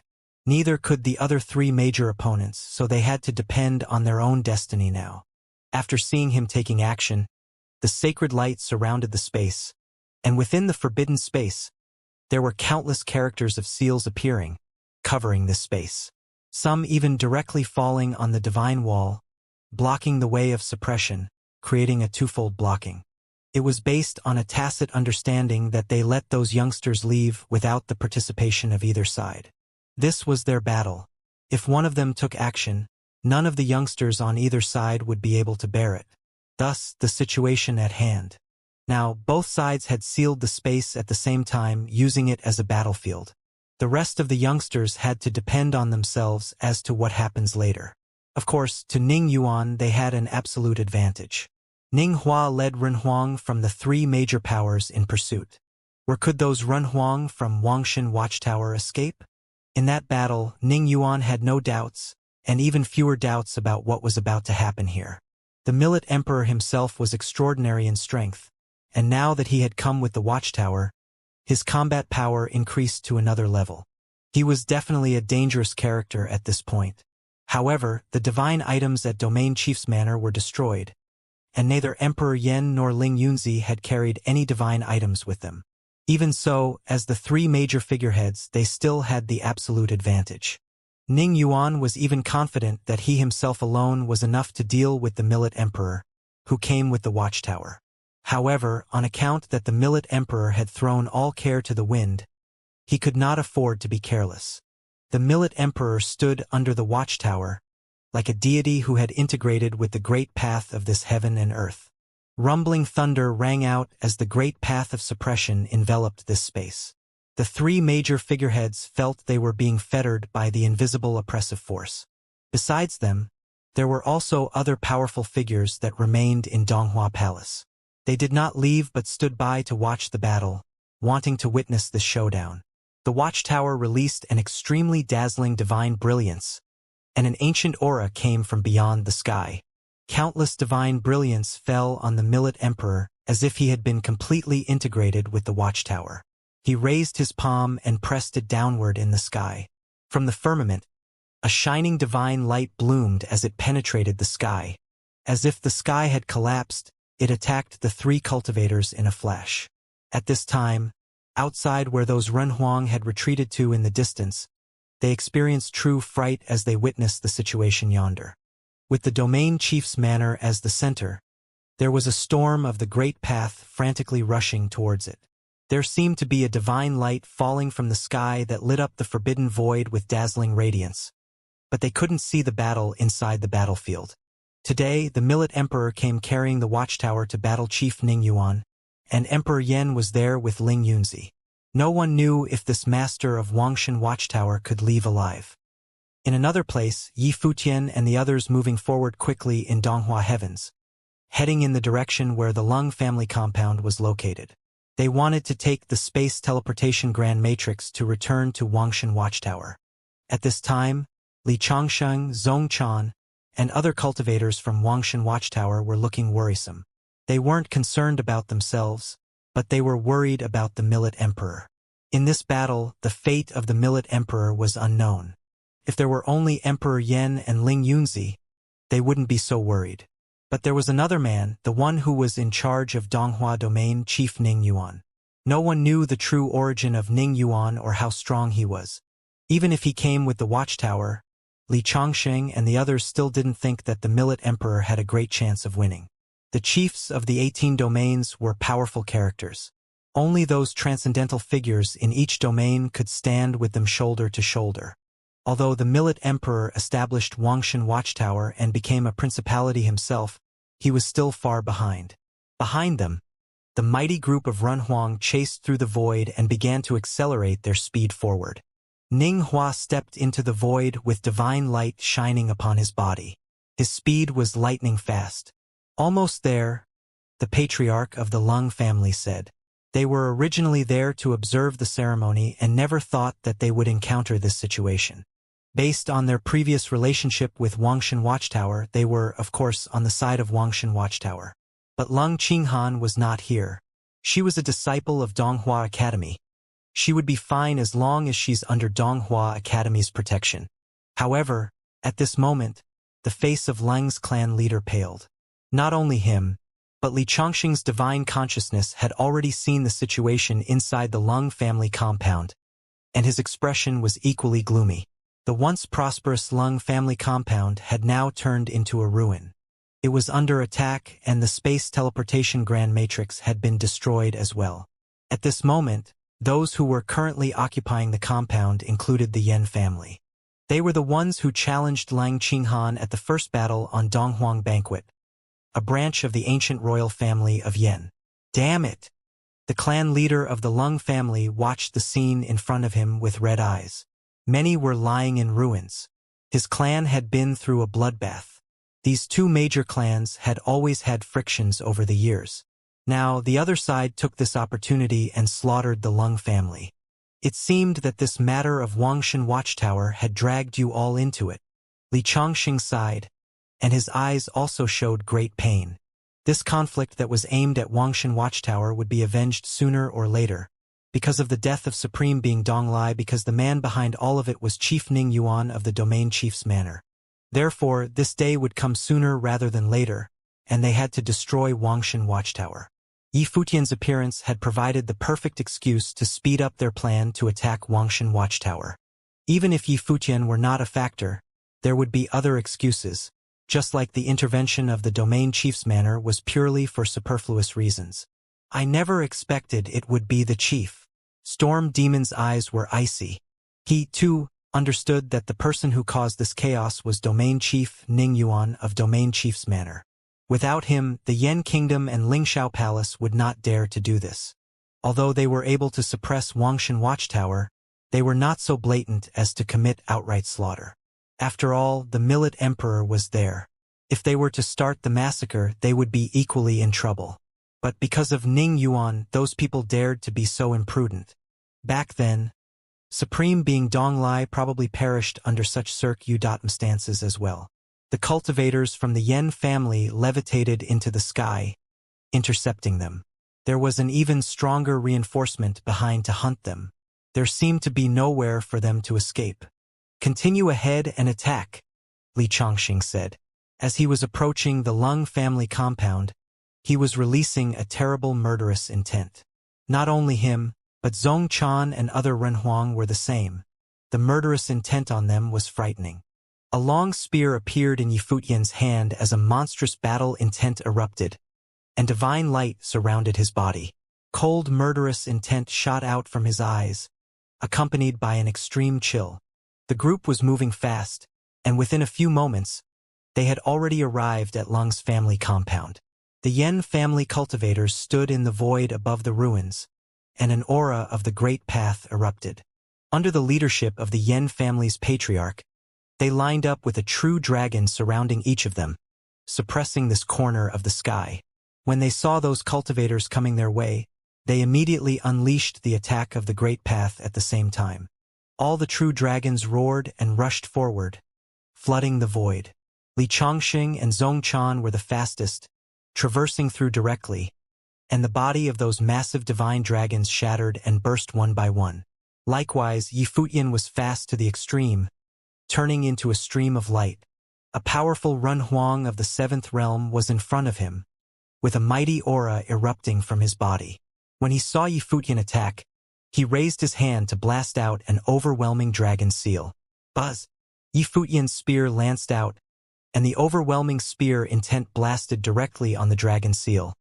Neither could the other 3 major opponents, so they had to depend on their own destiny now. After seeing him taking action, the sacred light surrounded the space, and within the forbidden space, there were countless characters of seals appearing, covering this space. Some even directly falling on the divine wall, blocking the way of suppression, creating a twofold blocking. It was based on a tacit understanding that they let those youngsters leave without the participation of either side. This was their battle. If one of them took action, none of the youngsters on either side would be able to bear it. Thus, the situation at hand. Now, both sides had sealed the space at the same time, using it as a battlefield. The rest of the youngsters had to depend on themselves as to what happens later. Of course, to Ning Yuan they had an absolute advantage. Ning Hua led Renhuang from the 3 major powers in pursuit. Where could those Renhuang from Wangshan Watchtower escape? In that battle, Ning Yuan had no doubts, and even fewer doubts about what was about to happen here. The Millet Emperor himself was extraordinary in strength, and now that he had come with the Watchtower, his combat power increased to another level. He was definitely a dangerous character at this point. However, the divine items at Domain Chief's Manor were destroyed, and neither Emperor Yen nor Ling Yunzi had carried any divine items with them. Even so, as the 3 major figureheads, they still had the absolute advantage. Ning Yuan was even confident that he himself alone was enough to deal with the Millet Emperor, who came with the Watchtower. However, on account that the Millet Emperor had thrown all care to the wind, he could not afford to be careless. The Millet Emperor stood under the Watchtower, like a deity who had integrated with the great path of this heaven and earth. Rumbling thunder rang out as the great path of suppression enveloped this space. The 3 major figureheads felt they were being fettered by the invisible oppressive force. Besides them, there were also other powerful figures that remained in Donghua Palace. They did not leave but stood by to watch the battle, wanting to witness this showdown. The Watchtower released an extremely dazzling divine brilliance, and an ancient aura came from beyond the sky. Countless divine brilliance fell on the Millet Emperor as if he had been completely integrated with the Watchtower. He raised his palm and pressed it downward in the sky. From the firmament, a shining divine light bloomed as it penetrated the sky. As if the sky had collapsed, it attacked the 3 cultivators in a flash. At this time, outside where those Renhuang had retreated to in the distance, they experienced true fright as they witnessed the situation yonder. With the Domain Chief's Manor as the center, there was a storm of the Great Path frantically rushing towards it. There seemed to be a divine light falling from the sky that lit up the forbidden void with dazzling radiance. But they couldn't see the battle inside the battlefield. Today, the Millet Emperor came carrying the watchtower to battle Chief Ning Yuan, and Emperor Yen was there with Ling Yunzi. No one knew if this master of Wangshan watchtower could leave alive. In another place, Yi Futian and the others moving forward quickly in Donghua heavens, heading in the direction where the Lung family compound was located. They wanted to take the space teleportation grand matrix to return to Wangshan watchtower. At this time, Li Changsheng, Zhong Chan, and other cultivators from Wangshan watchtower were looking worrisome. They weren't concerned about themselves, but they were worried about the Millet Emperor. In this battle, the fate of the Millet Emperor was unknown. If there were only Emperor Yen and Ling Yunzi, they wouldn't be so worried. But there was another man, the one who was in charge of Donghua domain, Chief Ning Yuan. No one knew the true origin of Ning Yuan or how strong he was. Even if he came with the watchtower, Li Changsheng and the others still didn't think that the Millet Emperor had a great chance of winning. The chiefs of the 18 domains were powerful characters. Only those transcendental figures in each domain could stand with them shoulder to shoulder. Although the Millet Emperor established Wangshan watchtower and became a principality himself, he was still far behind. Behind them, the mighty group of Runhuang chased through the void and began to accelerate their speed forward. Ning Hua stepped into the void with divine light shining upon his body. His speed was lightning fast. Almost there, the patriarch of the Lung family said. They were originally there to observe the ceremony and never thought that they would encounter this situation. Based on their previous relationship with Wangshan watchtower, they were, of course, on the side of Wangshan watchtower. But Lung Qinghan was not here. She was a disciple of Donghua Academy. She would be fine as long as she's under Donghua Academy's protection. However, at this moment, the face of Lung's clan leader paled. Not only him, but Li Changsheng's divine consciousness had already seen the situation inside the Lung family compound, and his expression was equally gloomy. The once prosperous Lung family compound had now turned into a ruin. It was under attack and the space teleportation grand matrix had been destroyed as well. At this moment, those who were currently occupying the compound included the Yen family. They were the ones who challenged Lang Qinghan at the first battle on Donghuang Banquet, a branch of the ancient royal family of Yen. Damn it! The clan leader of the Lung family watched the scene in front of him with red eyes. Many were lying in ruins. His clan had been through a bloodbath. These two major clans had always had frictions over the years. Now, the other side took this opportunity and slaughtered the Lung family. It seemed that this matter of Wangshan watchtower had dragged you all into it. Li Changsheng sighed, and his eyes also showed great pain. This conflict that was aimed at Wangshan watchtower would be avenged sooner or later, because of the death of Supreme Being Donglai, because the man behind all of it was Chief Ning Yuan of the Domain Chief's Manor. Therefore, this day would come sooner rather than later, and they had to destroy Wangshan watchtower. Yi Futian's appearance had provided the perfect excuse to speed up their plan to attack Wangshan watchtower. Even if Yi Futian were not a factor, there would be other excuses, just like the intervention of the Domain Chief's Manor was purely for superfluous reasons. I never expected it would be the chief. Storm Demon's eyes were icy. He, too, understood that the person who caused this chaos was Domain Chief Ning Yuan of Domain Chief's Manor. Without him, the Yen Kingdom and Lingxiao Palace would not dare to do this. Although they were able to suppress Wangshan watchtower, they were not so blatant as to commit outright slaughter. After all, the Millet Emperor was there. If they were to start the massacre, they would be equally in trouble. But because of Ning Yuan, those people dared to be so imprudent. Back then, Supreme Being Donglai probably perished under such circumstances as well. The cultivators from the Yen family levitated into the sky, intercepting them. There was an even stronger reinforcement behind to hunt them. There seemed to be nowhere for them to escape. Continue ahead and attack, Li Changsheng said. As he was approaching the Lung family compound, he was releasing a terrible murderous intent. Not only him, but Zhong Chan and other Renhuang were the same. The murderous intent on them was frightening. A long spear appeared in Yi Futian's hand as a monstrous battle intent erupted, and divine light surrounded his body. Cold murderous intent shot out from his eyes, accompanied by an extreme chill. The group was moving fast, and within a few moments, They had already arrived at Lung's family compound. The Yen family cultivators stood in the void above the ruins, and an aura of the Great Path erupted. Under the leadership of the Yen family's patriarch, they lined up with a true dragon surrounding each of them, suppressing this corner of the sky. When they saw those cultivators coming their way, they immediately unleashed the attack of the Great Path at the same time. All the true dragons roared and rushed forward, flooding the void. Li Chongxing and Zhongchan were the fastest, traversing through directly, and the body of those massive divine dragons shattered and burst one by one. Likewise, Yi Futian was fast to the extreme, turning into a stream of light. A powerful Run Huang of the seventh realm was in front of him, with a mighty aura erupting from his body. When he saw Yi Futian attack, he raised his hand to blast out an overwhelming dragon seal. Buzz! Yi Futian's spear lanced out, and the overwhelming spear intent blasted directly on the dragon seal,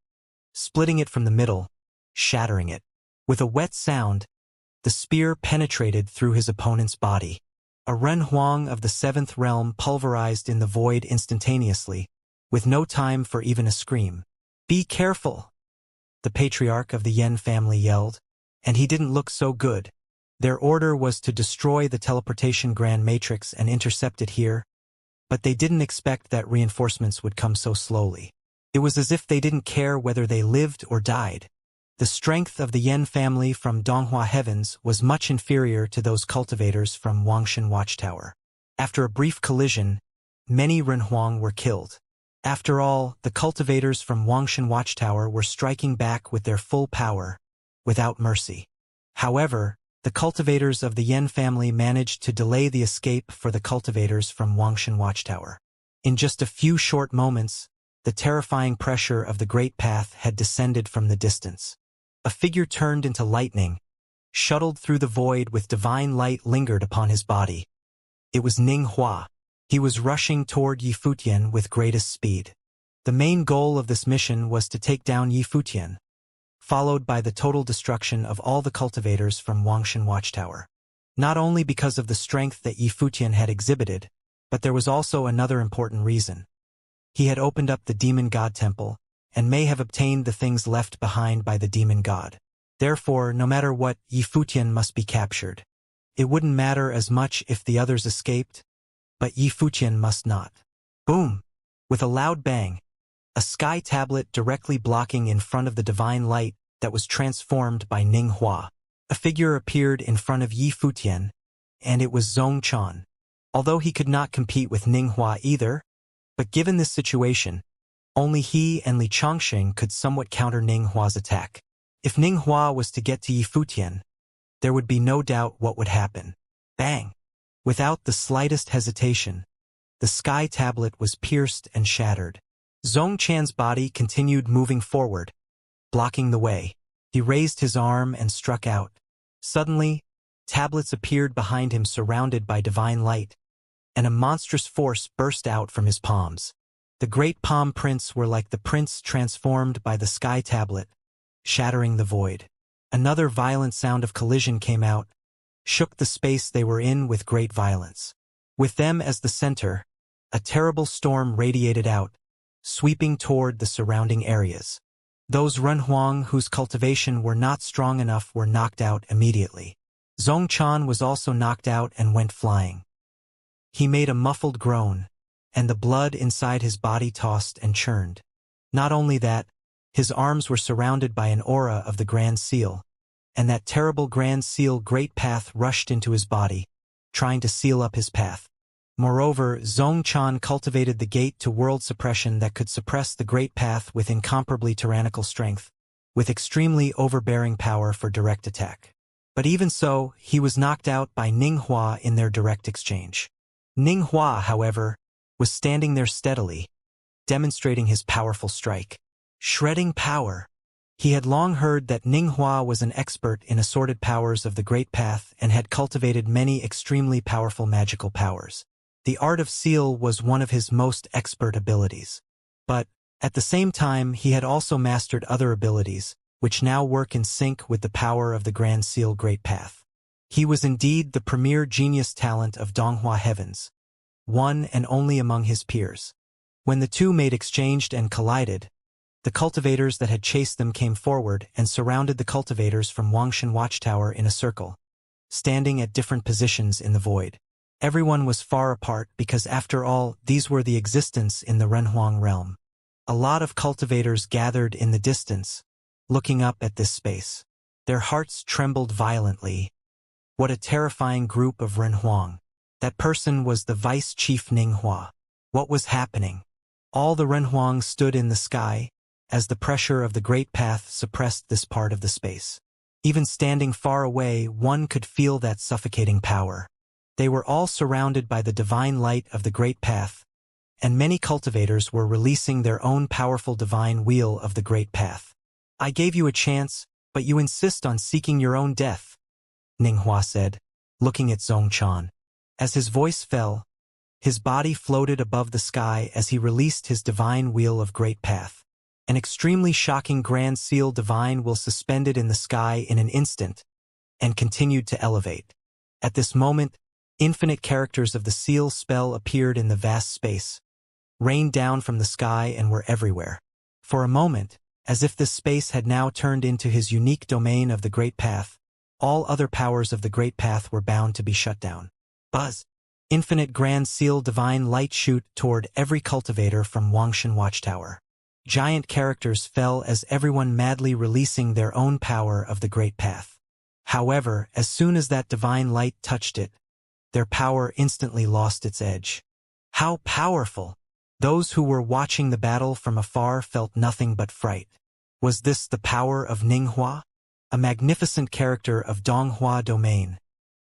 splitting it from the middle, shattering it. With a wet sound, the spear penetrated through his opponent's body. A Ren Huang of the seventh realm pulverized in the void instantaneously, with no time for even a scream. "Be careful!" the patriarch of the Yen family yelled, and he didn't look so good. Their order was to destroy the teleportation Grand Matrix and intercept it here, but they didn't expect that reinforcements would come so slowly. It was as if they didn't care whether they lived or died. The strength of the Yen family from Donghua Heavens was much inferior to those cultivators from Wangshan Watchtower. After a brief collision, many Renhuang were killed. After all, the cultivators from Wangshan Watchtower were striking back with their full power, without mercy. However, the cultivators of the Yen family managed to delay the escape for the cultivators from Wangshan Watchtower. In just a few short moments, the terrifying pressure of the Great Path had descended from the distance. A figure turned into lightning, shuttled through the void with divine light lingered upon his body. It was Ning Hua. He was rushing toward Yi Futian with greatest speed. The main goal of this mission was to take down Yi Futian, followed by the total destruction of all the cultivators from Wangshan Watchtower. Not only because of the strength that Yi Futian had exhibited, but there was also another important reason. He had opened up the demon god temple, and may have obtained the things left behind by the demon god. Therefore, no matter what, Yi Futian must be captured. It wouldn't matter as much if the others escaped, but Yi Futian must not. Boom! With a loud bang, a sky tablet directly blocking in front of the divine light that was transformed by Ning Hua. A figure appeared in front of Yi Futian, and it was Zhong Chan. Although he could not compete with Ning Hua either, but given this situation, only he and Li Chongxing could somewhat counter Ning Hua's attack. If Ning Hua was to get to Yi Futian, there would be no doubt what would happen. Bang! Without the slightest hesitation, the sky tablet was pierced and shattered. Zhong Chan's body continued moving forward, blocking the way. He raised his arm and struck out. Suddenly, tablets appeared behind him surrounded by divine light, and a monstrous force burst out from his palms. The great palm prints were like the prints transformed by the sky tablet, shattering the void. Another violent sound of collision came out, shook the space they were in with great violence. With them as the center, a terrible storm radiated out, sweeping toward the surrounding areas. Those Renhuang whose cultivation were not strong enough were knocked out immediately. Zhong Chan was also knocked out and went flying. He made a muffled groan, and the blood inside his body tossed and churned. Not only that, his arms were surrounded by an aura of the Grand Seal, and that terrible Grand Seal Great Path rushed into his body, trying to seal up his path. Moreover, Zhong Chan cultivated the gate to world suppression that could suppress the Great Path with incomparably tyrannical strength, with extremely overbearing power for direct attack. But even so, he was knocked out by Ning Hua in their direct exchange. Ning Hua, however, was standing there steadily, demonstrating his powerful strike. Shredding power. He had long heard that Ning Hua was an expert in assorted powers of the Great Path and had cultivated many extremely powerful magical powers. The art of seal was one of his most expert abilities. But, at the same time, he had also mastered other abilities, which now work in sync with the power of the Grand Seal Great Path. He was indeed the premier genius talent of Donghua Heavens, one and only among his peers. When the two made exchanged and collided, the cultivators that had chased them came forward and surrounded the cultivators from Wangshan Watchtower in a circle, standing at different positions in the void. Everyone was far apart because, after all, these were the existence in the Renhuang realm. A lot of cultivators gathered in the distance, looking up at this space. Their hearts trembled violently. What a terrifying group of Renhuang. That person was the Vice Chief Ninghua. What was happening? All the Renhuang stood in the sky, as the pressure of the Great Path suppressed this part of the space. Even standing far away, one could feel that suffocating power. They were all surrounded by the divine light of the Great Path, and many cultivators were releasing their own powerful divine wheel of the Great Path. I gave you a chance, but you insist on seeking your own death, Ninghua said, looking at Zhongchan. As his voice fell, his body floated above the sky as he released his divine wheel of Great Path. An extremely shocking Grand Seal divine will suspended in the sky in an instant, and continued to elevate. At this moment, infinite characters of the seal spell appeared in the vast space, rained down from the sky and were everywhere. For a moment, as if this space had now turned into his unique domain of the Great Path, all other powers of the Great Path were bound to be shut down. Buzz! Infinite Grand Seal divine light shoot toward every cultivator from Wangshan Watchtower. Giant characters fell as everyone madly releasing their own power of the Great Path. However, as soon as that divine light touched it, their power instantly lost its edge. How powerful! Those who were watching the battle from afar felt nothing but fright. Was this the power of Ninghua? A magnificent character of Donghua domain.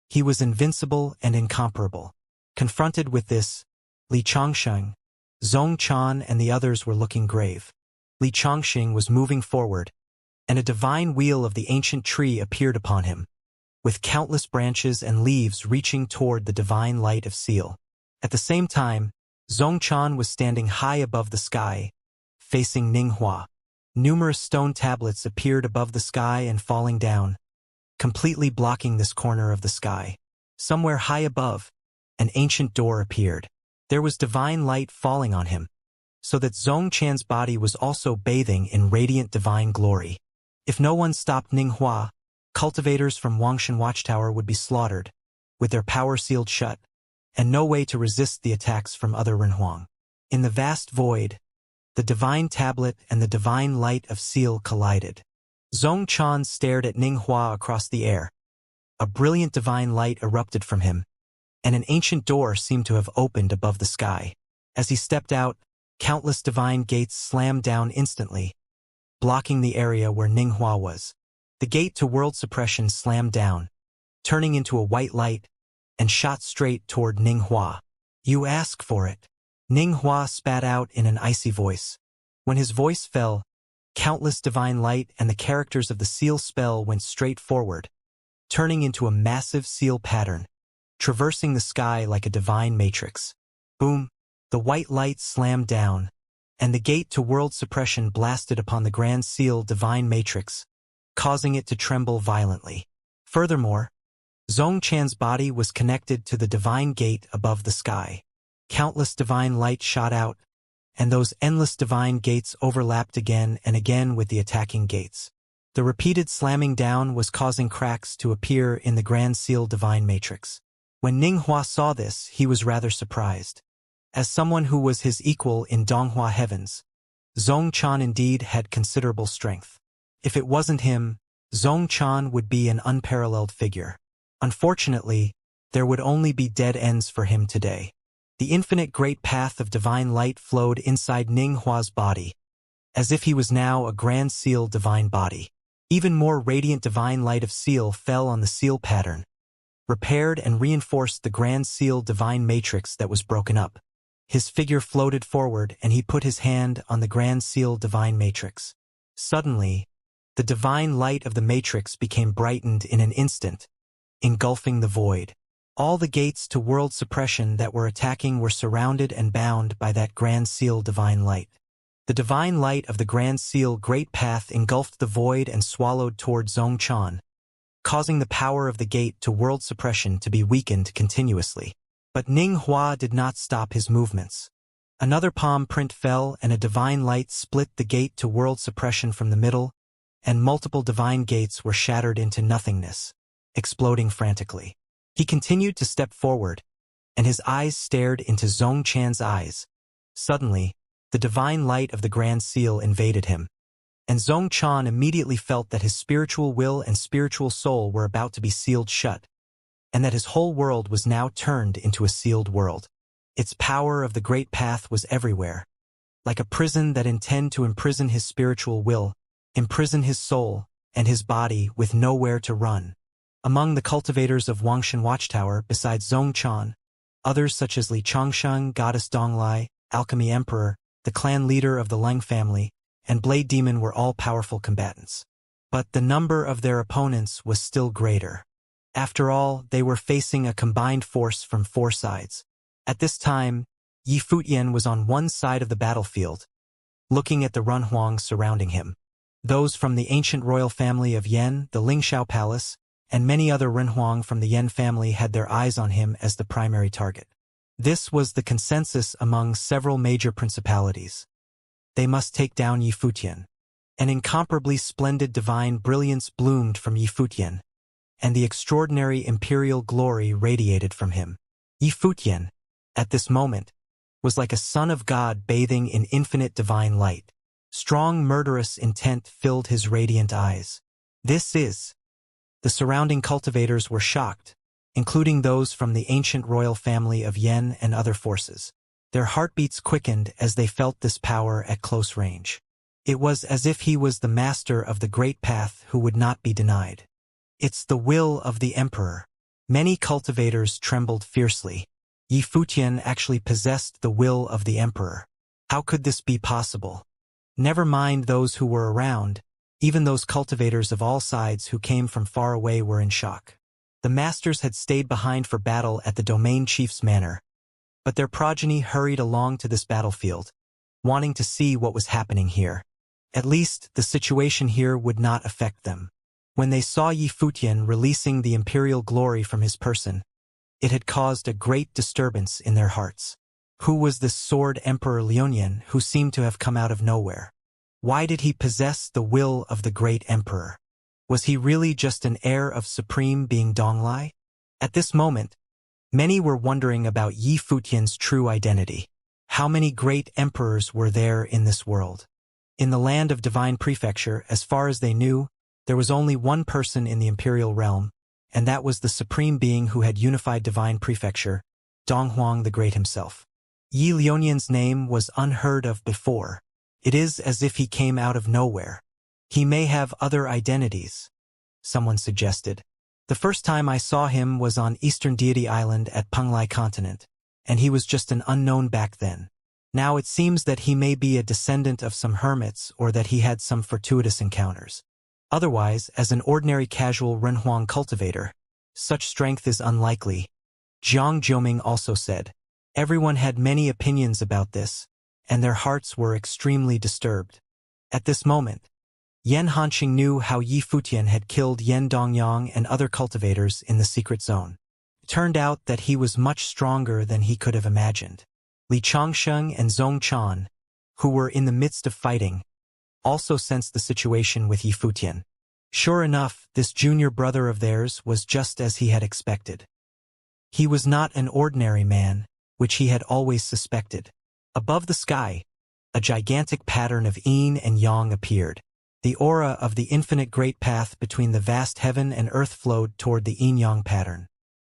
He was invincible and incomparable. Confronted with this, Li Changsheng, Zhongchan and the others were looking grave. Li Changxing was moving forward, and a divine wheel of the ancient tree appeared upon him, with countless branches and leaves reaching toward the divine light of Seal. At the same time, Zhongchan was standing high above the sky, facing Ninghua. Numerous stone tablets appeared above the sky and falling down, completely blocking this corner of the sky. Somewhere high above, an ancient door appeared. There was divine light falling on him, so that Zhongchan's body was also bathing in radiant divine glory. If no one stopped Ninghua, cultivators from Wangshan Watchtower would be slaughtered, with their power sealed shut, and no way to resist the attacks from other Renhuang. In the vast void, the divine tablet and the divine light of Seal collided. Zhongchan stared at Ninghua across the air. A brilliant divine light erupted from him, and an ancient door seemed to have opened above the sky. As he stepped out, countless divine gates slammed down instantly, blocking the area where Ninghua was. The gate to world suppression slammed down, turning into a white light, and shot straight toward Ninghua. You ask for it, Ninghua spat out in an icy voice. When his voice fell, countless divine light and the characters of the seal spell went straight forward, turning into a massive seal pattern, traversing the sky like a divine matrix. Boom! The white light slammed down, and the gate to world suppression blasted upon the Grand Seal divine matrix, causing it to tremble violently. Furthermore, Zhongchan's body was connected to the divine gate above the sky. Countless divine light shot out, and those endless divine gates overlapped again and again with the attacking gates. The repeated slamming down was causing cracks to appear in the Grand Seal divine matrix. When Ninghua saw this, he was rather surprised. As someone who was his equal in Donghua heavens, Zhongchan indeed had considerable strength. If it wasn't him, Zhongchan would be an unparalleled figure. Unfortunately, there would only be dead ends for him today. The infinite great path of divine light flowed inside Ninghua's body, as if he was now a Grand Seal divine body. Even more radiant divine light of Seal fell on the seal pattern, repaired and reinforced the Grand Seal divine matrix that was broken up. His figure floated forward and he put his hand on the Grand Seal divine matrix. Suddenly, the divine light of the matrix became brightened in an instant, engulfing the void. All the gates to world suppression that were attacking were surrounded and bound by that Grand Seal divine light. The divine light of the Grand Seal Great Path engulfed the void and swallowed toward Zhongchan, causing the power of the gate to world suppression to be weakened continuously. But Ninghua did not stop his movements. Another palm print fell, and a divine light split the gate to world suppression from the middle, and multiple divine gates were shattered into nothingness, exploding frantically. He continued to step forward, and his eyes stared into Zhong Chan's eyes. Suddenly, the divine light of the Grand Seal invaded him, and Zhong Chan immediately felt that his spiritual will and spiritual soul were about to be sealed shut, and that his whole world was now turned into a sealed world. Its power of the Great Path was everywhere, like a prison that intended to imprison his spiritual will, imprison his soul, and his body with nowhere to run. Among the cultivators of Wangshan Watchtower, besides Zhong Chan, others such as Li Changsheng, Goddess Donglai, Alchemy Emperor, the clan leader of the Leng family, and Blade Demon were all powerful combatants. But the number of their opponents was still greater. After all, they were facing a combined force from 4 sides. At this time, Yi Futian was on one side of the battlefield, looking at the Runhuang surrounding him. Those from the ancient royal family of Yan, the Lingxiao Palace, and many other Runhuang from the Yan family had their eyes on him as the primary target. This was the consensus among several major principalities. They must take down Yi Futian. An incomparably splendid divine brilliance bloomed from Yi Futian, and the extraordinary imperial glory radiated from him. Yi Futian, at this moment, was like a son of God bathing in infinite divine light. Strong murderous intent filled his radiant eyes. The surrounding cultivators were shocked, including those from the ancient royal family of Yan and other forces. Their heartbeats quickened as they felt this power at close range. It was as if he was the master of the Great Path who would not be denied. It's the will of the Emperor. Many cultivators trembled fiercely. Yi Futian actually possessed the will of the Emperor. How could this be possible? Never mind those who were around, even those cultivators of all sides who came from far away were in shock. The masters had stayed behind for battle at the domain chief's manor, but their progeny hurried along to this battlefield, wanting to see what was happening here. At least, the situation here would not affect them. When they saw Yi Futian releasing the imperial glory from his person, it had caused a great disturbance in their hearts. Who was this sword Emperor Lionian who seemed to have come out of nowhere? Why did he possess the will of the great emperor? Was he really just an heir of supreme being Donglai? At this moment, many were wondering about Yi Futian's true identity. How many great emperors were there in this world? In the land of divine prefecture, as far as they knew, there was only one person in the imperial realm, and that was the supreme being who had unified divine prefecture, Donghuang the Great himself. Yi Lionian's name was unheard of before. It is as if he came out of nowhere. He may have other identities, someone suggested. The first time I saw him was on Eastern Deity Island at Penglai Continent, and he was just an unknown back then. Now it seems that he may be a descendant of some hermits or that he had some fortuitous encounters. Otherwise, as an ordinary casual Renhuang cultivator, such strength is unlikely. Jiang Jiuming also said. Everyone had many opinions about this, and their hearts were extremely disturbed. At this moment, Yan Hanqing knew how Yi Futian had killed Yan Dongyang and other cultivators in the secret zone. It turned out that he was much stronger than he could have imagined. Li Changsheng and Zhong Chan, who were in the midst of fighting, also sensed the situation with Yi Futian. Sure enough, this junior brother of theirs was just as he had expected. He was not an ordinary man, which he had always suspected. Above the sky, a gigantic pattern of yin and yang appeared. The aura of the infinite great path between the vast heaven and earth flowed toward the yin-yang pattern.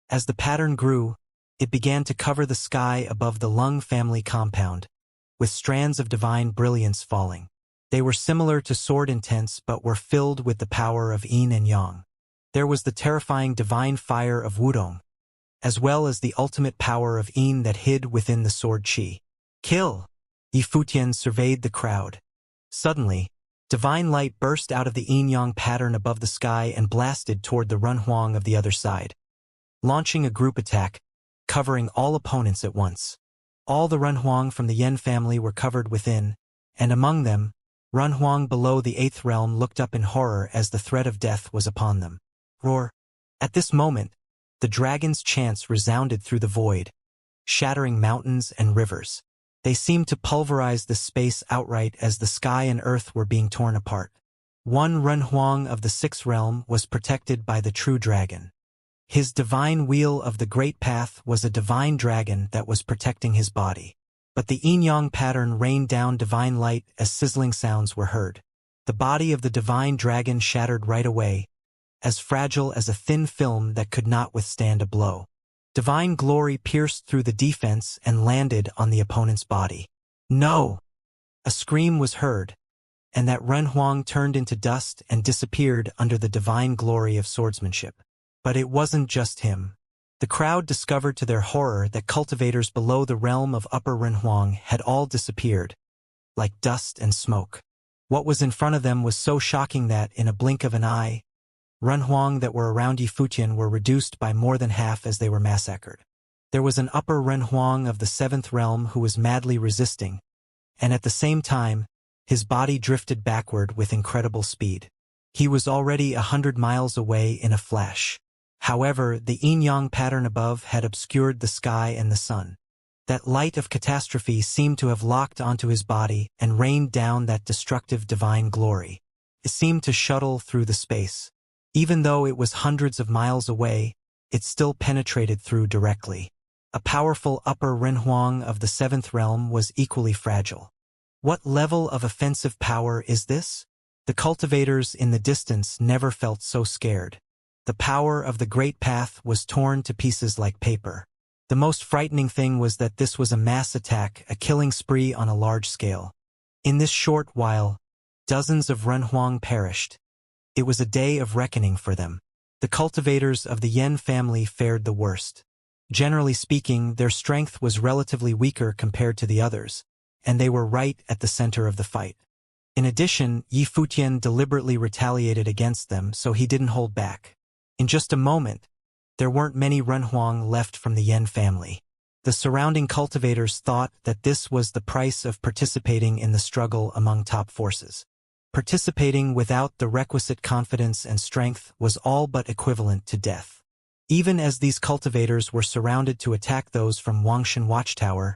As the pattern grew, it began to cover the sky above the Lung family compound, with strands of divine brilliance falling. They were similar to sword intents but were filled with the power of yin and yang. There was the terrifying divine fire of Wudong, as well as the ultimate power of yin that hid within the sword qi. Kill! Yi Futian surveyed the crowd. Suddenly, divine light burst out of the yin-yang pattern above the sky and blasted toward the Runhuang of the other side, launching a group attack, covering all opponents at once. All the Runhuang from the Yen family were covered within, and among them, Runhuang below the 8th realm looked up in horror as the threat of death was upon them. Roar! At this moment, the dragon's chants resounded through the void, shattering mountains and rivers. They seemed to pulverize the space outright as the sky and earth were being torn apart. One Renhuang of the Sixth Realm was protected by the true dragon. His divine wheel of the Great Path was a divine dragon that was protecting his body. But the yin-yang pattern rained down divine light as sizzling sounds were heard. The body of the divine dragon shattered right away, as fragile as a thin film that could not withstand a blow. Divine glory pierced through the defense and landed on the opponent's body. No! A scream was heard, and that Renhuang turned into dust and disappeared under the divine glory of swordsmanship. But it wasn't just him. The crowd discovered to their horror that cultivators below the realm of Upper Renhuang had all disappeared, like dust and smoke. What was in front of them was so shocking that, in a blink of an eye, Renhuang that were around Yifutian were reduced by more than half as they were massacred. There was an Upper Renhuang of the Seventh Realm who was madly resisting, and at the same time, his body drifted backward with incredible speed. He was already 100 miles away in a flash. However, the yin-yang pattern above had obscured the sky and the sun. That light of catastrophe seemed to have locked onto his body and rained down that destructive divine glory. It seemed to shuttle through the space. Even though it was hundreds of miles away, it still penetrated through directly. A powerful Upper Renhuang of the Seventh Realm was equally fragile. What level of offensive power is this? The cultivators in the distance never felt so scared. The power of the Great Path was torn to pieces like paper. The most frightening thing was that this was a mass attack, a killing spree on a large scale. In this short while, dozens of Renhuang perished. It was a day of reckoning for them. The cultivators of the Yen family fared the worst. Generally speaking, their strength was relatively weaker compared to the others, and they were right at the center of the fight. In addition, Yifutian deliberately retaliated against them, so he didn't hold back. In just a moment, there weren't many Renhuang left from the Yen family. The surrounding cultivators thought that this was the price of participating in the struggle among top forces. Participating without the requisite confidence and strength was all but equivalent to death. Even as these cultivators were surrounded to attack those from Wangshan Watchtower,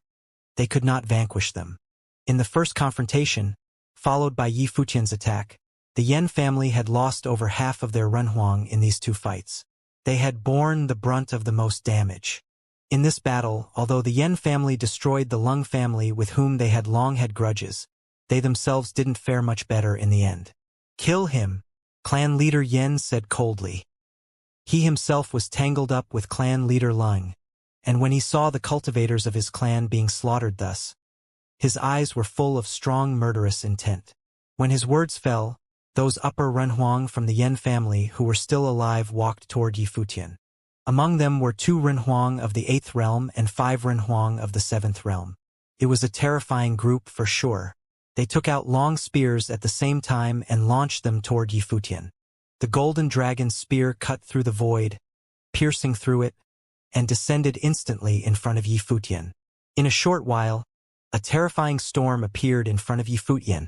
they could not vanquish them. In the first confrontation, followed by Yifutian's attack, the Yen family had lost over half of their Renhuang in these two fights. They had borne the brunt of the most damage. In this battle, although the Yen family destroyed the Lung family with whom they had long had grudges, they themselves didn't fare much better in the end. "Kill him," clan leader Yen said coldly. He himself was tangled up with clan leader Lung, and when he saw the cultivators of his clan being slaughtered thus, his eyes were full of strong murderous intent. When his words fell, those Upper Renhuang from the Yen family who were still alive walked toward Yifutian. Among them were 2 Renhuang of the 8th Realm and 5 Renhuang of the 7th Realm. It was a terrifying group for sure. They took out long spears at the same time and launched them toward Yifutian. The golden dragon's spear cut through the void, piercing through it, and descended instantly in front of Yifutian. In a short while, a terrifying storm appeared in front of Yifutian,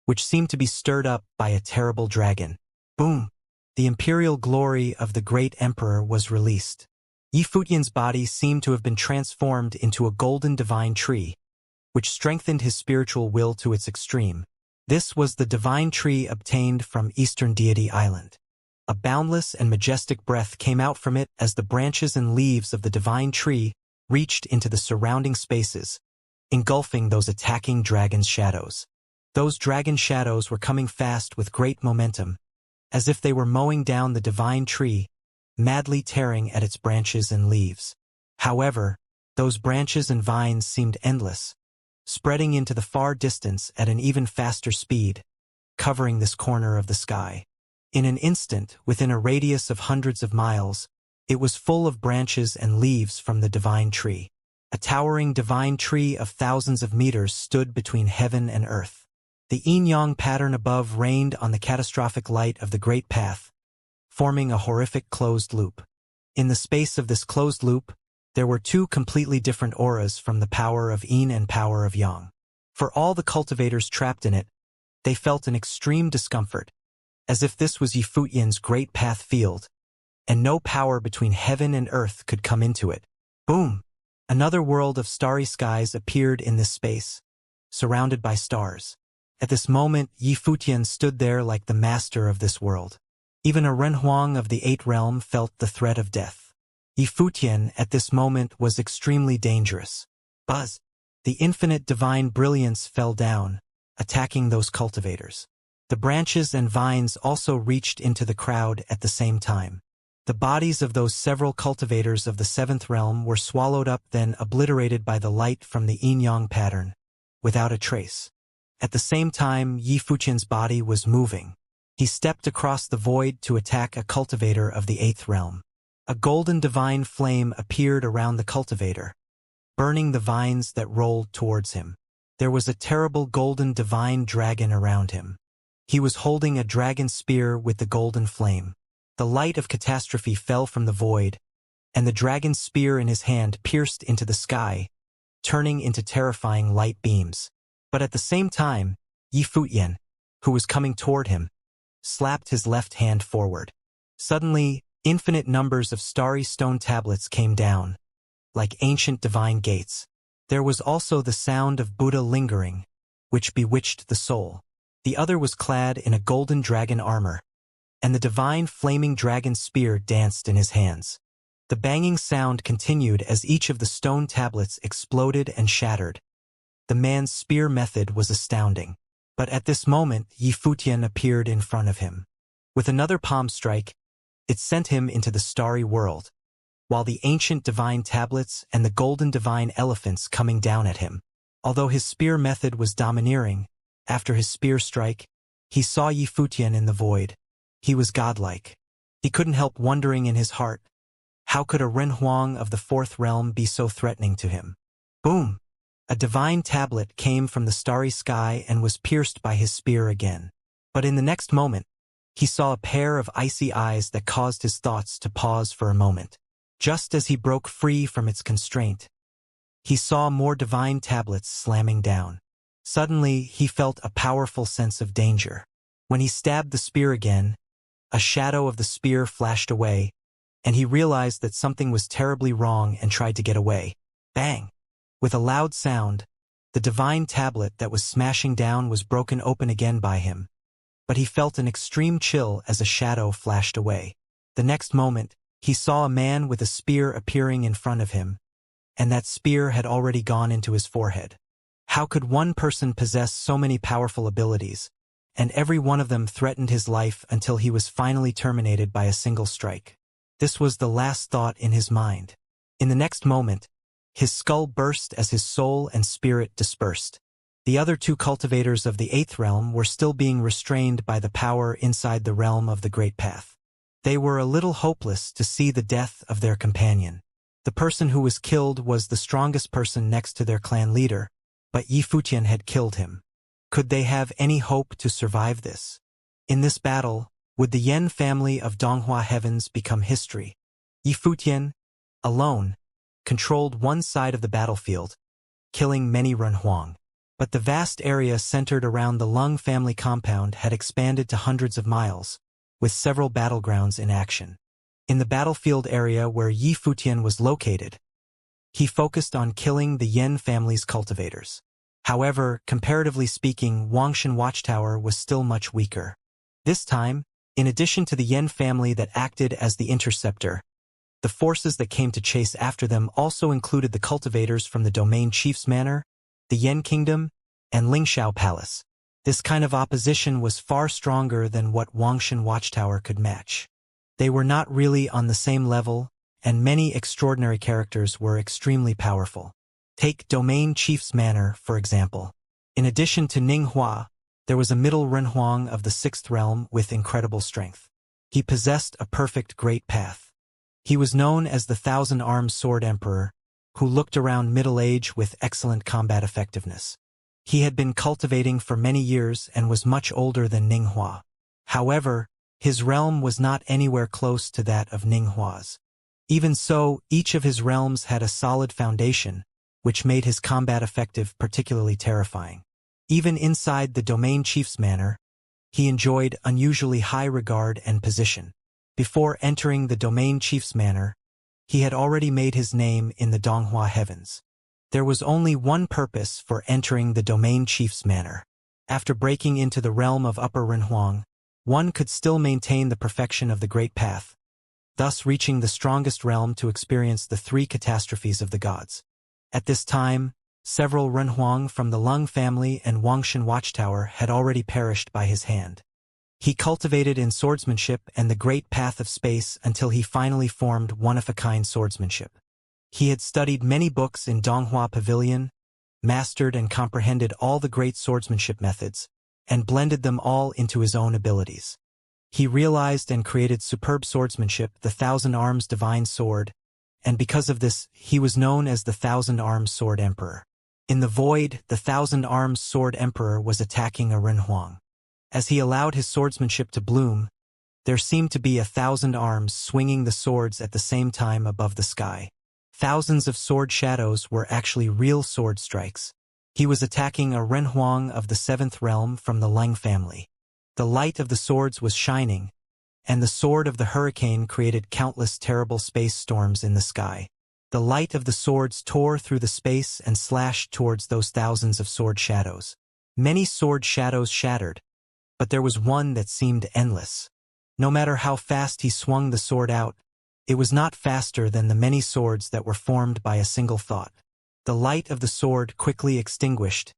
which seemed to be stirred up by a terrible dragon. Boom! The imperial glory of the great emperor was released. Yifutian's body seemed to have been transformed into a golden divine tree, which strengthened his spiritual will to its extreme. This was the divine tree obtained from Eastern Deity Island. A boundless and majestic breath came out from it as the branches and leaves of the divine tree reached into the surrounding spaces, engulfing those attacking dragon's shadows. Those dragon shadows were coming fast with great momentum, as if they were mowing down the divine tree, madly tearing at its branches and leaves. However, those branches and vines seemed endless, spreading into the far distance at an even faster speed, covering this corner of the sky. In an instant, within a radius of hundreds of miles, it was full of branches and leaves from the divine tree. A towering divine tree of thousands of meters stood between heaven and earth. The yin-yang pattern above rained on the catastrophic light of the Great Path, forming a horrific closed loop. In the space of this closed loop, there were 2 completely different auras from the power of yin and power of yang. For all the cultivators trapped in it, they felt an extreme discomfort, as if this was Yifutian's Great Path field, and no power between heaven and earth could come into it. Boom! Another world of starry skies appeared in this space, surrounded by stars. At this moment, Yi Futian stood there like the master of this world. Even a Renhuang of the Eighth Realm felt the threat of death. Yi Futian at this moment was extremely dangerous. Buzz! The infinite divine brilliance fell down, attacking those cultivators. The branches and vines also reached into the crowd at the same time. The bodies of those several cultivators of the Seventh Realm were swallowed up, then obliterated by the light from the yin-yang pattern, without a trace. At the same time, Yi Futian's body was moving. He stepped across the void to attack a cultivator of the Eighth Realm. A golden divine flame appeared around the cultivator, burning the vines that rolled towards him. There was a terrible golden divine dragon around him. He was holding a dragon spear with the golden flame. The light of catastrophe fell from the void, and the dragon's spear in his hand pierced into the sky, turning into terrifying light beams. But at the same time, Yi Futian, who was coming toward him, slapped his left hand forward. Suddenly, infinite numbers of starry stone tablets came down, like ancient divine gates. There was also the sound of Buddha lingering, which bewitched the soul. The other was clad in a golden dragon armor, and the divine flaming dragon spear danced in his hands. The banging sound continued as each of the stone tablets exploded and shattered. The man's spear method was astounding. But at this moment, Yi Futian appeared in front of him. With another palm strike, it sent him into the starry world, while the ancient divine tablets and the golden divine elephants coming down at him. Although his spear method was domineering, after his spear strike, he saw Yi Futian in the void. He was godlike. He couldn't help wondering in his heart, how could a Renhuang of the Fourth Realm be so threatening to him? Boom! A divine tablet came from the starry sky and was pierced by his spear again. But in the next moment, he saw a pair of icy eyes that caused his thoughts to pause for a moment. Just as he broke free from its constraint, he saw more divine tablets slamming down. Suddenly, he felt a powerful sense of danger. When he stabbed the spear again, a shadow of the spear flashed away, and he realized that something was terribly wrong and tried to get away. Bang! With a loud sound, the divine tablet that was smashing down was broken open again by him. But he felt an extreme chill as a shadow flashed away. The next moment, he saw a man with a spear appearing in front of him, and that spear had already gone into his forehead. How could one person possess so many powerful abilities, and every one of them threatened his life until he was finally terminated by a single strike? This was the last thought in his mind. In the next moment, his skull burst as his soul and spirit dispersed. The other two cultivators of the Eighth Realm were still being restrained by the power inside the realm of the Great Path. They were a little hopeless to see the death of their companion. The person who was killed was the strongest person next to their clan leader, but Yi Futian had killed him. Could they have any hope to survive this? In this battle, would the Yen family of Donghua Heavens become history? Yi Futian, alone, controlled one side of the battlefield, killing many Renhuang. But the vast area centered around the Lung family compound had expanded to hundreds of miles, with several battlegrounds in action. In the battlefield area where Yi Futian was located, he focused on killing the Yen family's cultivators. However, comparatively speaking, Wangshan Watchtower was still much weaker. This time, in addition to the Yen family that acted as the interceptor, the forces that came to chase after them also included the cultivators from the Domain Chief's Manor, the Yen Kingdom, and Lingxiao Palace. This kind of opposition was far stronger than what Wangshan Watchtower could match. They were not really on the same level, and many extraordinary characters were extremely powerful. Take Domain Chief's Manor, for example. In addition to Ninghua, there was a middle Renhuang of the Sixth Realm with incredible strength. He possessed a perfect great path. He was known as the Thousand-Armed Sword Emperor, who looked around middle age with excellent combat effectiveness. He had been cultivating for many years and was much older than Ninghua. However, his realm was not anywhere close to that of Ninghua's. Even so, each of his realms had a solid foundation, which made his combat effective particularly terrifying. Even inside the Domain Chief's Manor, he enjoyed unusually high regard and position. Before entering the Domain Chief's Manor, He had already made his name in the Donghua heavens. There was only one purpose for entering the domain chief's manor. After breaking into the realm of Upper Renhuang, one could still maintain the perfection of the Great Path, thus reaching the strongest realm to experience the three catastrophes of the gods. At this time, several Renhuang from the Lung family and Wangshan Watchtower had already perished by his hand. He cultivated in swordsmanship and the great path of space until he finally formed one-of-a-kind swordsmanship. He had studied many books in Donghua Pavilion, mastered and comprehended all the great swordsmanship methods, and blended them all into his own abilities. He realized and created superb swordsmanship, the Thousand Arms Divine Sword, and because of this, he was known as the Thousand Arms Sword Emperor. In the void, the Thousand Arms Sword Emperor was attacking a Renhuang. As he allowed his swordsmanship to bloom, there seemed to be 1,000 arms swinging the swords at the same time above the sky. Thousands of sword shadows were actually real sword strikes. He was attacking a Renhuang of the 7th realm from the Leng family. The light of the swords was shining, and the sword of the hurricane created countless terrible space storms in the sky. The light of the swords tore through the space and slashed towards those thousands of sword shadows. Many sword shadows shattered, but there was one that seemed endless. No matter how fast he swung the sword out, it was not faster than the many swords that were formed by a single thought. The light of the sword quickly extinguished,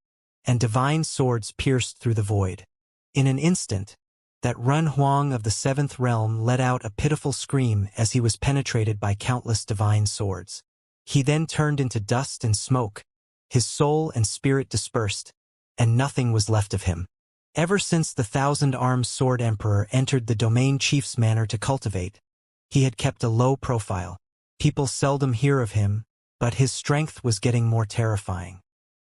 and divine swords pierced through the void. In an instant, that Renhuang of the 7th realm let out a pitiful scream as he was penetrated by countless divine swords. He then turned into dust and smoke, his soul and spirit dispersed, and nothing was left of him. Ever since the Thousand Arms Sword Emperor entered the domain chief's manor to cultivate, he had kept a low profile. People seldom hear of him, but his strength was getting more terrifying.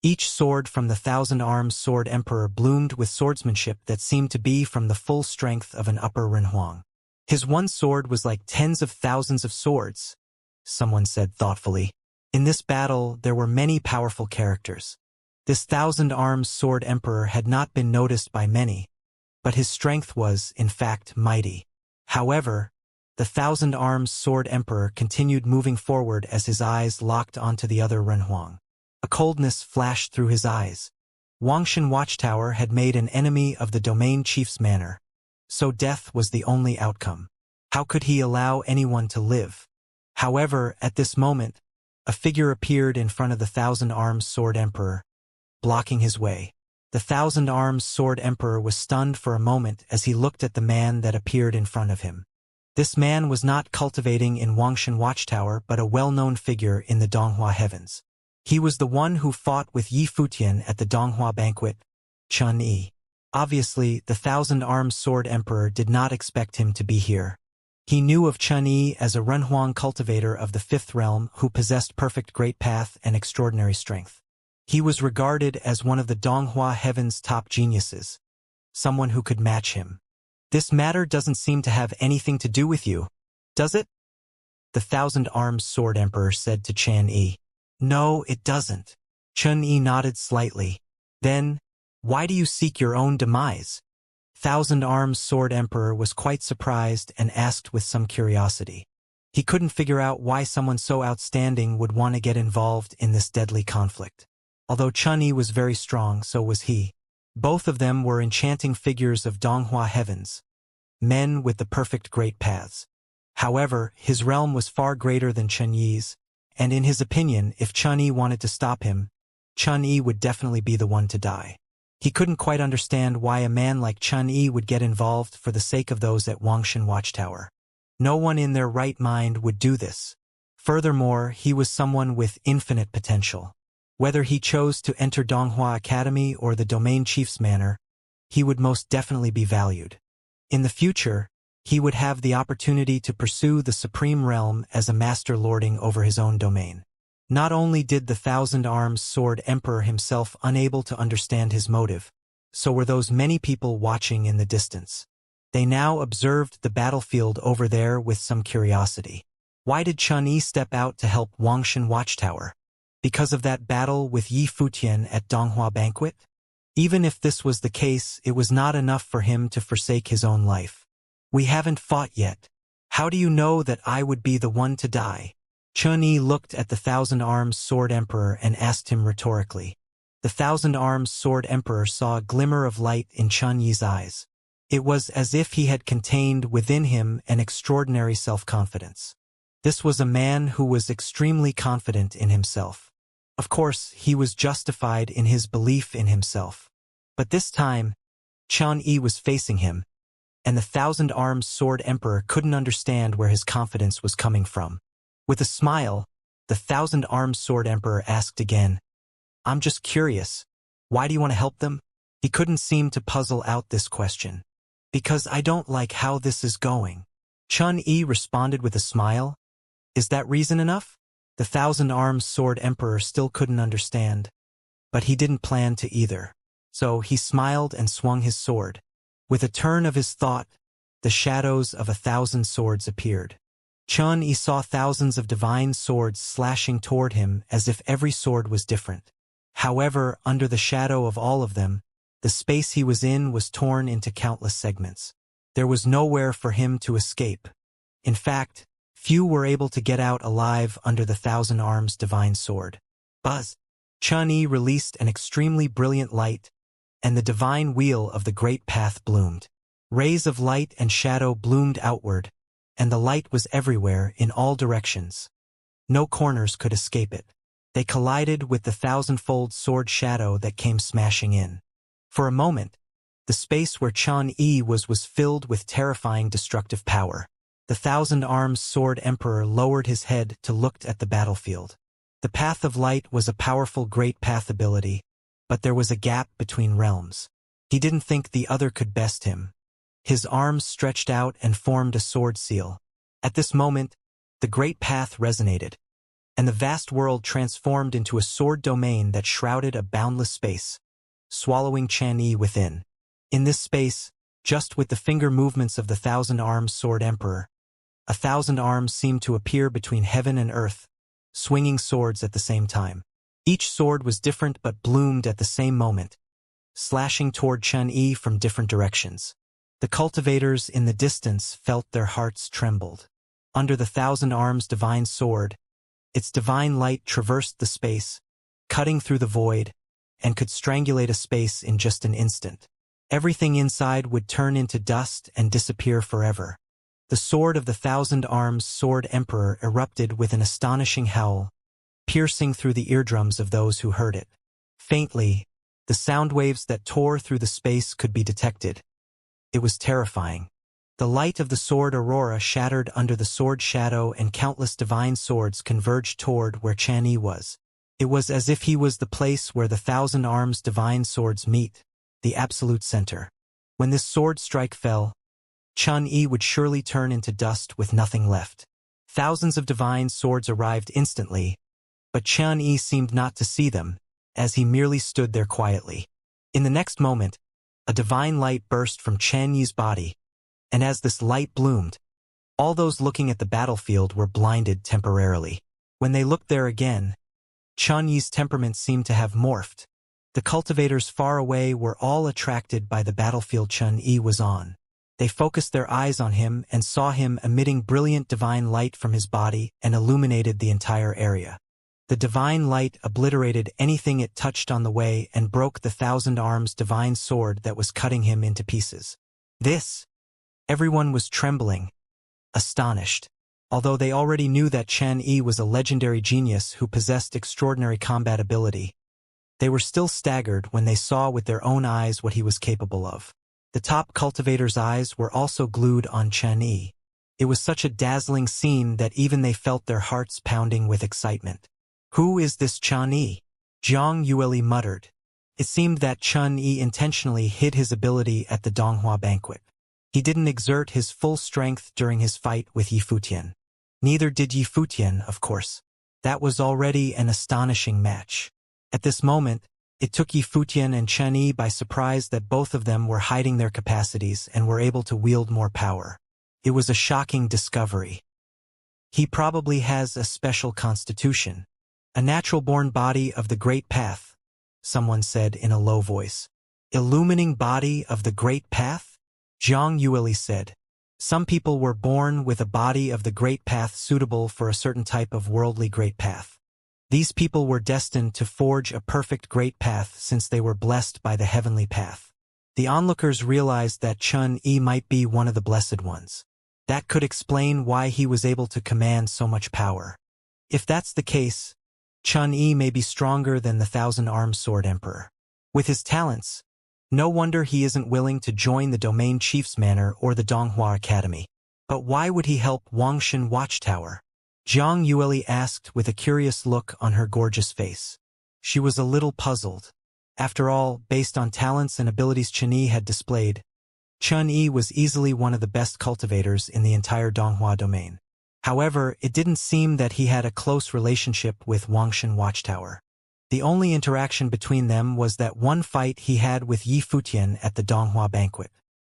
Each sword from the Thousand Arms Sword Emperor bloomed with swordsmanship that seemed to be from the full strength of an upper Renhuang. His one sword was like tens of thousands of swords, someone said thoughtfully. In this battle, there were many powerful characters. This Thousand Arms Sword Emperor had not been noticed by many, but his strength was, in fact, mighty. However, the Thousand Arms Sword Emperor continued moving forward as his eyes locked onto the other Renhuang. A coldness flashed through his eyes. Wangshan Watchtower had made an enemy of the domain chief's manor, so death was the only outcome. How could he allow anyone to live? However, at this moment, a figure appeared in front of the Thousand Arms Sword Emperor, blocking his way. The Thousand Arms Sword Emperor was stunned for a moment as he looked at the man that appeared in front of him. This man was not cultivating in Wangshan Watchtower but a well-known figure in the Donghua heavens. He was the one who fought with Yi Futian at the Donghua banquet, Chun Yi. Obviously, the Thousand Arms Sword Emperor did not expect him to be here. He knew of Chun Yi as a Renhuang cultivator of the 5th realm who possessed perfect great path and extraordinary strength. He was regarded as one of the Donghua heaven's top geniuses, someone who could match him. This matter doesn't seem to have anything to do with you, does it? The Thousand Arms Sword Emperor said to Chan Yi. No, it doesn't. Chun Yi nodded slightly. Then, why do you seek your own demise? Thousand Arms Sword Emperor was quite surprised and asked with some curiosity. He couldn't figure out why someone so outstanding would want to get involved in this deadly conflict. Although Chun Yi was very strong, so was he. Both of them were enchanting figures of Donghua heavens, men with the perfect great paths. However, his realm was far greater than Chun Yi's, and in his opinion, if Chun Yi wanted to stop him, Chun Yi would definitely be the one to die. He couldn't quite understand why a man like Chun Yi would get involved for the sake of those at Wangshan Watchtower. No one in their right mind would do this. Furthermore, he was someone with infinite potential. Whether he chose to enter Donghua Academy or the Domain Chief's Manor, he would most definitely be valued. In the future, he would have the opportunity to pursue the Supreme Realm as a master lording over his own domain. Not only did the Thousand Arms Sword Emperor himself unable to understand his motive, so were those many people watching in the distance. They now observed the battlefield over there with some curiosity. Why did Chun Yi step out to help Wangshan Watchtower? Because of that battle with Yi Futian at Donghua Banquet? Even if this was the case, it was not enough for him to forsake his own life. We haven't fought yet. How do you know that I would be the one to die? Chun Yi looked at the Thousand-Arms Sword Emperor and asked him rhetorically. The Thousand-Arms Sword Emperor saw a glimmer of light in Chun Yi's eyes. It was as if he had contained within him an extraordinary self-confidence. This was a man who was extremely confident in himself. Of course, he was justified in his belief in himself. But this time, Chun Yi was facing him, and the Thousand-Arms Sword Emperor couldn't understand where his confidence was coming from. With a smile, the Thousand-Arms Sword Emperor asked again, "I'm just curious. Why do you want to help them?" He couldn't seem to puzzle out this question. "Because I don't like how this is going." Chun Yi responded with a smile. "Is that reason enough?" The Thousand-Arms Sword Emperor still couldn't understand. But he didn't plan to either. So he smiled and swung his sword. With a turn of his thought, the shadows of 1,000 swords appeared. Chun Yi saw thousands of divine swords slashing toward him as if every sword was different. However, under the shadow of all of them, the space he was in was torn into countless segments. There was nowhere for him to escape. In fact, few were able to get out alive under the Thousand-Arms divine sword. Buzz! Chun Yi released an extremely brilliant light, and the divine wheel of the great path bloomed. Rays of light and shadow bloomed outward, and the light was everywhere in all directions. No corners could escape it. They collided with the thousandfold sword shadow that came smashing in. For a moment, the space where Chun Yi was filled with terrifying destructive power. The Thousand-Arms Sword Emperor lowered his head to look at the battlefield. The Path of Light was a powerful great path ability, but there was a gap between realms. He didn't think the other could best him. His arms stretched out and formed a sword seal. At this moment, the great path resonated, and the vast world transformed into a sword domain that shrouded a boundless space, swallowing Chun Yi within. In this space, just with the finger movements of the Thousand-Arms Sword Emperor, 1,000 arms seemed to appear between heaven and earth, swinging swords at the same time. Each sword was different but bloomed at the same moment, slashing toward Chun Yi from different directions. The cultivators in the distance felt their hearts trembled. Under the Thousand-Arms divine sword, its divine light traversed the space, cutting through the void, and could strangulate a space in just an instant. Everything inside would turn into dust and disappear forever. The sword of the Thousand-Arms Sword Emperor erupted with an astonishing howl, piercing through the eardrums of those who heard it. Faintly, the sound waves that tore through the space could be detected. It was terrifying. The light of the sword aurora shattered under the sword shadow, and countless divine swords converged toward where Chun Yi was. It was as if he was the place where the Thousand-Arms divine swords meet, the absolute center. When this sword strike fell, Chun Yi would surely turn into dust with nothing left. Thousands of divine swords arrived instantly, but Chun Yi seemed not to see them, as he merely stood there quietly. In the next moment, a divine light burst from Chun Yi's body, and as this light bloomed, all those looking at the battlefield were blinded temporarily. When they looked there again, Chun Yi's temperament seemed to have morphed. The cultivators far away were all attracted by the battlefield Chun Yi was on. They focused their eyes on him and saw him emitting brilliant divine light from his body and illuminated the entire area. The divine light obliterated anything it touched on the way and broke the Thousand-Arms divine sword that was cutting him into pieces. Everyone was trembling, astonished. Although they already knew that Chun Yi was a legendary genius who possessed extraordinary combat ability, they were still staggered when they saw with their own eyes what he was capable of. The top cultivators' eyes were also glued on Chun Yi. It was such a dazzling scene that even they felt their hearts pounding with excitement. "Who is this Chun Yi?" Xianxia muttered. It seemed that Chun Yi intentionally hid his ability at the Donghua banquet. He didn't exert his full strength during his fight with Yi Futian. Neither did Yi Futian, of course. That was already an astonishing match. At this moment, it took Yi Futian and Chun Yi by surprise that both of them were hiding their capacities and were able to wield more power. It was a shocking discovery. He probably has a special constitution. A natural-born body of the Great Path, someone said in a low voice. Illumining body of the Great Path? Xianxia said. Some people were born with a body of the great path suitable for a certain type of worldly great path. These people were destined to forge a perfect great path since they were blessed by the heavenly path. The onlookers realized that Chun-Yi might be one of the blessed ones. That could explain why he was able to command so much power. If that's the case, Chun-Yi may be stronger than the Thousand-Armed Sword Emperor. With his talents, no wonder he isn't willing to join the Domain Chief's Manor or the Donghua Academy. But why would he help Wangshan Watchtower? Zhang Yueli asked with a curious look on her gorgeous face. She was a little puzzled. After all, based on talents and abilities Chun-Yi had displayed, Chun-Yi was easily one of the best cultivators in the entire Donghua domain. However, it didn't seem that he had a close relationship with Wangshan Watchtower. The only interaction between them was that one fight he had with Yi Futian at the Donghua banquet.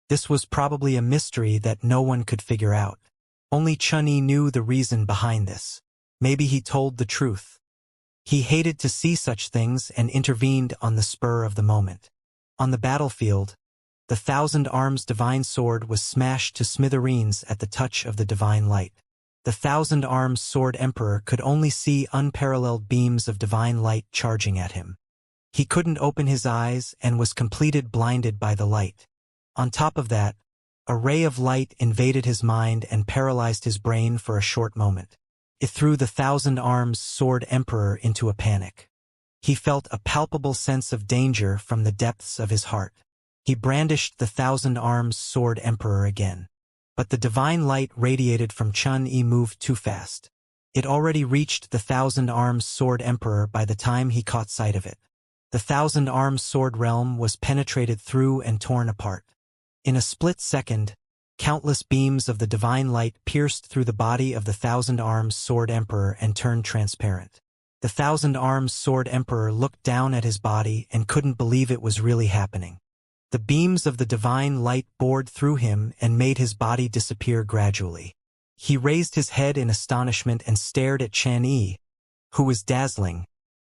This was probably a mystery that no one could figure out. Only Chun-Yi knew the reason behind this. Maybe he told the truth. He hated to see such things and intervened on the spur of the moment. On the battlefield, the Thousand Arms divine sword was smashed to smithereens at the touch of the divine light. The Thousand Arms Sword Emperor could only see unparalleled beams of divine light charging at him. He couldn't open his eyes and was completely blinded by the light. On top of that, a ray of light invaded his mind and paralyzed his brain for a short moment. It threw the Thousand Arms Sword Emperor into a panic. He felt a palpable sense of danger from the depths of his heart. He brandished the Thousand Arms Sword Emperor again. But the divine light radiated from Chun-Yi moved too fast. It already reached the Thousand Arms Sword Emperor by the time he caught sight of it. The Thousand Arms Sword Realm was penetrated through and torn apart. In a split second, countless beams of the divine light pierced through the body of the Thousand Arms Sword Emperor and turned transparent. The Thousand Arms Sword Emperor looked down at his body and couldn't believe it was really happening. The beams of the divine light bored through him and made his body disappear gradually. He raised his head in astonishment and stared at Chun-Yi, who was dazzling,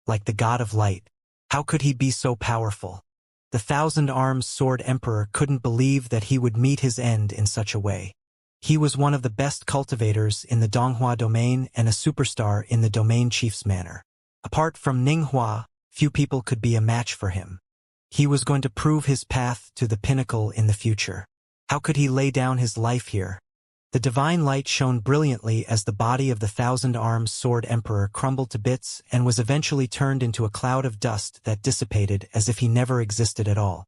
like the god of light. How could he be so powerful? The Thousand Arms Sword Emperor couldn't believe that he would meet his end in such a way. He was one of the best cultivators in the Donghua domain and a superstar in the Domain Chief's Manor. Apart from Ninghua, few people could be a match for him. He was going to prove his path to the pinnacle in the future. How could he lay down his life here? The divine light shone brilliantly as the body of the Thousand Arms Sword Emperor crumbled to bits and was eventually turned into a cloud of dust that dissipated as if he never existed at all.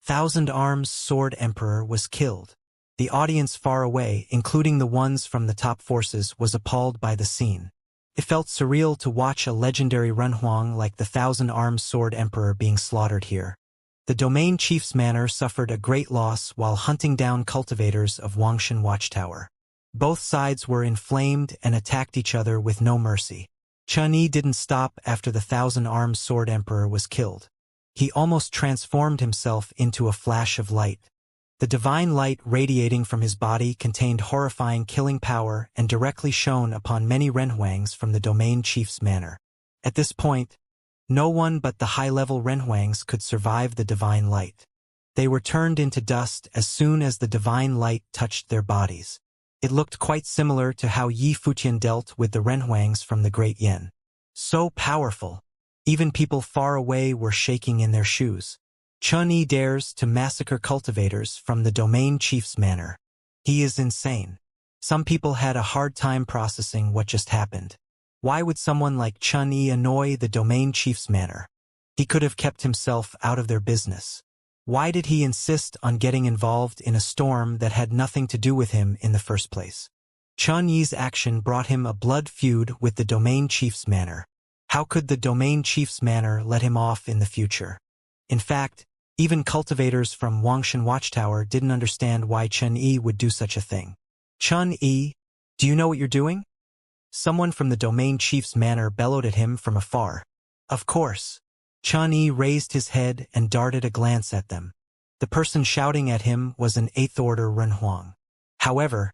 Thousand Arms Sword Emperor was killed. The audience far away, including the ones from the top forces, was appalled by the scene. It felt surreal to watch a legendary Renhuang like the Thousand Arms Sword Emperor being slaughtered here. The Domain Chief's Manor suffered a great loss while hunting down cultivators of Wangshan Watchtower. Both sides were inflamed and attacked each other with no mercy. Chun-Yi didn't stop after the Thousand Arms Sword Emperor was killed. He almost transformed himself into a flash of light. The divine light radiating from his body contained horrifying killing power and directly shone upon many Renhuangs from the Domain Chief's Manor. At this point, no one but the high-level Renhuangs could survive the divine light. They were turned into dust as soon as the divine light touched their bodies. It looked quite similar to how Yi Futian dealt with the Renhuangs from the Great Yin. So powerful. Even people far away were shaking in their shoes. Chun-Yi dares to massacre cultivators from the Domain Chief's Manor. He is insane. Some people had a hard time processing what just happened. Why would someone like Chun-Yi annoy the Domain Chief's Manor? He could have kept himself out of their business. Why did he insist on getting involved in a storm that had nothing to do with him in the first place? Chun-Yi's action brought him a blood feud with the Domain Chief's Manor. How could the Domain Chief's Manor let him off in the future? In fact, even cultivators from Wangshan Watchtower didn't understand why Chun-Yi would do such a thing. Chun-Yi, do you know what you're doing? Someone from the Domain Chief's Manor bellowed at him from afar. Of course. Chun-Yi raised his head and darted a glance at them. The person shouting at him was an 8th Order Renhuang. However,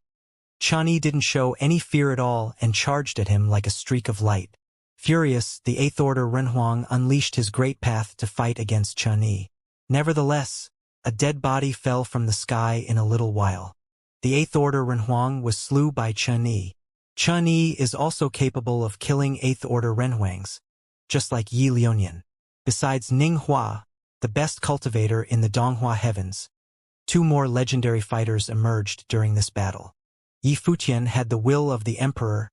Chun-Yi didn't show any fear at all and charged at him like a streak of light. Furious, the 8th Order Renhuang unleashed his great path to fight against Chun-Yi. Nevertheless, a dead body fell from the sky in a little while. The 8th Order Renhuang was slew by Chen Yi. Chen Yi is also capable of killing 8th Order Renhuangs, just like Yi Liuonian. Besides Ning Hua, the best cultivator in the Donghua heavens, 2 more legendary fighters emerged during this battle. Yi Futian had the will of the Emperor,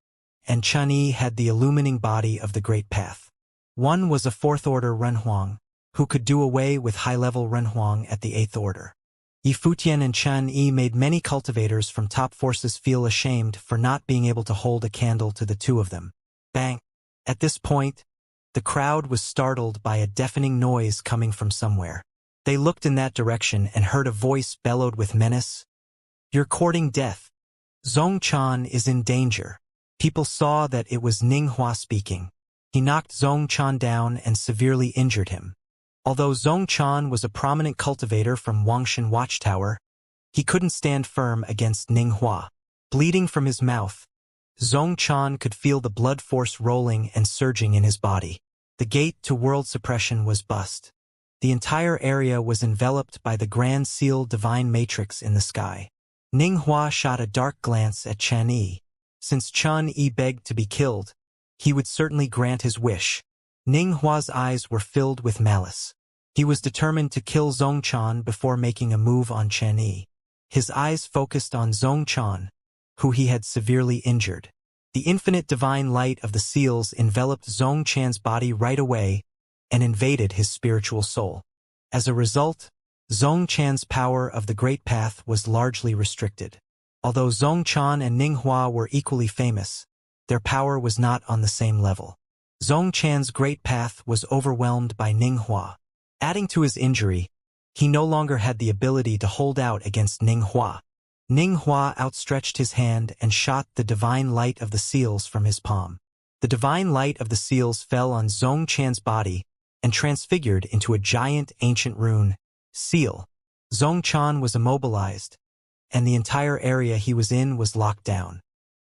and Chen Yi had the illumining body of the Great Path. One was a 4th Order Renhuang, who could do away with high-level Renhuang at the 8th Order. Yi Futian and Chen Yi made many cultivators from top forces feel ashamed for not being able to hold a candle to the 2 of them. Bang! At this point, the crowd was startled by a deafening noise coming from somewhere. They looked in that direction and heard a voice bellowed with menace. "You're courting death. Zhong Chan is in danger." People saw that it was Ning Hua speaking. He knocked Zhong Chan down and severely injured him. Although Zhong Chan was a prominent cultivator from Wangshan Watchtower, he couldn't stand firm against Ning Hua. Bleeding from his mouth, Zhong Chan could feel the blood force rolling and surging in his body. The gate to world suppression was bust. The entire area was enveloped by the Grand Seal Divine Matrix in the sky. Ning Hua shot a dark glance at Chen Yi. Since Chen Yi begged to be killed, he would certainly grant his wish. Ning Hua's eyes were filled with malice. He was determined to kill Zhong Chan before making a move on Chen Yi. His eyes focused on Zhong Chan, who he had severely injured. The infinite divine light of the seals enveloped Zhong Chan's body right away and invaded his spiritual soul. As a result, Zhong Chan's power of the Great Path was largely restricted. Although Zhong Chan and Ning Hua were equally famous, their power was not on the same level. Zhong Chan's Great Path was overwhelmed by Ning Hua. Adding to his injury, he no longer had the ability to hold out against Ning Hua. Ning Hua outstretched his hand and shot the divine light of the seals from his palm. The divine light of the seals fell on Zhong Chan's body and transfigured into a giant ancient rune, seal. Zhong Chan was immobilized, and the entire area he was in was locked down.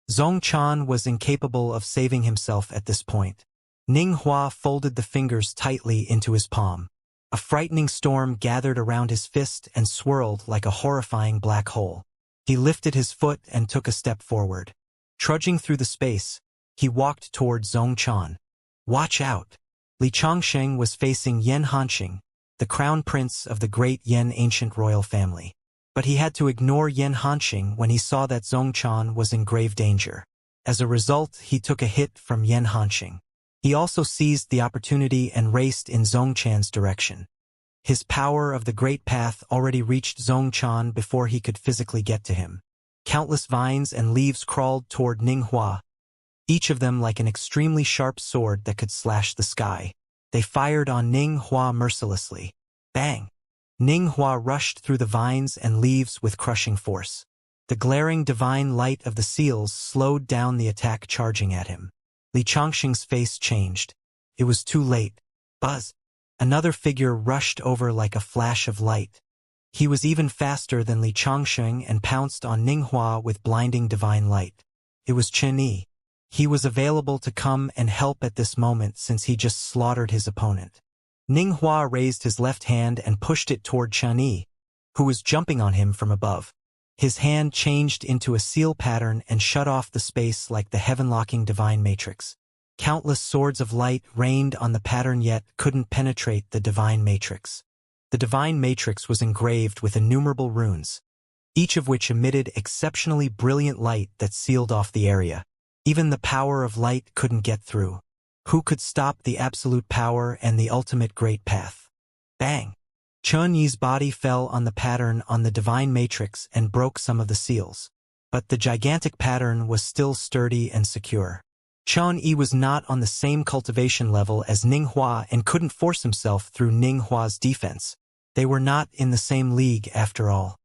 Zhong Chan was incapable of saving himself at this point. Ning Hua folded the fingers tightly into his palm. A frightening storm gathered around his fist and swirled like a horrifying black hole. He lifted his foot and took a step forward. Trudging through the space, he walked toward Zhong Chan. "Watch out!" Li Changsheng was facing Yan Hanxing, the crown prince of the great Yan ancient royal family. But he had to ignore Yan Hanxing when he saw that Zhong Chan was in grave danger. As a result, he took a hit from Yan Hanxing. He also seized the opportunity and raced in Zhong Chan's direction. His power of the Great Path already reached Zhong Chan before he could physically get to him. Countless vines and leaves crawled toward Ning Hua, each of them like an extremely sharp sword that could slash the sky. They fired on Ning Hua mercilessly. Bang! Ning Hua rushed through the vines and leaves with crushing force. The glaring divine light of the seals slowed down the attack charging at him. Li Changxing's face changed. It was too late. Buzz! Another figure rushed over like a flash of light. He was even faster than Li Changxing and pounced on Ning Hua with blinding divine light. It was Chen Yi. He was available to come and help at this moment since he just slaughtered his opponent. Ning Hua raised his left hand and pushed it toward Chen Yi, who was jumping on him from above. His hand changed into a seal pattern and shut off the space like the heaven-locking divine matrix. Countless swords of light rained on the pattern yet couldn't penetrate the divine matrix. The divine matrix was engraved with innumerable runes, each of which emitted exceptionally brilliant light that sealed off the area. Even the power of light couldn't get through. Who could stop the absolute power and the ultimate great path? Bang! Chen Yi's body fell on the pattern on the divine matrix and broke some of the seals. But the gigantic pattern was still sturdy and secure. Chen Yi was not on the same cultivation level as Ning Hua and couldn't force himself through Ning Hua's defense. They were not in the same league after all.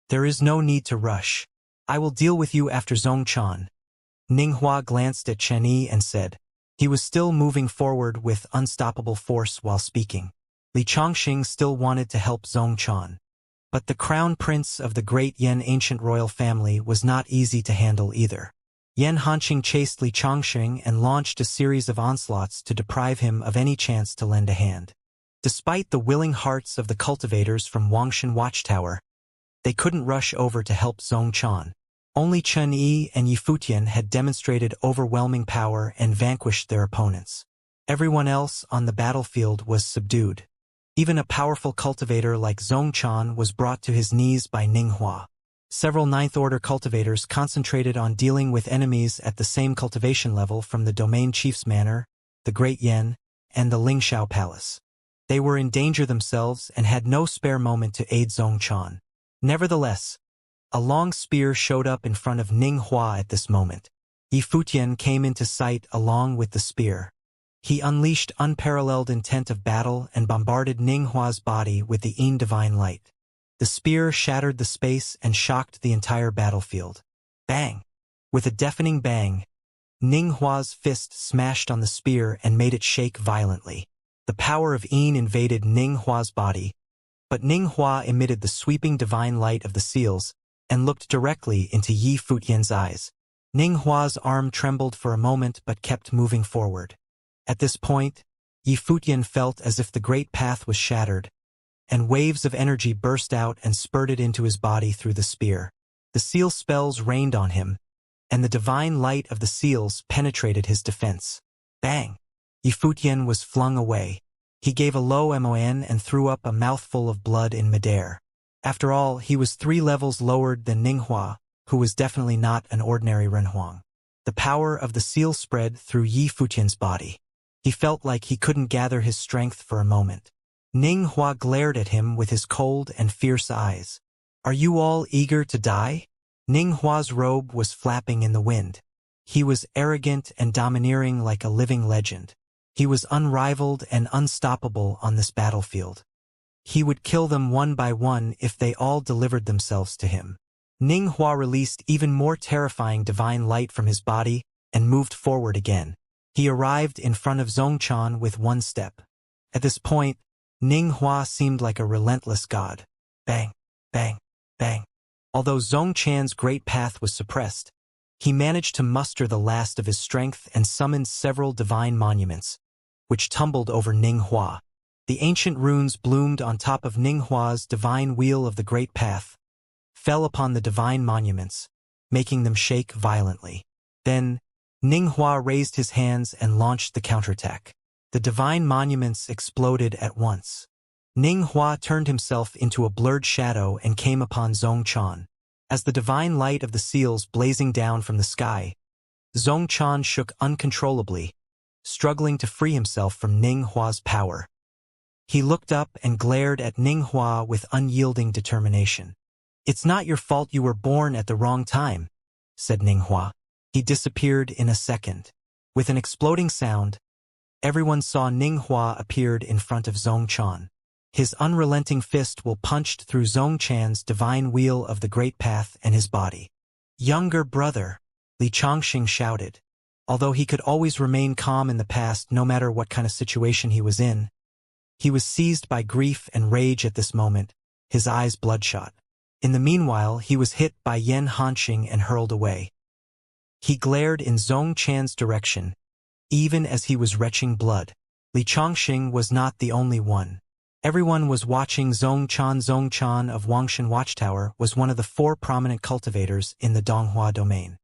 There is no need to rush. I will deal with you after Zhong Chan. Ning Hua glanced at Chen Yi and said. He was still moving forward with unstoppable force while speaking. Li Changxing still wanted to help Zhong Chan. But the crown prince of the great Yan ancient royal family was not easy to handle either. Yan Hanxing chased Li Changxing and launched a series of onslaughts to deprive him of any chance to lend a hand. Despite the willing hearts of the cultivators from Wangshan Watchtower, they couldn't rush over to help Zhong Chan. Only Chen Yi and Yi Futian had demonstrated overwhelming power and vanquished their opponents. Everyone else on the battlefield was subdued. Even a powerful cultivator like Zhong Chan was brought to his knees by Ning Hua. Several ninth-order cultivators concentrated on dealing with enemies at the same cultivation level from the domain chief's manor, the Great Yen, and the Lingxiao Palace. They were in danger themselves and had no spare moment to aid Zhong Chan. Nevertheless, a long spear showed up in front of Ning Hua at this moment. Yi Futian came into sight along with the spear. He unleashed unparalleled intent of battle and bombarded Ning Hua's body with the Yin divine light. The spear shattered the space and shocked the entire battlefield. Bang! With a deafening bang, Ning Hua's fist smashed on the spear and made it shake violently. The power of Yin invaded Ning Hua's body, but Ning Hua emitted the sweeping divine light of the seals and looked directly into Yi Futian's eyes. Ning Hua's arm trembled for a moment but kept moving forward. At this point, Yi Futian felt as if the great path was shattered, and waves of energy burst out and spurted into his body through the spear. The seal spells rained on him, and the divine light of the seals penetrated his defense. Bang! Yi Futian was flung away. He gave a low mon and threw up a mouthful of blood in midair. After all, he was 3 levels lowered than Ning Hua, who was definitely not an ordinary Renhuang. The power of the seal spread through Yi Futian's body. He felt like he couldn't gather his strength for a moment. Ning Hua glared at him with his cold and fierce eyes. "Are you all eager to die?" Ning Hua's robe was flapping in the wind. He was arrogant and domineering like a living legend. He was unrivaled and unstoppable on this battlefield. He would kill them one by one if they all delivered themselves to him. Ning Hua released even more terrifying divine light from his body and moved forward again. He arrived in front of Zhong Chan with one step. At this point, Ning Hua seemed like a relentless god. Bang, bang, bang. Although Zhong Chan's great path was suppressed, he managed to muster the last of his strength and summoned several divine monuments, which tumbled over Ning Hua. The ancient runes bloomed on top of Ning Hua's divine wheel of the great path, fell upon the divine monuments, making them shake violently. Then, Ning Hua raised his hands and launched the counterattack. The divine monuments exploded at once. Ning Hua turned himself into a blurred shadow and came upon Zhong Chan. As the divine light of the seals blazing down from the sky, Zhong Chan shook uncontrollably, struggling to free himself from Ning Hua's power. He looked up and glared at Ning Hua with unyielding determination. "It's not your fault you were born at the wrong time," said Ning Hua. He disappeared in a second. With an exploding sound, everyone saw Ning Hua appeared in front of Zhong Chan. His unrelenting fist will punched through Zhong Chan's divine wheel of the great path and his body. "Younger brother," Li Changxing shouted. Although he could always remain calm in the past no matter what kind of situation he was in, he was seized by grief and rage at this moment, his eyes bloodshot. In the meanwhile, he was hit by Yan Hanxing and hurled away. He glared in Zhong Chan's direction, even as he was retching blood. Li Changxing was not the only one. Everyone was watching Zhong Chan. Zhong Chan of Wangshan Watchtower was one of the 4 prominent cultivators in the Donghua domain.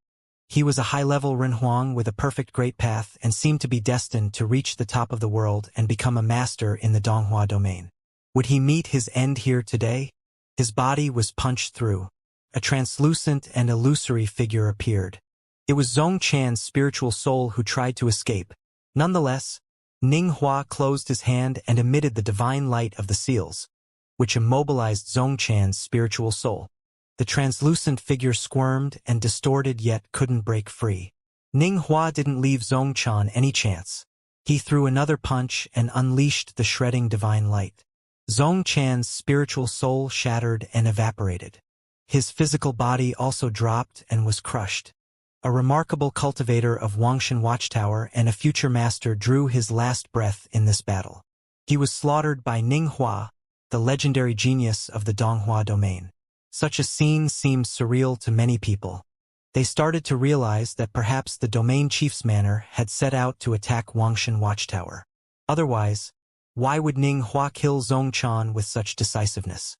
He was a high-level Renhuang with a perfect great path and seemed to be destined to reach the top of the world and become a master in the Donghua domain. Would he meet his end here today? His body was punched through. A translucent and illusory figure appeared. It was Zhong Chan's spiritual soul who tried to escape. Nonetheless, Ning Hua closed his hand and emitted the divine light of the seals, which immobilized Zhong Chan's spiritual soul. The translucent figure squirmed and distorted yet couldn't break free. Ning Hua didn't leave Zhong Chan any chance. He threw another punch and unleashed the shredding divine light. Zhong Chan's spiritual soul shattered and evaporated. His physical body also dropped and was crushed. A remarkable cultivator of Wangshan Watchtower and a future master drew his last breath in this battle. He was slaughtered by Ning Hua, the legendary genius of the Donghua domain. Such a scene seemed surreal to many people. They started to realize that perhaps the domain chief's manor had set out to attack Wangshan Watchtower. Otherwise, why would Ning Hua kill Zhong Chan with such decisiveness?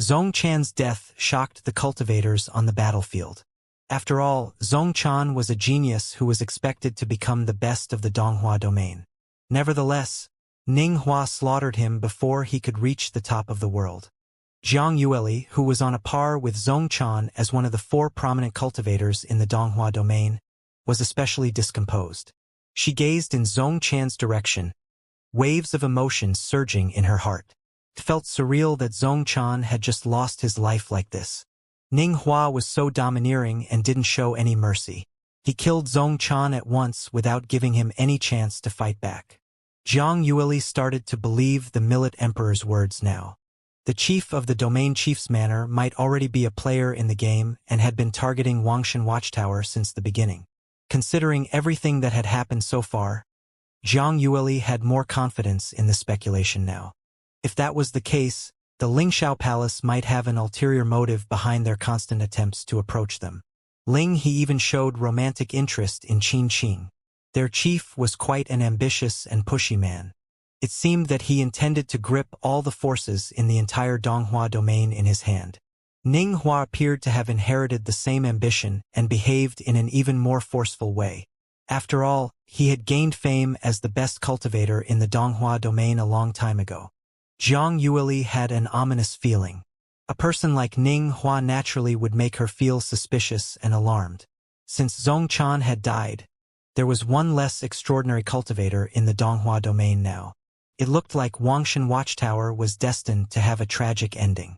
Zhong Chan's death shocked the cultivators on the battlefield. After all, Zhongchan was a genius who was expected to become the best of the Donghua domain. Nevertheless, Ninghua slaughtered him before he could reach the top of the world. Zhang Yueli, who was on a par with Zhongchan as one of the 4 prominent cultivators in the Donghua domain, was especially discomposed. She gazed in Zhongchan's direction, waves of emotion surging in her heart. It felt surreal that Zhongchan had just lost his life like this. Ninghua was so domineering and didn't show any mercy. He killed Zhongchan at once without giving him any chance to fight back. Zhang Yueli started to believe the Millet Emperor's words now. The chief of the domain chief's manor might already be a player in the game and had been targeting Wangshan Watchtower since the beginning. Considering everything that had happened so far, Zhang Yueli had more confidence in the speculation now. If that was the case, the Lingxiao Palace might have an ulterior motive behind their constant attempts to approach them. He even showed romantic interest in Qin Qing. Their chief was quite an ambitious and pushy man. It seemed that he intended to grip all the forces in the entire Donghua domain in his hand. Ninghua appeared to have inherited the same ambition and behaved in an even more forceful way. After all, he had gained fame as the best cultivator in the Donghua domain a long time ago. Zhang Yueli had an ominous feeling. A person like Ninghua naturally would make her feel suspicious and alarmed. Since Zhongchan had died, there was one less extraordinary cultivator in the Donghua domain now. It looked like Wangshan Watchtower was destined to have a tragic ending.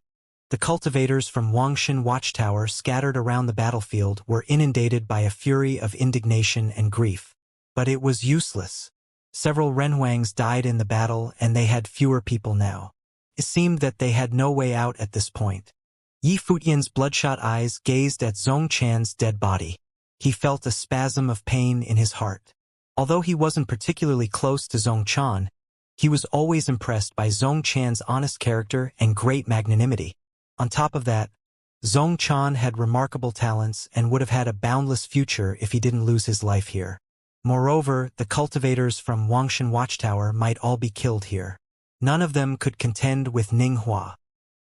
The cultivators from Wangshan Watchtower scattered around the battlefield were inundated by a fury of indignation and grief. But it was useless. Several Renhuangs died in the battle and they had fewer people now. It seemed that they had no way out at this point. Yi Futian's bloodshot eyes gazed at Zhongchan's dead body. He felt a spasm of pain in his heart. Although he wasn't particularly close to Zhongchan, he was always impressed by Zhongchan's honest character and great magnanimity. On top of that, Zhongchan had remarkable talents and would have had a boundless future if he didn't lose his life here. Moreover, the cultivators from Wangshan Watchtower might all be killed here. None of them could contend with Ninghua.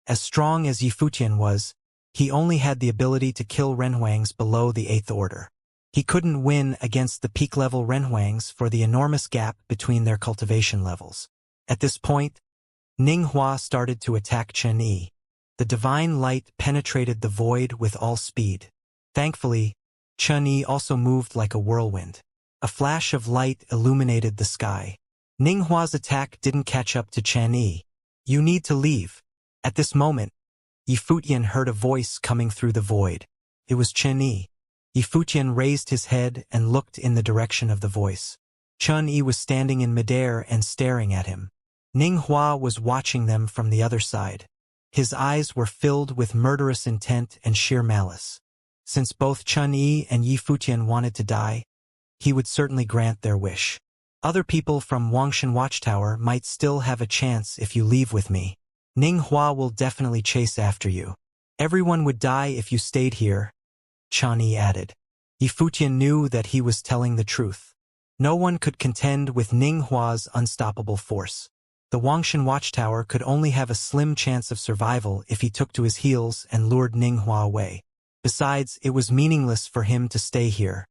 As strong as Yi Futian was, he only had the ability to kill Renhuangs below the 8th order. He couldn't win against the peak-level Renhuangs for the enormous gap between their cultivation levels. At this point, Ninghua started to attack Chen Yi. The divine light penetrated the void with all speed. Thankfully, Chen Yi also moved like a whirlwind. A flash of light illuminated the sky. Ninghua's attack didn't catch up to Chen Yi. "You need to leave." At this moment, Yi Futian heard a voice coming through the void. It was Chen Yi. Yi Futian raised his head and looked in the direction of the voice. Chen Yi was standing in midair and staring at him. Ninghua was watching them from the other side. His eyes were filled with murderous intent and sheer malice. Since both Chen Yi and Yi Futian wanted to die, he would certainly grant their wish. "Other people from Wangshan Watchtower might still have a chance if you leave with me. Ninghua will definitely chase after you. Everyone would die if you stayed here," Chen Yi added. Yi Futian knew that he was telling the truth. No one could contend with Ninghua's unstoppable force. The Wangshan Watchtower could only have a slim chance of survival if he took to his heels and lured Ninghua away. Besides, it was meaningless for him to stay here.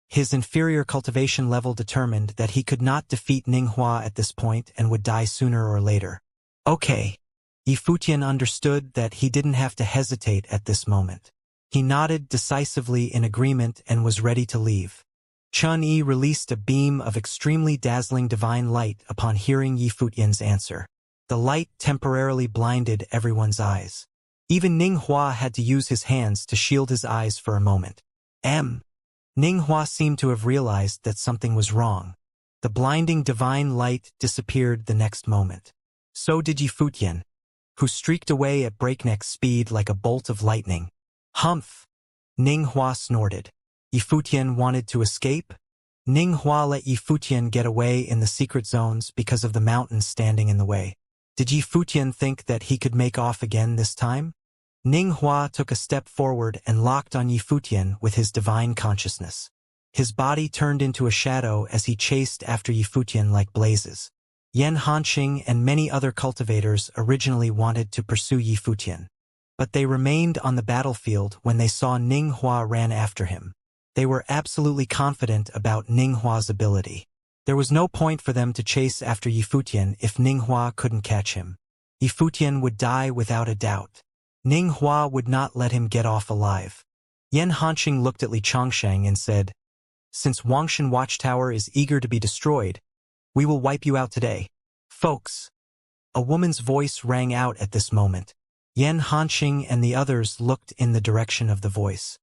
His inferior cultivation level determined that he could not defeat Ninghua at this point and would die sooner or later. Okay. Yi Futian understood that he didn't have to hesitate at this moment. He nodded decisively in agreement and was ready to leave. Chen Yi released a beam of extremely dazzling divine light upon hearing Yi Futian's answer. The light temporarily blinded everyone's eyes. Even Ninghua had to use his hands to shield his eyes for a moment. Ninghua seemed to have realized that something was wrong. The blinding divine light disappeared the next moment. So did Yi Futian, who streaked away at breakneck speed like a bolt of lightning. "Humph!" Ninghua snorted. Yi Futian wanted to escape? Ninghua let Yi Futian get away in the secret zones because of the mountains standing in the way. Did Yi Futian think that he could make off again this time? Ninghua took a step forward and locked on Yi Futian with his divine consciousness. His body turned into a shadow as he chased after Yi Futian like blazes. Yan Hanqing and many other cultivators originally wanted to pursue Yi Futian. But they remained on the battlefield when they saw Ning Hua ran after him. They were absolutely confident about Ning Hua's ability. There was no point for them to chase after Yifutian if Ning Hua couldn't catch him. Yifutian would die without a doubt. Ning Hua would not let him get off alive. Yan Hanqing looked at Li Chongsheng and said, "Since Wangshan Watchtower is eager to be destroyed, we will wipe you out today. Folks." A woman's voice rang out at this moment. Yan Hanqing and the others looked in the direction of the voice.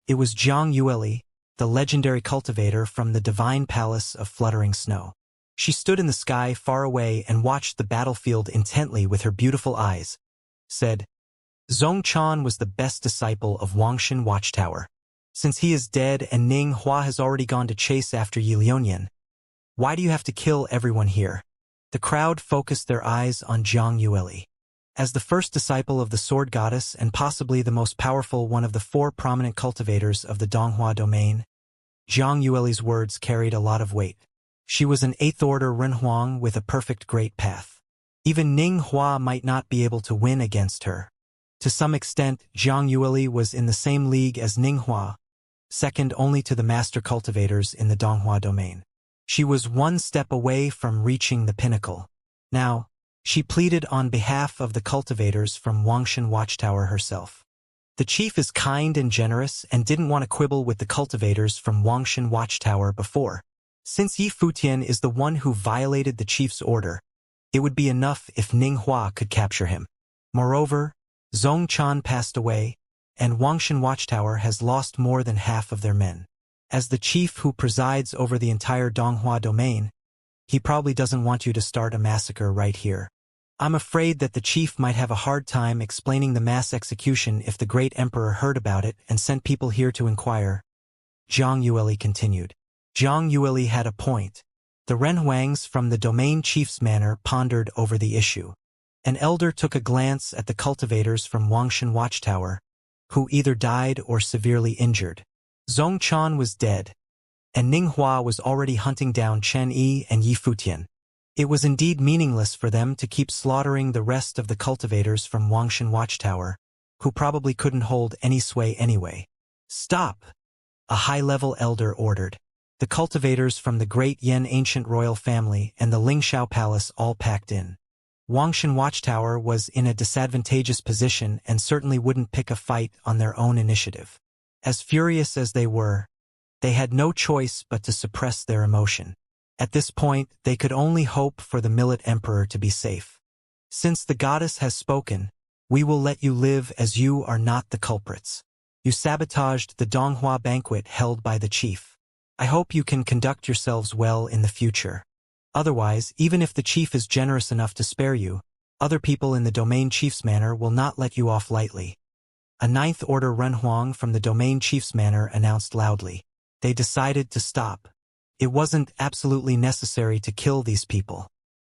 It was Zhang Yueli, the legendary cultivator from the divine palace of fluttering snow. She stood in the sky far away and watched the battlefield intently with her beautiful eyes. Said, "Zhong Chan was the best disciple of Wangshan Watchtower. Since he is dead and Ning Hua has already gone to chase after Yi Lionian, why do you have to kill everyone here?" The crowd focused their eyes on Zhang Yueli. As the first disciple of the Sword Goddess and possibly the most powerful one of the 4 prominent cultivators of the Donghua domain, Zhang Yueli's words carried a lot of weight. She was an 8th-order Renhuang with a perfect great path. Even Ning Hua might not be able to win against her. To some extent, Zhang Yueli was in the same league as Ning Hua, second only to the master cultivators in the Donghua domain. She was one step away from reaching the pinnacle. Now, she pleaded on behalf of the cultivators from Wangshan Watchtower herself. The chief is kind and generous and didn't want to quibble with the cultivators from Wangshan Watchtower before. Since Yi Futian is the one who violated the chief's order, it would be enough if Ning Hua could capture him. Moreover, Zhong Chan passed away, and Wangshan Watchtower has lost more than half of their men. As the chief who presides over the entire Donghua domain, he probably doesn't want you to start a massacre right here. I'm afraid that the chief might have a hard time explaining the mass execution if the great emperor heard about it and sent people here to inquire. Zhang Yueli continued. Zhang Yueli had a point. The Renhuangs from the domain chief's manor pondered over the issue. An elder took a glance at the cultivators from Wangshan Watchtower, who either died or severely injured. Zhong Chan was dead, and Ning Hua was already hunting down Chen Yi and Yi Futian. It was indeed meaningless for them to keep slaughtering the rest of the cultivators from Wangshan Watchtower, who probably couldn't hold any sway anyway. "Stop!" a high-level elder ordered. The cultivators from the great Yan ancient royal family and the Lingxiao palace all packed in. Wangshan Watchtower was in a disadvantageous position and certainly wouldn't pick a fight on their own initiative. As furious as they were, they had no choice but to suppress their emotion. At this point, they could only hope for the Millet Emperor to be safe. "Since the goddess has spoken, we will let you live as you are not the culprits. You sabotaged the Donghua banquet held by the chief. I hope you can conduct yourselves well in the future. Otherwise, even if the chief is generous enough to spare you, other people in the domain chief's manor will not let you off lightly." A 9th-order Renhuang from the domain chief's manor announced loudly. They decided to stop. It wasn't absolutely necessary to kill these people.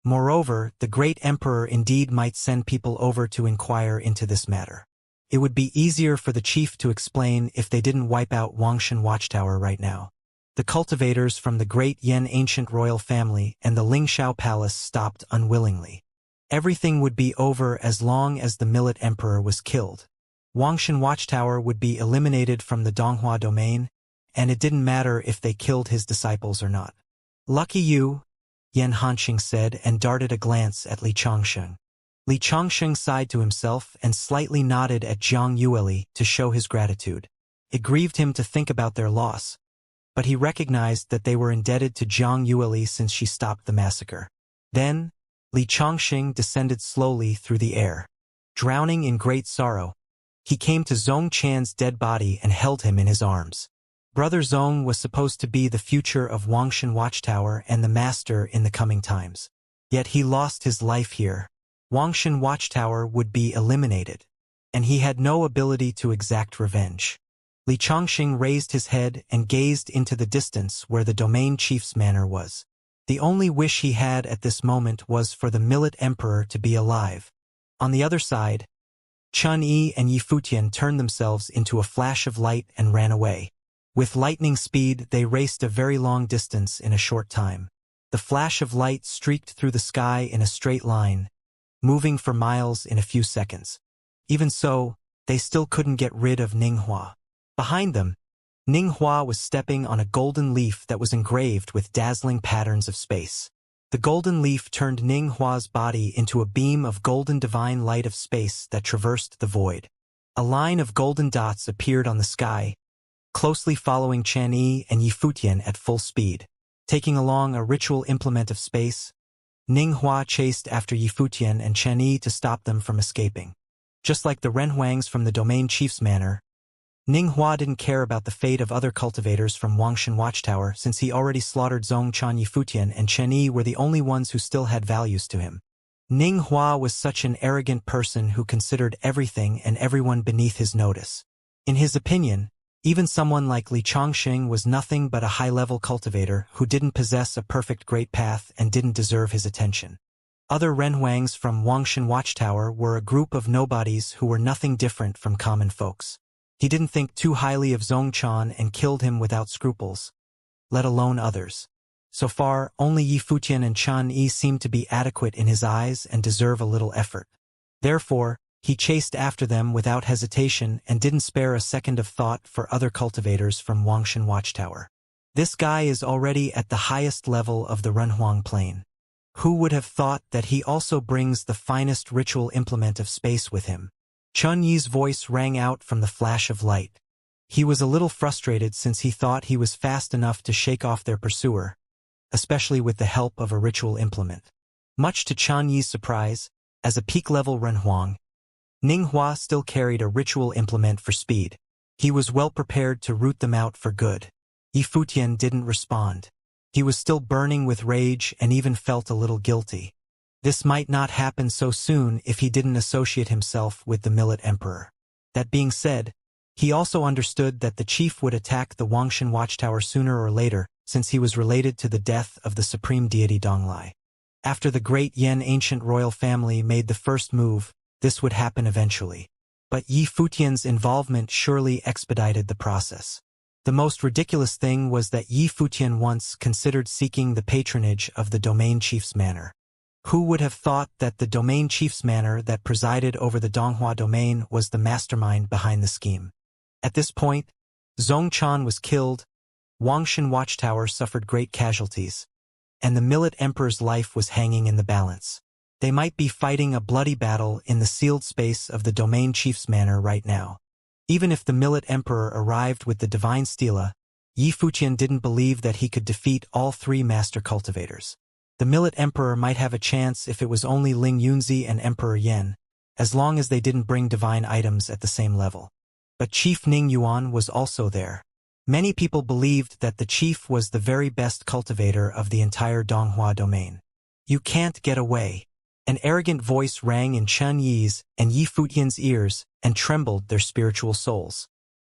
Moreover, the great emperor indeed might send people over to inquire into this matter. It would be easier for the chief to explain if they didn't wipe out Wangshan Watchtower right now. The cultivators from the great Yan ancient royal family and the Lingxiao palace stopped unwillingly. Everything would be over as long as the Millet Emperor was killed. Wangshan Watchtower would be eliminated from the Donghua domain, and it didn't matter if they killed his disciples or not. "Lucky you," Yan Hanqing said and darted a glance at Li Chongsheng. Li Chongsheng sighed to himself and slightly nodded at Zhang Yueli to show his gratitude. It grieved him to think about their loss, but he recognized that they were indebted to Zhang Yueli since she stopped the massacre. Then, Li Chongsheng descended slowly through the air. Drowning in great sorrow, he came to Zhong Chan's dead body and held him in his arms. Brother Zhong was supposed to be the future of Wangshan Watchtower and the master in the coming times. Yet he lost his life here. Wangshan Watchtower would be eliminated, and he had no ability to exact revenge. Li Chongqing raised his head and gazed into the distance where the domain chief's manor was. The only wish he had at this moment was for the Millet Emperor to be alive. On the other side, Chun Yi and Yi Futian turned themselves into a flash of light and ran away. With lightning speed, they raced a very long distance in a short time. The flash of light streaked through the sky in a straight line, moving for miles in a few seconds. Even so, they still couldn't get rid of Ninghua. Behind them, Ninghua was stepping on a golden leaf that was engraved with dazzling patterns of space. The golden leaf turned Ninghua's body into a beam of golden divine light of space that traversed the void. A line of golden dots appeared on the sky, closely following Qianyi and Yifutian at full speed. Taking along a ritual implement of space, Ninghua chased after Yifutian and Qianyi to stop them from escaping. Just like the Renhuangs from the domain chief's manor, Ninghua didn't care about the fate of other cultivators from Wangshan Watchtower since he already slaughtered Zongchan. Yifutian and Qianyi were the only ones who still had values to him. Ninghua was such an arrogant person who considered everything and everyone beneath his notice. In his opinion, even someone like Li Chongqing was nothing but a high-level cultivator who didn't possess a perfect great path and didn't deserve his attention. Other Renhuangs from Wangshan Watchtower were a group of nobodies who were nothing different from common folks. He didn't think too highly of Zongchan and killed him without scruples, let alone others. So far, only Yifutian and Qianyi seemed to be adequate in his eyes and deserve a little effort. Therefore, he chased after them without hesitation and didn't spare a second of thought for other cultivators from Wangshan Watchtower. This guy is already at the highest level of the Renhuang plane. Who would have thought that he also brings the finest ritual implement of space with him? Chunyi's voice rang out from the flash of light. He was a little frustrated since he thought he was fast enough to shake off their pursuer, especially with the help of a ritual implement. Much to Chunyi's surprise, as a peak-level Renhuang, Ninghua still carried a ritual implement for speed. He was well prepared to root them out for good. Yifutian didn't respond. He was still burning with rage and even felt a little guilty. This might not happen so soon if he didn't associate himself with the Millet Emperor. That being said, he also understood that the chief would attack the Wangshan Watchtower sooner or later, since he was related to the death of the supreme deity Donglai. After the great Yan ancient royal family made the first move, this would happen eventually. But Yifutian's involvement surely expedited the process. The most ridiculous thing was that Yifutian once considered seeking the patronage of the domain chief's manor. Who would have thought that the domain chief's manor that presided over the Donghua domain was the mastermind behind the scheme? At this point, Zongchan was killed, Wangshan Watchtower suffered great casualties, and the Millet Emperor's life was hanging in the balance. They might be fighting a bloody battle in the sealed space of the domain chief's manor right now. Even if the Millet Emperor arrived with the divine stela, Yifutian didn't believe that he could defeat all three master cultivators. The Millet Emperor might have a chance if it was only Ling Yunzi and Emperor Yen, as long as they didn't bring divine items at the same level. But Chief Ning Yuan was also there. Many people believed that the chief was the very best cultivator of the entire Donghua domain. You can't get away. An arrogant voice rang in Chunyi's and Yifutian's ears and trembled their spiritual souls.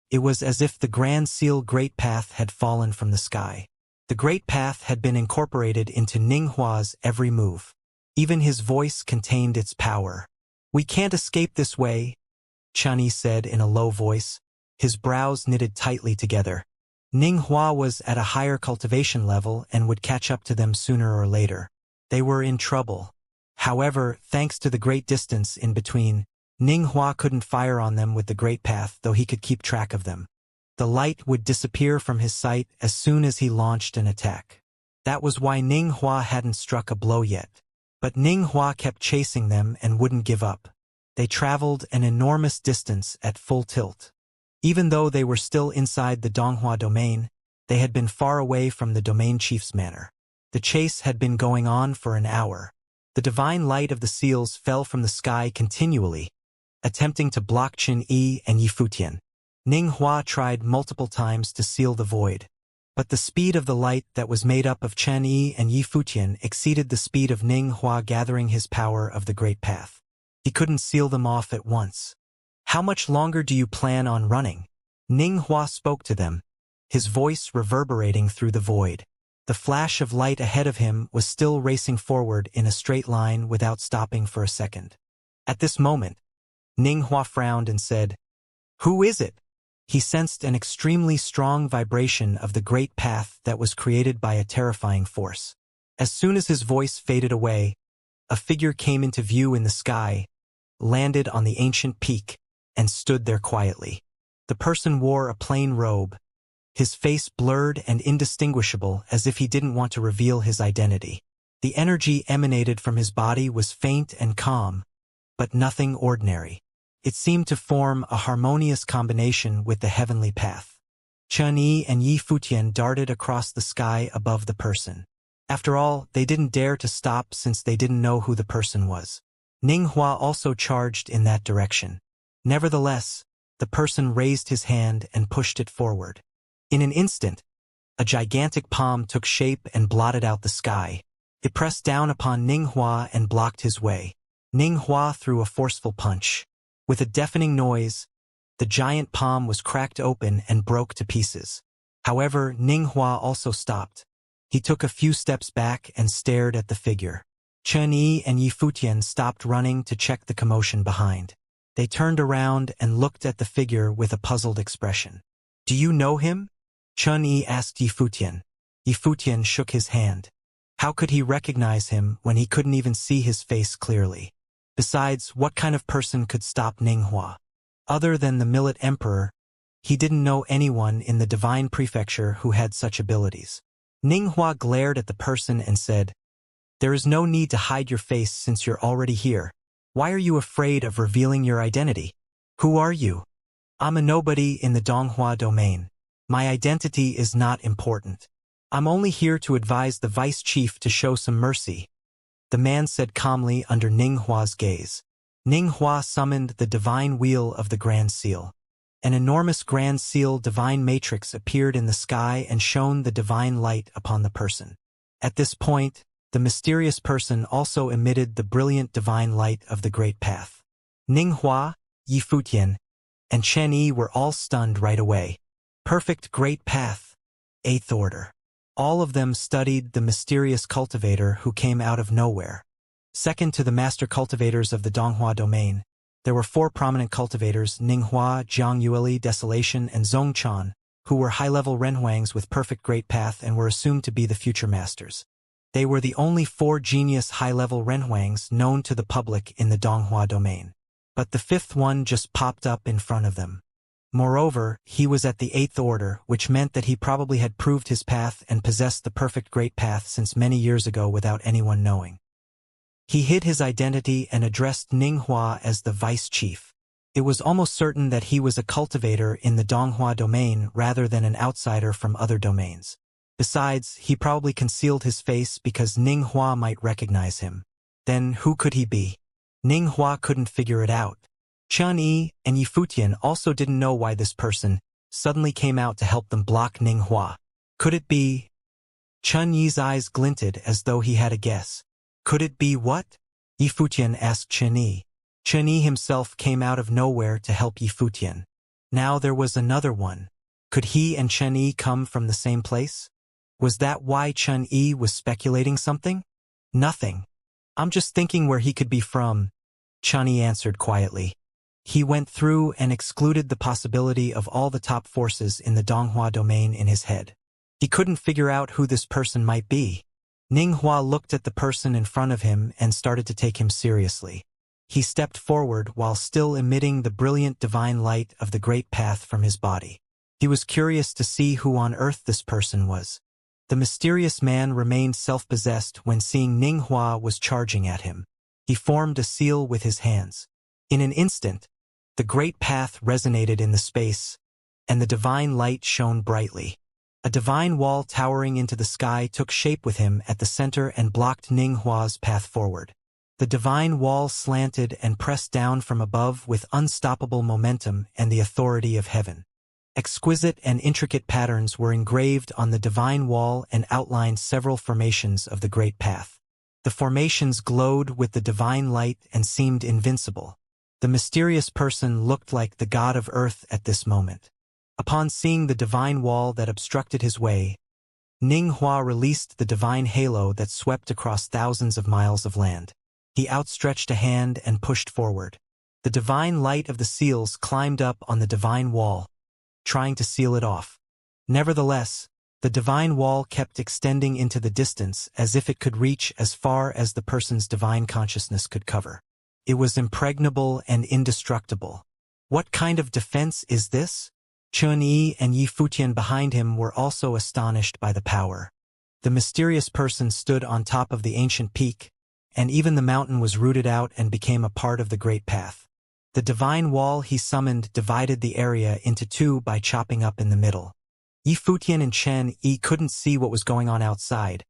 It was as if the Grand Seal Great Path had fallen from the sky. The Great Path had been incorporated into Ninghua's every move. Even his voice contained its power. "We can't escape this way," Chunyi said in a low voice, his brows knitted tightly together. Ninghua was at a higher cultivation level and would catch up to them sooner or later. They were in trouble. However, thanks to the great distance in between, Ninghua couldn't fire on them with the Great Path, though he could keep track of them. The light would disappear from his sight as soon as he launched an attack. That was why Ninghua hadn't struck a blow yet. But Ninghua kept chasing them and wouldn't give up. They traveled an enormous distance at full tilt. Even though they were still inside the Donghua domain, they had been far away from the domain chief's manor. The chase had been going on for an hour. The divine light of the seals fell from the sky continually, attempting to block Qin-Yi and Yifutian. Ninghua tried multiple times to seal the void, but the speed of the light that was made up of Qian-Yi and Yifutian exceeded the speed of Ninghua gathering his power of the Great Path. He couldn't seal them off at once. "How much longer do you plan on running?" Ninghua spoke to them, his voice reverberating through the void. The flash of light ahead of him was still racing forward in a straight line without stopping for a second. At this moment, Ninghua frowned and said, "Who is it?" He sensed an extremely strong vibration of the Great Path that was created by a terrifying force. As soon as his voice faded away, a figure came into view in the sky, landed on the ancient peak, and stood there quietly. The person wore a plain robe, his face blurred and indistinguishable as if he didn't want to reveal his identity. The energy emanated from his body was faint and calm, but nothing ordinary. It seemed to form a harmonious combination with the heavenly path. Chen-Yi and Yi Futian darted across the sky above the person. After all, they didn't dare to stop since they didn't know who the person was. Ninghua also charged in that direction. Nevertheless, the person raised his hand and pushed it forward. In an instant, a gigantic palm took shape and blotted out the sky. It pressed down upon Ninghua and blocked his way. Ninghua threw a forceful punch. With a deafening noise, the giant palm was cracked open and broke to pieces. However, Ninghua also stopped. He took a few steps back and stared at the figure. Chen-Yi and Yi Futian stopped running to check the commotion behind. They turned around and looked at the figure with a puzzled expression. "Do you know him?" Chen-Yi asked Yi Futian. Yi Futian shook his hand. How could he recognize him when he couldn't even see his face clearly? Besides, what kind of person could stop Ninghua? Other than the Millet Emperor, he didn't know anyone in the Divine Prefecture who had such abilities. Ninghua glared at the person and said, "There is no need to hide your face since you're already here. Why are you afraid of revealing your identity? Who are you?" "I'm a nobody in the Donghua domain. My identity is not important. I'm only here to advise the vice chief to show some mercy," the man said calmly under Ninghua's gaze. Ninghua summoned the divine wheel of the Grand Seal. An enormous Grand Seal divine matrix appeared in the sky and shone the divine light upon the person. At this point, the mysterious person also emitted the brilliant divine light of the Great Path. Ninghua, Yi Futian, and Chen-Yi were all stunned right away. Perfect Great Path, Eighth Order. All of them studied the mysterious cultivator who came out of nowhere. Second to the master cultivators of the Donghua domain, there were 4 prominent cultivators, Ninghua, Jiangyueli, Desolation, and Zongchan, who were high-level renhuangs with perfect Great Path and were assumed to be the future masters. They were the only 4 genius high-level renhuangs known to the public in the Donghua domain. But the 5th one just popped up in front of them. Moreover, he was at the 8th order, which meant that he probably had proved his path and possessed the perfect Great Path since many years ago without anyone knowing. He hid his identity and addressed Ninghua as the vice chief. It was almost certain that he was a cultivator in the Donghua domain rather than an outsider from other domains. Besides, he probably concealed his face because Ninghua might recognize him. Then who could he be? Ninghua couldn't figure it out. Chen-Yi and Yi Futian also didn't know why this person suddenly came out to help them block Ninghua. Could it be? Chen-Yi's eyes glinted as though he had a guess. Could it be what? Yi Futian asked Chen-Yi. Chen-Yi himself came out of nowhere to help Yi Futian. Now there was another one. Could he and Chen-Yi come from the same place? Was that why Chen-Yi was speculating something? Nothing. I'm just thinking where he could be from, Chen-Yi answered quietly. He went through and excluded the possibility of all the top forces in the Donghua domain in his head. He couldn't figure out who this person might be. Ninghua looked at the person in front of him and started to take him seriously. He stepped forward while still emitting the brilliant divine light of the Great Path from his body. He was curious to see who on earth this person was. The mysterious man remained self-possessed when seeing Ninghua was charging at him. He formed a seal with his hands. In an instant, the Great Path resonated in the space, and the divine light shone brightly. A divine wall towering into the sky took shape with him at the center and blocked Ninghua's path forward. The divine wall slanted and pressed down from above with unstoppable momentum and the authority of heaven. Exquisite and intricate patterns were engraved on the divine wall and outlined several formations of the Great Path. The formations glowed with the divine light and seemed invincible. The mysterious person looked like the god of earth at this moment. Upon seeing the divine wall that obstructed his way, Ninghua released the divine halo that swept across thousands of miles of land. He outstretched a hand and pushed forward. The divine light of the seals climbed up on the divine wall, trying to seal it off. Nevertheless, the divine wall kept extending into the distance as if it could reach as far as the person's divine consciousness could cover. It was impregnable and indestructible. What kind of defense is this? Chun Yi and Yi Futian behind him were also astonished by the power. The mysterious person stood on top of the ancient peak, and even the mountain was rooted out and became a part of the great path. The divine wall he summoned divided the area into two by chopping up in the middle. Yi Futian and Chen Yi couldn't see what was going on outside,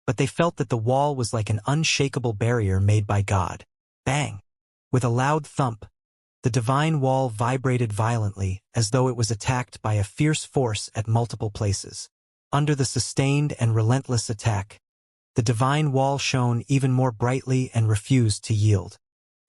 but they felt that the wall was like an unshakable barrier made by God. Bang! With a loud thump, the divine wall vibrated violently, as though it was attacked by a fierce force at multiple places. Under the sustained and relentless attack, the divine wall shone even more brightly and refused to yield.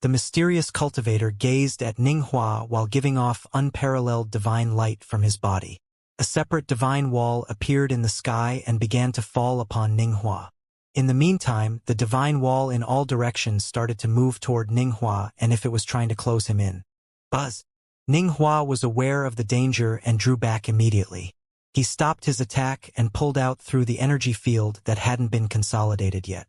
The mysterious cultivator gazed at Ninghua while giving off unparalleled divine light from his body. A separate divine wall appeared in the sky and began to fall upon Ninghua. In the meantime, the divine wall in all directions started to move toward Ninghua as if it was trying to close him in. Buzz! Ninghua was aware of the danger and drew back immediately. He stopped his attack and pulled out through the energy field that hadn't been consolidated yet.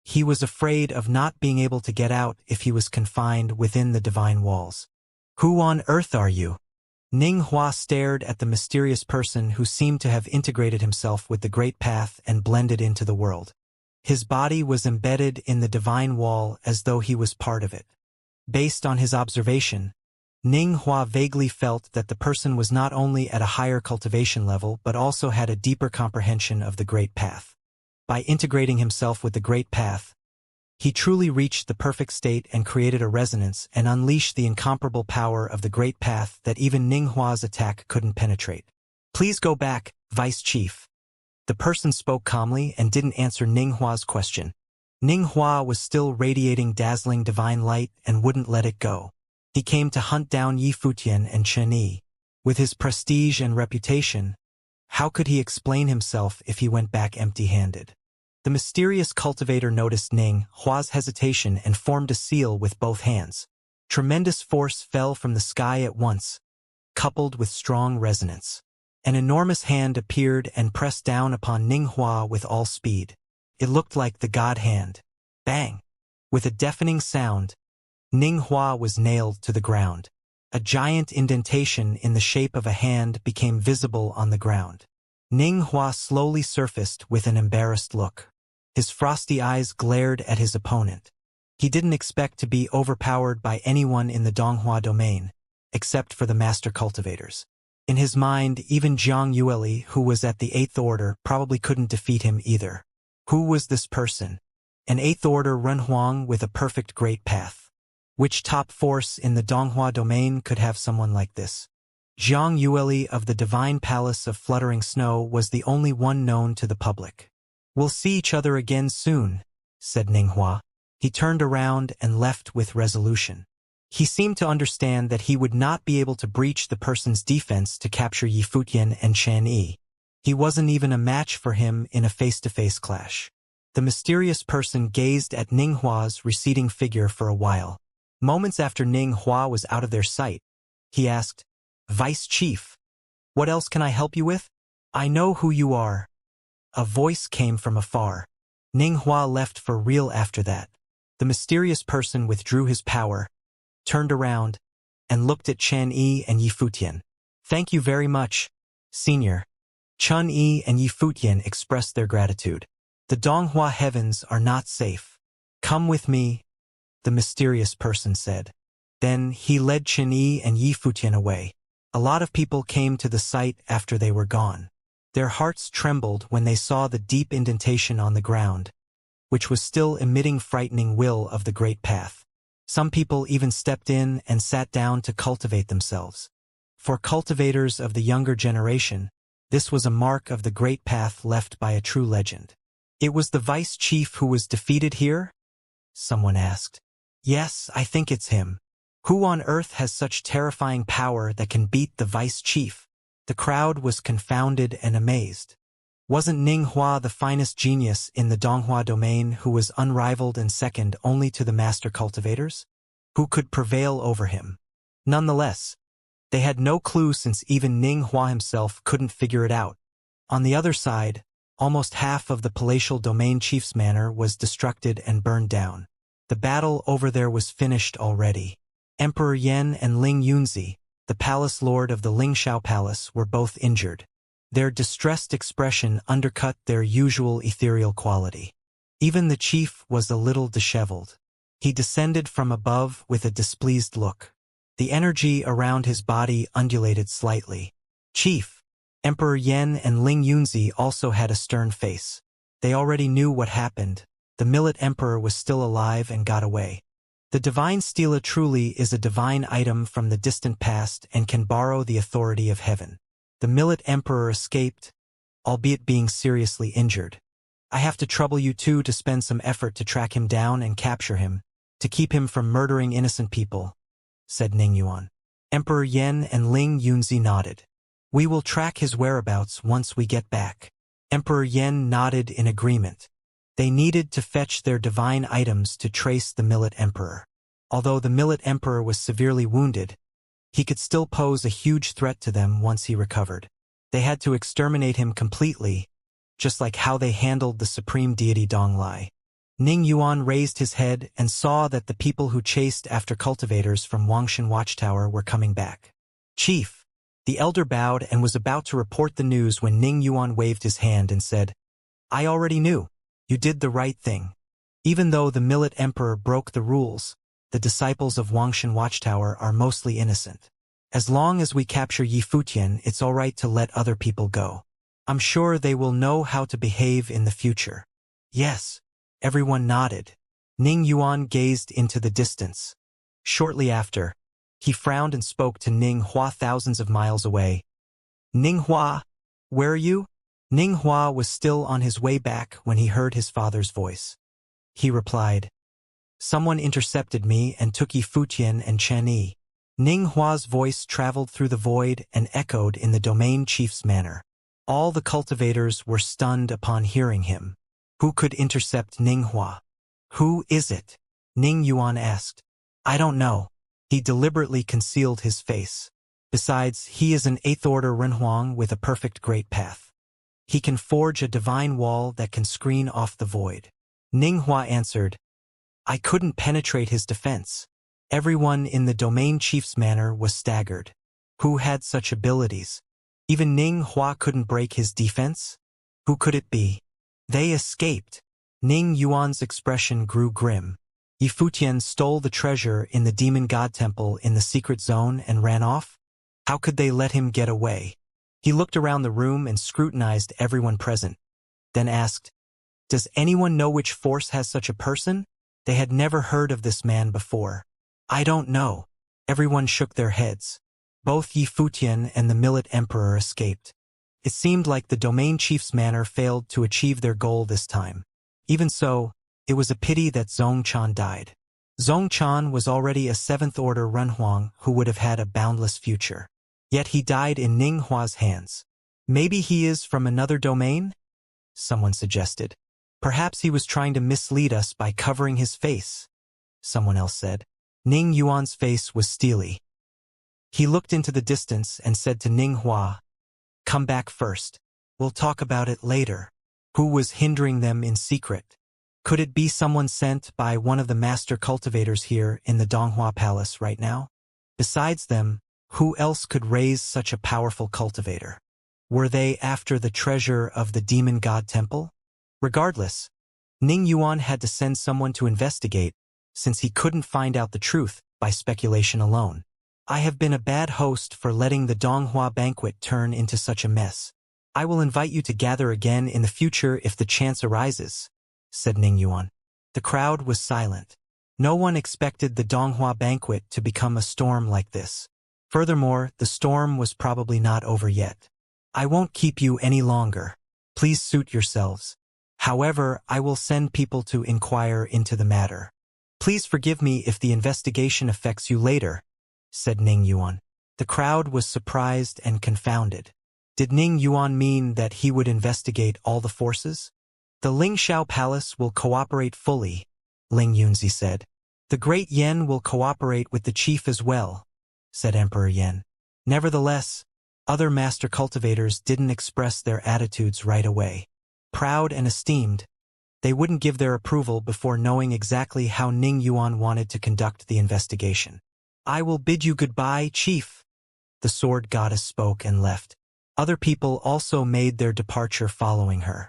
He was afraid of not being able to get out if he was confined within the divine walls. Who on earth are you? Ninghua stared at the mysterious person who seemed to have integrated himself with the great path and blended into the world. His body was embedded in the divine wall as though he was part of it. Based on his observation, Ninghua vaguely felt that the person was not only at a higher cultivation level but also had a deeper comprehension of the great path. By integrating himself with the great path, he truly reached the perfect state and created a resonance and unleashed the incomparable power of the great path that even Ninghua's attack couldn't penetrate. Please go back, Vice Chief. The person spoke calmly and didn't answer Ninghua's question. Ninghua was still radiating dazzling divine light and wouldn't let it go. He came to hunt down Yi Futian and Chen Yi. With his prestige and reputation, how could he explain himself if he went back empty-handed? The mysterious cultivator noticed Ninghua's hesitation and formed a seal with both hands. Tremendous force fell from the sky at once, coupled with strong resonance. An enormous hand appeared and pressed down upon Ninghua with all speed. It looked like the God hand. Bang! With a deafening sound, Ninghua was nailed to the ground. A giant indentation in the shape of a hand became visible on the ground. Ninghua slowly surfaced with an embarrassed look. His frosty eyes glared at his opponent. He didn't expect to be overpowered by anyone in the Donghua domain, except for the master cultivators. In his mind, even Zhang Yueli, who was at the 8th Order, probably couldn't defeat him either. Who was this person? An 8th Order Renhuang with a perfect great path. Which top force in the Donghua domain could have someone like this? Zhang Yueli of the Divine Palace of Fluttering Snow was the only one known to the public. We'll see each other again soon, said Ninghua. He turned around and left with resolution. He seemed to understand that he would not be able to breach the person's defense to capture Yi Futian and Chen Yi. He wasn't even a match for him in a face-to-face clash. The mysterious person gazed at Ninghua's receding figure for a while. Moments after Ninghua was out of their sight, he asked, Vice Chief, what else can I help you with? I know who you are. A voice came from afar. Ninghua left for real after that. The mysterious person withdrew his power, turned around, and looked at Chen Yi and Yi Futian. Thank you very much, Senior. Chun Yi and Yi Futian expressed their gratitude. The Donghua heavens are not safe. Come with me, the mysterious person said. Then he led Chen Yi and Yi Futian away. A lot of people came to the site after they were gone. Their hearts trembled when they saw the deep indentation on the ground, which was still emitting frightening will of the great path. Some people even stepped in and sat down to cultivate themselves. For cultivators of the younger generation, this was a mark of the great path left by a true legend. It was the Vice Chief who was defeated here? Someone asked. Yes, I think it's him. Who on earth has such terrifying power that can beat the Vice Chief? The crowd was confounded and amazed. Wasn't Ninghua the finest genius in the Donghua domain who was unrivaled and second only to the master cultivators? Who could prevail over him? Nonetheless, they had no clue since even Ninghua himself couldn't figure it out. On the other side, almost half of the palatial domain chief's manor was destructed and burned down. The battle over there was finished already. Emperor Yan and Ling Yunzi, the palace lord of the Lingshao Palace, were both injured. Their distressed expression undercut their usual ethereal quality. Even the chief was a little disheveled. He descended from above with a displeased look. The energy around his body undulated slightly. Chief, Emperor Yan and Ling Yunzi also had a stern face. They already knew what happened. The Millet Emperor was still alive and got away. The divine stela truly is a divine item from the distant past and can borrow the authority of heaven. The Millet Emperor escaped, albeit being seriously injured. I have to trouble you two to spend some effort to track him down and capture him, to keep him from murdering innocent people, said Ning Yuan. Emperor Yan and Ling Yunzi nodded. We will track his whereabouts once we get back. Emperor Yan nodded in agreement. They needed to fetch their divine items to trace the Millet Emperor. Although the Millet Emperor was severely wounded, he could still pose a huge threat to them once he recovered. They had to exterminate him completely, just like how they handled the supreme deity Donglai. Ning Yuan raised his head and saw that the people who chased after cultivators from Wangshan Watchtower were coming back. Chief, the elder bowed and was about to report the news when Ning Yuan waved his hand and said, I already knew. You did the right thing. Even though the Millet Emperor broke the rules, the disciples of Wangshan Watchtower are mostly innocent. As long as we capture Yi Futian, it's all right to let other people go. I'm sure they will know how to behave in the future. Yes. Everyone nodded. Ning Yuan gazed into the distance. Shortly after, he frowned and spoke to Ning Hua thousands of miles away. Ning Hua, where are you? Ning Hua was still on his way back when he heard his father's voice. He replied, Someone intercepted me and took Yi Futian and Chani. Ning Hua's voice traveled through the void and echoed in the domain chief's manner. All the cultivators were stunned upon hearing him. Who could intercept Ning Hua? Who is it? Ning Yuan asked. I don't know. He deliberately concealed his face. Besides, he is an 8th order Renhuang with a perfect great path. He can forge a divine wall that can screen off the void. Ning Hua answered, I couldn't penetrate his defense. Everyone in the domain chief's manor was staggered. Who had such abilities? Even Ning Hua couldn't break his defense? Who could it be? They escaped. Ning Yuan's expression grew grim. Yi Futian stole the treasure in the demon god temple in the secret zone and ran off? How could they let him get away? He looked around the room and scrutinized everyone present, then asked, Does anyone know which force has such a person? They had never heard of this man before. I don't know. Everyone shook their heads. Both Yi Futian and the Millet Emperor escaped. It seemed like the domain chief's manor failed to achieve their goal this time. Even so, it was a pity that Zhong Chan died. Zhong Chan was already a 7th order Renhuang who would have had a boundless future. Yet he died in Ning Hua's hands. Maybe he is from another domain? Someone suggested. Perhaps he was trying to mislead us by covering his face, someone else said. Ning Yuan's face was steely. He looked into the distance and said to Ning Hua, Come back first. We'll talk about it later. Who was hindering them in secret? Could it be someone sent by one of the master cultivators here in the Donghua Palace right now? Besides them, who else could raise such a powerful cultivator? Were they after the treasure of the demon god temple? Regardless, Ning Yuan had to send someone to investigate, since he couldn't find out the truth by speculation alone. I have been a bad host for letting the Donghua banquet turn into such a mess. I will invite you to gather again in the future if the chance arises, said Ning Yuan. The crowd was silent. No one expected the Donghua banquet to become a storm like this. Furthermore, the storm was probably not over yet. I won't keep you any longer. Please suit yourselves. However, I will send people to inquire into the matter. Please forgive me if the investigation affects you later, said Ning Yuan. The crowd was surprised and confounded. Did Ning Yuan mean that he would investigate all the forces? The Lingshao Palace will cooperate fully, Ling Yunzi said. The great Yen will cooperate with the chief as well, said Emperor Yen. Nevertheless, other master cultivators didn't express their attitudes right away. Proud and esteemed, they wouldn't give their approval before knowing exactly how Ning Yuan wanted to conduct the investigation. I will bid you goodbye, chief. The sword goddess spoke and left. Other people also made their departure following her.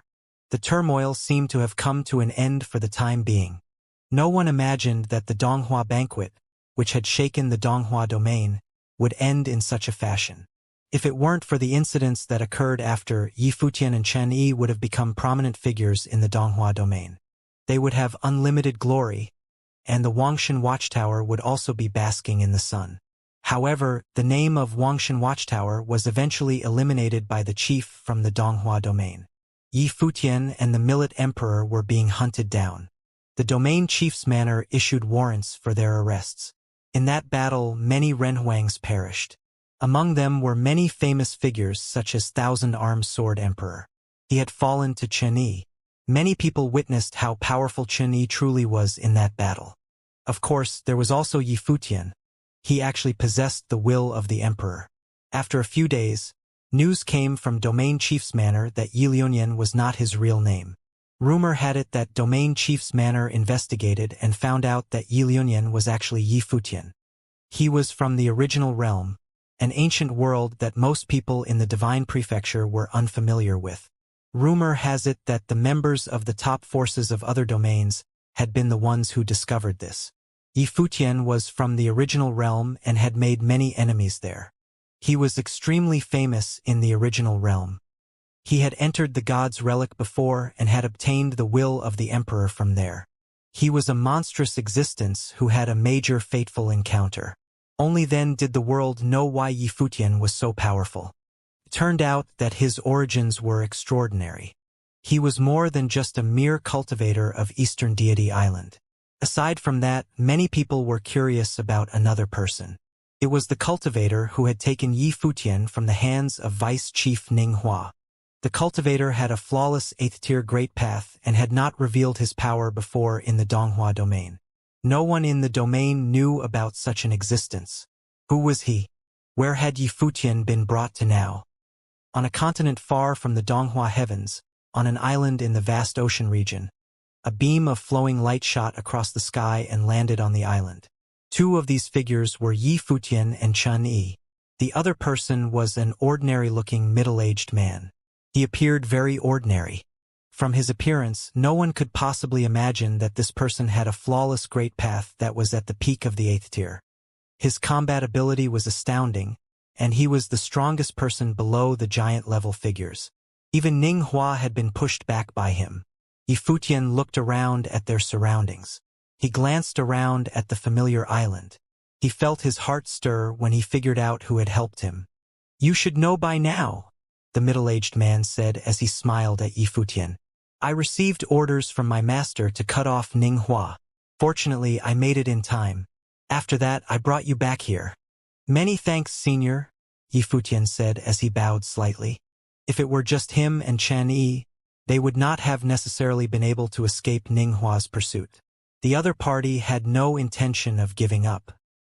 The turmoil seemed to have come to an end for the time being. No one imagined that the Donghua banquet, which had shaken the Donghua domain, would end in such a fashion. If it weren't for the incidents that occurred after, Yi Futian and Chen Yi would have become prominent figures in the Donghua domain. They would have unlimited glory, and the Wangshan Watchtower would also be basking in the sun. However, the name of Wangshan Watchtower was eventually eliminated by the chief from the Donghua domain. Yi Futian and the Millet Emperor were being hunted down. The domain chief's manor issued warrants for their arrests. In that battle, many Renhuangs perished. Among them were many famous figures such as Thousand-Armed Sword Emperor. He had fallen to Chen Yi. Many people witnessed how powerful Chen Yi truly was in that battle. Of course, there was also Yi Futian. He actually possessed the will of the emperor. After a few days, news came from Domain Chief's manor that Yi Liunian was not his real name. Rumor had it that Domain Chief's manor investigated and found out that Yi Liunian was actually Yi Futian. He was from the original realm, an ancient world that most people in the Divine Prefecture were unfamiliar with. Rumor has it that the members of the top forces of other domains had been the ones who discovered this. Yi Futian was from the original realm and had made many enemies there. He was extremely famous in the original realm. He had entered the god's relic before and had obtained the will of the emperor from there. He was a monstrous existence who had a major fateful encounter. Only then did the world know why Yi Futian was so powerful. It turned out that his origins were extraordinary. He was more than just a mere cultivator of Eastern Deity Island. Aside from that, many people were curious about another person. It was the cultivator who had taken Yi Futian from the hands of Vice Chief Ning Hua. The cultivator had a flawless 8th-tier great path and had not revealed his power before in the Donghua domain. No one in the domain knew about such an existence. Who was he? Where had Yi Futian been brought to now? On a continent far from the Donghua heavens, on an island in the vast ocean region, a beam of flowing light shot across the sky and landed on the island. Two of these figures were Yi Futian and Chen Yi. The other person was an ordinary-looking middle-aged man. He appeared very ordinary. From his appearance, no one could possibly imagine that this person had a flawless great path that was at the peak of the 8th tier. His combat ability was astounding, and he was the strongest person below the giant-level figures. Even Ning Hua had been pushed back by him. Yi Futian looked around at their surroundings. He glanced around at the familiar island. He felt his heart stir when he figured out who had helped him. "You should know by now," the middle-aged man said as he smiled at Yi Futian. "I received orders from my master to cut off Ning Hua. Fortunately, I made it in time. After that, I brought you back here." "Many thanks, senior," Yi Futian said as he bowed slightly. If it were just him and Chen Yi, they would not have necessarily been able to escape Ning Hua's pursuit. The other party had no intention of giving up.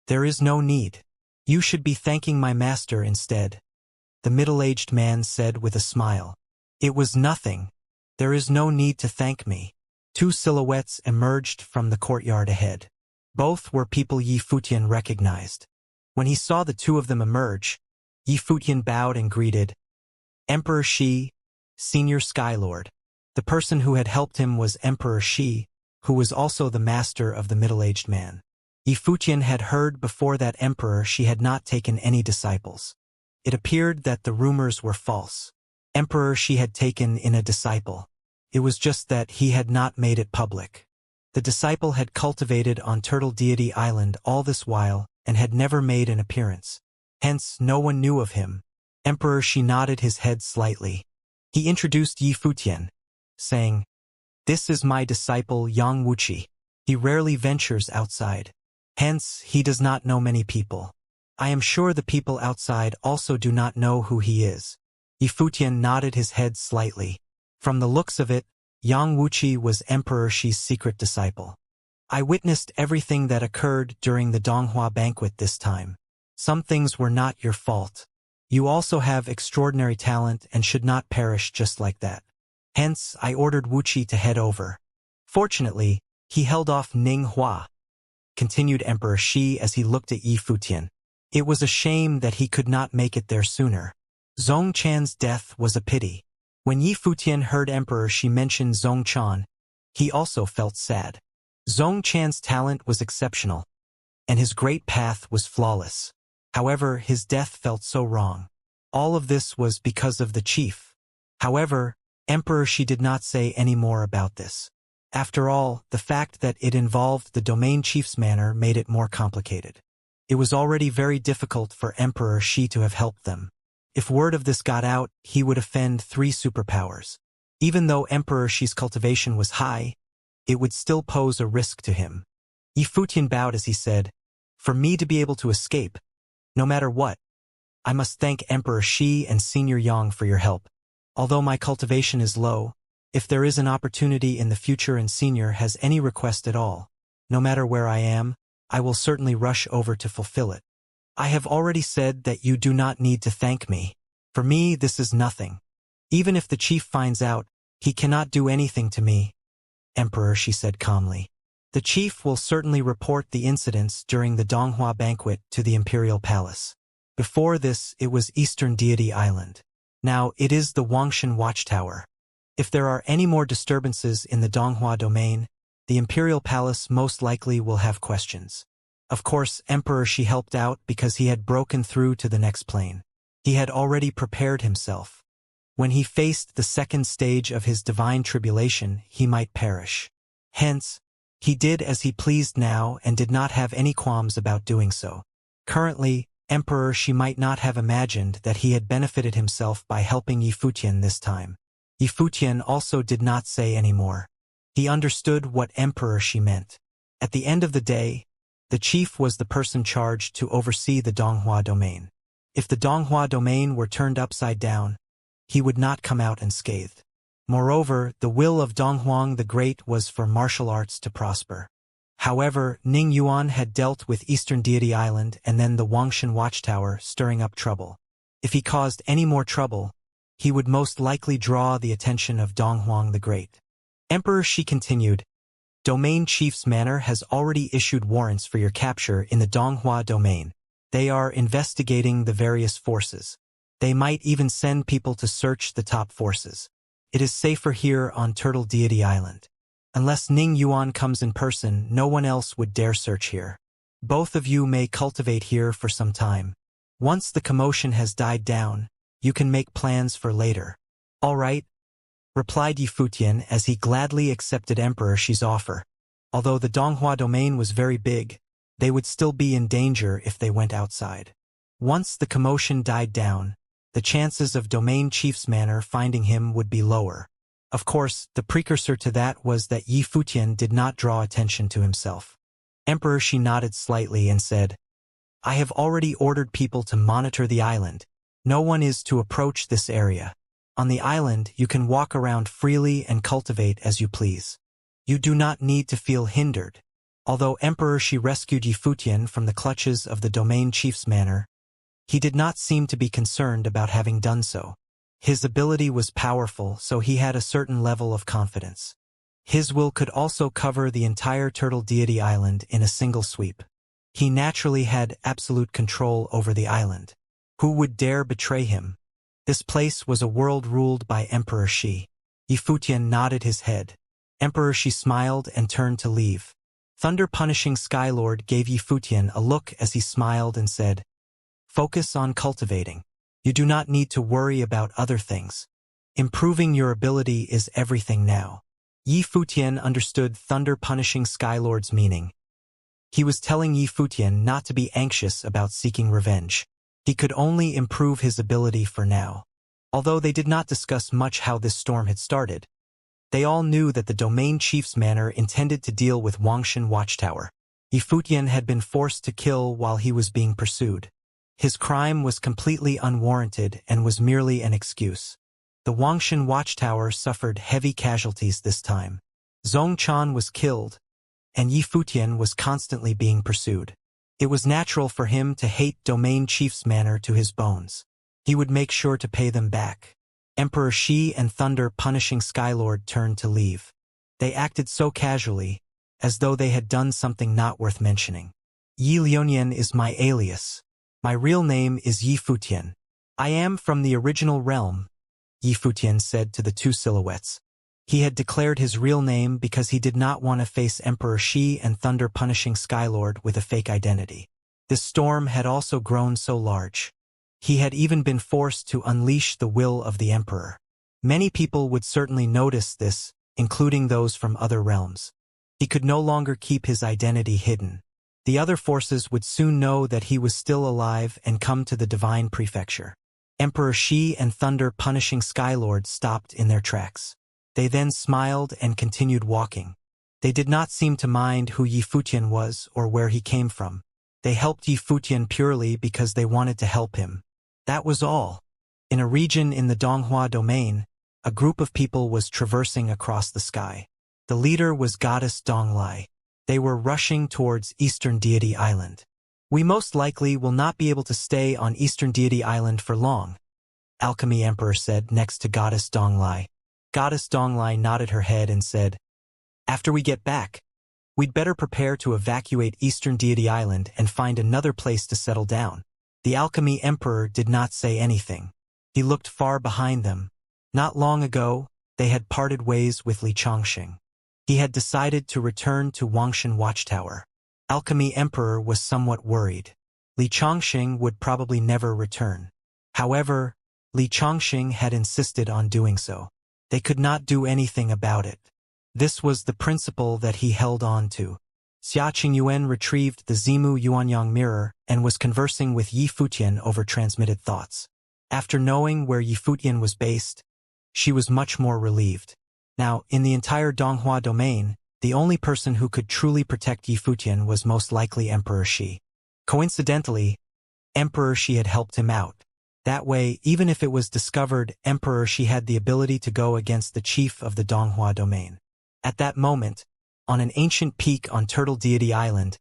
"There is no need. You should be thanking my master instead," the middle-aged man said with a smile. "It was nothing. There is no need to thank me." Two silhouettes emerged from the courtyard ahead. Both were people Yi Futian recognized. When he saw the two of them emerge, Yi Futian bowed and greeted, "Emperor Shi, Senior Skylord." The person who had helped him was Emperor Shi, who was also the master of the middle-aged man. Yi Futian had heard before that Emperor Shi had not taken any disciples. It appeared that the rumors were false. Emperor Shi had taken in a disciple. It was just that he had not made it public. The disciple had cultivated on Turtle Deity Island all this while and had never made an appearance. Hence, no one knew of him. Emperor Shi nodded his head slightly. He introduced Yi Futian, saying, "This is my disciple Yang Wuxia. He rarely ventures outside. Hence, he does not know many people. I am sure the people outside also do not know who he is." Yi Futian nodded his head slightly. From the looks of it, Yang Wuxia was Emperor Shi's secret disciple. "I witnessed everything that occurred during the Donghua banquet this time. Some things were not your fault. You also have extraordinary talent and should not perish just like that. Hence, I ordered Wuxia to head over. Fortunately, he held off Ning Hua." continued Emperor Shi as he looked at Yi Futian. It was a shame that he could not make it there sooner. Zhong Chan's death was a pity. When Yi Futian heard Emperor Shi mention Zhong Chan, he also felt sad. Zhong Chan's talent was exceptional, and his great path was flawless. However, his death felt so wrong. All of this was because of the chief. However, Emperor Shi did not say any more about this. After all, the fact that it involved the domain chief's manor made it more complicated. It was already very difficult for Emperor Shi to have helped them. If word of this got out, he would offend 3 superpowers. Even though Emperor Shi's cultivation was high, it would still pose a risk to him. Yi Futian bowed as he said, "For me to be able to escape, no matter what, I must thank Emperor Shi and Senior Yang for your help. Although my cultivation is low, if there is an opportunity in the future and Senior has any request at all, no matter where I am, I will certainly rush over to fulfill it. I have already said that you do not need to thank me. For me, this is nothing. Even if the chief finds out, he cannot do anything to me." Emperor Shi said calmly. "The chief will certainly report the incidents during the Donghua banquet to the Imperial Palace. Before this, it was Eastern Deity Island. Now, it is the Wangshan Watchtower. If there are any more disturbances in the Donghua domain, the Imperial Palace most likely will have questions." Of course, Emperor Shi helped out because he had broken through to the next plane. He had already prepared himself. When he faced the second stage of his divine tribulation, he might perish. Hence, he did as he pleased now and did not have any qualms about doing so. Currently, Emperor Shi might not have imagined that he had benefited himself by helping Yi Futian this time. Yi Futian also did not say any more. He understood what Emperor Shi meant. At the end of the day, the chief was the person charged to oversee the Donghua domain. If the Donghua domain were turned upside down, he would not come out unscathed. Moreover, the will of Donghuang the Great was for martial arts to prosper. However, Ning Yuan had dealt with Eastern Deity Island and then the Wangshan Watchtower, stirring up trouble. If he caused any more trouble, he would most likely draw the attention of Donghuang the Great. Emperor Shi continued, "Domain Chief's Manor has already issued warrants for your capture in the Donghua domain. They are investigating the various forces. They might even send people to search the top forces. It is safer here on Turtle Deity Island. Unless Ning Yuan comes in person, no one else would dare search here. Both of you may cultivate here for some time. Once the commotion has died down, you can make plans for later." "All right," replied Yi Futian as he gladly accepted Emperor Shi's offer. Although the Donghua domain was very big, they would still be in danger if they went outside. Once the commotion died down, the chances of Domain Chief's Manor finding him would be lower. Of course, the precursor to that was that Yi Futian did not draw attention to himself. Emperor Shi nodded slightly and said, "I have already ordered people to monitor the island. No one is to approach this area. On the island, you can walk around freely and cultivate as you please. You do not need to feel hindered." Although Emperor Shi rescued Yi Futian from the clutches of the Domain Chief's Manor, he did not seem to be concerned about having done so. His ability was powerful, so he had a certain level of confidence. His will could also cover the entire Turtle Deity Island in a single sweep. He naturally had absolute control over the island. Who would dare betray him? This place was a world ruled by Emperor Shi. Yi Futian nodded his head. Emperor Shi smiled and turned to leave. Thunder-punishing Skylord gave Yi Futian a look as he smiled and said, "Focus on cultivating. You do not need to worry about other things. Improving your ability is everything now." Yi Futian understood Thunder-punishing Skylord's meaning. He was telling Yi Futian not to be anxious about seeking revenge. He could only improve his ability for now. Although they did not discuss much how this storm had started, they all knew that the Domain Chief's Manor intended to deal with Wangshan Watchtower. Yi Futian had been forced to kill while he was being pursued. His crime was completely unwarranted and was merely an excuse. The Wangshan Watchtower suffered heavy casualties this time. Zhong Chan was killed, and Yi Futian was constantly being pursued. It was natural for him to hate Domain Chief's Manor to his bones. He would make sure to pay them back. Emperor Shi and Thunder-punishing Skylord turned to leave. They acted so casually, as though they had done something not worth mentioning. Yi Liuonian is my alias. My real name is Yi Futian. I am from the original realm, Yi Futian said to the two silhouettes. He had declared his real name because he did not want to face Emperor Shi and thunder-punishing Skylord with a fake identity. This storm had also grown so large. He had even been forced to unleash the will of the Emperor. Many people would certainly notice this, including those from other realms. He could no longer keep his identity hidden. The other forces would soon know that he was still alive and come to the Divine Prefecture. Emperor Shi and thunder-punishing Skylord stopped in their tracks. They then smiled and continued walking. They did not seem to mind who Yi Futian was or where he came from. They helped Yi Futian purely because they wanted to help him. That was all. In a region in the Donghua domain, a group of people was traversing across the sky. The leader was Goddess Donglai. They were rushing towards Eastern Deity Island. We most likely will not be able to stay on Eastern Deity Island for long, Alchemy Emperor said next to Goddess Donglai. Goddess Donglai nodded her head and said, "After we get back, we'd better prepare to evacuate Eastern Deity Island and find another place to settle down." The Alchemy Emperor did not say anything. He looked far behind them. Not long ago, they had parted ways with Li Chongqing. He had decided to return to Wangshan Watchtower. Alchemy Emperor was somewhat worried. Li Chongqing would probably never return. However, Li Chongqing had insisted on doing so. They could not do anything about it. This was the principle that he held on to. Xia Qingyuan retrieved the Zimu Yuanyang mirror and was conversing with Yi Futian over transmitted thoughts. After knowing where Yi Futian was based, she was much more relieved. Now, in the entire Donghua domain, the only person who could truly protect Yi Futian was most likely Emperor Shi. Coincidentally, Emperor Shi had helped him out. That way, even if it was discovered, Emperor Shi had the ability to go against the chief of the Donghua domain. At that moment, on an ancient peak on Turtle Deity Island,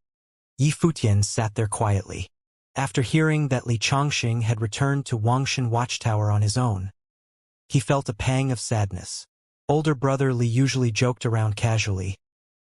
Yi Futian sat there quietly. After hearing that Li Chongqing had returned to Wangshan Watchtower on his own, he felt a pang of sadness. Older brother Li usually joked around casually,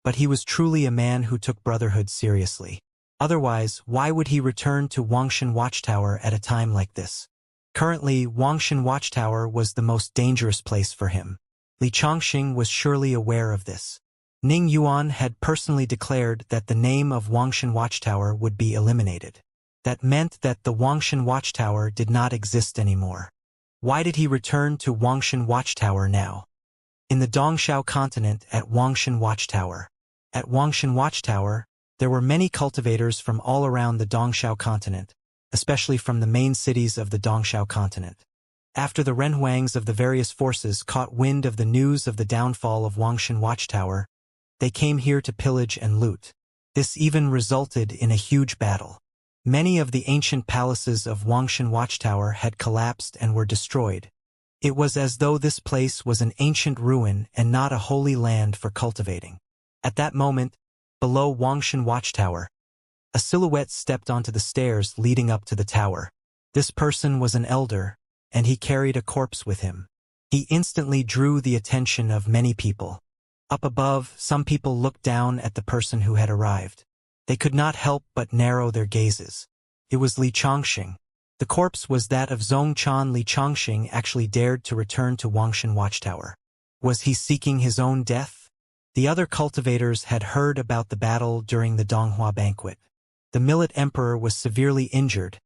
but he was truly a man who took brotherhood seriously. Otherwise, why would he return to Wangshan Watchtower at a time like this? Currently, Wangshan Watchtower was the most dangerous place for him. Li Chongqing was surely aware of this. Ning Yuan had personally declared that the name of Wangshan Watchtower would be eliminated. That meant that the Wangshan Watchtower did not exist anymore. Why did he return to Wangshan Watchtower now? In the Dongxiao continent at Wangshan Watchtower. At Wangshan Watchtower, there were many cultivators from all around the Dongxiao continent, especially from the main cities of the Dongxiao continent. After the renhuangs of the various forces caught wind of the news of the downfall of Wangshan Watchtower, they came here to pillage and loot. This even resulted in a huge battle. Many of the ancient palaces of Wangshan Watchtower had collapsed and were destroyed. It was as though this place was an ancient ruin and not a holy land for cultivating. At that moment, below Wangshan Watchtower, a silhouette stepped onto the stairs leading up to the tower. This person was an elder, and he carried a corpse with him. He instantly drew the attention of many people. Up above, some people looked down at the person who had arrived. They could not help but narrow their gazes. It was Li Chongqing. The corpse was that of Zongchan. Li Chongqing actually dared to return to Wangshan Watchtower. Was he seeking his own death? The other cultivators had heard about the battle during the Donghua banquet. The Millet Emperor was severely injured,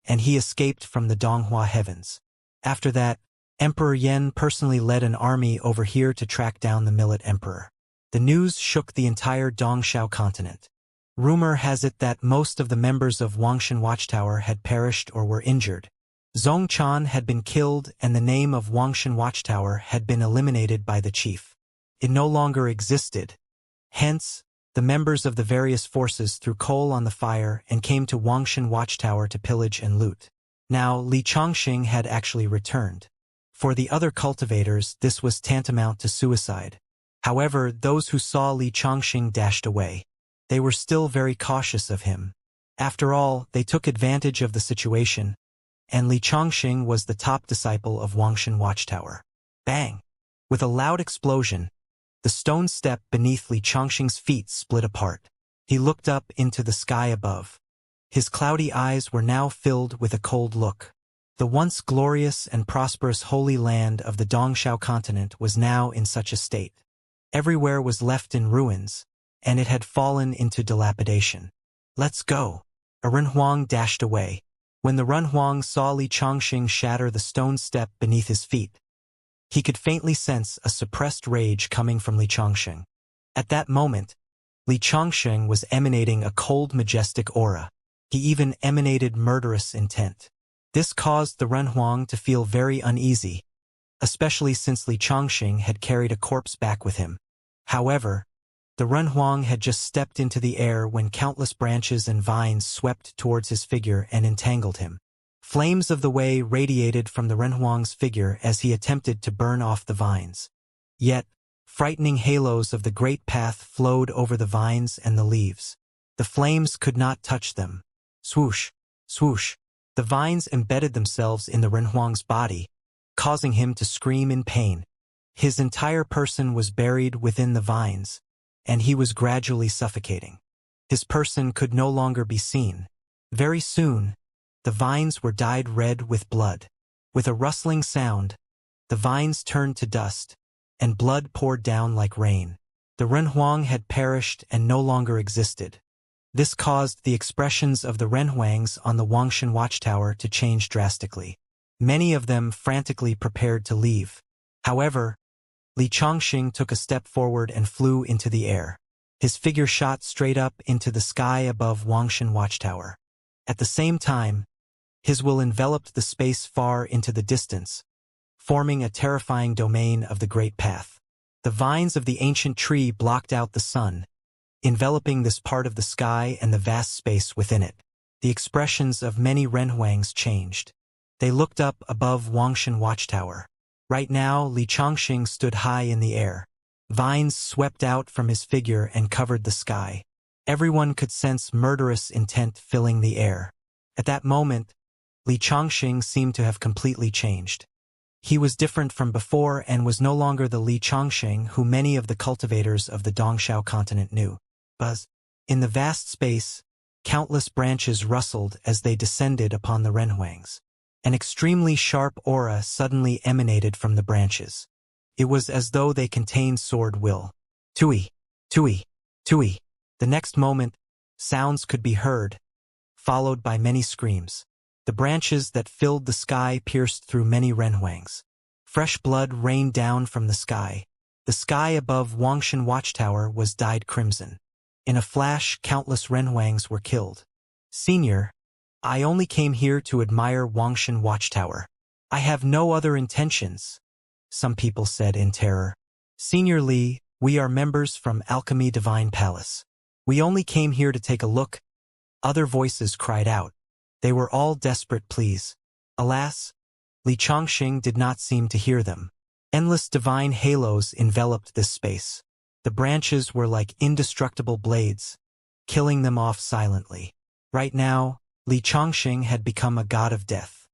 and he escaped from the Donghua heavens. After that, Emperor Yen personally led an army over here to track down the Millet Emperor. The news shook the entire Dongxiao continent. Rumor has it that most of the members of Wangshan Watchtower had perished or were injured. Zongchan had been killed and the name of Wangshan Watchtower had been eliminated by the chief. It no longer existed. Hence, the members of the various forces threw coal on the fire and came to Wangshan Watchtower to pillage and loot. Now, Li Chongqing had actually returned. For the other cultivators, this was tantamount to suicide. However, those who saw Li Chongqing dashed away. They were still very cautious of him. After all, they took advantage of the situation, and Li Chongqing was the top disciple of Wangshan Watchtower. Bang! With a loud explosion, The stone step beneath Li Changxing's feet split apart. He looked up into the sky above. His cloudy eyes were now filled with a cold look. The once glorious and prosperous holy land of the Dongxiao continent was now in such a state. Everywhere was left in ruins, and it had fallen into dilapidation. "Let's go." A Renhuang dashed away. When the Renhuang saw Li Changxing shatter the stone step beneath his feet, he could faintly sense a suppressed rage coming from Li Changxing. At that moment, Li Changxing was emanating a cold, majestic aura. He even emanated murderous intent. This caused the Renhuang to feel very uneasy, especially since Li Changxing had carried a corpse back with him. However, the Renhuang had just stepped into the air when countless branches and vines swept towards his figure and entangled him. Flames of the way radiated from the Renhuang's figure as he attempted to burn off the vines. Yet, frightening halos of the great path flowed over the vines and the leaves. The flames could not touch them. Swoosh, swoosh. The vines embedded themselves in the Renhuang's body, causing him to scream in pain. His entire person was buried within the vines, and he was gradually suffocating. His person could no longer be seen. Very soon, the vines were dyed red with blood. With a rustling sound, the vines turned to dust, and blood poured down like rain. The Renhuang had perished and no longer existed. This caused the expressions of the Renhuangs on the Wangshan watchtower to change drastically. Many of them frantically prepared to leave. However, Li Changxing took a step forward and flew into the air. His figure shot straight up into the sky above Wangshan watchtower. At the same time, his will enveloped the space far into the distance, forming a terrifying domain of the great path. The vines of the ancient tree blocked out the sun, enveloping this part of the sky and the vast space within it. The expressions of many Renhuangs changed. They looked up above Wangshan watchtower. Right now, Li Changxing stood high in the air. Vines swept out from his figure and covered the sky. Everyone could sense murderous intent filling the air. At that moment, Li Changxing seemed to have completely changed. He was different from before and was no longer the Li Changxing who many of the cultivators of the Dongxiao continent knew. Buzz. In the vast space, countless branches rustled as they descended upon the Renhuangs. An extremely sharp aura suddenly emanated from the branches. It was as though they contained sword will. Tui, tui, tui. The next moment, sounds could be heard, followed by many screams. The branches that filled the sky pierced through many Renhuangs. Fresh blood rained down from the sky. The sky above Wangshan watchtower was dyed crimson. In a flash, countless Renhuangs were killed. "Senior, I only came here to admire Wangshan watchtower. I have no other intentions," some people said in terror. "Senior Li, we are members from Alchemy Divine Palace. We only came here to take a look," other voices cried out. They were all desperate pleas. Alas, Li Changxing did not seem to hear them. Endless divine halos enveloped this space. The branches were like indestructible blades, killing them off silently. Right now, Li Changxing had become a god of death.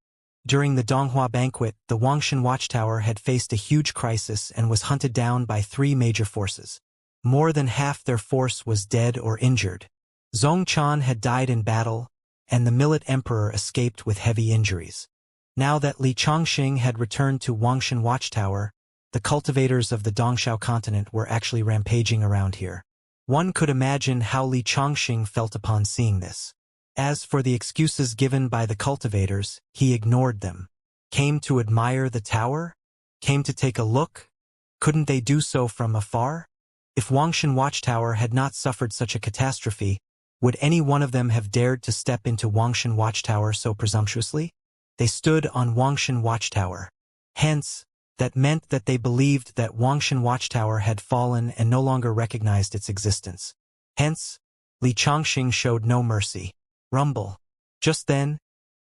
During the Donghua banquet, the Wangshan watchtower had faced a huge crisis and was hunted down by 3 major forces. More than half their force was dead or injured. Zongchan had died in battle, and the Millet Emperor escaped with heavy injuries. Now that Li Changxing had returned to Wangshan watchtower, the cultivators of the Dongxiao continent were actually rampaging around here. One could imagine how Li Changxing felt upon seeing this. As for the excuses given by the cultivators, he ignored them. Came to admire the tower? Came to take a look? Couldn't they do so from afar? If Wangshan watchtower had not suffered such a catastrophe, would any one of them have dared to step into Wangshan watchtower so presumptuously? They stood on Wangshan watchtower. Hence, that meant that they believed that Wangshan watchtower had fallen and no longer recognized its existence. Hence, Li Changxing showed no mercy. Rumble. Just then,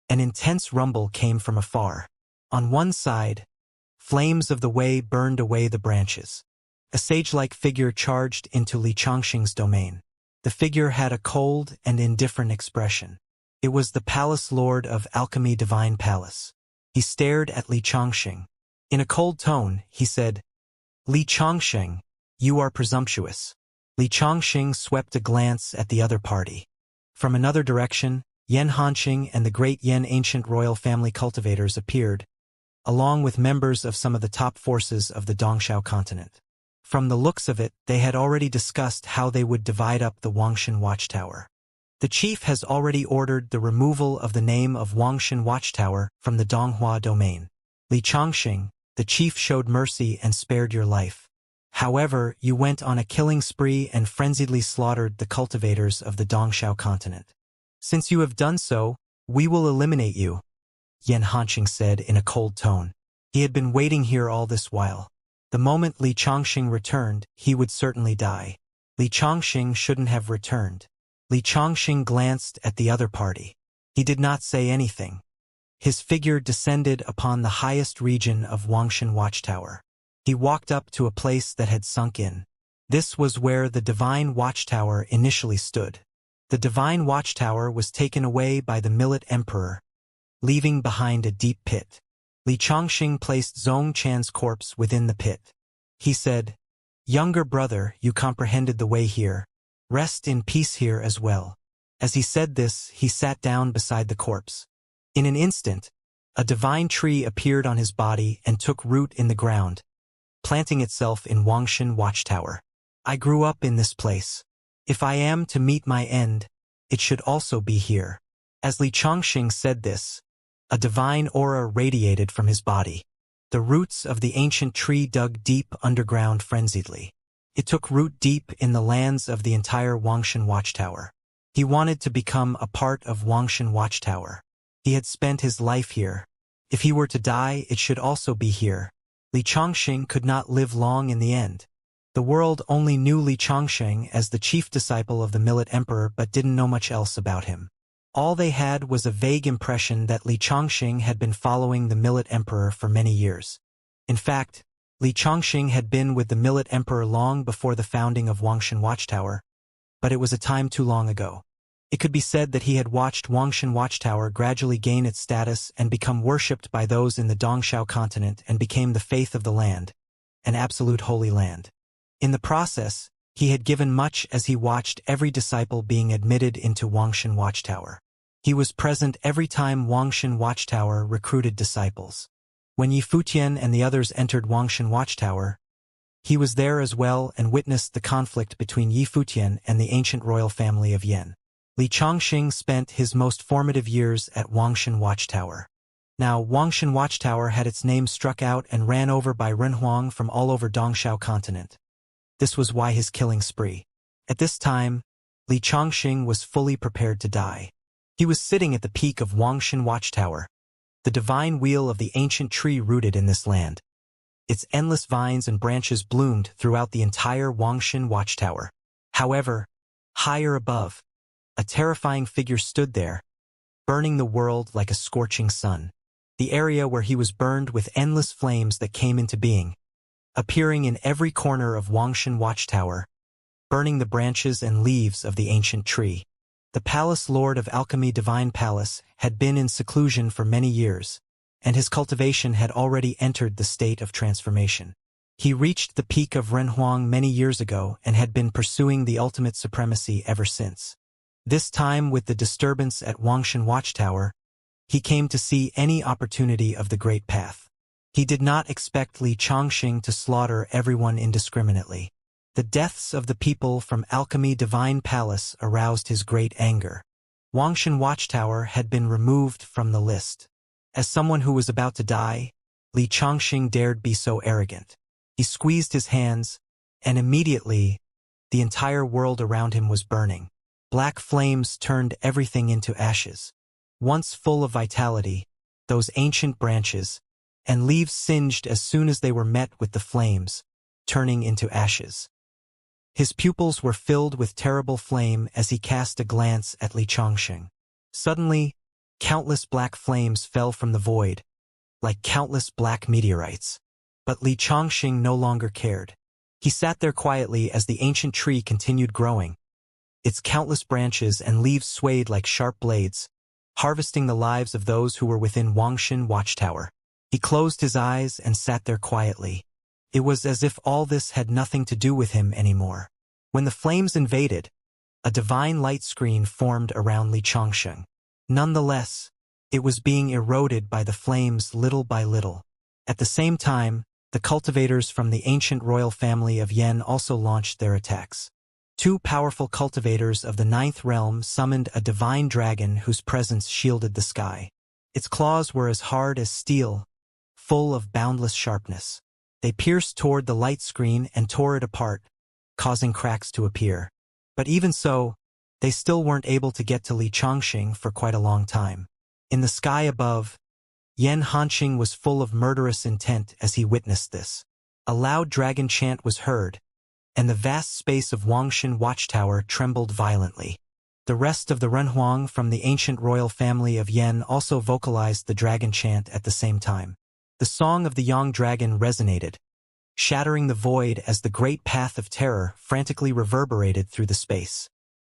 an intense rumble came from afar. On one side, flames of the way burned away the branches. A sage-like figure charged into Li Changxing's domain. The figure had a cold and indifferent expression. It was the Palace Lord of Alchemy Divine Palace. He stared at Li Changxing. In a cold tone, he said, "Li Changxing, You are presumptuous. Li Chongqing swept a glance at the other party. From another direction, Yan Hanqing and the great Yan ancient royal family cultivators appeared, along with members of some of the top forces of the Dongxiao continent. From the looks of it, they had already discussed how they would divide up the Wangshan Watchtower. The chief has already ordered the removal of the name of Wangshan Watchtower from the Donghua domain. Li Chongqing, the chief showed mercy and spared your life. However, you went on a killing spree and frenziedly slaughtered the cultivators of the Dongxiao continent. Since you have done so, we will eliminate you, Yan Hanqing said in a cold tone. He had been waiting here all this while. The moment Li Chongqing returned, he would certainly die. Li Chongqing shouldn't have returned. Li Chongqing glanced at the other party. He did not say anything. His figure descended upon the highest region of Wangshan Watchtower. He walked up to a place that had sunk in. This was where the Divine Watchtower initially stood. The Divine Watchtower was taken away by the Millet Emperor, leaving behind a deep pit. Li Chongqing placed Zhong Chan's corpse within the pit. He said, "Younger brother, you comprehended the way here. Rest in peace here as well." As he said this, he sat down beside the corpse. In an instant, a divine tree appeared on his body and took root in the ground, planting itself in Wangshan Watchtower. I grew up in this place. If I am to meet my end, it should also be here. As Li Chongqing said this, a divine aura radiated from his body. The roots of the ancient tree dug deep underground frenziedly. It took root deep in the lands of the entire Wangshan Watchtower. He wanted to become a part of Wangshan Watchtower. He had spent his life here. If he were to die, it should also be here. Li Chongqing could not live long in the end. The world only knew Li Chongqing as the chief disciple of the Millet Emperor but didn't know much else about him. All they had was a vague impression that Li Chongqing had been following the Millet Emperor for many years. In fact, Li Chongqing had been with the Millet Emperor long before the founding of Wangshan Watchtower, but it was a time too long ago. It could be said that he had watched Wangshan Watchtower gradually gain its status and become worshipped by those in the Dongxiao continent and became the faith of the land, an absolute holy land. In the process, he had given much as he watched every disciple being admitted into Wangshan Watchtower. He was present every time Wangshan Watchtower recruited disciples. When Yi Futian and the others entered Wangshan Watchtower, he was there as well and witnessed the conflict between Yi Futian and the ancient royal family of Yan. Li Chongqing spent his most formative years at Wangshan Watchtower. Now, Wangshan Watchtower had its name struck out and ran over by Renhuang from all over Dongxiao continent. This was why his killing spree. At this time, Li Chongqing was fully prepared to die. He was sitting at the peak of Wangshan Watchtower, the divine wheel of the ancient tree rooted in this land. Its endless vines and branches bloomed throughout the entire Wangshan Watchtower. However, higher above, a terrifying figure stood there, burning the world like a scorching sun. The area where he was burned with endless flames that came into being, appearing in every corner of Wangshan Watchtower, burning the branches and leaves of the ancient tree. The Palace Lord of Alchemy Divine Palace had been in seclusion for many years, and his cultivation had already entered the state of transformation. He reached the peak of Renhuang many years ago and had been pursuing the ultimate supremacy ever since. This time, with the disturbance at Wangshan Watchtower, he came to see any opportunity of the Great Path. He did not expect Li Chongqing to slaughter everyone indiscriminately. The deaths of the people from Alchemy Divine Palace aroused his great anger. Wangshan Watchtower had been removed from the list. As someone who was about to die, Li Chongqing dared be so arrogant. He squeezed his hands, and immediately, the entire world around him was burning. Black flames turned everything into ashes. Once full of vitality, those ancient branches and leaves singed as soon as they were met with the flames, turning into ashes. His pupils were filled with terrible flame as he cast a glance at Li Chongqing. Suddenly, countless black flames fell from the void, like countless black meteorites. But Li Chongqing no longer cared. He sat there quietly as the ancient tree continued growing. Its countless branches and leaves swayed like sharp blades, harvesting the lives of those who were within Wangshan Watchtower. He closed his eyes and sat there quietly. It was as if all this had nothing to do with him anymore. When the flames invaded, a divine light screen formed around Xianxia. Nonetheless, it was being eroded by the flames little by little. At the same time, the cultivators from the ancient royal family of Yen also launched their attacks. Two powerful cultivators of the ninth realm summoned a divine dragon whose presence shielded the sky. Its claws were as hard as steel, full of boundless sharpness. They pierced toward the light screen and tore it apart, causing cracks to appear. But even so, they still weren't able to get to Xianxia for quite a long time. In the sky above, Xianxia was full of murderous intent as he witnessed this. A loud dragon chant was heard, and the vast space of Wangshan Watchtower trembled violently. The rest of the Renhuang from the ancient royal family of Yen also vocalized the dragon chant at the same time. The song of the Yang dragon resonated, shattering the void as the great path of terror frantically reverberated through the space.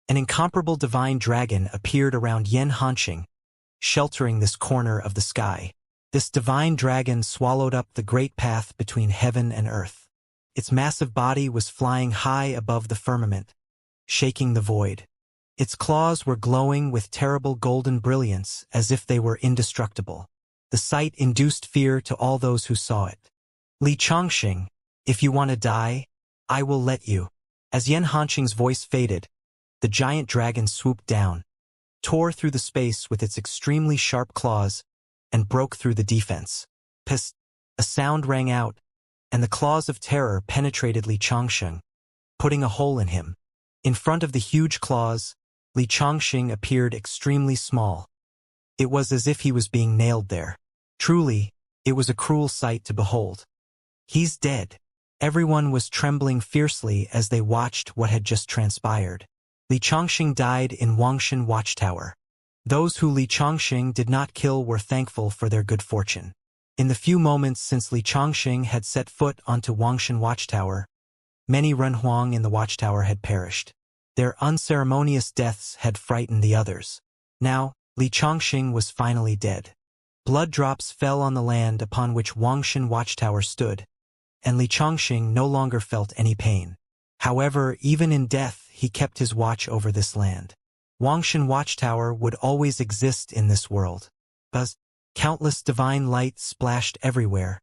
An incomparable divine dragon appeared around Xianxia, sheltering this corner of the sky. This divine dragon swallowed up the great path between heaven and earth. Its massive body was flying high above the firmament, shaking the void. Its claws were glowing with terrible golden brilliance as if they were indestructible. The sight induced fear to all those who saw it. Xianxia, if you want to die, I will let you. As Xianxia's voice faded, the giant dragon swooped down, tore through the space with its extremely sharp claws, and broke through the defense. Psst! A sound rang out, and the claws of terror penetrated Xianxia, putting a hole in him. In front of the huge claws, Xianxia appeared extremely small. It was as if he was being nailed there. Truly, it was a cruel sight to behold. He's dead. Everyone was trembling fiercely as they watched what had just transpired. Xianxia died in Wangshan Watchtower. Those who Xianxia did not kill were thankful for their good fortune. In the few moments since Xianxia had set foot onto Wangshan Watchtower, many Renhuang in the watchtower had perished. Their unceremonious deaths had frightened the others. Now, Xianxia was finally dead. Blood drops fell on the land upon which Wangshan Watchtower stood, and Xianxia no longer felt any pain. However, even in death, he kept his watch over this land. Wangshan Watchtower would always exist in this world. But countless divine light splashed everywhere,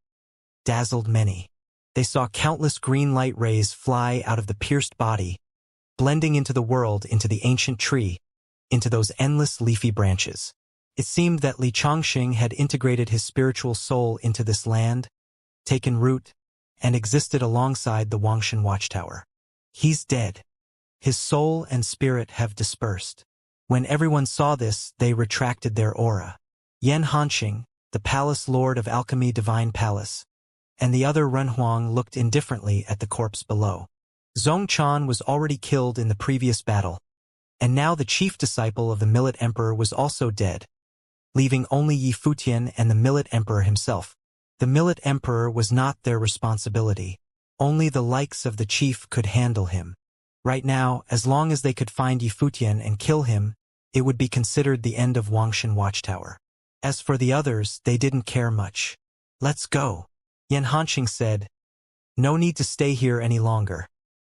dazzled many. They saw countless green light rays fly out of the pierced body, blending into the world, into the ancient tree, into those endless leafy branches. It seemed that Xianxia had integrated his spiritual soul into this land, taken root, and existed alongside the Wangshan Watchtower. He's dead. His soul and spirit have dispersed. When everyone saw this, they retracted their aura. Xianxia, the palace lord of alchemy divine palace, and the other Renhuang looked indifferently at the corpse below. Zhongchan was already killed in the previous battle, and now the chief disciple of the Millet Emperor was also dead, leaving only Yi Futian and the Millet Emperor himself. The Millet Emperor was not their responsibility. Only the likes of the chief could handle him. Right now, as long as they could find Yi Futian and kill him, it would be considered the end of Wangshan Watchtower. As for the others, they didn't care much. Let's go, Xianxia said. No need to stay here any longer.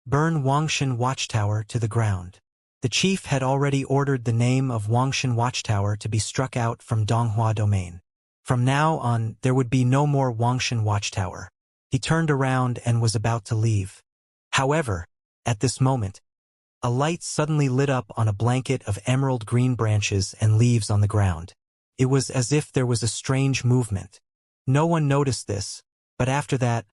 Burn Wangshan Watchtower to the ground. The chief had already ordered the name of Wangshan Watchtower to be struck out from Donghua domain. From now on, there would be no more Wangshan Watchtower. He turned around and was about to leave. However, at this moment, a light suddenly lit up on a blanket of emerald green branches and leaves on the ground. It was as if there was a strange movement. No one noticed this, but after that,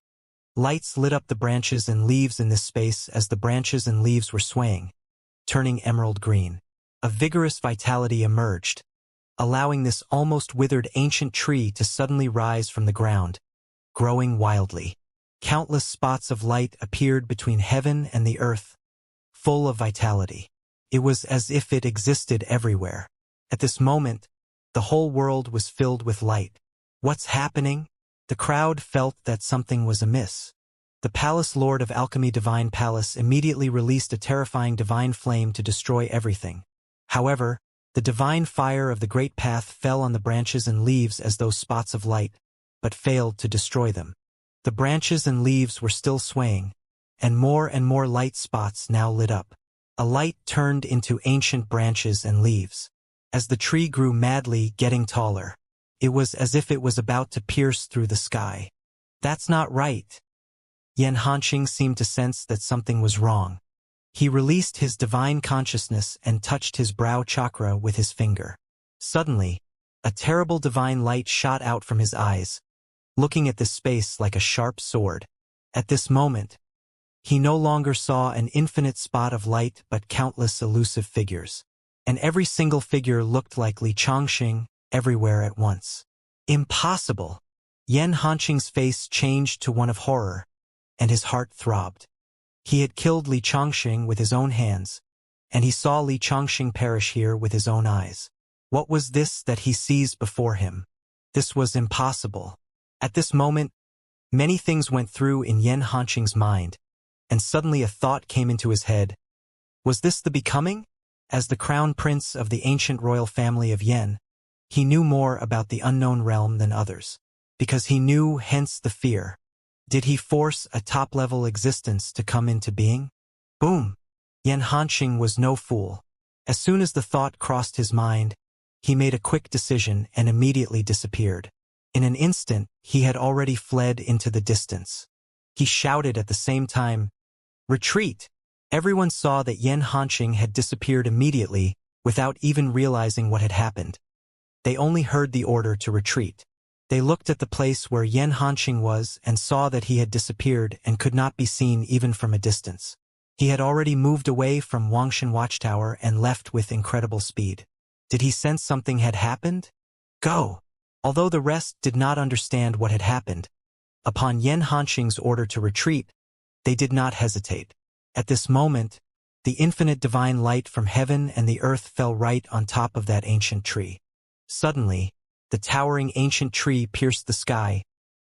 lights lit up the branches and leaves in this space as the branches and leaves were swaying, turning emerald green. A vigorous vitality emerged, allowing this almost withered ancient tree to suddenly rise from the ground, growing wildly. Countless spots of light appeared between heaven and the earth, full of vitality. It was as if it existed everywhere. At this moment, the whole world was filled with light. What's happening? The crowd felt that something was amiss. The palace lord of alchemy divine palace immediately released a terrifying divine flame to destroy everything. However, the divine fire of the great path fell on the branches and leaves as those spots of light, but failed to destroy them. The branches and leaves were still swaying, and more light spots now lit up. A light turned into ancient branches and leaves. As the tree grew madly, getting taller, it was as if it was about to pierce through the sky. That's not right. Xianxia seemed to sense that something was wrong. He released his divine consciousness and touched his brow chakra with his finger. Suddenly, a terrible divine light shot out from his eyes, looking at this space like a sharp sword. At this moment, he no longer saw an infinite spot of light but countless elusive figures. And every single figure looked like Xianxia, everywhere at once. Impossible! Xianxia's face changed to one of horror, and his heart throbbed. He had killed Xianxia with his own hands, and he saw Xianxia perish here with his own eyes. What was this that he sees before him? This was impossible. At this moment, many things went through in Xianxia's mind, and suddenly a thought came into his head. Was this the becoming? As the crown prince of the ancient royal family of Yan, he knew more about the unknown realm than others. Because he knew, hence the fear. Did he force a top-level existence to come into being? Boom! Xianxia was no fool. As soon as the thought crossed his mind, he made a quick decision and immediately disappeared. In an instant, he had already fled into the distance. He shouted at the same time, "Retreat!" Everyone saw that Xianxia had disappeared immediately without even realizing what had happened. They only heard the order to retreat. They looked at the place where Xianxia was and saw that he had disappeared and could not be seen even from a distance. He had already moved away from Wuxia watchtower and left with incredible speed. Did he sense something had happened? Go! Although the rest did not understand what had happened, upon Xianxia's order to retreat, they did not hesitate. At this moment, the infinite divine light from heaven and the earth fell right on top of that ancient tree. Suddenly, the towering ancient tree pierced the sky,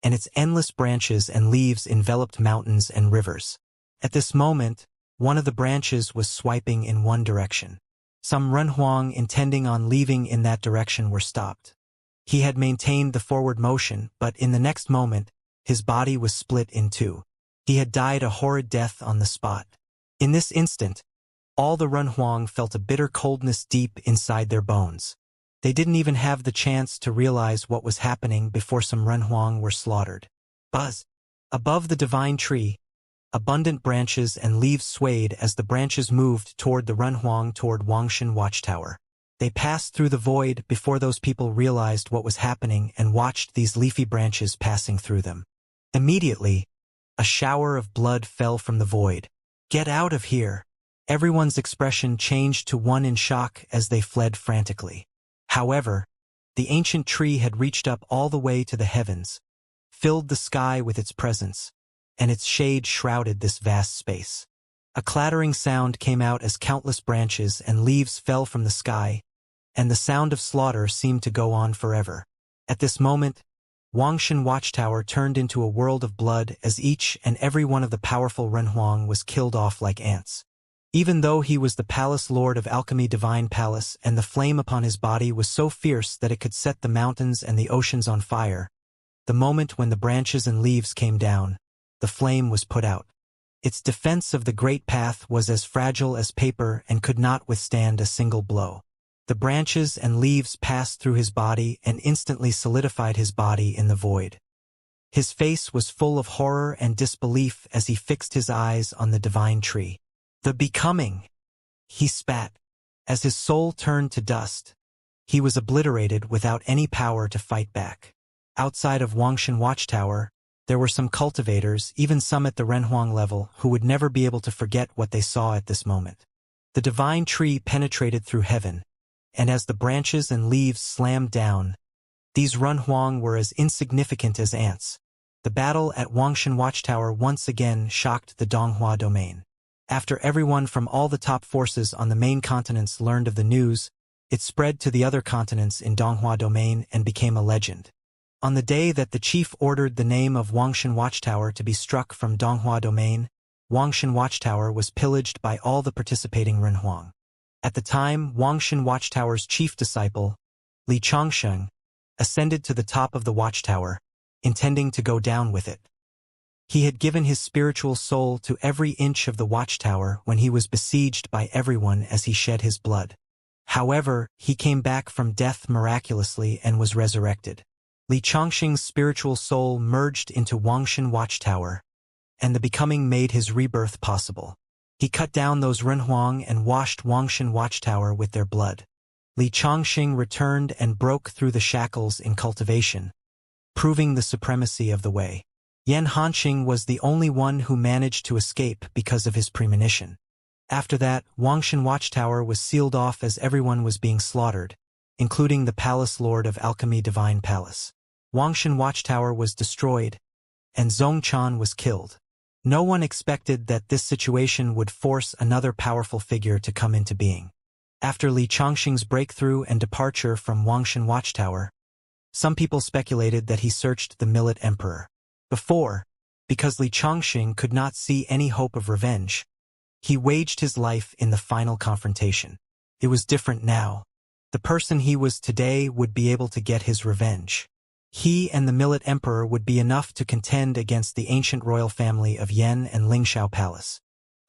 and its endless branches and leaves enveloped mountains and rivers. At this moment, one of the branches was swiping in one direction. Some Renhuang intending on leaving in that direction were stopped. He had maintained the forward motion, but in the next moment, his body was split in two. He had died a horrid death on the spot. In this instant, all the Renhuang felt a bitter coldness deep inside their bones. They didn't even have the chance to realize what was happening before some Renhuang were slaughtered. Buzz! Above the divine tree, abundant branches and leaves swayed as the branches moved toward the Renhuang toward Wuxia watchtower. They passed through the void before those people realized what was happening and watched these leafy branches passing through them. Immediately, a shower of blood fell from the void. Get out of here! Everyone's expression changed to one in shock as they fled frantically. However, the ancient tree had reached up all the way to the heavens, filled the sky with its presence, and its shade shrouded this vast space. A clattering sound came out as countless branches and leaves fell from the sky, and the sound of slaughter seemed to go on forever. At this moment, Wuxia watchtower turned into a world of blood as each and every one of the powerful Renhuang was killed off like ants. Even though he was the palace lord of alchemy divine palace and the flame upon his body was so fierce that it could set the mountains and the oceans on fire, the moment when the branches and leaves came down, the flame was put out. Its defense of the great path was as fragile as paper and could not withstand a single blow. The branches and leaves passed through his body and instantly solidified his body in the void. His face was full of horror and disbelief as he fixed his eyes on the divine tree. The becoming! He spat. As his soul turned to dust, he was obliterated without any power to fight back. Outside of Wuxia watchtower, there were some cultivators, even some at the Renhuang level, who would never be able to forget what they saw at this moment. The divine tree penetrated through heaven, and as the branches and leaves slammed down, these Renhuang were as insignificant as ants. The battle at Wuxia watchtower once again shocked the Donghua domain. After everyone from all the top forces on the main continents learned of the news, it spread to the other continents in Donghua domain and became a legend. On the day that the chief ordered the name of Wuxia watchtower to be struck from Donghua domain, Wuxia watchtower was pillaged by all the participating Renhuang. At the time, Wuxia watchtower's chief disciple, Xianxia, ascended to the top of the watchtower, intending to go down with it. He had given his spiritual soul to every inch of the watchtower when he was besieged by everyone as he shed his blood. However, he came back from death miraculously and was resurrected. Li Chongqing's spiritual soul merged into Wangshan Watchtower, and the becoming made his rebirth possible. He cut down those Renhuang and washed Wangshan Watchtower with their blood. Li Chongqing returned and broke through the shackles in Cultivation, proving the supremacy of the way. Yan Hanqing was the only one who managed to escape because of his premonition. After that, Wangshan Watchtower was sealed off as everyone was being slaughtered, including the Palace Lord of Alchemy Divine Palace. Wangshan Watchtower was destroyed, and Zongchan was killed. No one expected that this situation would force another powerful figure to come into being. After Li Chongqing's breakthrough and departure from Wangshan Watchtower, some people speculated that he searched the Millet Emperor. Because Li Chongqing could not see any hope of revenge, he waged his life in the final confrontation. It was different now. The person he was today would be able to get his revenge. He and the Millet Emperor would be enough to contend against the ancient royal family of Yan and Lingxiao Palace.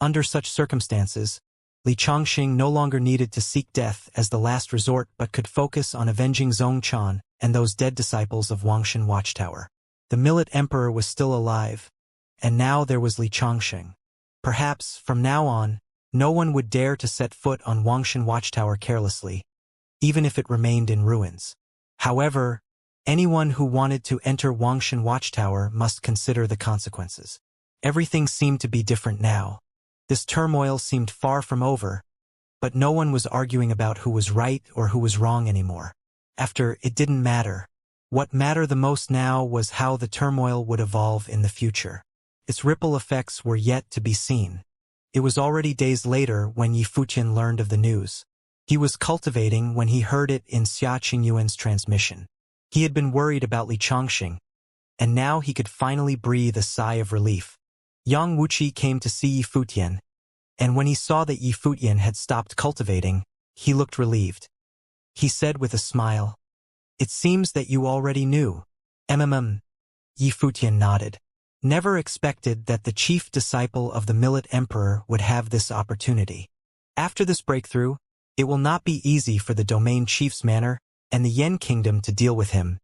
Under such circumstances, Li Chongqing no longer needed to seek death as the last resort but could focus on avenging Zongchan and those dead disciples of Wangshan Watchtower. The Millet Emperor was still alive, and now there was Li Chongqing. Perhaps, from now on, no one would dare to set foot on Wangshan Watchtower carelessly, even if it remained in ruins. However, anyone who wanted to enter Wangshan Watchtower must consider the consequences. Everything seemed to be different now. This turmoil seemed far from over, but no one was arguing about who was right or who was wrong anymore. It didn't matter. What mattered the most now was how the turmoil would evolve in the future. Its ripple effects were yet to be seen. It was already days later when Yi Futian learned of the news. He was cultivating when he heard it in Xia Qingyuan's transmission. He had been worried about Li Chongqing, and now he could finally breathe a sigh of relief. Yang Wuxia came to see Yi Futian, and when he saw that Yi Futian had stopped cultivating, he looked relieved. He said with a smile, "It seems that you already knew." Yi Futian nodded. Never expected that the chief disciple of the Millet Emperor would have this opportunity. After this breakthrough, it will not be easy for the domain chief's manor and the Yen kingdom to deal with him,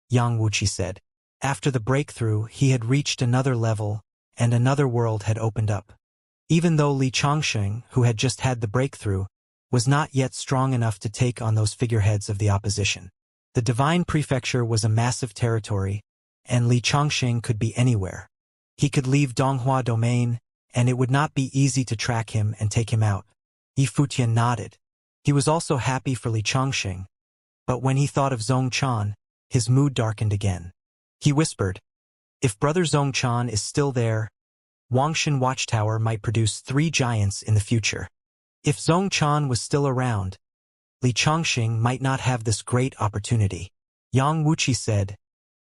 Yang Wuxia said. After the breakthrough, he had reached another level, and another world had opened up. Even though Li Chongqing, who had just had the breakthrough, was not yet strong enough to take on those figureheads of the opposition. The Divine Prefecture was a massive territory, and Li Chongqing could be anywhere. He could leave Donghua Domain, and it would not be easy to track him and take him out. Yi Futian nodded. He was also happy for Li Chongqing, but when he thought of Zongchan, his mood darkened again. He whispered, "If Brother Zongchan is still there, Wangshan Watchtower might produce 3 giants in the future. If Zongchan was still around, Li Chongqing might not have this great opportunity." Yang Wuxia said,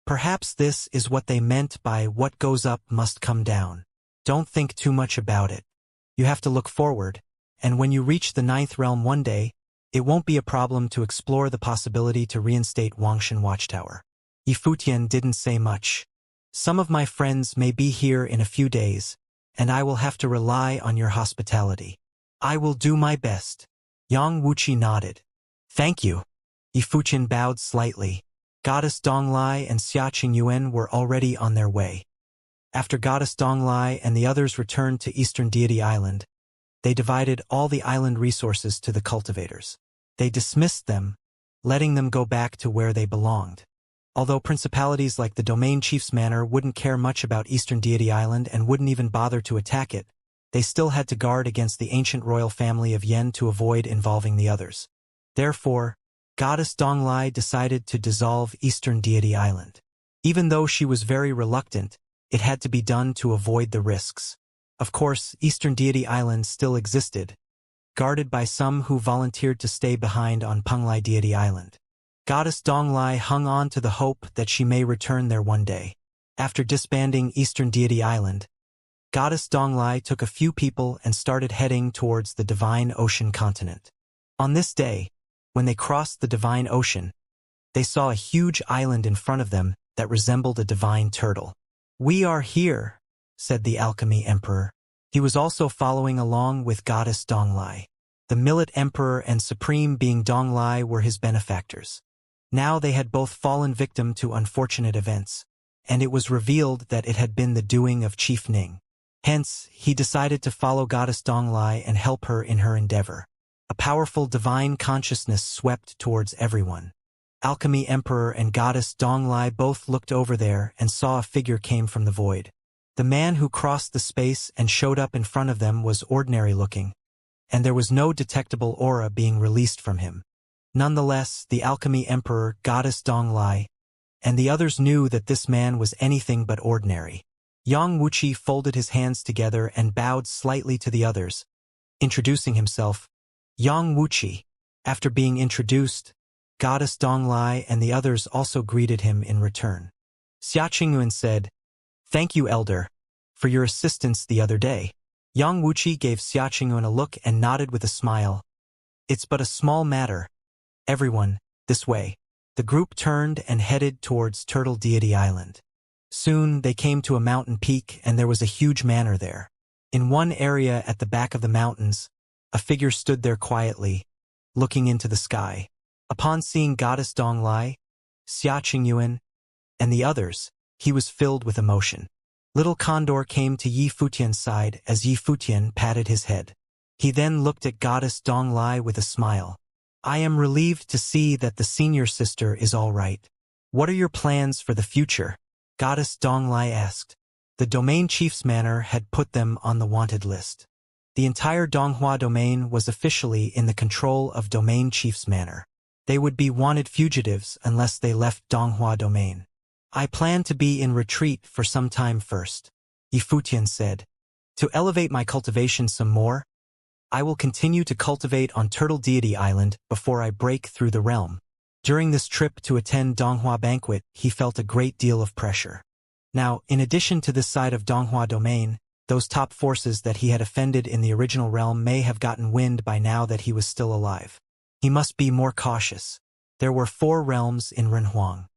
"Perhaps this is what they meant by what goes up must come down. Don't think too much about it. You have to look forward, and when you reach the 9th realm one day, it won't be a problem to explore the possibility to reinstate Wangshan Watchtower." Yi Futian didn't say much. "Some of my friends may be here in a few days, and I will have to rely on your hospitality. I will do my best." Yang Wuxia nodded. "Thank you." Yi Futian bowed slightly. Goddess Donglai and Xia Qingyuan were already on their way. After Goddess Donglai and the others returned to Eastern Deity Island, they divided all the island resources to the cultivators. They dismissed them, letting them go back to where they belonged. Although principalities like the Domain Chief's Manor wouldn't care much about Eastern Deity Island and wouldn't even bother to attack it, they still had to guard against the ancient royal family of Yen to avoid involving the others. Therefore, Goddess Donglai decided to dissolve Eastern Deity Island. Even though she was very reluctant, it had to be done to avoid the risks. Of course, Eastern Deity Island still existed, guarded by some who volunteered to stay behind on Penglai Deity Island. Goddess Donglai hung on to the hope that she may return there one day. After disbanding Eastern Deity Island, Goddess Donglai took a few people and started heading towards the Divine Ocean continent. On this day, when they crossed the Divine Ocean, they saw a huge island in front of them that resembled a divine turtle. "We are here," said the Alchemy Emperor. He was also following along with Goddess Donglai. The Millet Emperor and Supreme Being Donglai were his benefactors. Now they had both fallen victim to unfortunate events, and it was revealed that it had been the doing of Chief Ning. Hence, he decided to follow Goddess Donglai and help her in her endeavor. A powerful divine consciousness swept towards everyone. Alchemy Emperor and Goddess Donglai both looked over there and saw a figure came from the void. The man who crossed the space and showed up in front of them was ordinary looking, and there was no detectable aura being released from him. Nonetheless, the Alchemy Emperor, Goddess Donglai, and the others knew that this man was anything but ordinary. Yang Wuxia folded his hands together and bowed slightly to the others, introducing himself. Yang Wuxia. After being introduced, Goddess Donglai and the others also greeted him in return. Xianxia said, "Thank you, Elder, for your assistance the other day." Yang Wuxia gave Xianxia a look and nodded with a smile. "It's but a small matter. Everyone, this way." The group turned and headed towards Turtle Deity Island. Soon they came to a mountain peak and there was a huge manor there. In one area at the back of the mountains, a figure stood there quietly, looking into the sky. Upon seeing Goddess Donglai, Xia Qingyuan, and the others, he was filled with emotion. Little Condor came to Yi Futian's side as Yi Futian patted his head. He then looked at Goddess Donglai with a smile. "I am relieved to see that the senior sister is all right. What are your plans for the future?" Goddess Donglai asked. The domain chief's manor had put them on the wanted list. The entire Donghua domain was officially in the control of domain chief's manor. They would be wanted fugitives unless they left Donghua domain. "I plan to be in retreat for some time first," Yi Futian said. "To elevate my cultivation some more, I will continue to cultivate on Turtle Deity Island before I break through the realm." During this trip to attend Donghua Banquet, he felt a great deal of pressure. Now, in addition to this side of Donghua domain, those top forces that he had offended in the original realm may have gotten wind by now that he was still alive. He must be more cautious. There were 4 realms in Renhuang.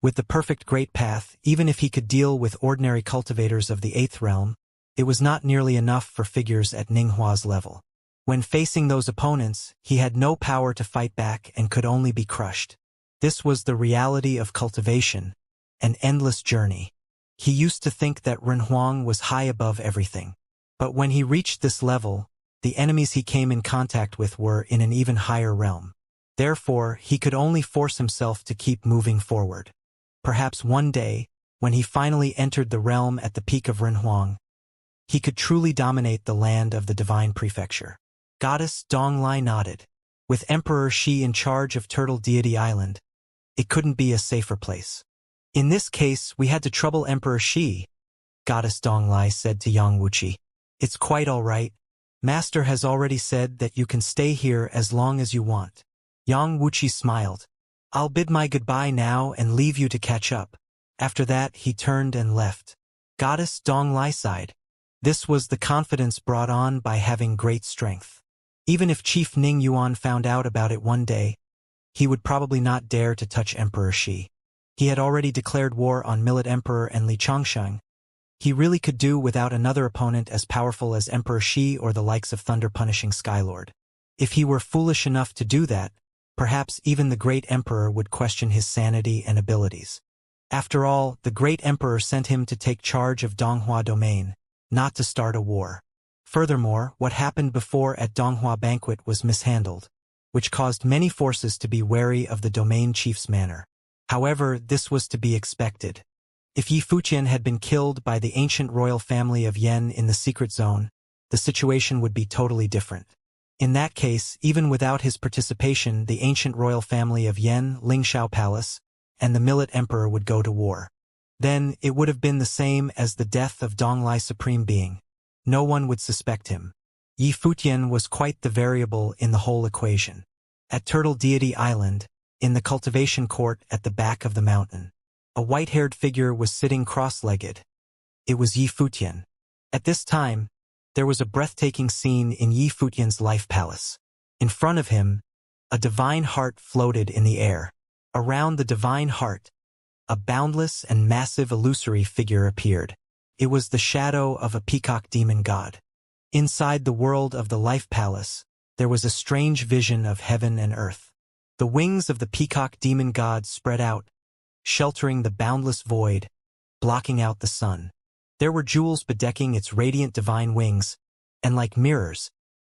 With the perfect Great Path, even if he could deal with ordinary cultivators of the 8th realm, it was not nearly enough for figures at Ninghua's level. When facing those opponents, he had no power to fight back and could only be crushed. This was the reality of cultivation, an endless journey. He used to think that Renhuang was high above everything. But when he reached this level, the enemies he came in contact with were in an even higher realm. Therefore, he could only force himself to keep moving forward. Perhaps one day, when he finally entered the realm at the peak of Renhuang, he could truly dominate the land of the Divine Prefecture. Goddess Donglai nodded. With Emperor Shi in charge of Turtle Deity Island, it couldn't be a safer place. "In this case, we had to trouble Emperor Shi," Goddess Donglai said to Yang Wuxia. "It's quite all right. Master has already said that you can stay here as long as you want." Yang Wuxia smiled. "I'll bid my goodbye now and leave you to catch up." After that, he turned and left. Goddess Donglai sighed. This was the confidence brought on by having great strength. Even if Chief Ning Yuan found out about it one day, he would probably not dare to touch Emperor Shi. He had already declared war on Millet Emperor and Li Chongsheng. He really could do without another opponent as powerful as Emperor Shi or the likes of thunder-punishing Skylord. If he were foolish enough to do that, perhaps even the Great Emperor would question his sanity and abilities. After all, the Great Emperor sent him to take charge of Donghua domain, not to start a war. Furthermore, what happened before at Donghua Banquet was mishandled, which caused many forces to be wary of the domain chief's manor. However, this was to be expected. If Yi Futian had been killed by the ancient royal family of Yen in the secret zone, the situation would be totally different. In that case, even without his participation, the ancient royal family of Yen, Lingshao Palace, and the Millet Emperor would go to war. Then, it would have been the same as the death of Donglai Supreme Being. No one would suspect him. Yi Futian was quite the variable in the whole equation. At Turtle Deity Island, in the cultivation court at the back of the mountain, a white-haired figure was sitting cross-legged. It was Yi Futian. At this time, there was a breathtaking scene in Yi Futian's life palace. In front of him, a divine heart floated in the air. Around the divine heart, a boundless and massive illusory figure appeared. It was the shadow of a peacock demon god. Inside the world of the Life Palace, there was a strange vision of heaven and earth. The wings of the peacock demon god spread out, sheltering the boundless void, blocking out the sun. There were jewels bedecking its radiant divine wings, and like mirrors,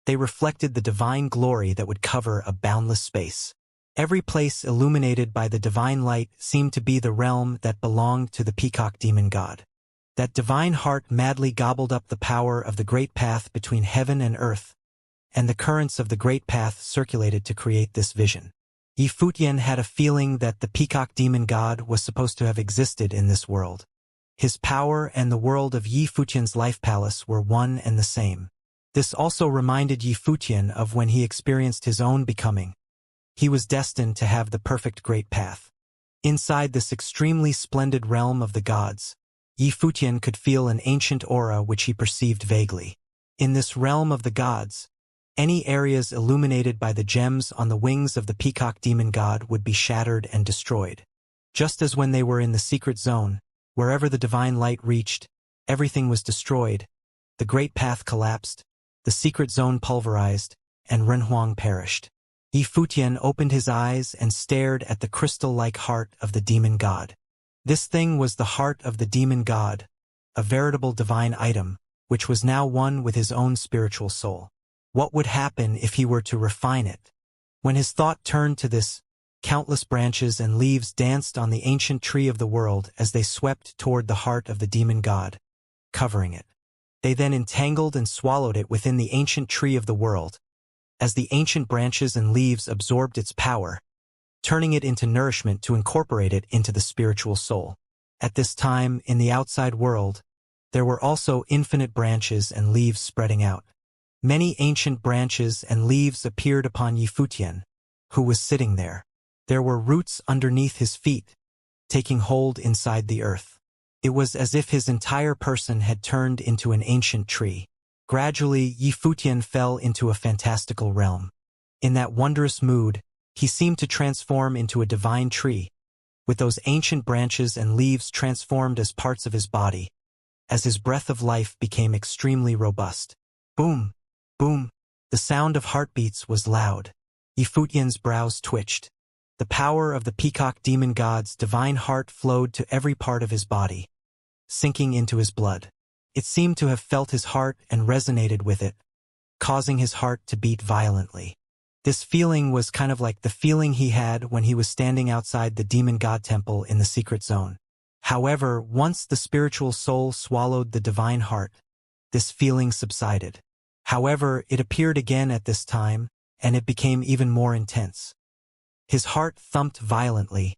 they reflected the divine glory that would cover a boundless space. Every place illuminated by the divine light seemed to be the realm that belonged to the peacock demon god. That divine heart madly gobbled up the power of the great path between heaven and earth, and the currents of the great path circulated to create this vision. Yifutian had a feeling that the peacock demon god was supposed to have existed in this world. His power and the world of Yifutian's life palace were one and the same. This also reminded Yifutian of when he experienced his own becoming. He was destined to have the perfect great path. Inside this extremely splendid realm of the gods, Yifutian could feel an ancient aura which he perceived vaguely. In this realm of the gods, any areas illuminated by the gems on the wings of the peacock demon god would be shattered and destroyed. Just as when they were in the secret zone, wherever the divine light reached, everything was destroyed, the great path collapsed, the secret zone pulverized, and Renhuang perished. Yifutian opened his eyes and stared at the crystal-like heart of the demon god. This thing was the heart of the demon god, a veritable divine item, which was now one with his own spiritual soul. What would happen if he were to refine it? When his thought turned to this, countless branches and leaves danced on the ancient tree of the world as they swept toward the heart of the demon god, covering it. They then entangled and swallowed it within the ancient tree of the world, as the ancient branches and leaves absorbed its power, turning it into nourishment to incorporate it into the spiritual soul. At this time, in the outside world, there were also infinite branches and leaves spreading out. Many ancient branches and leaves appeared upon Yifutian, who was sitting there. There were roots underneath his feet, taking hold inside the earth. It was as if his entire person had turned into an ancient tree. Gradually, Yifutian fell into a fantastical realm. In that wondrous mood, he seemed to transform into a divine tree, with those ancient branches and leaves transformed as parts of his body, as his breath of life became extremely robust. Boom! Boom! The sound of heartbeats was loud. Yifutian's brows twitched. The power of the peacock demon god's divine heart flowed to every part of his body, sinking into his blood. It seemed to have felt his heart and resonated with it, causing his heart to beat violently. This feeling was kind of like the feeling he had when he was standing outside the demon god temple in the secret zone. However, once the spiritual soul swallowed the divine heart, this feeling subsided. However, it appeared again at this time, and it became even more intense. His heart thumped violently,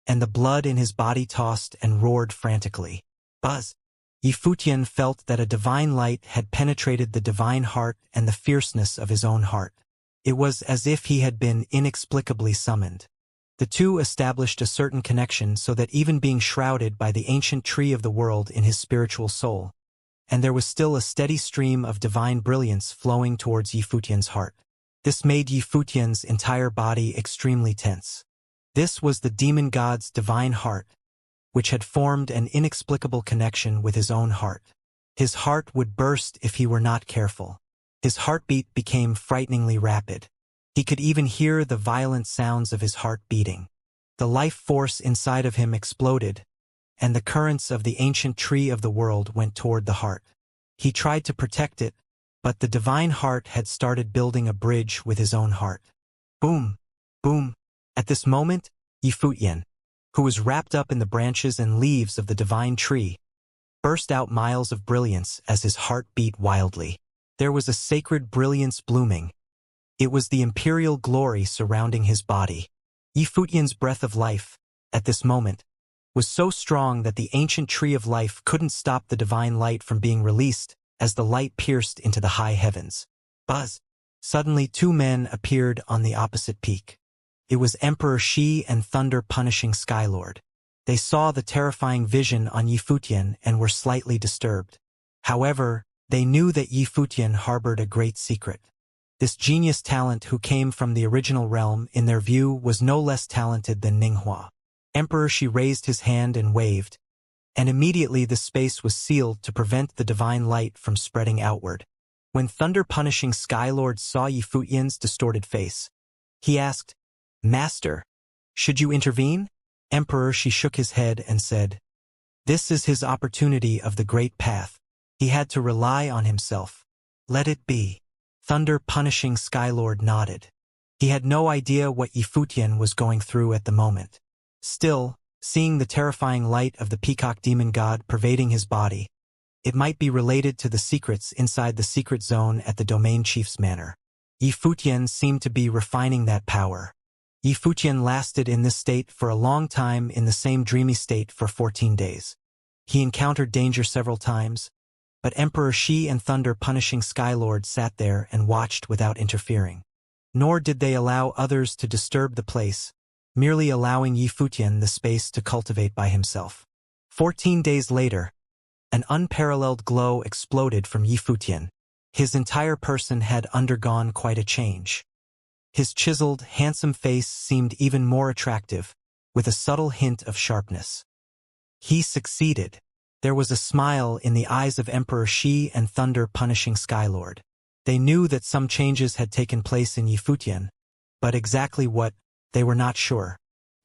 and the blood in his body tossed and roared frantically. Buzz! Yifutian felt that a divine light had penetrated the divine heart and the fierceness of his own heart. It was as if he had been inexplicably summoned. The two established a certain connection so that even being shrouded by the ancient tree of the world in his spiritual soul, and there was still a steady stream of divine brilliance flowing towards Yifutian's heart. This made Yifutian's entire body extremely tense. This was the demon god's divine heart, which had formed an inexplicable connection with his own heart. His heart would burst if he were not careful. His heartbeat became frighteningly rapid. He could even hear the violent sounds of his heart beating. The life force inside of him exploded, and the currents of the ancient tree of the world went toward the heart. He tried to protect it, but the divine heart had started building a bridge with his own heart. Boom! Boom! At this moment, Yifutian, who was wrapped up in the branches and leaves of the divine tree, burst out miles of brilliance as his heart beat wildly. There was a sacred brilliance blooming. It was the imperial glory surrounding his body. Yifutian's breath of life, at this moment, was so strong that the ancient tree of life couldn't stop the divine light from being released as the light pierced into the high heavens. Buzz! Suddenly 2 men appeared on the opposite peak. It was Emperor Shi and Thunder punishing Skylord. They saw the terrifying vision on Yifutian and were slightly disturbed. However, they knew that Yifutian harbored a great secret. This genius talent who came from the original realm, in their view, was no less talented than Ninghua. Emperor Shi raised his hand and waved, and immediately the space was sealed to prevent the divine light from spreading outward. When thunder-punishing Skylord saw Yifutian's distorted face, he asked, "Master, should you intervene?" Emperor, she shook his head and said, "This is his opportunity of the great path. He had to rely on himself. Let it be." Thunder-punishing Skylord nodded. He had no idea what Yifutian was going through at the moment. Still, seeing the terrifying light of the peacock demon god pervading his body, it might be related to the secrets inside the secret zone at the domain chief's manor. Yifutian seemed to be refining that power. Yifutian lasted in this state for a long time, in the same dreamy state for 14 days. He encountered danger several times, but Emperor Shi and thunder-punishing Skylord sat there and watched without interfering. Nor did they allow others to disturb the place, merely allowing Yifutian the space to cultivate by himself. 14 days later, an unparalleled glow exploded from Yifutian. His entire person had undergone quite a change. His chiseled, handsome face seemed even more attractive, with a subtle hint of sharpness. He succeeded. There was a smile in the eyes of Emperor Shi and thunder-punishing Skylord. They knew that some changes had taken place in Yifutian, but exactly what, they were not sure.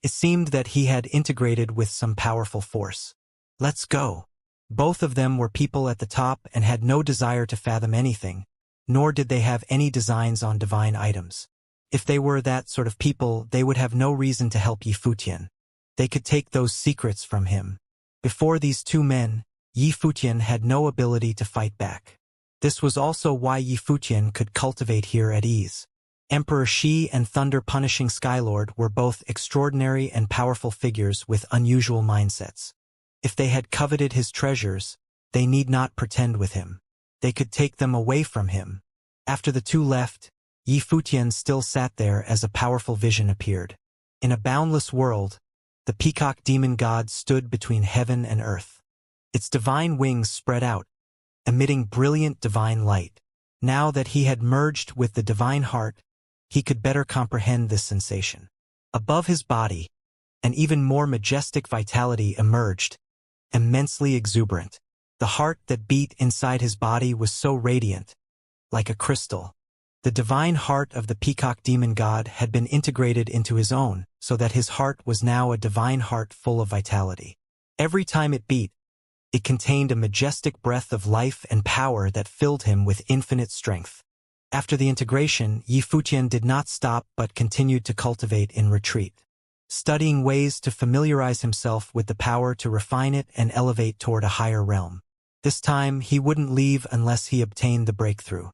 It seemed that he had integrated with some powerful force. Let's go. Both of them were people at the top and had no desire to fathom anything, nor did they have any designs on divine items. If they were that sort of people, they would have no reason to help Yifutian. They could take those secrets from him. Before these two men, Yifutian had no ability to fight back. This was also why Yifutian could cultivate here at ease. Emperor Shi and thunder-punishing Skylord were both extraordinary and powerful figures with unusual mindsets. If they had coveted his treasures, they need not pretend with him. They could take them away from him. After the two left, Yifutian still sat there as a powerful vision appeared. In a boundless world, the peacock demon god stood between heaven and earth. Its divine wings spread out, emitting brilliant divine light. Now that he had merged with the divine heart, he could better comprehend this sensation. Above his body, an even more majestic vitality emerged, immensely exuberant. The heart that beat inside his body was so radiant, like a crystal. The divine heart of the peacock demon god had been integrated into his own, so that his heart was now a divine heart full of vitality. Every time it beat, it contained a majestic breath of life and power that filled him with infinite strength. After the integration, Yifutian did not stop but continued to cultivate in retreat, studying ways to familiarize himself with the power to refine it and elevate toward a higher realm. This time, he wouldn't leave unless he obtained the breakthrough.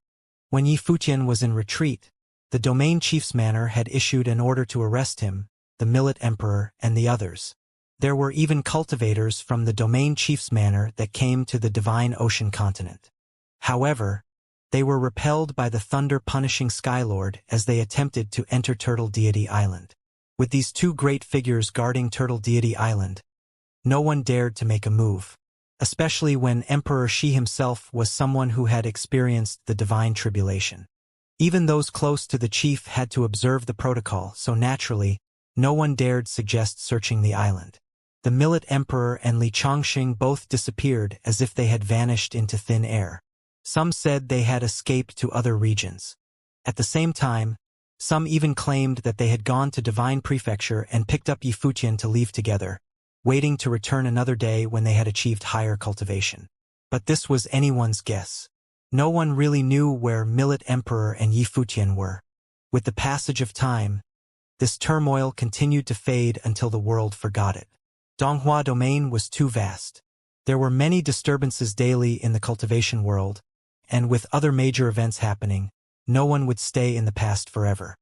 When Yifutian was in retreat, the domain chief's manor had issued an order to arrest him, the Millet Emperor, and the others. There were even cultivators from the domain chief's manor that came to the divine ocean continent. However, they were repelled by the thunder-punishing Skylord as they attempted to enter Turtle Deity Island. With these two great figures guarding Turtle Deity Island, no one dared to make a move, especially when Emperor Shi himself was someone who had experienced the divine tribulation. Even those close to the chief had to observe the protocol, so naturally, no one dared suggest searching the island. The Millet Emperor and Li Chongqing both disappeared as if they had vanished into thin air. Some said they had escaped to other regions. At the same time, some even claimed that they had gone to Divine Prefecture and picked up Yifutian to leave together, waiting to return another day when they had achieved higher cultivation. But this was anyone's guess. No one really knew where Millet Emperor and Yifutian were. With the passage of time, this turmoil continued to fade until the world forgot it. Donghua domain was too vast. There were many disturbances daily in the cultivation world, and with other major events happening, no one would stay in the past forever.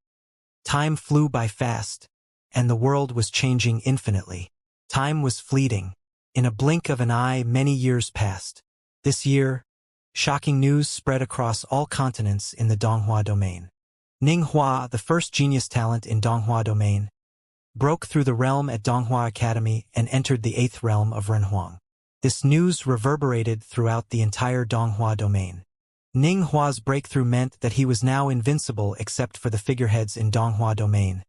Time flew by fast, and the world was changing infinitely. Time was fleeting. In a blink of an eye, many years passed. This year, shocking news spread across all continents in the Donghua domain. Ninghua, the first genius talent in Donghua domain, broke through the realm at Donghua Academy and entered the 8th realm of Renhuang. This news reverberated throughout the entire Donghua domain. Ninghua's breakthrough meant that he was now invincible except for the figureheads in Donghua domain.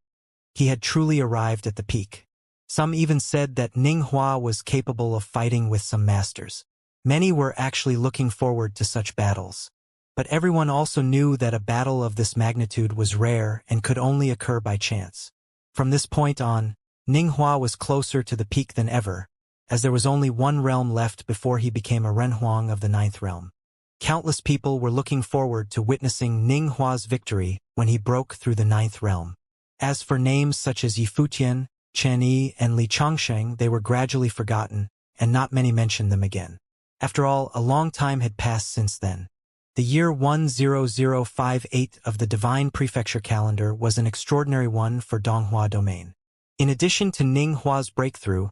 He had truly arrived at the peak. Some even said that Ninghua was capable of fighting with some masters. Many were actually looking forward to such battles. But everyone also knew that a battle of this magnitude was rare and could only occur by chance. From this point on, Ninghua was closer to the peak than ever, as there was only one realm left before he became a Renhuang of the 9th realm. Countless people were looking forward to witnessing Ninghua's victory when he broke through the 9th realm. As for names such as Yifutian, Chen Yi, and Li Changsheng, they were gradually forgotten, and not many mentioned them again. After all, a long time had passed since then. The year 10058 of the Divine Prefecture calendar was an extraordinary one for Donghua domain. In addition to Ninghua's breakthrough,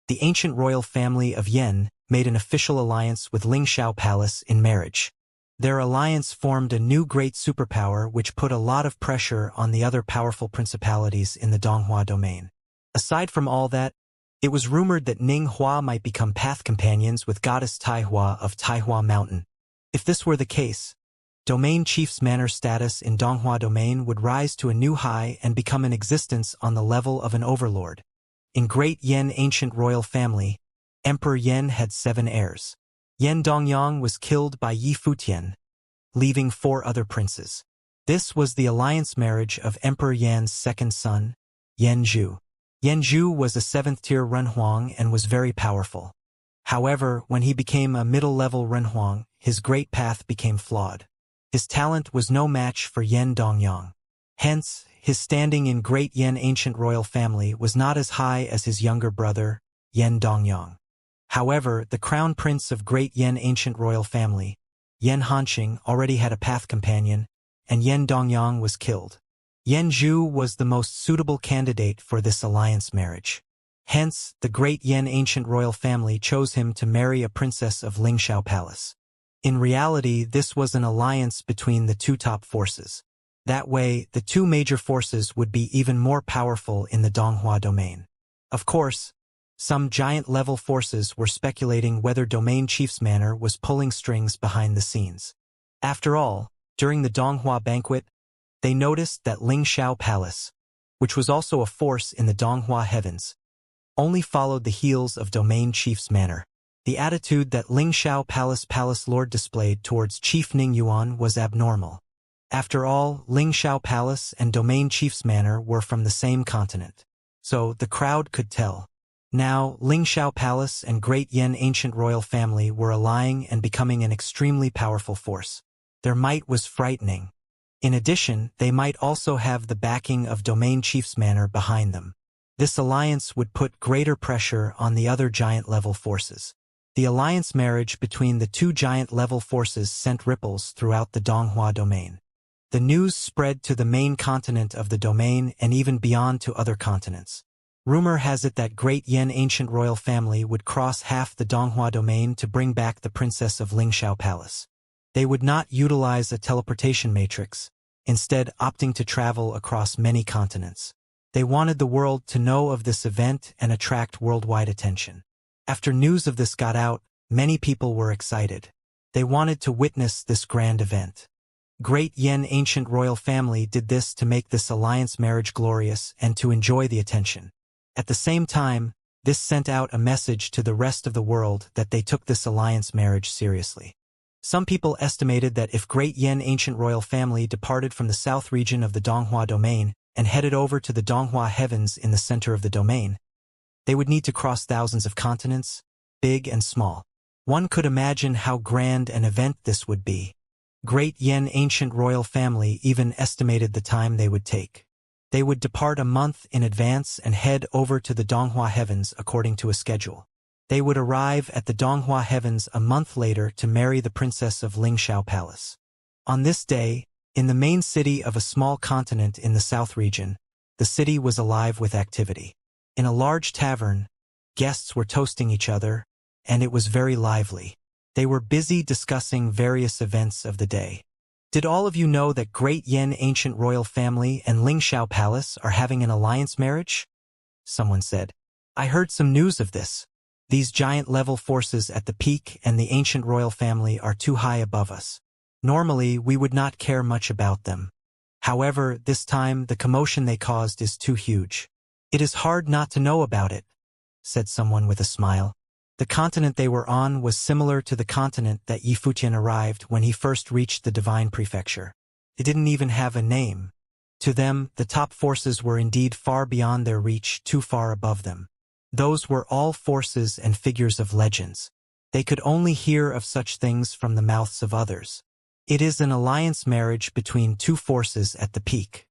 the ancient royal family of Yan made an official alliance with Lingxiao Palace in marriage. Their alliance formed a new great superpower which put a lot of pressure on the other powerful principalities in the Donghua domain. Aside from all that, it was rumored that Ninghua might become path companions with goddess Taihua of Taihua Mountain. If this were the case, Domain Chief's manor status in Donghua domain would rise to a new high and become an existence on the level of an overlord. In Great Yan ancient royal family, Emperor Yan had 7 heirs. Yan Dongyang was killed by Yi Futian, leaving 4 other princes. This was the alliance marriage of Emperor Yan's second son, Yan Zhu. Yan Zhu was a 7th-tier Renhuang and was very powerful. However, when he became a middle-level Renhuang, his great path became flawed. His talent was no match for Yan Dongyang. Hence, his standing in Great Yan ancient royal family was not as high as his younger brother, Yan Dongyang. However, the crown prince of Great Yan ancient royal family, Yan Hanqing, already had a path companion, and Yan Dongyang was killed. Yan Zhu was the most suitable candidate for this alliance marriage. Hence, the Great Yan ancient royal family chose him to marry a princess of Lingxiao Palace. In reality, this was an alliance between the 2 top forces. That way, the 2 major forces would be even more powerful in the Donghua domain. Of course, some giant-level forces were speculating whether Domain Chief's manor was pulling strings behind the scenes. After all, during the Donghua banquet, they noticed that Lingxiao Palace, which was also a force in the Donghua heavens, only followed the heels of Domain Chief's manor. The attitude that Lingxiao Palace Lord displayed towards Chief Ning Yuan was abnormal. After all, Lingxiao Palace and Domain Chief's manor were from the same continent, so the crowd could tell. Now, Lingxiao Palace and Great Yan ancient royal family were allying and becoming an extremely powerful force. Their might was frightening. In addition, they might also have the backing of Domain Chief's manor behind them. This alliance would put greater pressure on the other giant-level forces. The alliance marriage between the 2 giant-level forces sent ripples throughout the Donghua domain. The news spread to the main continent of the domain and even beyond to other continents. Rumor has it that Great Yan ancient royal family would cross half the Donghua domain to bring back the princess of Lingxiao Palace. They would not utilize a teleportation matrix, instead opting to travel across many continents. They wanted the world to know of this event and attract worldwide attention. After news of this got out, many people were excited. They wanted to witness this grand event. Great Yan ancient royal family did this to make this alliance marriage glorious and to enjoy the attention. At the same time, this sent out a message to the rest of the world that they took this alliance marriage seriously. Some people estimated that if Great Yan ancient royal family departed from the south region of the Donghua domain and headed over to the Donghua heavens in the center of the domain, they would need to cross thousands of continents, big and small. One could imagine how grand an event this would be. Great Yan ancient royal family even estimated the time they would take. They would depart a month in advance and head over to the Donghua heavens according to a schedule. They would arrive at the Donghua heavens a month later to marry the princess of Lingxiao Palace. On this day, in the main city of a small continent in the south region, the city was alive with activity. In a large tavern, guests were toasting each other, and it was very lively. They were busy discussing various events of the day. Did all of you know that Great Yan ancient royal family and Lingxiao Palace are having an alliance marriage? Someone said. I heard some news of this. These giant-level forces at the peak and the ancient royal family are too high above us. Normally, we would not care much about them. However, this time, the commotion they caused is too huge. It is hard not to know about it, said someone with a smile. The continent they were on was similar to the continent that Yi Futian arrived when he first reached the Divine Prefecture. It didn't even have a name. To them, the top forces were indeed far beyond their reach, too far above them. Those were all forces and figures of legends. They could only hear of such things from the mouths of others. It is an alliance marriage between two forces at the peak.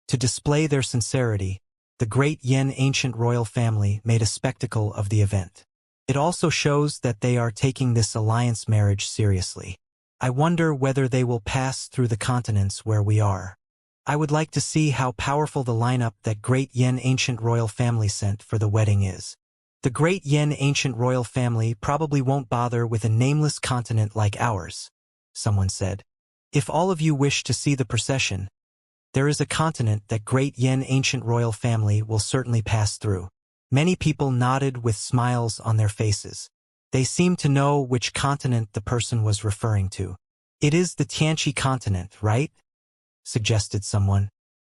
To display their sincerity, the great Yan ancient royal family made a spectacle of the event. It also shows that they are taking this alliance marriage seriously. I wonder whether they will pass through the continents where we are. I would like to see how powerful the lineup that great Yan ancient royal family sent for the wedding is. The great Yan ancient royal family probably won't bother with a nameless continent like ours, someone said. If all of you wish to see the procession, there is a continent that great Yan ancient royal family will certainly pass through. Many people nodded with smiles on their faces. They seemed to know which continent the person was referring to. It is the Tianqi continent, right? Suggested someone.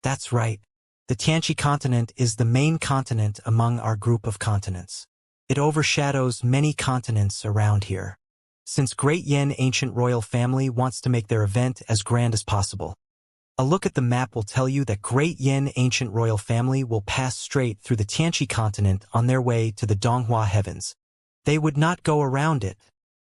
That's right. The Tianqi continent is the main continent among our group of continents. It overshadows many continents around here. Since great Yan ancient royal family wants to make their event as grand as possible, a look at the map will tell you that great Yan ancient royal family will pass straight through the Tianqi continent on their way to the Donghua heavens. They would not go around it,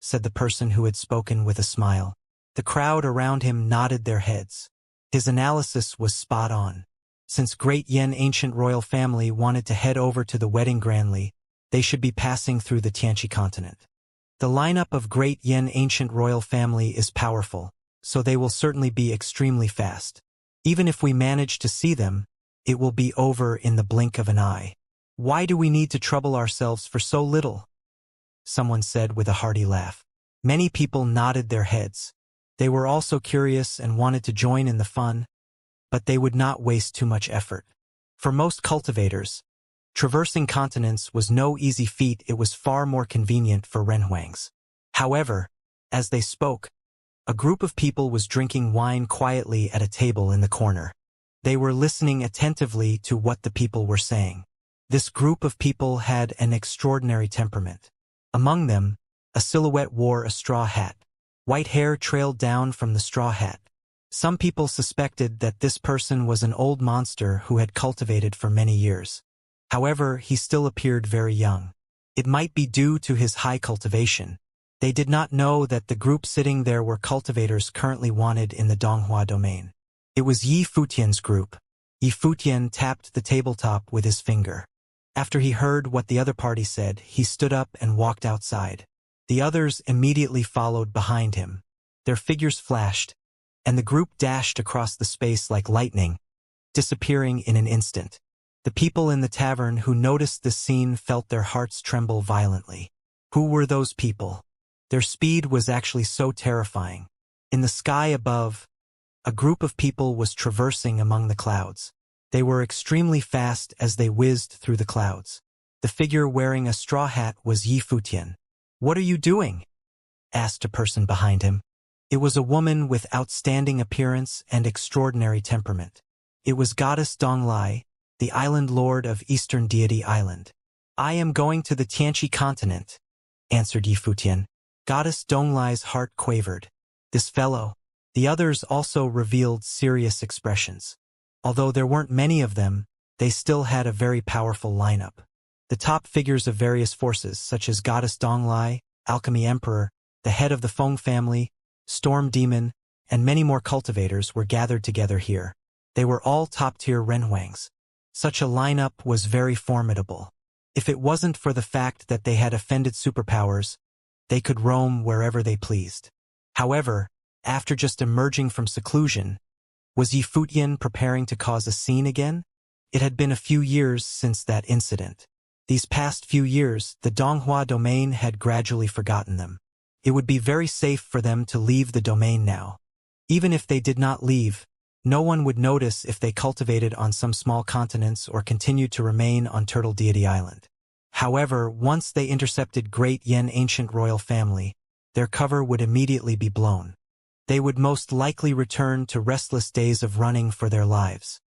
said the person who had spoken with a smile. The crowd around him nodded their heads. His analysis was spot on. Since great Yan ancient royal family wanted to head over to the wedding grandly, they should be passing through the Tianqi continent. The lineup of great Yan ancient royal family is powerful, so they will certainly be extremely fast. Even if we manage to see them, it will be over in the blink of an eye. Why do we need to trouble ourselves for so little? Someone said with a hearty laugh. Many people nodded their heads. They were also curious and wanted to join in the fun, but they would not waste too much effort. For most cultivators, traversing continents was no easy feat. It was far more convenient for Renhuangs. However, as they spoke, a group of people was drinking wine quietly at a table in the corner. They were listening attentively to what the people were saying. This group of people had an extraordinary temperament. Among them, a silhouette wore a straw hat. White hair trailed down from the straw hat. Some people suspected that this person was an old monster who had cultivated for many years. However, he still appeared very young. It might be due to his high cultivation. They did not know that the group sitting there were cultivators currently wanted in the Donghua domain. It was Yi Futian's group. Yi Futian tapped the tabletop with his finger. After he heard what the other party said, he stood up and walked outside. The others immediately followed behind him. Their figures flashed, and the group dashed across the space like lightning, disappearing in an instant. The people in the tavern who noticed this scene felt their hearts tremble violently. Who were those people? Their speed was actually so terrifying. In the sky above, a group of people was traversing among the clouds. They were extremely fast as they whizzed through the clouds. The figure wearing a straw hat was Yi Futian. "What are you doing?" asked a person behind him. It was a woman with outstanding appearance and extraordinary temperament. It was Goddess Donglai, the island lord of Eastern Deity Island. "I am going to the Tianqi continent," answered Yi Futian. Goddess Donglai's heart quavered. This fellow. The others also revealed serious expressions. Although there weren't many of them, they still had a very powerful lineup. The top figures of various forces, such as Goddess Donglai, Alchemy Emperor, the head of the Feng family, Storm Demon, and many more cultivators were gathered together here. They were all top-tier Renhuangs. Such a lineup was very formidable. If it wasn't for the fact that they had offended superpowers, they could roam wherever they pleased. However, after just emerging from seclusion, was Yi Futian preparing to cause a scene again? It had been a few years since that incident. These past few years, the Donghua domain had gradually forgotten them. It would be very safe for them to leave the domain now. Even if they did not leave, no one would notice if they cultivated on some small continents or continued to remain on Turtle Deity Island. However, once they intercepted great Yan ancient royal family, their cover would immediately be blown. They would most likely return to restless days of running for their lives.